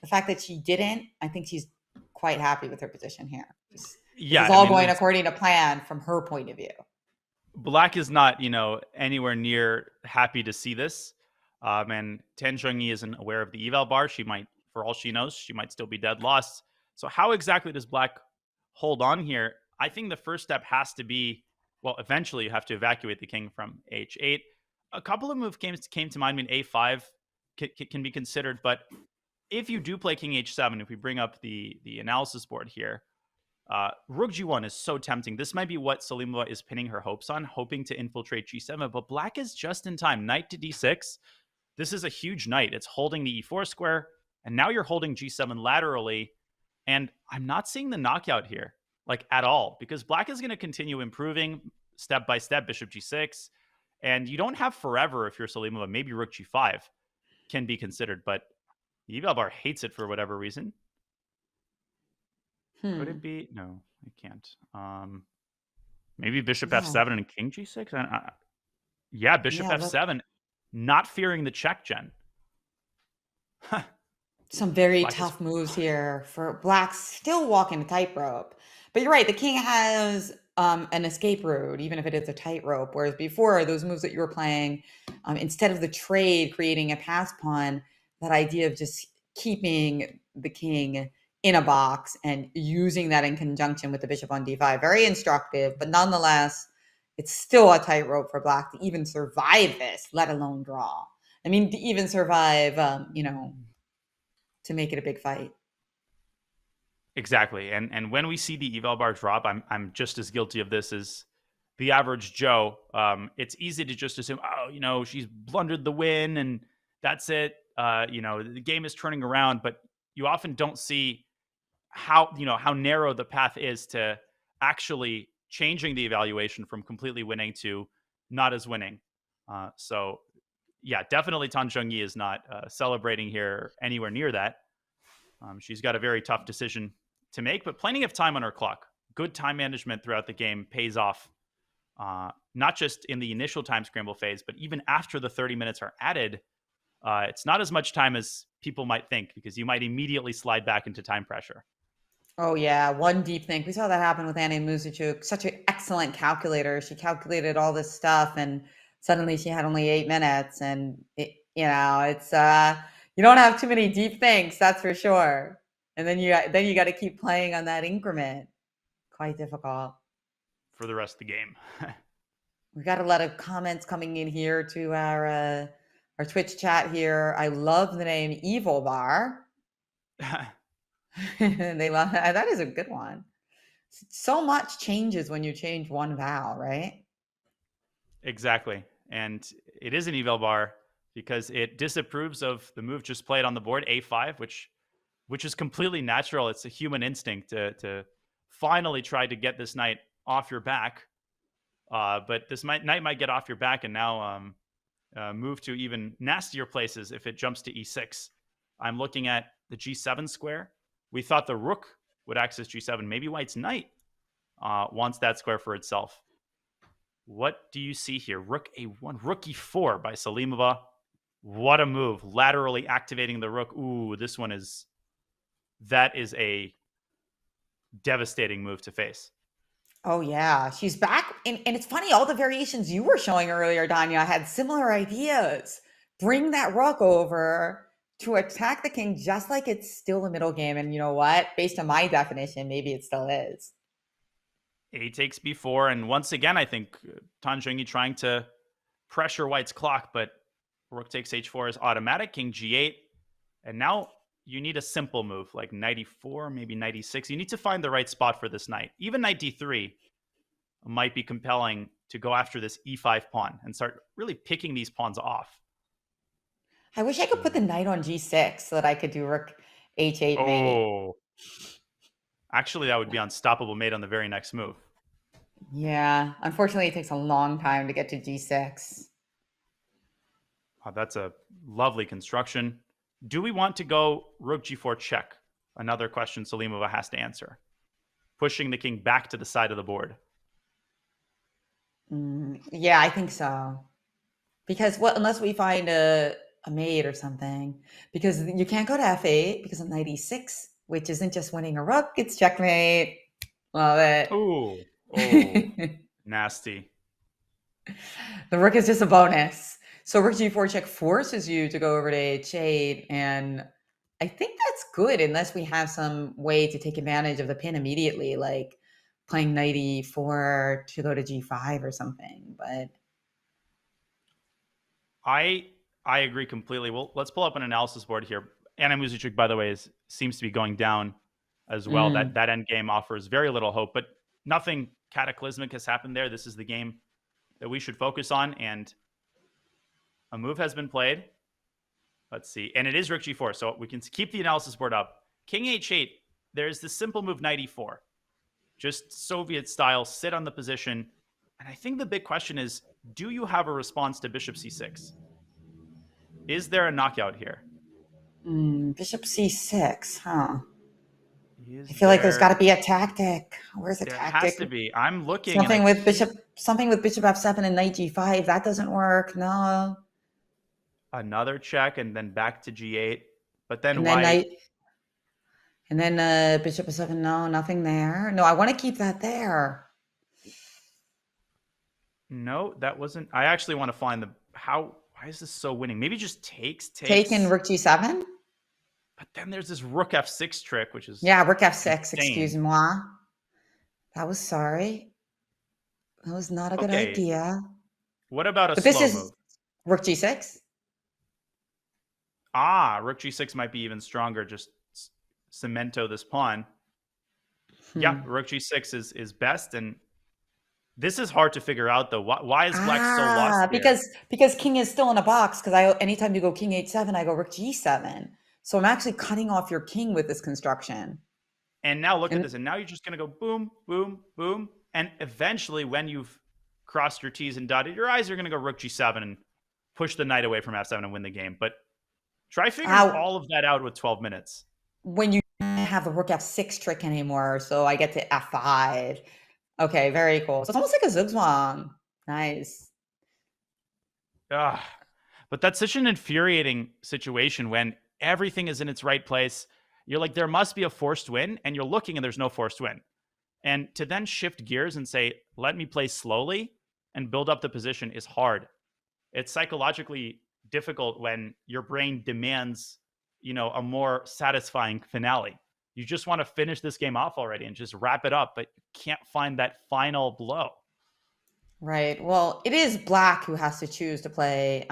the fact that she didn't, I think she's quite happy with her position here.
Yeah,
it's all going according to plan from her point of view.
Black is not, anywhere near happy to see this. And Ten Zhongyi isn't aware of the eval bar. She might, for all she knows, she might still be dead lost. So how exactly does Black hold on here? I think the first step has to be, well, eventually you have to evacuate the king from h8. A couple of move games came to mind. I mean, a5 can be considered, but if you do play king h7, if we bring up the analysis board here, rook g1 is so tempting. This might be what Salimova is pinning her hopes on, hoping to infiltrate g7, but Black is just in time. Knight to d6. This is a huge knight. It's holding the e4 square, and now you're holding g7 laterally, and I'm not seeing the knockout here, like at all, because Black is going to continue improving step by step, bishop g6, and you don't have forever if you're Salimova. Maybe rook g5 can be considered, but the eval bar hates it for whatever reason. Could it be? No, it can't. Maybe bishop f7 and king g6? Yeah, bishop f7. Not fearing the check, Jen.
Some very tough moves here for Black, still walking a tightrope. But you're right, the king has an escape route, even if it is a tightrope. Whereas before, those moves that you were playing, instead of the trade creating a pass pawn, that idea of just keeping the king in a box and using that in conjunction with the bishop on d5, very instructive, but nonetheless, it's still a tightrope for Black to even survive this, let alone draw. I mean, to even survive, to make it a big fight.
Exactly. And when we see the eval bar drop, I'm just as guilty of this as the average Joe. It's easy to just assume, she's blundered the win and that's it. The game is turning around, but you often don't see how narrow the path is to actually changing the evaluation from completely winning to not as winning. So yeah, definitely Tan Zhongyi is not celebrating here anywhere near that. She's got a very tough decision to make, but plenty of time on her clock. Good time management throughout the game pays off, not just in the initial time scramble phase, but even after the 30 minutes are added. It's not as much time as people might think, because you might immediately slide back into time pressure.
Oh yeah, one deep think. We saw that happen with Anna Muzichuk. Such an excellent calculator. She calculated all this stuff, and suddenly she had only 8 minutes. And it's you don't have too many deep thinks, that's for sure. And then you got to keep playing on that increment. Quite difficult.
For the rest of the game.
We've got a lot of comments coming in here to our Twitch chat here. I love the name Evil Bar. They love that. Is a good one. So much changes when you change one vowel, right?
Exactly. And it is an evil bar because it disapproves of the move just played on the board, a5, which is completely natural. It's a human instinct to finally try to get this knight off your back. But this knight might get off your back and now move to even nastier places if it jumps to e6. I'm looking at the g7 square. We thought the rook would access g7. Maybe white's knight wants that square for itself. What do you see here? Rook a1, rook e4 by Salimova. What a move. Laterally activating the rook. Ooh, that is a devastating move to face.
Oh yeah, she's back. And it's funny, all the variations you were showing earlier, Danya, had similar ideas. Bring that rook over to attack the king just like it's still a middle game. And you know what? Based on my definition, maybe it still is.
A takes b4. And once again, I think Tan Zhongyi trying to pressure white's clock, but rook takes h4 is automatic. King g8. And now you need a simple move like knight e4, maybe knight e6. You need to find the right spot for this knight. Even knight d3 might be compelling to go after this e5 pawn and start really picking these pawns off.
I wish I could put the knight on g6 so that I could do rook h8 maybe.
Oh, actually, that would be unstoppable mate on the very next move.
Yeah, unfortunately, it takes a long time to get to g6.
Oh, that's a lovely construction. Do we want to go rook g4 check? Another question Salimova has to answer. Pushing the king back to the side of the board.
Yeah, I think so. Because unless we find a mate or something. Because you can't go to f8 because of knight e6, which isn't just winning a rook, it's checkmate. Love it.
Oh, nasty.
The rook is just a bonus. So rook g4 check forces you to go over to h8, and I think that's good unless we have some way to take advantage of the pin immediately, like playing knight e4 to go to g5 or something. But
I agree completely. Well, let's pull up an analysis board here. Anna Muzichuk, by the way, seems to be going down as well. That endgame offers very little hope, but nothing cataclysmic has happened there. This is the game that we should focus on, and a move has been played. Let's see. And it is rook g4, so we can keep the analysis board up. King h8, there's this simple move, knight e4. Just Soviet style, sit on the position. And I think the big question is, do you have a response to bishop c6? Is there a knockout here?
Bishop c6, huh? I feel like there's got to be a tactic. Where's the tactic? There
has to be. I'm looking.
Something with bishop f7 and knight g5. That doesn't work. No.
Another check and then back to g8. But then
white. And then bishop f7. No, nothing there. No, I want to keep that there.
No, that wasn't. I actually want to find why is this so winning? Maybe just takes.
Taking rook g7?
But then there's this rook f6 trick, which is...
Yeah, rook f6,
insane.
Excuse-moi. That was sorry. That was not a good idea.
What about
slow move? This is rook g6?
Rook g6 might be even stronger. Just cemento this pawn. Yeah, rook g6 is best, and this is hard to figure out, though. Why is black so lost here?
Because king is still in a box, because anytime you go king h7, I go rook g7. So I'm actually cutting off your king with this construction.
And now look at
And
this. And now you're just going to go boom, boom, boom. And eventually, when you've crossed your T's and dotted your I's, you're going to go rook G7 and push the knight away from F7 and win the game. But try figuring
how
all of that out with 12 minutes.
when you don't have the rook F6 trick anymore, so I get to F5. Okay, very cool. So it's almost like a zugzwang. Nice.
Ugh. But that's such an infuriating situation when everything is in its right place. You're like, there must be a forced win, and you're looking and there's no forced win. And to then shift gears and say, let me play slowly and build up the position is hard. It's psychologically difficult when your brain demands, a more satisfying finale. You just want to finish this game off already and just wrap it up, but you can't find that final blow.
Right. Well, it is black who has to choose to play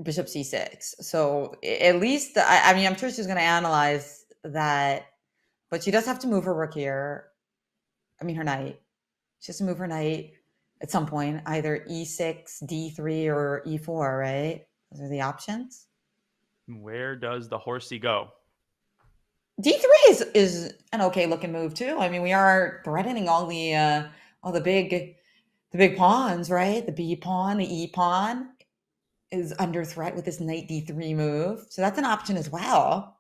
bishop c6. So at least, I mean, I'm sure she's going to analyze that, but she does have to move her rook here. I mean, her knight. She has to move her knight at some point, either e6, d3, or e4, right? Those are the options.
Where does the horsey go?
D3 is an okay looking move too. I mean, we are threatening all the big pawns, right? The B pawn, the E pawn is under threat with this knight D3 move. So that's an option as well.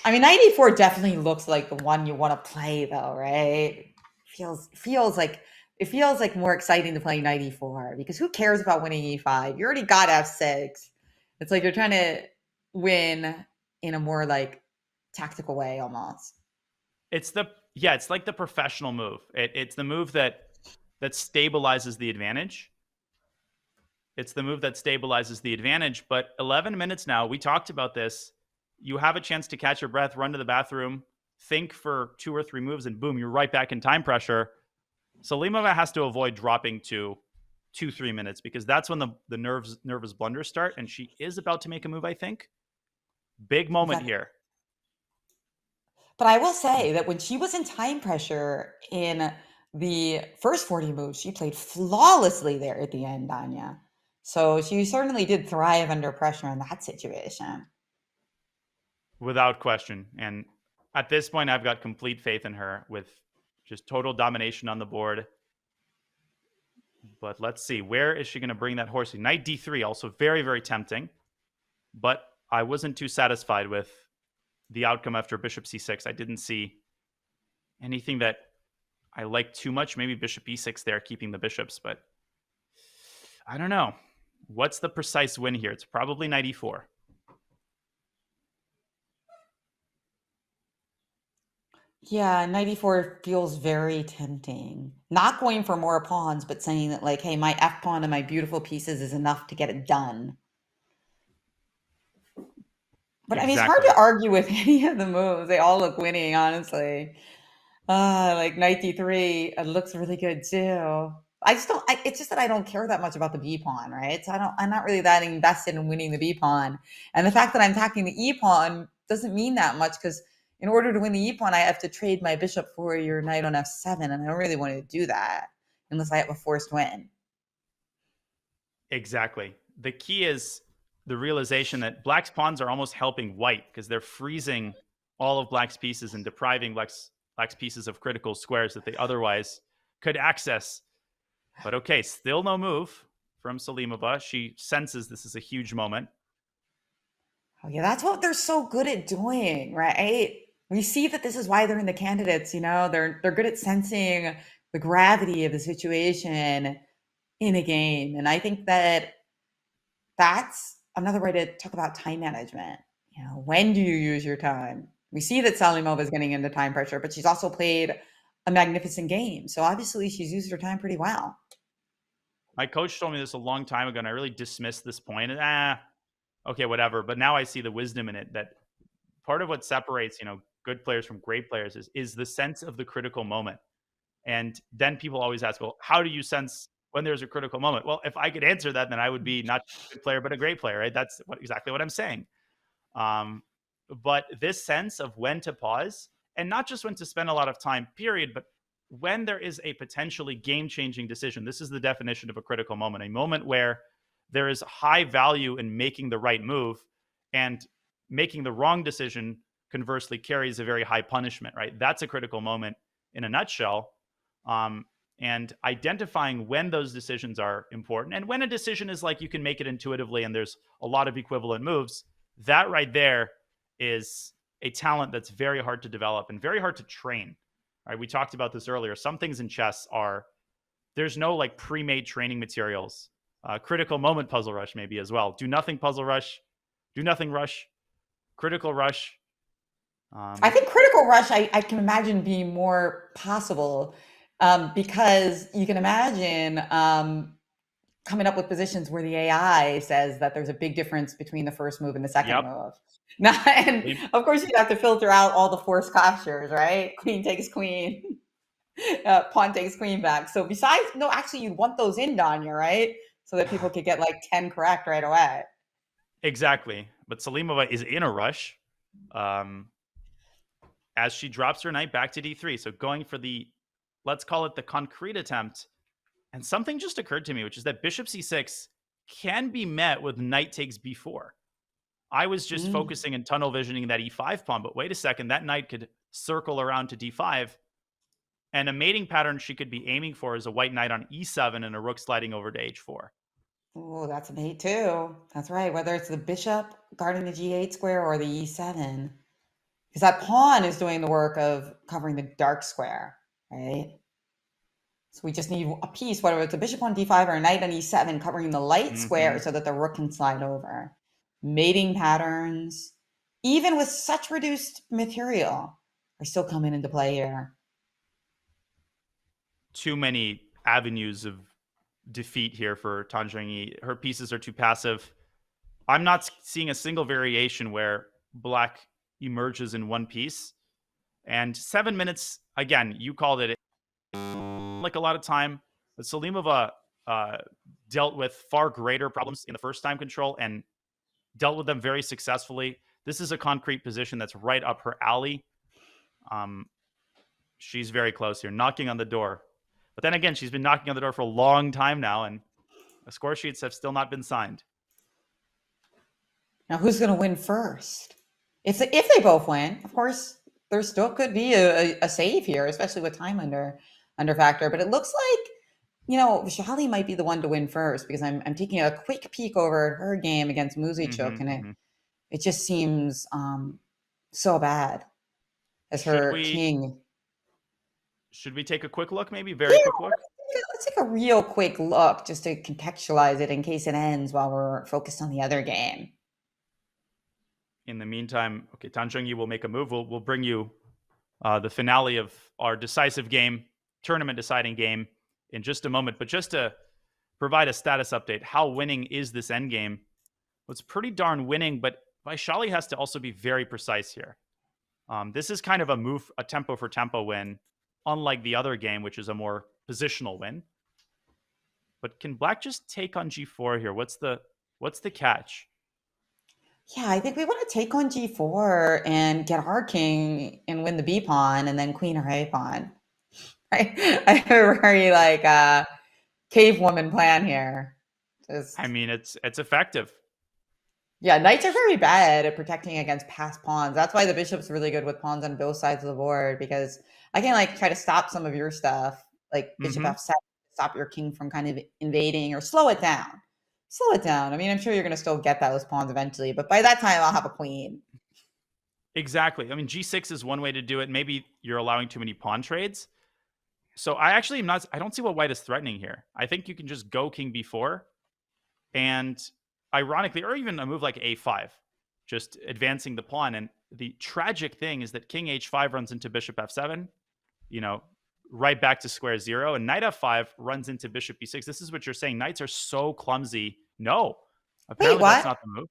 I mean, knight E4 definitely looks like the one you want to play though, right? Feels like more exciting to play knight E4 because who cares about winning E5? You already got F6. It's like you're trying to win in a more like tactical way almost.
It's like the professional move. It's the move that stabilizes the advantage. It's the move that stabilizes the advantage. But 11 minutes now, we talked about this. You have a chance to catch your breath, run to the bathroom, think for 2 or 3 moves, and boom, you're right back in time pressure. Salimova has to avoid dropping to 2-3 minutes because that's when the nervous blunders start. And she is about to make a move, I think. Big moment here.
But I will say that when she was in time pressure in the first 40 moves, she played flawlessly there at the end, Anya. So she certainly did thrive under pressure in that situation.
Without question. And at this point, I've got complete faith in her with just total domination on the board. But let's see. Where is she going to bring that horsey? Knight D3, also very, very tempting. But I wasn't too satisfied with the outcome after bishop c6. I didn't see anything that I liked too much. Maybe bishop e6 there, keeping the bishops, but I don't know. What's the precise win here? It's probably knight e4.
Yeah, knight e4 feels very tempting. Not going for more pawns, but saying that like, hey, my f pawn and my beautiful pieces is enough to get it done. But I mean, it's hard to argue with any of the moves. They all look winning, honestly. Like knight d3, it looks really good too. It's just that I don't care that much about the b pawn, right? So I'm not really that invested in winning the b pawn. And the fact that I'm attacking the e pawn doesn't mean that much because in order to win the e pawn, I have to trade my bishop for your knight on f7, and I don't really want to do that unless I have a forced win.
Exactly. The key is the realization that black's pawns are almost helping white because they're freezing all of black's pieces and depriving black's pieces of critical squares that they otherwise could access. But okay, still no move from Salimova. She senses this is a huge moment.
Oh yeah, that's what they're so good at doing, right? We see that this is why they're in the candidates, they're good at sensing the gravity of the situation in a game. And I think that that's another way to talk about time management. When do you use your time? We see that Salimova is getting into time pressure, but she's also played a magnificent game. So obviously she's used her time pretty well.
My coach told me this a long time ago, and I really dismissed this point. Okay, whatever. But now I see the wisdom in it that part of what separates, good players from great players is the sense of the critical moment. And then people always ask, well, how do you sense when there's a critical moment? Well, if I could answer that, then I would be not a good player, but a great player, right? That's exactly what I'm saying. But this sense of when to pause, and not just when to spend a lot of time, period, but when there is a potentially game-changing decision. This is the definition of a critical moment, a moment where there is high value in making the right move, and making the wrong decision conversely carries a very high punishment, right? That's a critical moment in a nutshell. And identifying when those decisions are important and when a decision is like you can make it intuitively and there's a lot of equivalent moves, that right there is a talent that's very hard to develop and very hard to train. Right? We talked about this earlier. Some things in chess there's no like pre-made training materials. Critical moment puzzle rush maybe as well. Do nothing puzzle rush, do nothing rush, critical rush.
I think critical rush, I can imagine being more possible because you can imagine coming up with positions where the AI says that there's a big difference between the first move and the second move. Now, and of course, you'd have to filter out all the forced captures, right? Queen takes queen, pawn takes queen back. So besides, no, actually, you'd want those in, Danya, right? So that people could get like 10 correct right away.
Exactly. But Salimova is in a rush as she drops her knight back to d3. So going for the, let's call it the concrete attempt. And something just occurred to me, which is that bishop c6 can be met with knight takes b4. I was just focusing and tunnel visioning that e5 pawn, but wait a second, that knight could circle around to d5. And a mating pattern she could be aiming for is a white knight on e7 and a rook sliding over to h4.
Oh, that's a mate too. That's right. Whether it's the bishop guarding the g8 square or the e7. Because that pawn is doing the work of covering the dark square, right? So we just need a piece, whether it's a bishop on d5 or a knight on e7, covering the light square so that the rook can slide over. Mating patterns, even with such reduced material, are still coming into play here.
Too many avenues of defeat here for Tan Zhongyi. Her pieces are too passive. I'm not seeing a single variation where black emerges in one piece. And 7 minutes, again, you called it like a lot of time, but Salimova dealt with far greater problems in the first time control and dealt with them very successfully. This is a concrete position that's right up her alley. She's very close here, knocking on the door. But then again, she's been knocking on the door for a long time now, and the score sheets have still not been signed.
Now, who's going to win first? If they both win, of course, there still could be a save here, especially with time under factor. But it looks like, Vishali might be the one to win first because I'm taking a quick peek over at her game against Muzichuk, and it just seems so bad as her king.
Should we take a quick look, maybe? Quick look?
Let's take a real quick look just to contextualize it in case it ends while we're focused on the other game.
In the meantime, okay, Tan Zhongyi will make a move. We'll bring you the finale of our decisive game, tournament deciding game, in just a moment. But just to provide a status update, how winning is this endgame? Well, it's pretty darn winning, but Vaishali has to also be very precise here. This is kind of a tempo for tempo win, unlike the other game, which is a more positional win. But can black just take on g4 here? What's the catch?
Yeah, I think we want to take on g4 and get our king and win the b pawn and then queen or a pawn. Right? I have a very cave woman plan here.
I mean, it's effective.
Yeah, knights are very bad at protecting against passed pawns. That's why the bishop's really good with pawns on both sides of the board, because I can try to stop some of your stuff, like bishop f7, stop your king from kind of invading or slow it down. Slow it down. I mean, I'm sure you're going to still get those pawns eventually, but by that time I'll have a queen.
Exactly. I mean, g6 is one way to do it. Maybe you're allowing too many pawn trades. So I don't see what white is threatening here. I think you can just go king b4 and ironically, or even a move like a5, just advancing the pawn. And the tragic thing is that king h5 runs into bishop f7, right back to square zero, and knight f5 runs into bishop b6. This is what you're saying. Knights are so clumsy. No, apparently that's not the move.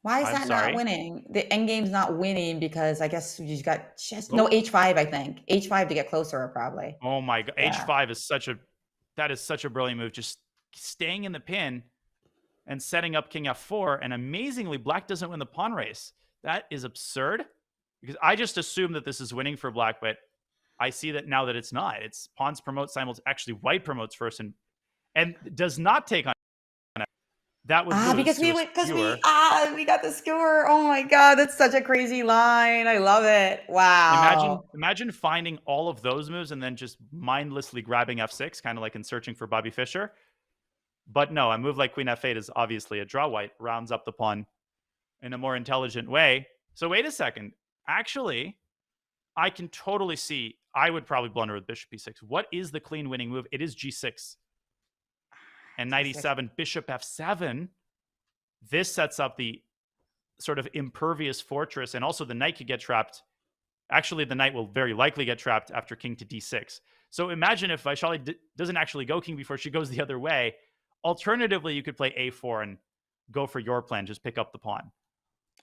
Why is that not winning? The endgame's not winning because I guess you got no h5. I think h5 to get closer, probably.
Oh my god, yeah. H5 is such a brilliant move. Just staying in the pin and setting up king f4, and amazingly, black doesn't win the pawn race. That is absurd because I just assumed that this is winning for black, but I see that now that it's not. It's pawns promote simultaneously. Actually, white promotes first and does not take on. That would lose
Because
to a
because
skewer.
we got the skewer. Oh my God, that's such a crazy line. I love it. Wow.
Imagine finding all of those moves and then just mindlessly grabbing f6, kind of like in Searching for Bobby Fischer. But no, a move like Queen f8 is obviously a draw. White rounds up the pawn in a more intelligent way. So wait a second. Actually, I can totally see. I would probably blunder with bishop e6. What is the clean winning move? It is g6. And knight e7, bishop f7. This sets up the sort of impervious fortress, and also the knight could get trapped. Actually, the knight will very likely get trapped after king to d6. So imagine if Vaishali doesn't actually go king before she goes the other way. Alternatively, you could play a4 and go for your plan, just pick up the pawn.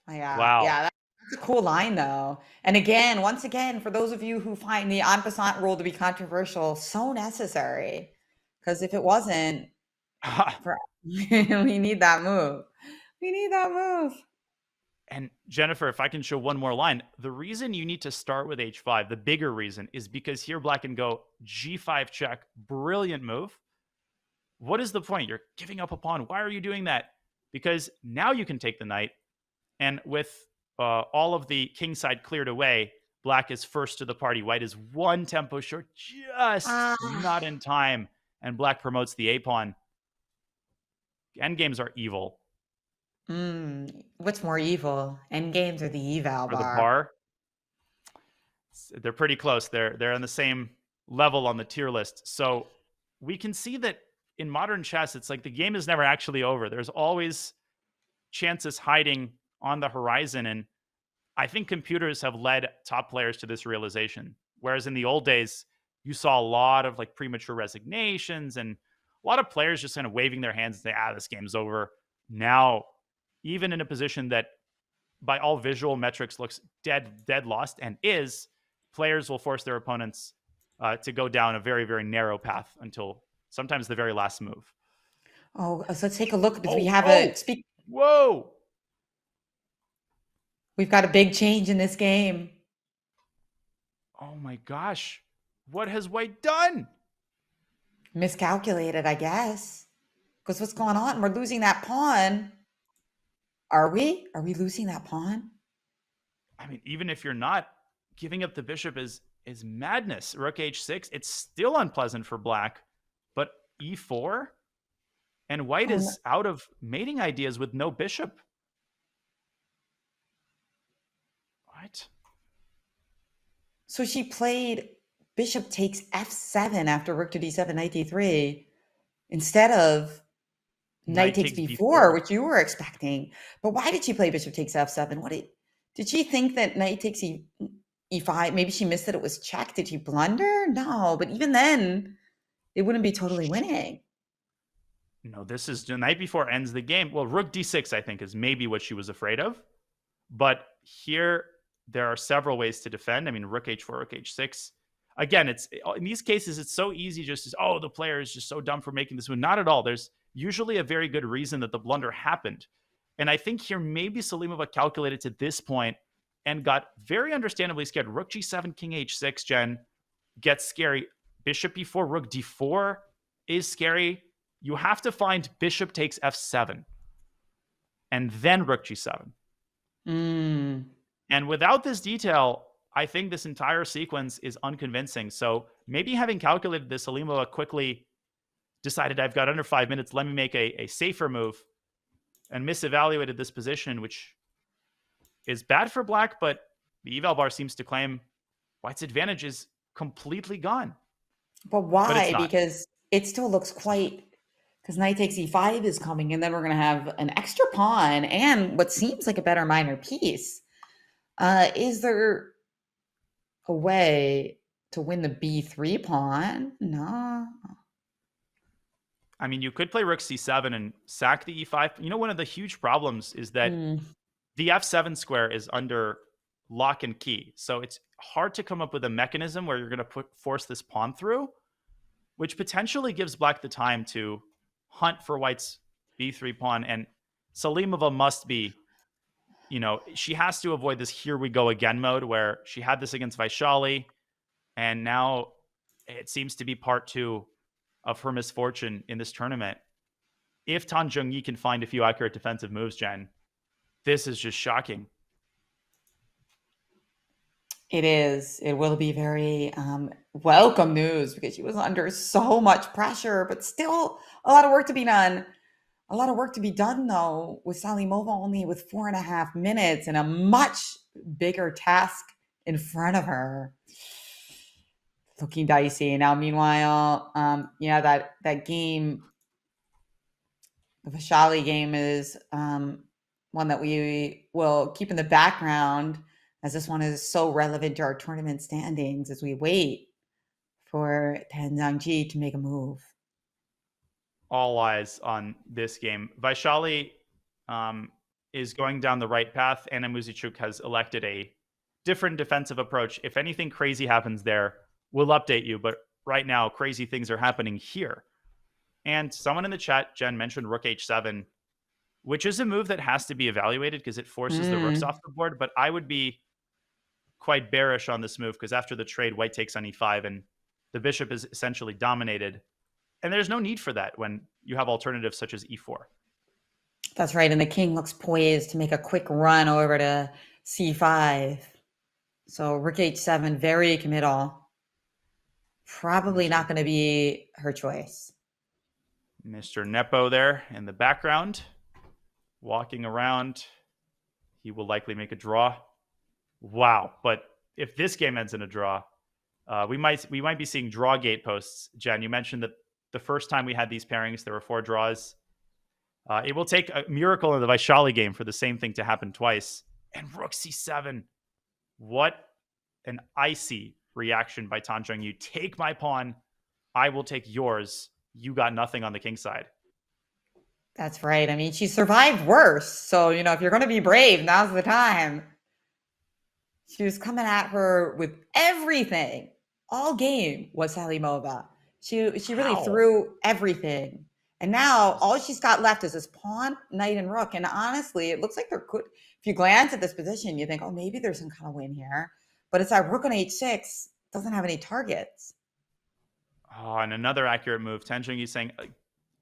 Yeah,
Wow.
yeah, that's a cool line though. And again, once again, for those of you who find the en passant rule to be controversial, so necessary. Because if it wasn't, we need that move. We need that move.
And Jennifer, if I can show one more line, the reason you need to start with h5, the bigger reason, is because here black can go g5 check. Brilliant move. What is the point? You're giving up a pawn. Why are you doing that? Because now you can take the knight. And with all of the king side cleared away, black is first to the party. White is one tempo short, just not in time. And black promotes the a-pawn. Endgames are evil.
What's more evil? Endgames or the eval
For the
bar?
bar, they're pretty close. They're on the same level on the tier list. So we can see that in modern chess, it's like the game is never actually over. There's always chances hiding on the horizon. And I think computers have led top players to this realization. Whereas in the old days, you saw a lot of like premature resignations and a lot of players just kind of waving their hands and say, this game's over. Now, even in a position that by all visual metrics looks dead lost and is, players will force their opponents to go down a very, very narrow path until sometimes the very last move.
So let's take a look. We have a speak.
Whoa!
We've got a big change in this game.
Oh my gosh. What has white done?
Miscalculated, I guess. Because what's going on? We're losing that pawn. Are we? Are we losing that pawn?
I mean, even if you're not, giving up the bishop is madness. Rook h6, it's still unpleasant for black. But e4? And white is out of mating ideas with no bishop. What?
So she played bishop takes f7 after rook to d7, knight d3, instead of knight takes b4, which you were expecting. But why did she play bishop takes f7? What did she think that knight takes e5? Maybe she missed that it was checked. Did she blunder? No, but even then, it wouldn't be totally winning.
No, this is the night before ends the game. Well, rook d6, I think, is maybe what she was afraid of. But here, there are several ways to defend. I mean, rook h4, rook h6. Again, it's in these cases, it's so easy just as, the player is just so dumb for making this move. Not at all. There's usually a very good reason that the blunder happened. And I think here maybe Salimova calculated to this point and got very understandably scared. Rook g7, king h6, Jen, gets scary. Bishop e4, rook d4 is scary. You have to find bishop takes f7 and then rook g7. And without this detail, I think this entire sequence is unconvincing. So maybe having calculated this, Salimova quickly decided, I've got under 5 minutes. Let me make a safer move, and misevaluated this position, which is bad for black. But the eval bar seems to claim white's advantage is completely gone.
But why? Because it still looks quite... Because knight takes e5 is coming, and then we're going to have an extra pawn and what seems like a better minor piece. Is there a way to win the b3 pawn? No.
I mean, you could play rook c7 and sack the e5. You know, one of the huge problems is that the f7 square is under lock and key. So it's hard to come up with a mechanism where you're going to force this pawn through, which potentially gives black the time to hunt for white's b3 pawn. And Salimova must be, she has to avoid this here we go again mode where she had this against Vaishali, and now it seems to be part 2 of her misfortune in this tournament. if Tan Zhongyi can find a few accurate defensive moves, Jen, this is just shocking.
It is. It will be very welcome news because she was under so much pressure, but still a lot of work to be done. A lot of work to be done, though, with Salimova only with 4.5 minutes and a much bigger task in front of her. Looking dicey. Now, meanwhile, that game, the Vashali game, is one that we will keep in the background, as this one is so relevant to our tournament standings as we wait for Tan Zhangji to make a move.
All eyes on this game. Vaishali is going down the right path. Anna Muzichuk has elected a different defensive approach. If anything crazy happens there, we'll update you. But right now, crazy things are happening here. And someone in the chat, Jen, mentioned rook h7, which is a move that has to be evaluated because it forces the rooks off the board. But I would be quite bearish on this move because after the trade, white takes on e5 and the bishop is essentially dominated. And there's no need for that when you have alternatives such as e4.
That's right. And the king looks poised to make a quick run over to c5. So rook h7, very committal. Probably not going to be her choice.
Mr. Nepo there in the background, walking around. He will likely make a draw. Wow. But if this game ends in a draw, we might be seeing draw gate posts. Jen, you mentioned that the first time we had these pairings, there were 4 draws. It will take a miracle in the Vaishali game for the same thing to happen twice. And rook c7. What an icy reaction by Tan Zhongyi. You take my pawn, I will take yours. You got nothing on the king side.
That's right. I mean, she survived worse. So, if you're going to be brave, now's the time. She was coming at her with everything. All game was Salimova. She really threw everything. And now all she's got left is this pawn, knight, and rook. And honestly, it looks like there could, if you glance at this position, you think, oh, maybe there's some kind of win here. But it's that rook on h6, doesn't have any targets.
Oh, and another accurate move. Tan Zhongyi saying,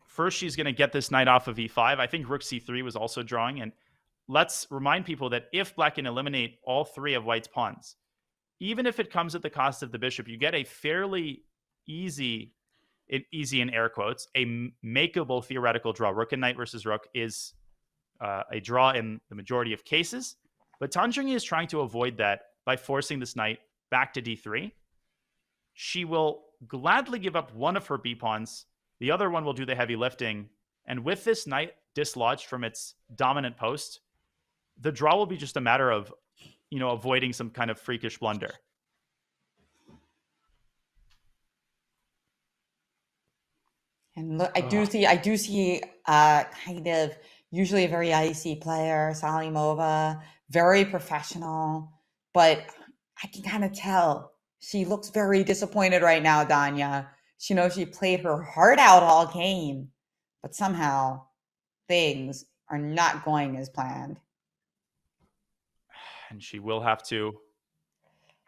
first she's going to get this knight off of e5. I think rook c3 was also drawing. And let's remind people that if black can eliminate all 3 of white's pawns, even if it comes at the cost of the bishop, you get a fairly easy in air quotes, a makeable theoretical draw. Rook and knight versus rook is a draw in the majority of cases. But Tan Zhongyi is trying to avoid that by forcing this knight back to d3. She will gladly give up one of her b-pawns. The other one will do the heavy lifting. And with this knight dislodged from its dominant post, the draw will be just a matter of, avoiding some kind of freakish blunder.
And look, I do see kind of usually a very icy player, Salimova, very professional, but I can kind of tell she looks very disappointed right now, Danya. She knows she played her heart out all game, but somehow things are not going as planned.
And she will have to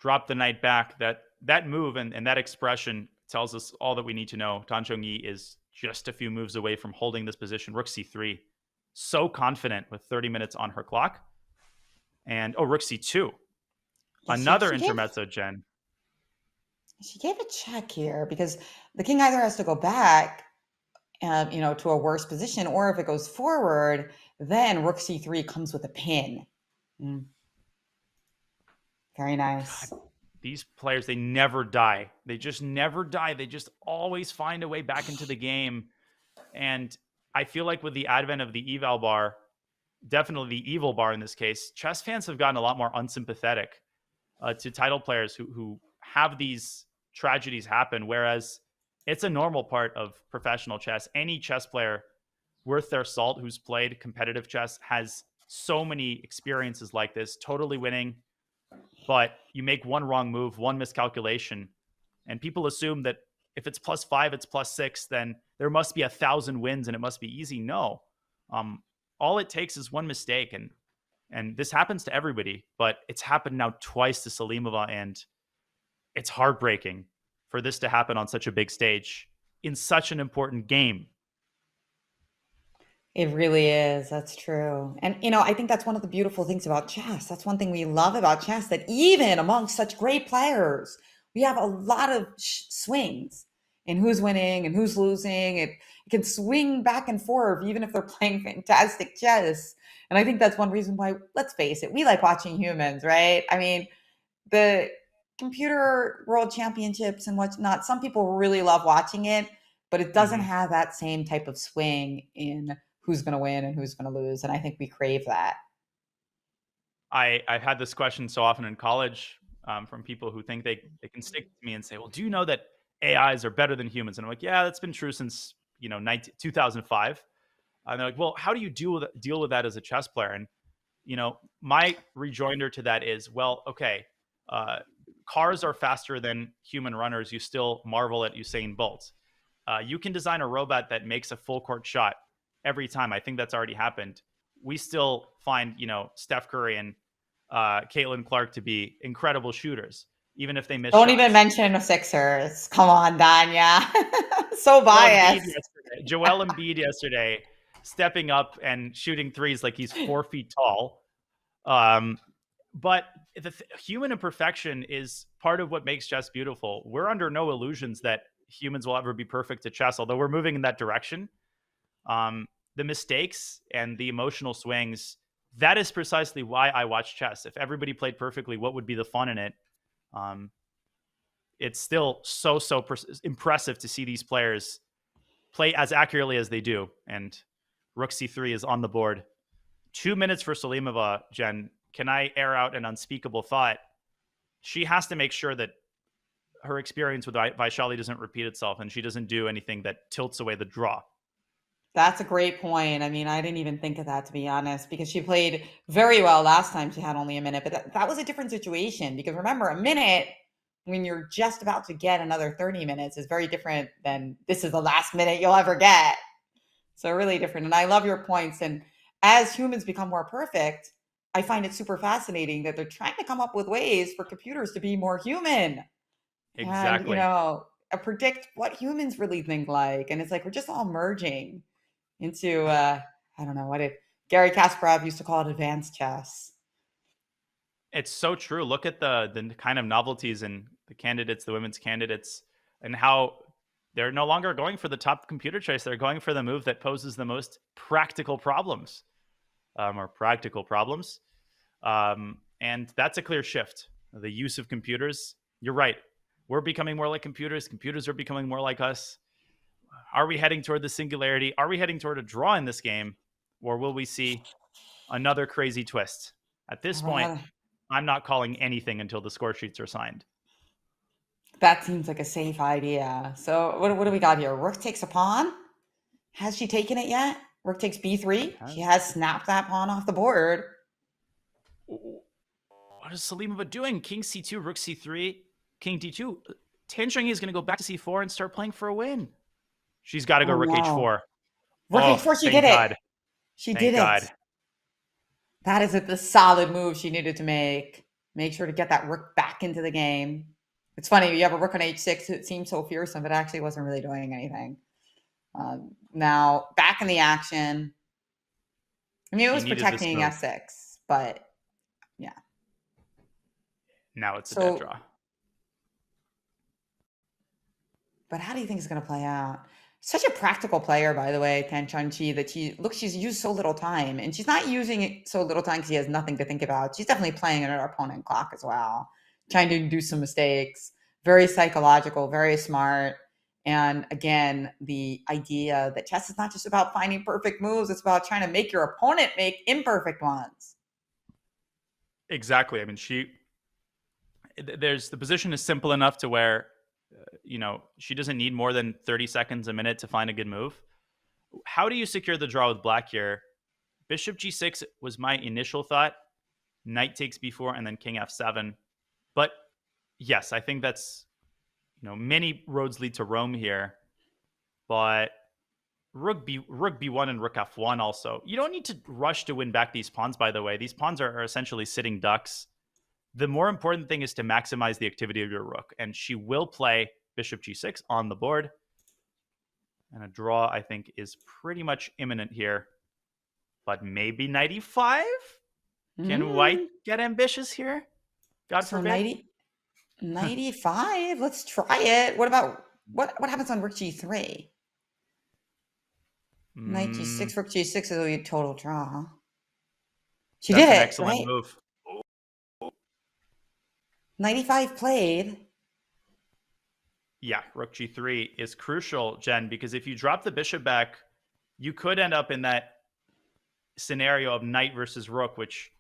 drop the knight back. That move and that expression tells us all that we need to know. Tan Zhongyi is just a few moves away from holding this position. Rook c3. So confident with 30 minutes on her clock. And, rook c2. Another intermezzo, Jen.
She gave a check here because the king either has to go back, to a worse position, or if it goes forward, then rook c3 comes with a pin. Very nice.
God, these players, they never die. They just never die. They just always find a way back into the game. And I feel like with the advent of the eval bar, definitely the evil bar in this case, chess fans have gotten a lot more unsympathetic to title players who have these tragedies happen, whereas it's a normal part of professional chess. Any chess player worth their salt who's played competitive chess has so many experiences like this, totally winning, but you make one wrong move, one miscalculation, and people assume that if it's +5, it's +6, then there must be 1,000 wins and it must be easy. No. All it takes is one mistake, and this happens to everybody, but it's happened now twice to Salimova, and it's heartbreaking for this to happen on such a big stage in such an important game.
It really is. That's true. And, I think that's one of the beautiful things about chess. That's one thing we love about chess, that even amongst such great players, we have a lot of swings in who's winning and who's losing. It can swing back and forth, even if they're playing fantastic chess. And I think that's one reason why, let's face it, we like watching humans, right? I mean, the computer world championships and whatnot, some people really love watching it, but it doesn't have that same type of swing in who's going to win and who's going to lose. And I think we crave that.
I've had this question so often in college from people who think they can stick to me and say, well, do you know that AIs are better than humans? And I'm like, yeah, that's been true since 2005. And they're like, well, how do you deal with that as a chess player? And my rejoinder to that is, well, okay, cars are faster than human runners. You still marvel at Usain Bolt. You can design a robot that makes a full court shot every time. I think that's already happened. We still find, Steph Curry and Caitlin Clark to be incredible shooters, even if they miss
Don't
shots.
even mention the Sixers. Come on, Danya. So biased.
Joel Embiid yesterday stepping up and shooting threes like he's 4 feet tall. But the human imperfection is part of what makes chess beautiful. We're under no illusions that humans will ever be perfect at chess, although we're moving in that direction. The mistakes and the emotional swings, that is precisely why I watch chess. If everybody played perfectly, what would be the fun in it? It's still so impressive to see these players play as accurately as they do. And Rook C3 is on the board. 2 minutes for Salimova, Jen. Can I air out an unspeakable thought? She has to make sure that her experience with Vaishali doesn't repeat itself and she doesn't do anything that tilts away the draw.
That's a great point. I mean, I didn't even think of that, to be honest, because she played very well last time she had only a minute. But that was a different situation, because remember, a minute when you're just about to get another 30 minutes is very different than this is the last minute you'll ever get. So really different. And I love your points. And as humans become more perfect, I find it super fascinating that they're trying to come up with ways for computers to be more human.
Exactly.
And, predict what humans really think like. And it's like we're just all merging into, I don't know, what did Gary Kasparov used to call it, advanced chess.
It's so true. Look at the kind of novelties in the candidates, the women's candidates, and how they're no longer going for the top computer choice. They're going for the move that poses the most practical problems. And that's a clear shift. The use of computers. You're right. We're becoming more like computers. Computers are becoming more like us. Are we heading toward the singularity? Are we heading toward a draw in this game? Or will we see another crazy twist? At this point, I'm not calling anything until the score sheets are signed.
That seems like a safe idea. So what do we got here? Rook takes a pawn. Has she taken it yet? Rook takes b3. She has snapped that pawn off the board.
What is Salimova doing? King c2, rook c3, king d2. Tan Zheng is going to go back to c4 and start playing for a win. She's got to go rook h4.
Rook h4, she did it. She did it. That is the solid move she needed to make. Make sure to get that rook back into the game. It's funny, you have a rook on h6. It seems so fearsome, but actually wasn't really doing anything. Now, back in the action. I mean, it was protecting f6, but yeah.
Now it's a dead draw.
But how do you think it's going to play out? Such a practical player, by the way, Tan Zheng, that she's used so little time. And she's not using it so little time because she has nothing to think about. She's definitely playing at her opponent clock as well, trying to do some mistakes. Very psychological, very smart. And again, the idea that chess is not just about finding perfect moves. It's about trying to make your opponent make imperfect ones.
Exactly. I mean, the position is simple enough to where, she doesn't need more than 30 seconds a minute to find a good move. How do you secure the draw with black here? Bishop g6 was my initial thought. Knight takes b4 and then king f7. But yes, I think that's, many roads lead to Rome here. But rook b1 and rook f1 also. You don't need to rush to win back these pawns, by the way. These pawns are essentially sitting ducks. The more important thing is to maximize the activity of your rook. And she will play bishop g6 on the board. And a draw, I think, is pretty much imminent here. but maybe knight e5? Can white
Mm.
get ambitious here? God
So
forbid.
95. Let's try it. What about what happens on rook g3? Knight g6, rook g6 is a total draw. She
That's
did
an
it,
excellent
right?
move.
95 played.
Yeah, rook g3 is crucial, Jen, because if you drop the bishop back, you could end up in that scenario of knight versus rook, which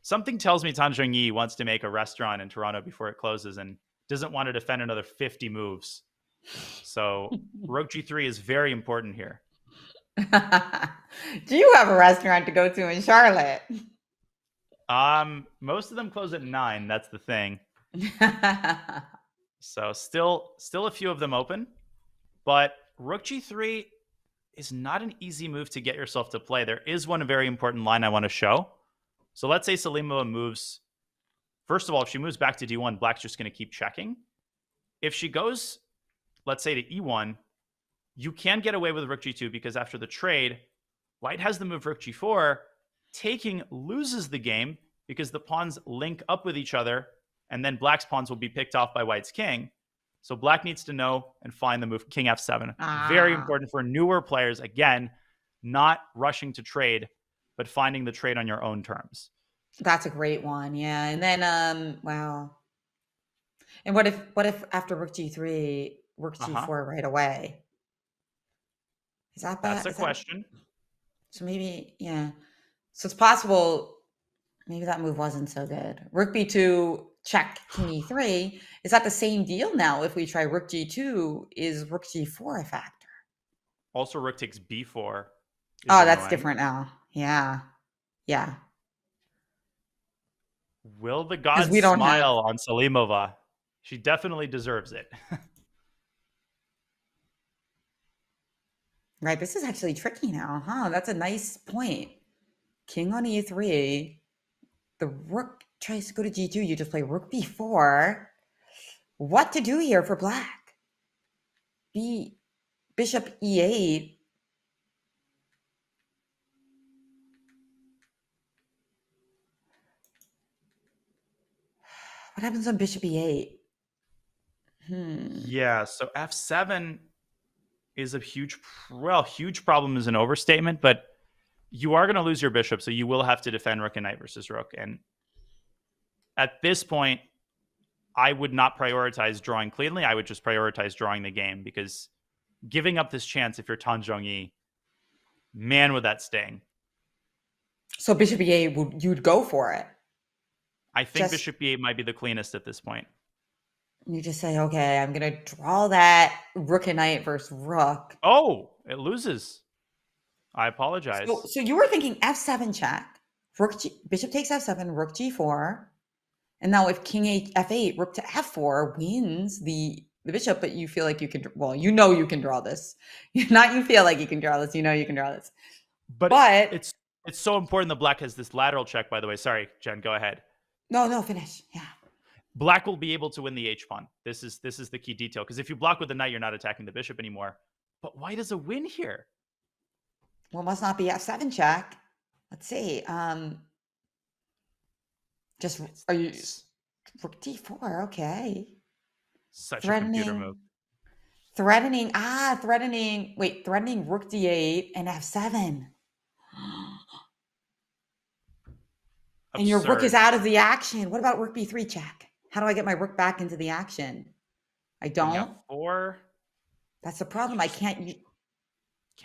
something tells me Tan Zhongyi wants to make a restaurant in Toronto before it closes and doesn't want to defend another 50 moves. So rook g3 is very important here.
Do you have a restaurant to go to in Charlotte?
Most of them close at 9. That's the thing. So still a few of them open, but rook g3 is not an easy move to get yourself to play. There is one very important line I want to show. So let's say Salimova moves. First of all, if she moves back to d1, black's just going to keep checking. If she goes, let's say to e1, you can get away with rook g2 because after the trade, white has the move rook g4. Taking loses the game because the pawns link up with each other, and then black's pawns will be picked off by white's king. So black needs to know and find the move king f7. Very important for newer players. Again, not rushing to trade, but finding the trade on your own terms.
That's a great one. Yeah. And then, wow. And what if after rook g3, rook g4 right away? Is that bad?
That's a question.
So maybe, yeah. So it's possible maybe that move wasn't so good. Rook b2, check, king e3. Is that the same deal now? If we try rook g2, is rook g4 a factor?
Also, rook takes b4.
Oh, that's different now. Yeah. Yeah.
Will the gods smile on Salimova? She definitely deserves it.
Right. This is actually tricky now, huh? That's a nice point. King on e3. The rook tries to go to g2. You just play rook b4. What to do here for black? Bishop e8. What happens on bishop e8?
Yeah, so f7 is a huge problem is an overstatement, but you are going to lose your bishop, so you will have to defend rook and knight versus rook. And at this point, I would not prioritize drawing cleanly. I would just prioritize drawing the game, because giving up this chance, if you're Tan Zhongyi, man, would that sting.
So bishop e8, you'd go for it?
I think bishop e8 might be the cleanest at this point.
You just say, okay, I'm going to draw that rook and knight versus rook.
Oh, it loses. I apologize.
So you were thinking f7 check, bishop takes f7, rook g4. And now if king f8, rook to f4 wins the bishop, but you feel like you can, well, you know you can draw this. Not you feel like you can draw this, you know you can draw this.
But it's so important that black has this lateral check, by the way. Sorry, Jen, go ahead.
No, finish. Yeah.
Black will be able to win the h-pawn. This is the key detail, because if you block with the knight, you're not attacking the bishop anymore. But white is a win here.
Well, must not be f7 check. Let's see. Are you rook d4? Okay.
Such a computer move.
Threatening rook d8 and f7. And your rook is out of the action. What about rook b3 check? How do I get my rook back into the action? I don't.
F4.
That's the problem. I can't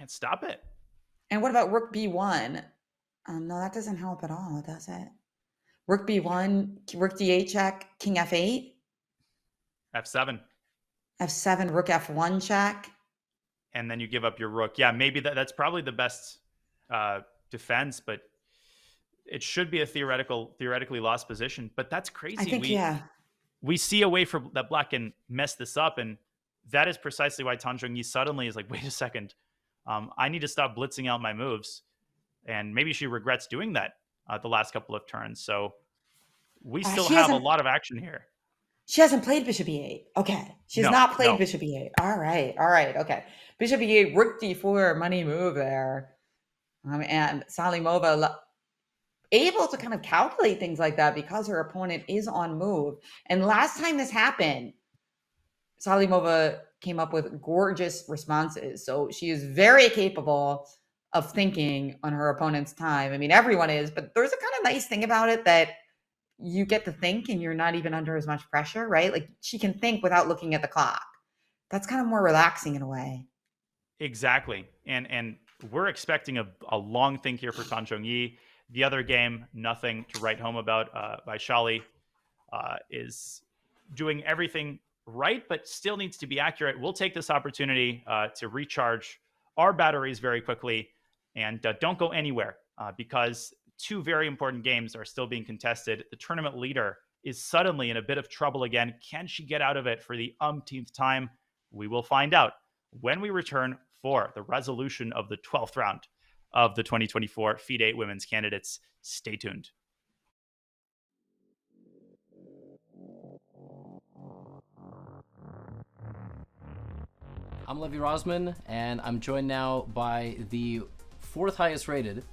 stop it.
And what about rook b1? No, that doesn't help at all, does it? Rook b1, rook d8 check, king f8.
F7.
F7, rook f1 check.
And then you give up your rook. Yeah, maybe that's probably the best defense, but it should be a theoretically lost position. But that's crazy.
I think,
we see a way for that black can mess this up, and that is precisely why Tan Zhongyi suddenly is like, wait a second, I need to stop blitzing out my moves. And maybe she regrets doing that the last couple of turns. So we still have a lot of action here.
She hasn't played bishop e8. Okay. She's not played bishop e8. All right. Okay. Bishop e8, rook d4, money move there. And Salimova able to kind of calculate things like that because her opponent is on move. And last time this happened, Salimova came up with gorgeous responses. So she is very capable of thinking on her opponent's time. I mean, everyone is, but there's a kind of nice thing about it that you get to think and you're not even under as much pressure, right? Like she can think without looking at the clock. That's kind of more relaxing in a way.
Exactly. And we're expecting a long think here for Tan Chongyi. The other game, nothing to write home about. Vaishali is doing everything right, but still needs to be accurate. We'll take this opportunity to recharge our batteries very quickly, and don't go anywhere because two very important games are still being contested. The tournament leader is suddenly in a bit of trouble again. Can she get out of it for the umpteenth time? We will find out when we return for the resolution of the 12th round of the 2024 FIDE Women's Candidates. Stay tuned.
I'm Levy Rosman, and I'm joined now by the fourth highest rated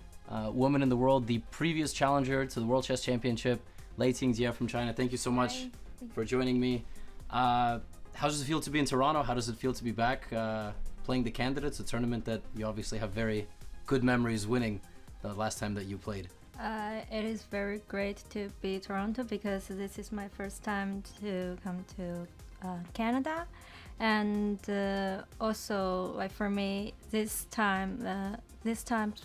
woman in the world, the previous challenger to the World Chess Championship, Lei Tingjie from China. Thank you so much for joining me. How does it feel to be in Toronto? How does it feel to be back playing the Candidates, a tournament that you obviously have very good memories winning the last time that you played?
It is very great to be Toronto because this is my first time to come to Canada, and also like for me this time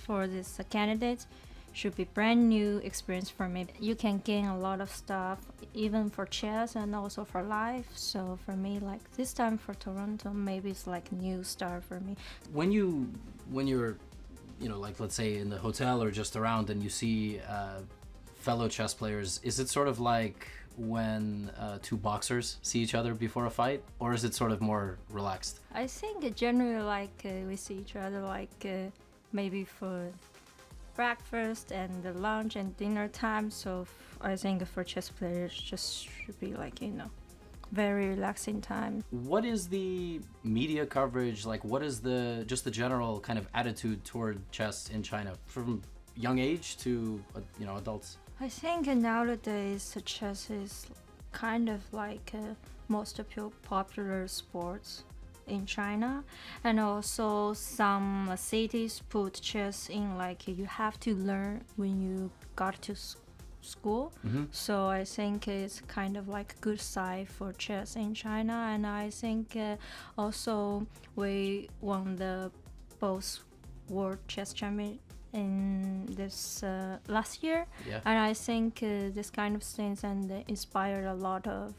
for this candidate should be brand new experience for me. You can gain a lot of stuff even for chess and also for life. So for me, like this time for Toronto, maybe it's like new start for me.
When you're like let's say in the hotel or just around and you see fellow chess players, is it sort of like when two boxers see each other before a fight, or is it sort of more relaxed?
I think generally like we see each other like maybe for breakfast and the lunch and dinner time. So I think for chess players just should be like very relaxing time.
What is the media coverage like? What is the general kind of attitude toward chess in China from young age to adults?
I think nowadays chess is kind of like most popular sports in China, and also some cities put chess in like you have to learn when you got to school. So I think it's kind of like a good side for chess in China, and I think also we won the both World Chess Champion in this last year, and I think this kind of things and inspired a lot of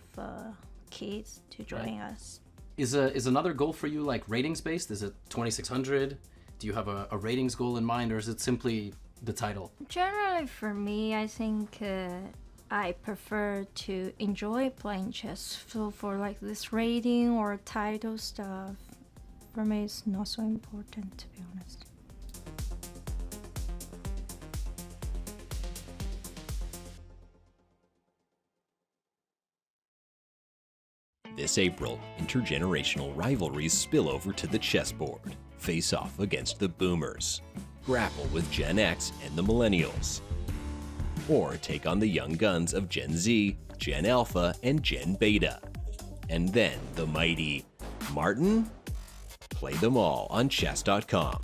kids to join us.
Is another goal for you like ratings based? Is it 2600? Do you have a ratings goal in mind, or is it simply the title?
Generally for me, I think I prefer to enjoy playing chess. So for like this rating or title stuff, for me it's not so important, to be honest.
This April, intergenerational rivalries spill over to the chessboard. Face off against the boomers. Grapple with Gen X and the millennials. Or take on the young guns of Gen Z, Gen Alpha, and Gen Beta. And then the mighty Martin? Play them all on Chess.com.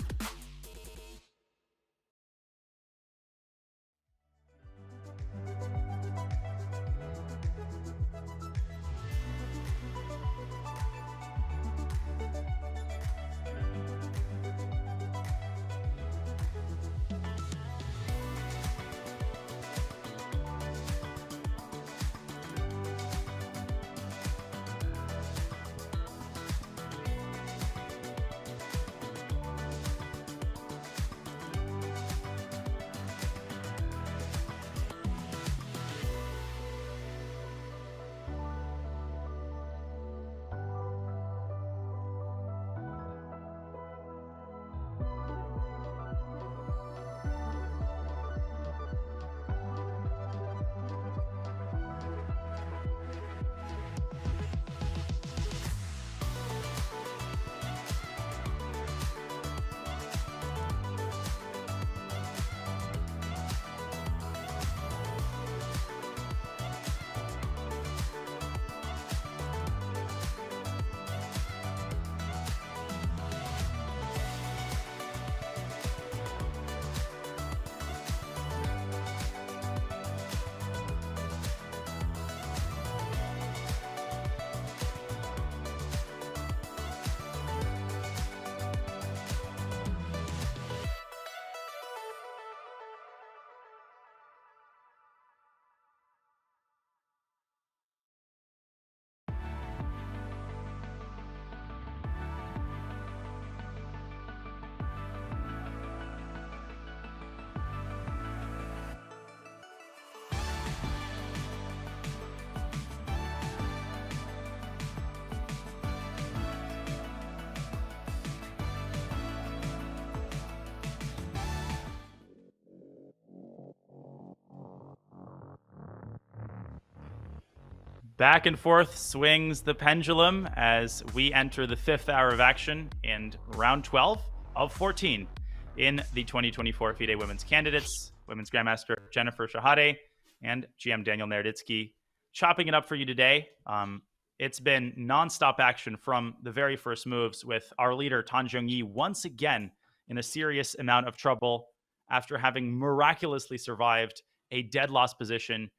Back and forth swings the pendulum as we enter the 5th hour of action in round 12 of 14 in the 2024 FIDE Women's Candidates. Women's Grandmaster Jennifer Shahade and GM Daniel Naroditsky chopping it up for you today. It's been nonstop action from the very first moves, with our leader Tan Zhongyi once again in a serious amount of trouble after having miraculously survived a dead loss position.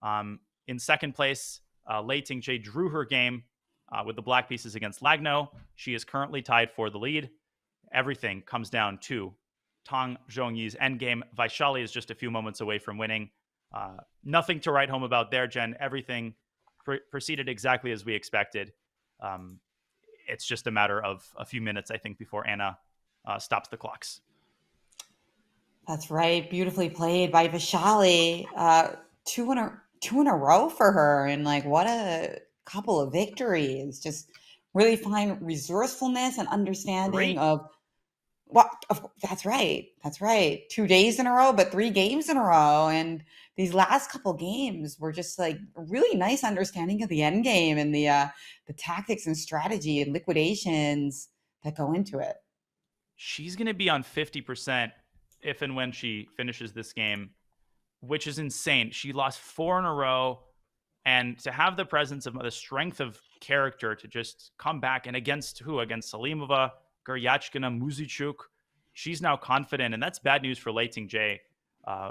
In second place, Lei Tingzhe drew her game with the black pieces against Lagno. She is currently tied for the lead. Everything comes down to Tang Zhongyi's endgame. Vaishali is just a few moments away from winning. Nothing to write home about there, Jen. Everything proceeded exactly as we expected. It's just a matter of a few minutes, I think, before Anna stops the clocks.
That's right. Beautifully played by Vaishali. Two in a row for her, and like, what a couple of victories. Just really fine resourcefulness and understanding of what. That's right. 2 days in a row, but 3 games in a row. And these last couple games were just like really nice understanding of the end game and the tactics and strategy and liquidations that go into it.
She's going to be on 50% if and when she finishes this game, which is insane. She lost 4 in a row, and to have the presence of the strength of character to just come back, and against who? Against Salimova, Guryachkina, Muzichuk. She's now confident, and that's bad news for Lei Tingzhe,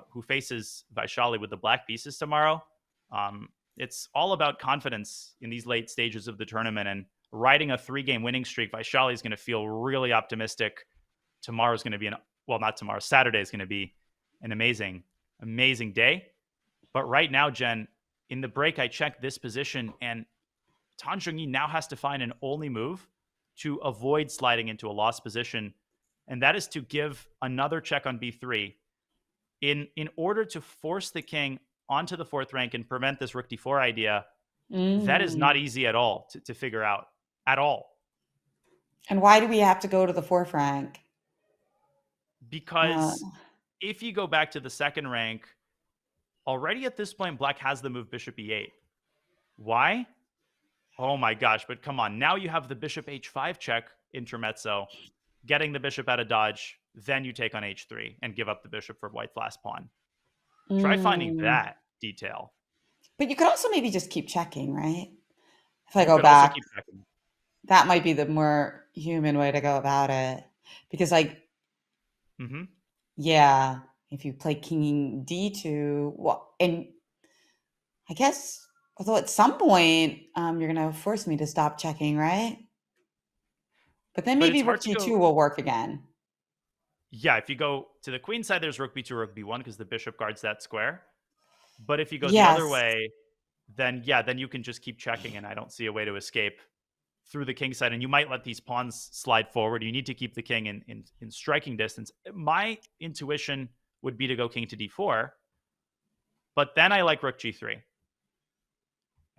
who faces Vaishali with the black pieces tomorrow. It's all about confidence in these late stages of the tournament, and riding a 3-game winning streak. Vaishali is going to feel really optimistic. Tomorrow's going to be not tomorrow. Saturday is going to be an amazing day. But right now, Jen, in the break, I checked this position, and Tan Zhongyi now has to find an only move to avoid sliding into a lost position, and that is to give another check on b3 in order to force the king onto the 4th rank and prevent this rook d4 idea. That is not easy at all to figure out at all.
And why do we have to go to the 4th rank?
Because if you go back to the 2nd rank, already at this point, black has the move bishop e8. Why? Oh my gosh, but come on. Now you have the bishop h5 check intermezzo, getting the bishop out of dodge. Then you take on h3 and give up the bishop for white's last pawn. Try finding that detail.
But you could also maybe just keep checking, right? If I go back, that might be the more human way to go about it. Because yeah, if you play king d2, and I guess, although at some point you're going to force me to stop checking, right? But then maybe rook g2 will work again.
Yeah, if you go to the queen side, there's rook b2, rook b1, because the bishop guards that square. But if you go the other way, then you can just keep checking, and I don't see a way to escape through the king side, and you might let these pawns slide forward. You need to keep the king in striking distance. My intuition would be to go king to d4, but then I like rook g3.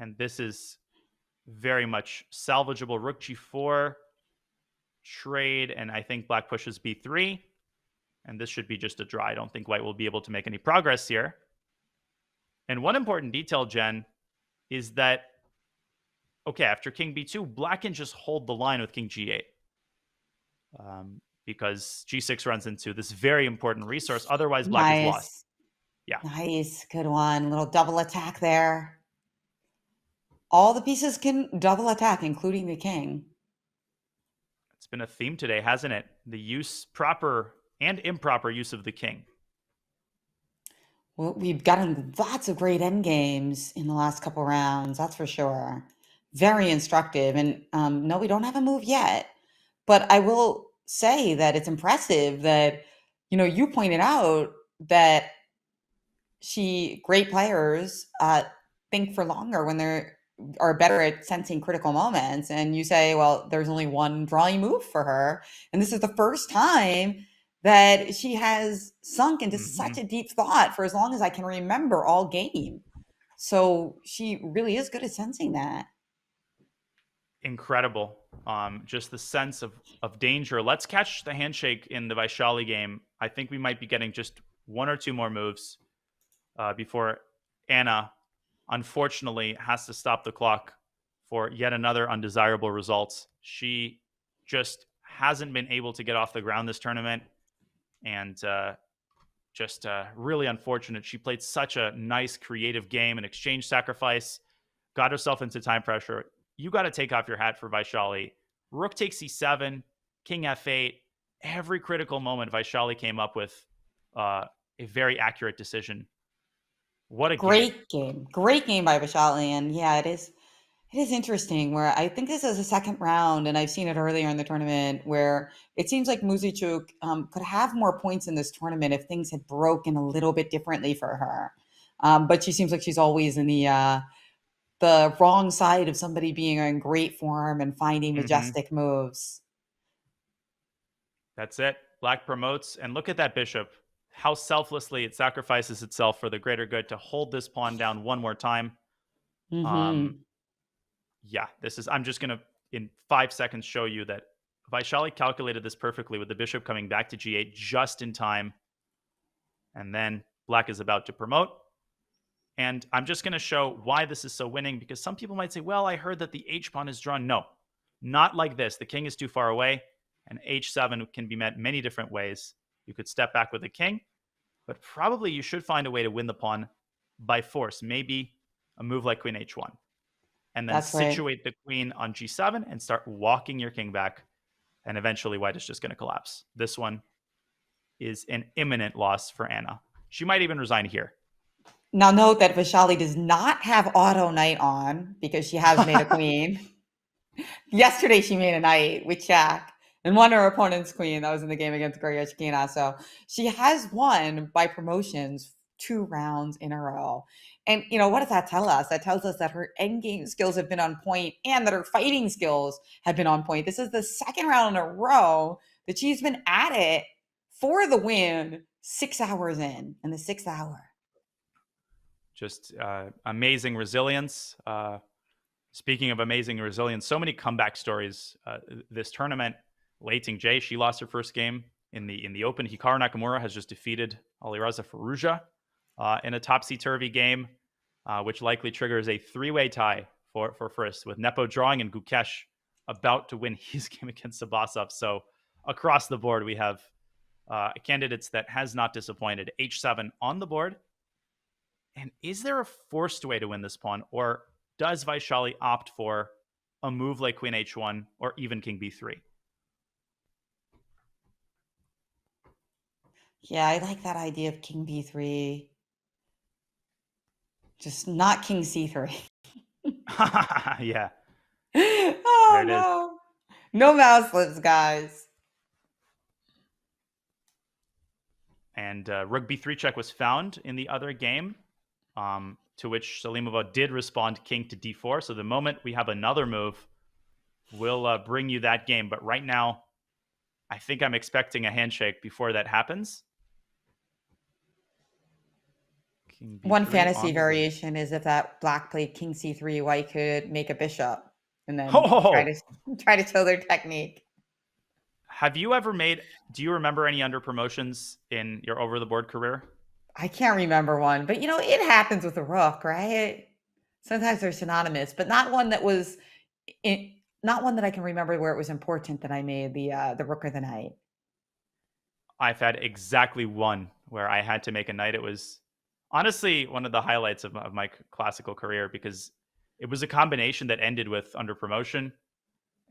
And this is very much salvageable. Rook g4 trade, and I think black pushes b3, and this should be just a draw. I don't think white will be able to make any progress here. And one important detail, Jen, is that after king b2, black can just hold the line with king g8. Because g6 runs into this very important resource. Otherwise, black is lost. Yeah.
Nice. Good one. Little double attack there. All the pieces can double attack, including the king.
It's been a theme today, hasn't it? The proper and improper use of the king.
Well, we've gotten lots of great endgames in the last couple rounds, that's for sure. Very instructive. And no, we don't have a move yet. But I will say that it's impressive that, you pointed out that great players think for longer when they are better at sensing critical moments. And you say, well, there's only one drawing move for her. And this is the first time that she has sunk into such a deep thought for as long as I can remember all game. So she really is good at sensing that.
Incredible. Just the sense of danger. Let's catch the handshake in the Vaishali game. I think we might be getting just 1 or 2 more moves before Anna unfortunately has to stop the clock for yet another undesirable result. She just hasn't been able to get off the ground this tournament, and just really unfortunate. She played such a nice, creative game, an exchange sacrifice, got herself into time pressure. You got to take off your hat for Vaishali. Rook takes c7, king f8. Every critical moment, Vaishali came up with a very accurate decision. What a
Great game. Great game by Vaishali. And yeah, it is interesting where I think this is a second round, and I've seen it earlier in the tournament where it seems like Muzichuk could have more points in this tournament if things had broken a little bit differently for her. But she seems like she's always in the wrong side of somebody being in great form and finding majestic moves.
That's it. Black promotes, and look at that bishop. How selflessly it sacrifices itself for the greater good to hold this pawn down one more time. Yeah, I'm just going to, in 5 seconds, show you that Vaishali calculated this perfectly with the bishop coming back to g8 just in time. And then black is about to promote. And I'm just going to show why this is so winning, because some people might say, well, I heard that the h-pawn is drawn. No, not like this. The king is too far away, and h7 can be met many different ways. You could step back with the king, but probably you should find a way to win the pawn by force. Maybe a move like queen h1. And then situate the queen on g7 and start walking your king back. And eventually white is just going to collapse. This one is an imminent loss for Anna. She might even resign here.
Now note that Vaishali does not have auto knight on because she has made a queen. Yesterday she made a knight with Jack and won her opponent's queen. That was in the game against Goryachkina. So she has won by promotions 2 rounds in a row. And, what does that tell us? That tells us that her endgame skills have been on point and that her fighting skills have been on point. This is the second round in a row that she's been at it for the win 6 hours in the 6th hour.
Just amazing resilience. Speaking of amazing resilience, so many comeback stories this tournament. Lei Ting-Jie, she lost her first game in the Open. Hikaru Nakamura has just defeated Alireza Firouzja in a topsy-turvy game, which likely triggers a 3-way tie for first, with Nepo drawing and Gukesh about to win his game against Sabasov. So across the board, we have candidates that has not disappointed. H7 on the board. And is there a forced way to win this pawn, or does Vaishali opt for a move like queen h1 or even king b3?
Yeah, I like that idea of king b3. Just not king c3.
Yeah.
Oh, no. No mouse lips, guys.
And rook b3 check was found in the other game, to which Salimova did respond king to d4. So the moment we have another move, we'll bring you that game. But right now, I think I'm expecting a handshake before that happens.
One fantasy variation is if that black played king c3, white could make a bishop and then try to show their technique.
Have you ever do you remember any under promotions in your over-the-board career?
I can't remember one, but it happens with a rook, right? Sometimes they're synonymous, but not one that was, not one that I can remember where it was important that I made the rook or the knight.
I've had exactly one where I had to make a knight. It was honestly one of the highlights of my classical career, because it was a combination that ended with under promotion,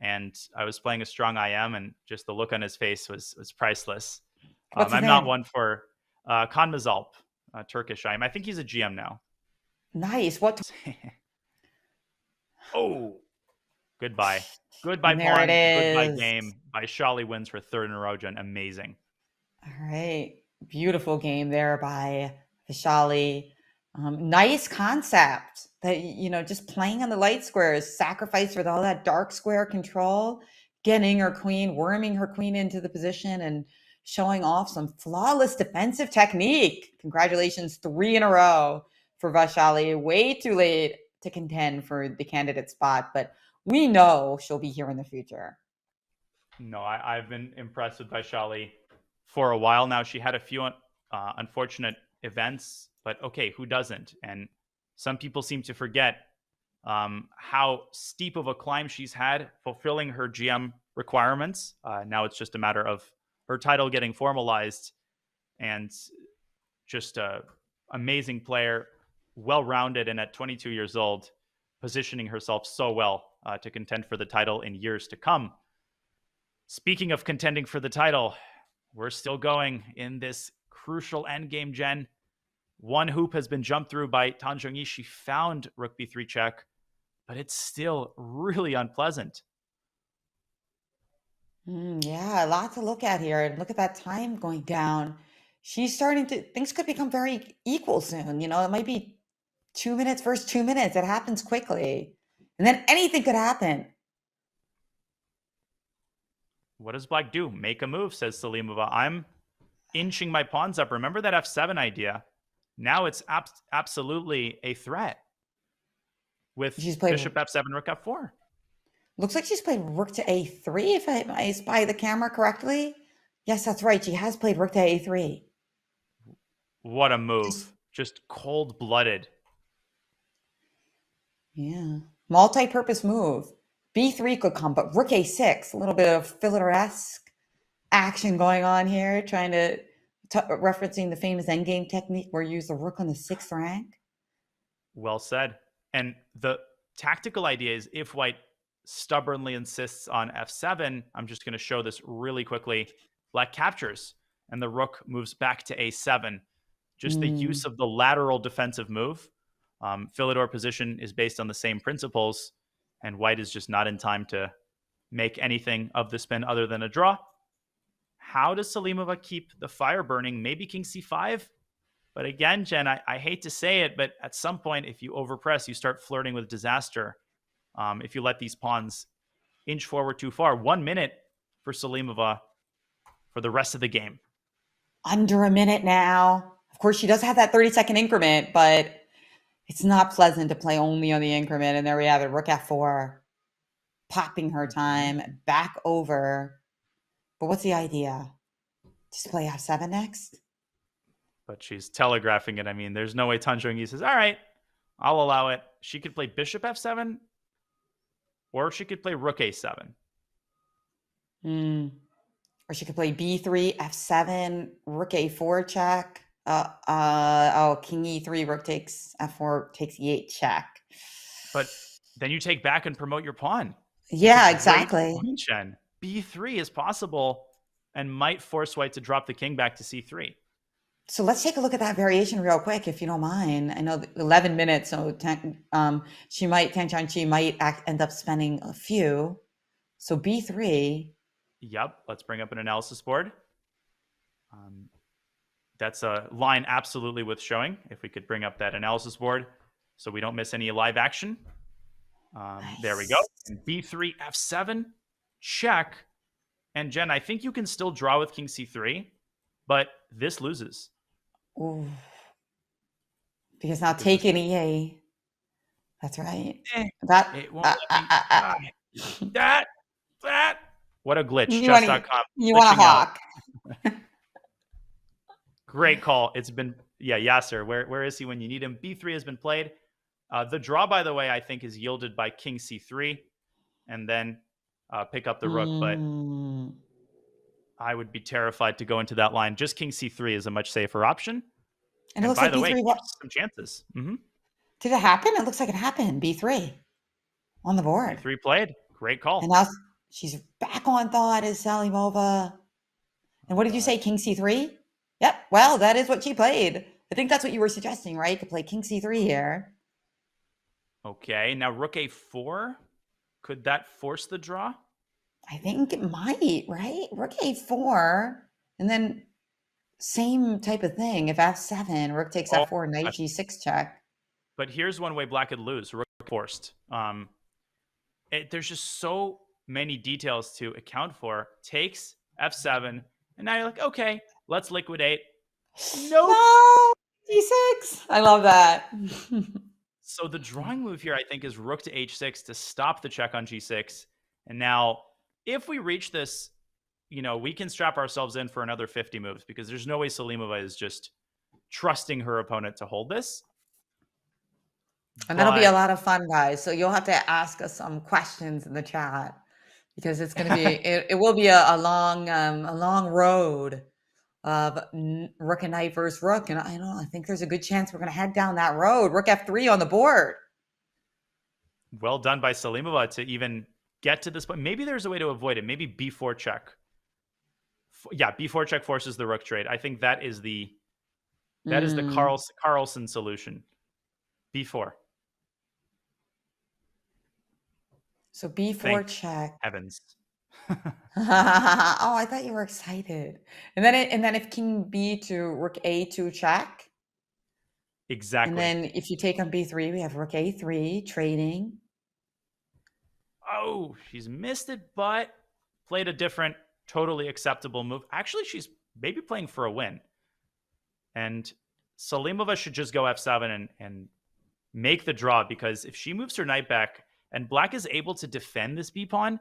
and I was playing a strong IM, and just the look on his face was priceless. I'm not one for Kan Mazalp, Turkish IM. I think he's a GM now.
Nice. What?
Oh, goodbye. Goodbye,
there
pawn.
It is.
Goodbye, game. Vaishali wins for 3rd in a row, Jen. Amazing.
All right. Beautiful game there by Vaishali. Nice concept that, just playing on the light squares, sacrifice with all that dark square control, getting her queen, worming her queen into the position, and showing off some flawless defensive technique. Congratulations, 3 in a row for Vaishali. Way too late to contend for the candidate spot, but we know she'll be here in the future.
No, I've been impressed with Vaishali for a while now. She had a few unfortunate events, but okay, who doesn't? And Some people seem to forget how steep of a climb she's had fulfilling her GM requirements. Now it's just a matter of her title getting formalized, and just a amazing player, well-rounded, and at 22 years old, positioning herself so well to contend for the title in years to come. Speaking of contending for the title, we're still going in this crucial endgame, Jen. One hoop has been jumped through by Tan Zhongyi. She found rook b3 check, but it's still really unpleasant.
Yeah, a lot to look at here. And look at that time going down. She's starting to, things could become very equal soon. It might be 2 minutes, first 2 minutes. It happens quickly. And then anything could happen.
What does black do? Make a move, says Salimova. I'm inching my pawns up. Remember that f7 idea? Now it's absolutely a threat with bishop f7, rook f4.
Looks like she's played rook to a3, if I spy the camera correctly. Yes, that's right. She has played rook to a3.
What a move. Just cold-blooded.
Yeah. Multi-purpose move. b3 could come, but rook a6. A little bit of Filler-esque action going on here, trying to referencing the famous endgame technique where you use the rook on the 6th rank.
Well said. And the tactical idea is if white stubbornly insists on f7, I'm just going to show this really quickly. Black captures, and the rook moves back to a7. Just the use of the lateral defensive move. Philidor position is based on the same principles, and white is just not in time to make anything of the spin other than a draw. How does Salimova keep the fire burning? Maybe king c5? But again, Jen, I hate to say it, but at some point, if you overpress, you start flirting with disaster. If you let these pawns inch forward too far. 1 minute for Salimova for the rest of the game.
Under a minute now. Of course, she does have that 30-second increment, but it's not pleasant to play only on the increment. And there we have it, rook f4, popping her time back over. But what's the idea? Just play f7 next?
But she's telegraphing it. I mean, there's no way Tan Zhongyi says, all right, I'll allow it. She could play bishop f7, or she could play rook a7.
Or she could play b3, f7, rook a4 check. King e3, rook takes f4, takes e8 check.
But then you take back and promote your pawn.
Yeah, exactly.
B3 is possible and might force white to drop the king back to c3.
So let's take a look at that variation real quick, if you don't mind. I know 11 minutes, so Tan Zhongyi might end up spending a few. So b3.
Yep, let's bring up an analysis board. That's a line absolutely worth showing. If we could bring up that analysis board so we don't miss any live action.
Nice.
There we go. And b3, f7, check. And Jen, I think you can still draw with king c3, but this loses.
Ooh. Because now taking EA. That's right.
That. What a glitch.
Chess.com. You want to hawk.
Great call. It's been, Yasser. Where is he when you need him? b3 has been played. The draw, by the way, I think is yielded by king c3 and then pick up the rook. But I would be terrified to go into that line. Just king c3 is a much safer option.
And it looks like b3
some chances.
Did it happen? It looks like it happened. b3 on the board.
b3 played. Great call.
And now she's back on thought as Salimova. And what did you say? King c3? Yep. Well, that is what she played. I think that's what you were suggesting, right? To play king c3 here.
Okay. Now rook a4. Could that force the draw?
I think it might, right? Rook a4. And then same type of thing. If f7, rook takes f4, knight g6 check.
But here's one way black could lose. Rook forced. There's just so many details to account for. Takes f7. And now you're like, okay, let's liquidate.
No, g6. I love that.
So the drawing move here, I think, is rook to h6 to stop the check on g6. And now, if we reach this, we can strap ourselves in for another 50 moves because there's no way Salimova is just trusting her opponent to hold this.
And that'll be a
But
lot of fun, guys. So you'll have to ask us some questions in the chat because it's going to be it will be a long road of rook and knight versus rook, and I think there's a good chance we're going to head down that road. Rook f3 on the board.
well done by Salimova to even get to this point. Maybe there's a way to avoid it. Maybe b4 check. Yeah, b4 check forces the rook trade. I think that is the Carlsen solution. b4.
So b4
Thank
check.
heavens.
Oh, I thought you were excited. And then if king b2, rook a2 check.
Exactly.
And then if you take on b3, we have rook a3 trading.
Oh, she's missed it, but played a different, totally acceptable move. Actually, she's maybe playing for a win. And Salimova should just go f7 and make the draw, because if she moves her knight back and black is able to defend this b-pawn,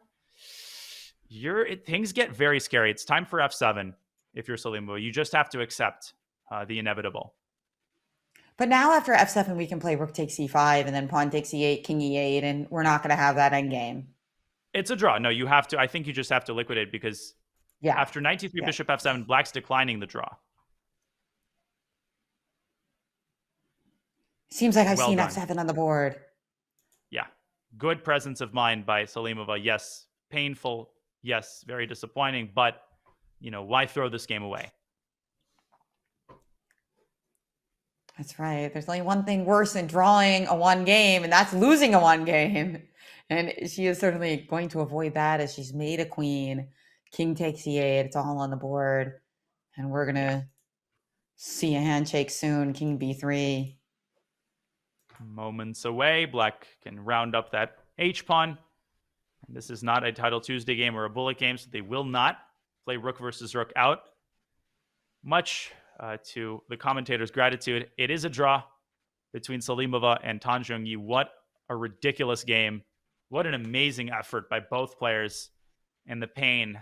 things get very scary. It's time for f7 if you're Salimova. You just have to accept the inevitable.
But now after f7, we can play rook takes e5 and then pawn takes e8, king e8, and we're not going to have that endgame.
It's a draw. No, you have to. I think you just have to liquidate, because after knight t3, bishop f7, black's declining the draw.
Seems like I've
Well
seen
done.
f7 on the board.
Yeah. Good presence of mind by Salimova. Yes, painful. Yes, very disappointing. But, why throw this game away?
That's right. There's only one thing worse than drawing a one game, and that's losing a one game. And she is certainly going to avoid that, as she's made a queen. King takes e8. It's all on the board. And we're going to see a handshake soon. King b3.
Moments away. Black can round up that h-pawn. And this is not a Title Tuesday game or a bullet game, so they will not play rook versus rook out. Much to the commentators' gratitude, it is a draw between Salimova and Tan Zhongyi. What a ridiculous game. What an amazing effort by both players. And the pain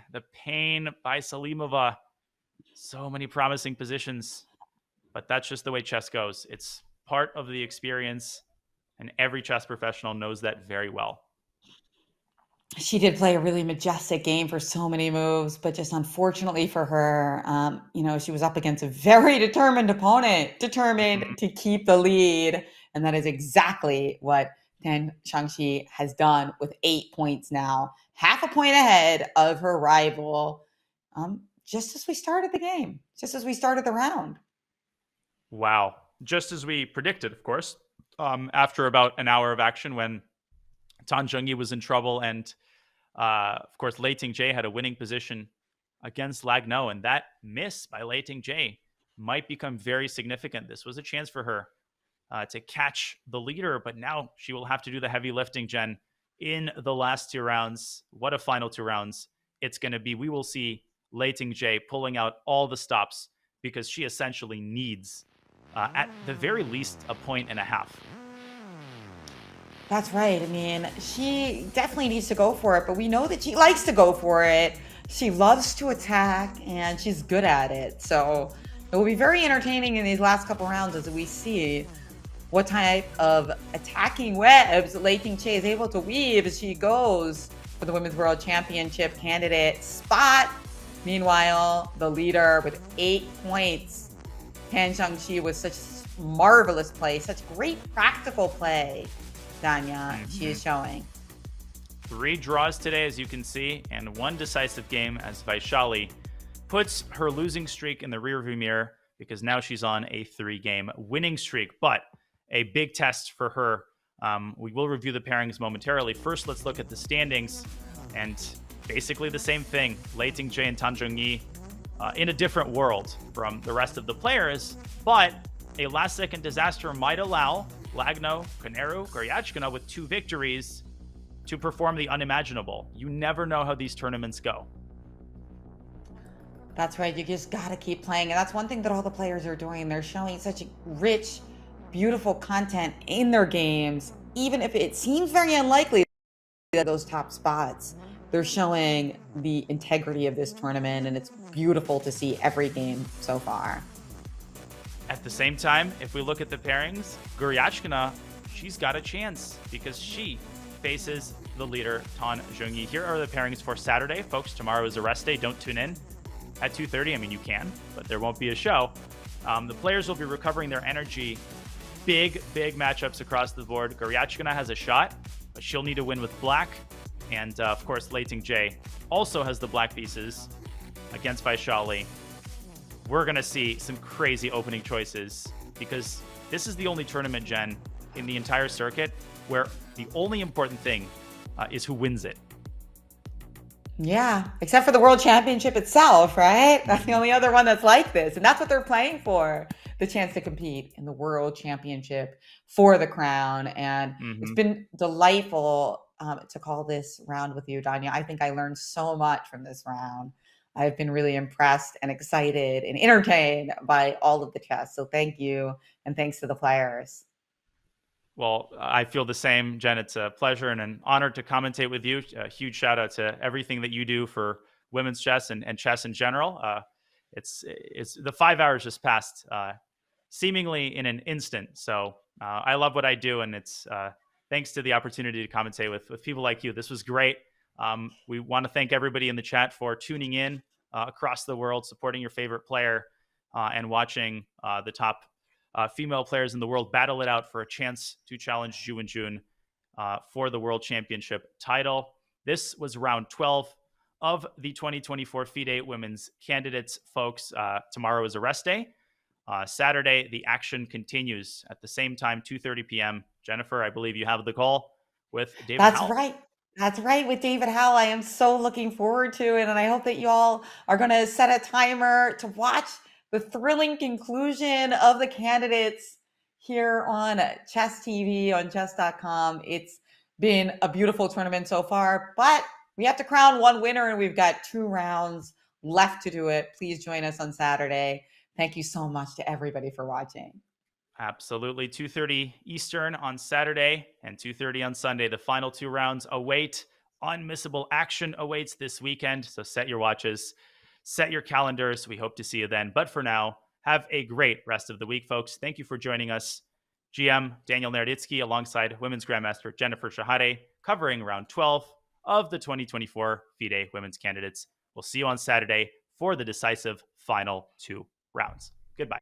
by Salimova. So many promising positions. But that's just the way chess goes. It's part of the experience, and every chess professional knows that very well.
She did play a really majestic game for so many moves, but just unfortunately for her, she was up against a very determined opponent, determined to keep the lead. And that is exactly what Tan Zhongyi has done with 8 points now, half a point ahead of her rival, just as we started the game, just as we started the round.
Wow. Just as we predicted, of course, after about an hour of action when Tan Zhongyi was in trouble, and of course, Lei Ting-Jie had a winning position against Lagno, and that miss by Lei Ting-Jie might become very significant. This was a chance for her to catch the leader, but now she will have to do the heavy lifting, Jen, in the last 2 rounds. What a final 2 rounds it's going to be. We will see Lei Ting-Jie pulling out all the stops, because she essentially needs, at the very least, a point and a half.
That's right. I mean, she definitely needs to go for it, but we know that she likes to go for it. She loves to attack, and she's good at it. So it will be very entertaining in these last couple rounds as we see what type of attacking webs Lei Ting-Jie is able to weave as she goes for the Women's World Championship candidate spot. Meanwhile, the leader with 8 points, Tan Zhongyi, with such marvelous play, such great practical play. Danya, she is showing
3 draws today, as you can see, and 1 decisive game as Vaishali puts her losing streak in the rearview mirror, because now she's on a 3-game winning streak. But a big test for her. We will review the pairings momentarily. First, let's look at the standings, and basically the same thing. Lei Ting-Jie and Tan Zhongyi in a different world from the rest of the players, but a last-second disaster might allow Lagno, Koneru, Goryachkina with 2 victories to perform the unimaginable. You never know how these tournaments go.
That's right. You just got to keep playing. And that's one thing that all the players are doing. They're showing such rich, beautiful content in their games, even if it seems very unlikely that those top spots. They're showing the integrity of this tournament, and it's beautiful to see every game so far.
At the same time, if we look at the pairings, Goryachkina she's got a chance because she faces the leader, Tan Zhongyi. Here are the pairings for Saturday. Folks, tomorrow is a rest day. Don't tune in at 2:30. I mean, you can, but there won't be a show. The players will be recovering their energy. Big matchups across the board. Goryachkina has a shot, but she'll need to win with black. And, of course, Lei Ting-jae also has the black pieces against Vaishali. We're going to see some crazy opening choices because this is the only tournament, Jen, in the entire circuit where the only important thing is who wins it.
Yeah, except for the World Championship itself, right? That's the only other one that's like this. And that's what they're playing for, the chance to compete in the World Championship for the crown. And it's been delightful to call this round with you, Danya. I think I learned so much from this round. I've been really impressed and excited and entertained by all of the chess. So thank you. And thanks to the players.
Well, I feel the same, Jen. It's a pleasure and an honor to commentate with you. A huge shout out to everything that you do for women's chess and chess in general. It's the 5 hours just passed seemingly in an instant. So I love what I do, and it's thanks to the opportunity to commentate with people like you. This was great. We want to thank everybody in the chat for tuning in across the world, supporting your favorite player, and watching the top female players in the world battle it out for a chance to challenge Ju Wenjun for the World Championship title. This was round 12 of the 2024 FIDE Women's Candidates, folks. Tomorrow is a rest day. Saturday, the action continues at the same time, 2:30 p.m. Jennifer, I believe you have the call with David Howell.
That's right. With David Howell, I am so looking forward to it. And I hope that you all are going to set a timer to watch the thrilling conclusion of the candidates here on Chess TV, on Chess.com. It's been a beautiful tournament so far, but we have to crown one winner and we've got 2 rounds left to do it. Please join us on Saturday. Thank you so much to everybody for watching.
Absolutely. 2:30 Eastern on Saturday and 2:30 on Sunday. The final 2 rounds await. Unmissable action awaits this weekend. So set your watches, set your calendars. We hope to see you then. But for now, have a great rest of the week, folks. Thank you for joining us. GM Daniel Naroditsky alongside Women's Grandmaster Jennifer Shahade covering round 12 of the 2024 FIDE Women's Candidates. We'll see you on Saturday for the decisive final 2 rounds. Goodbye.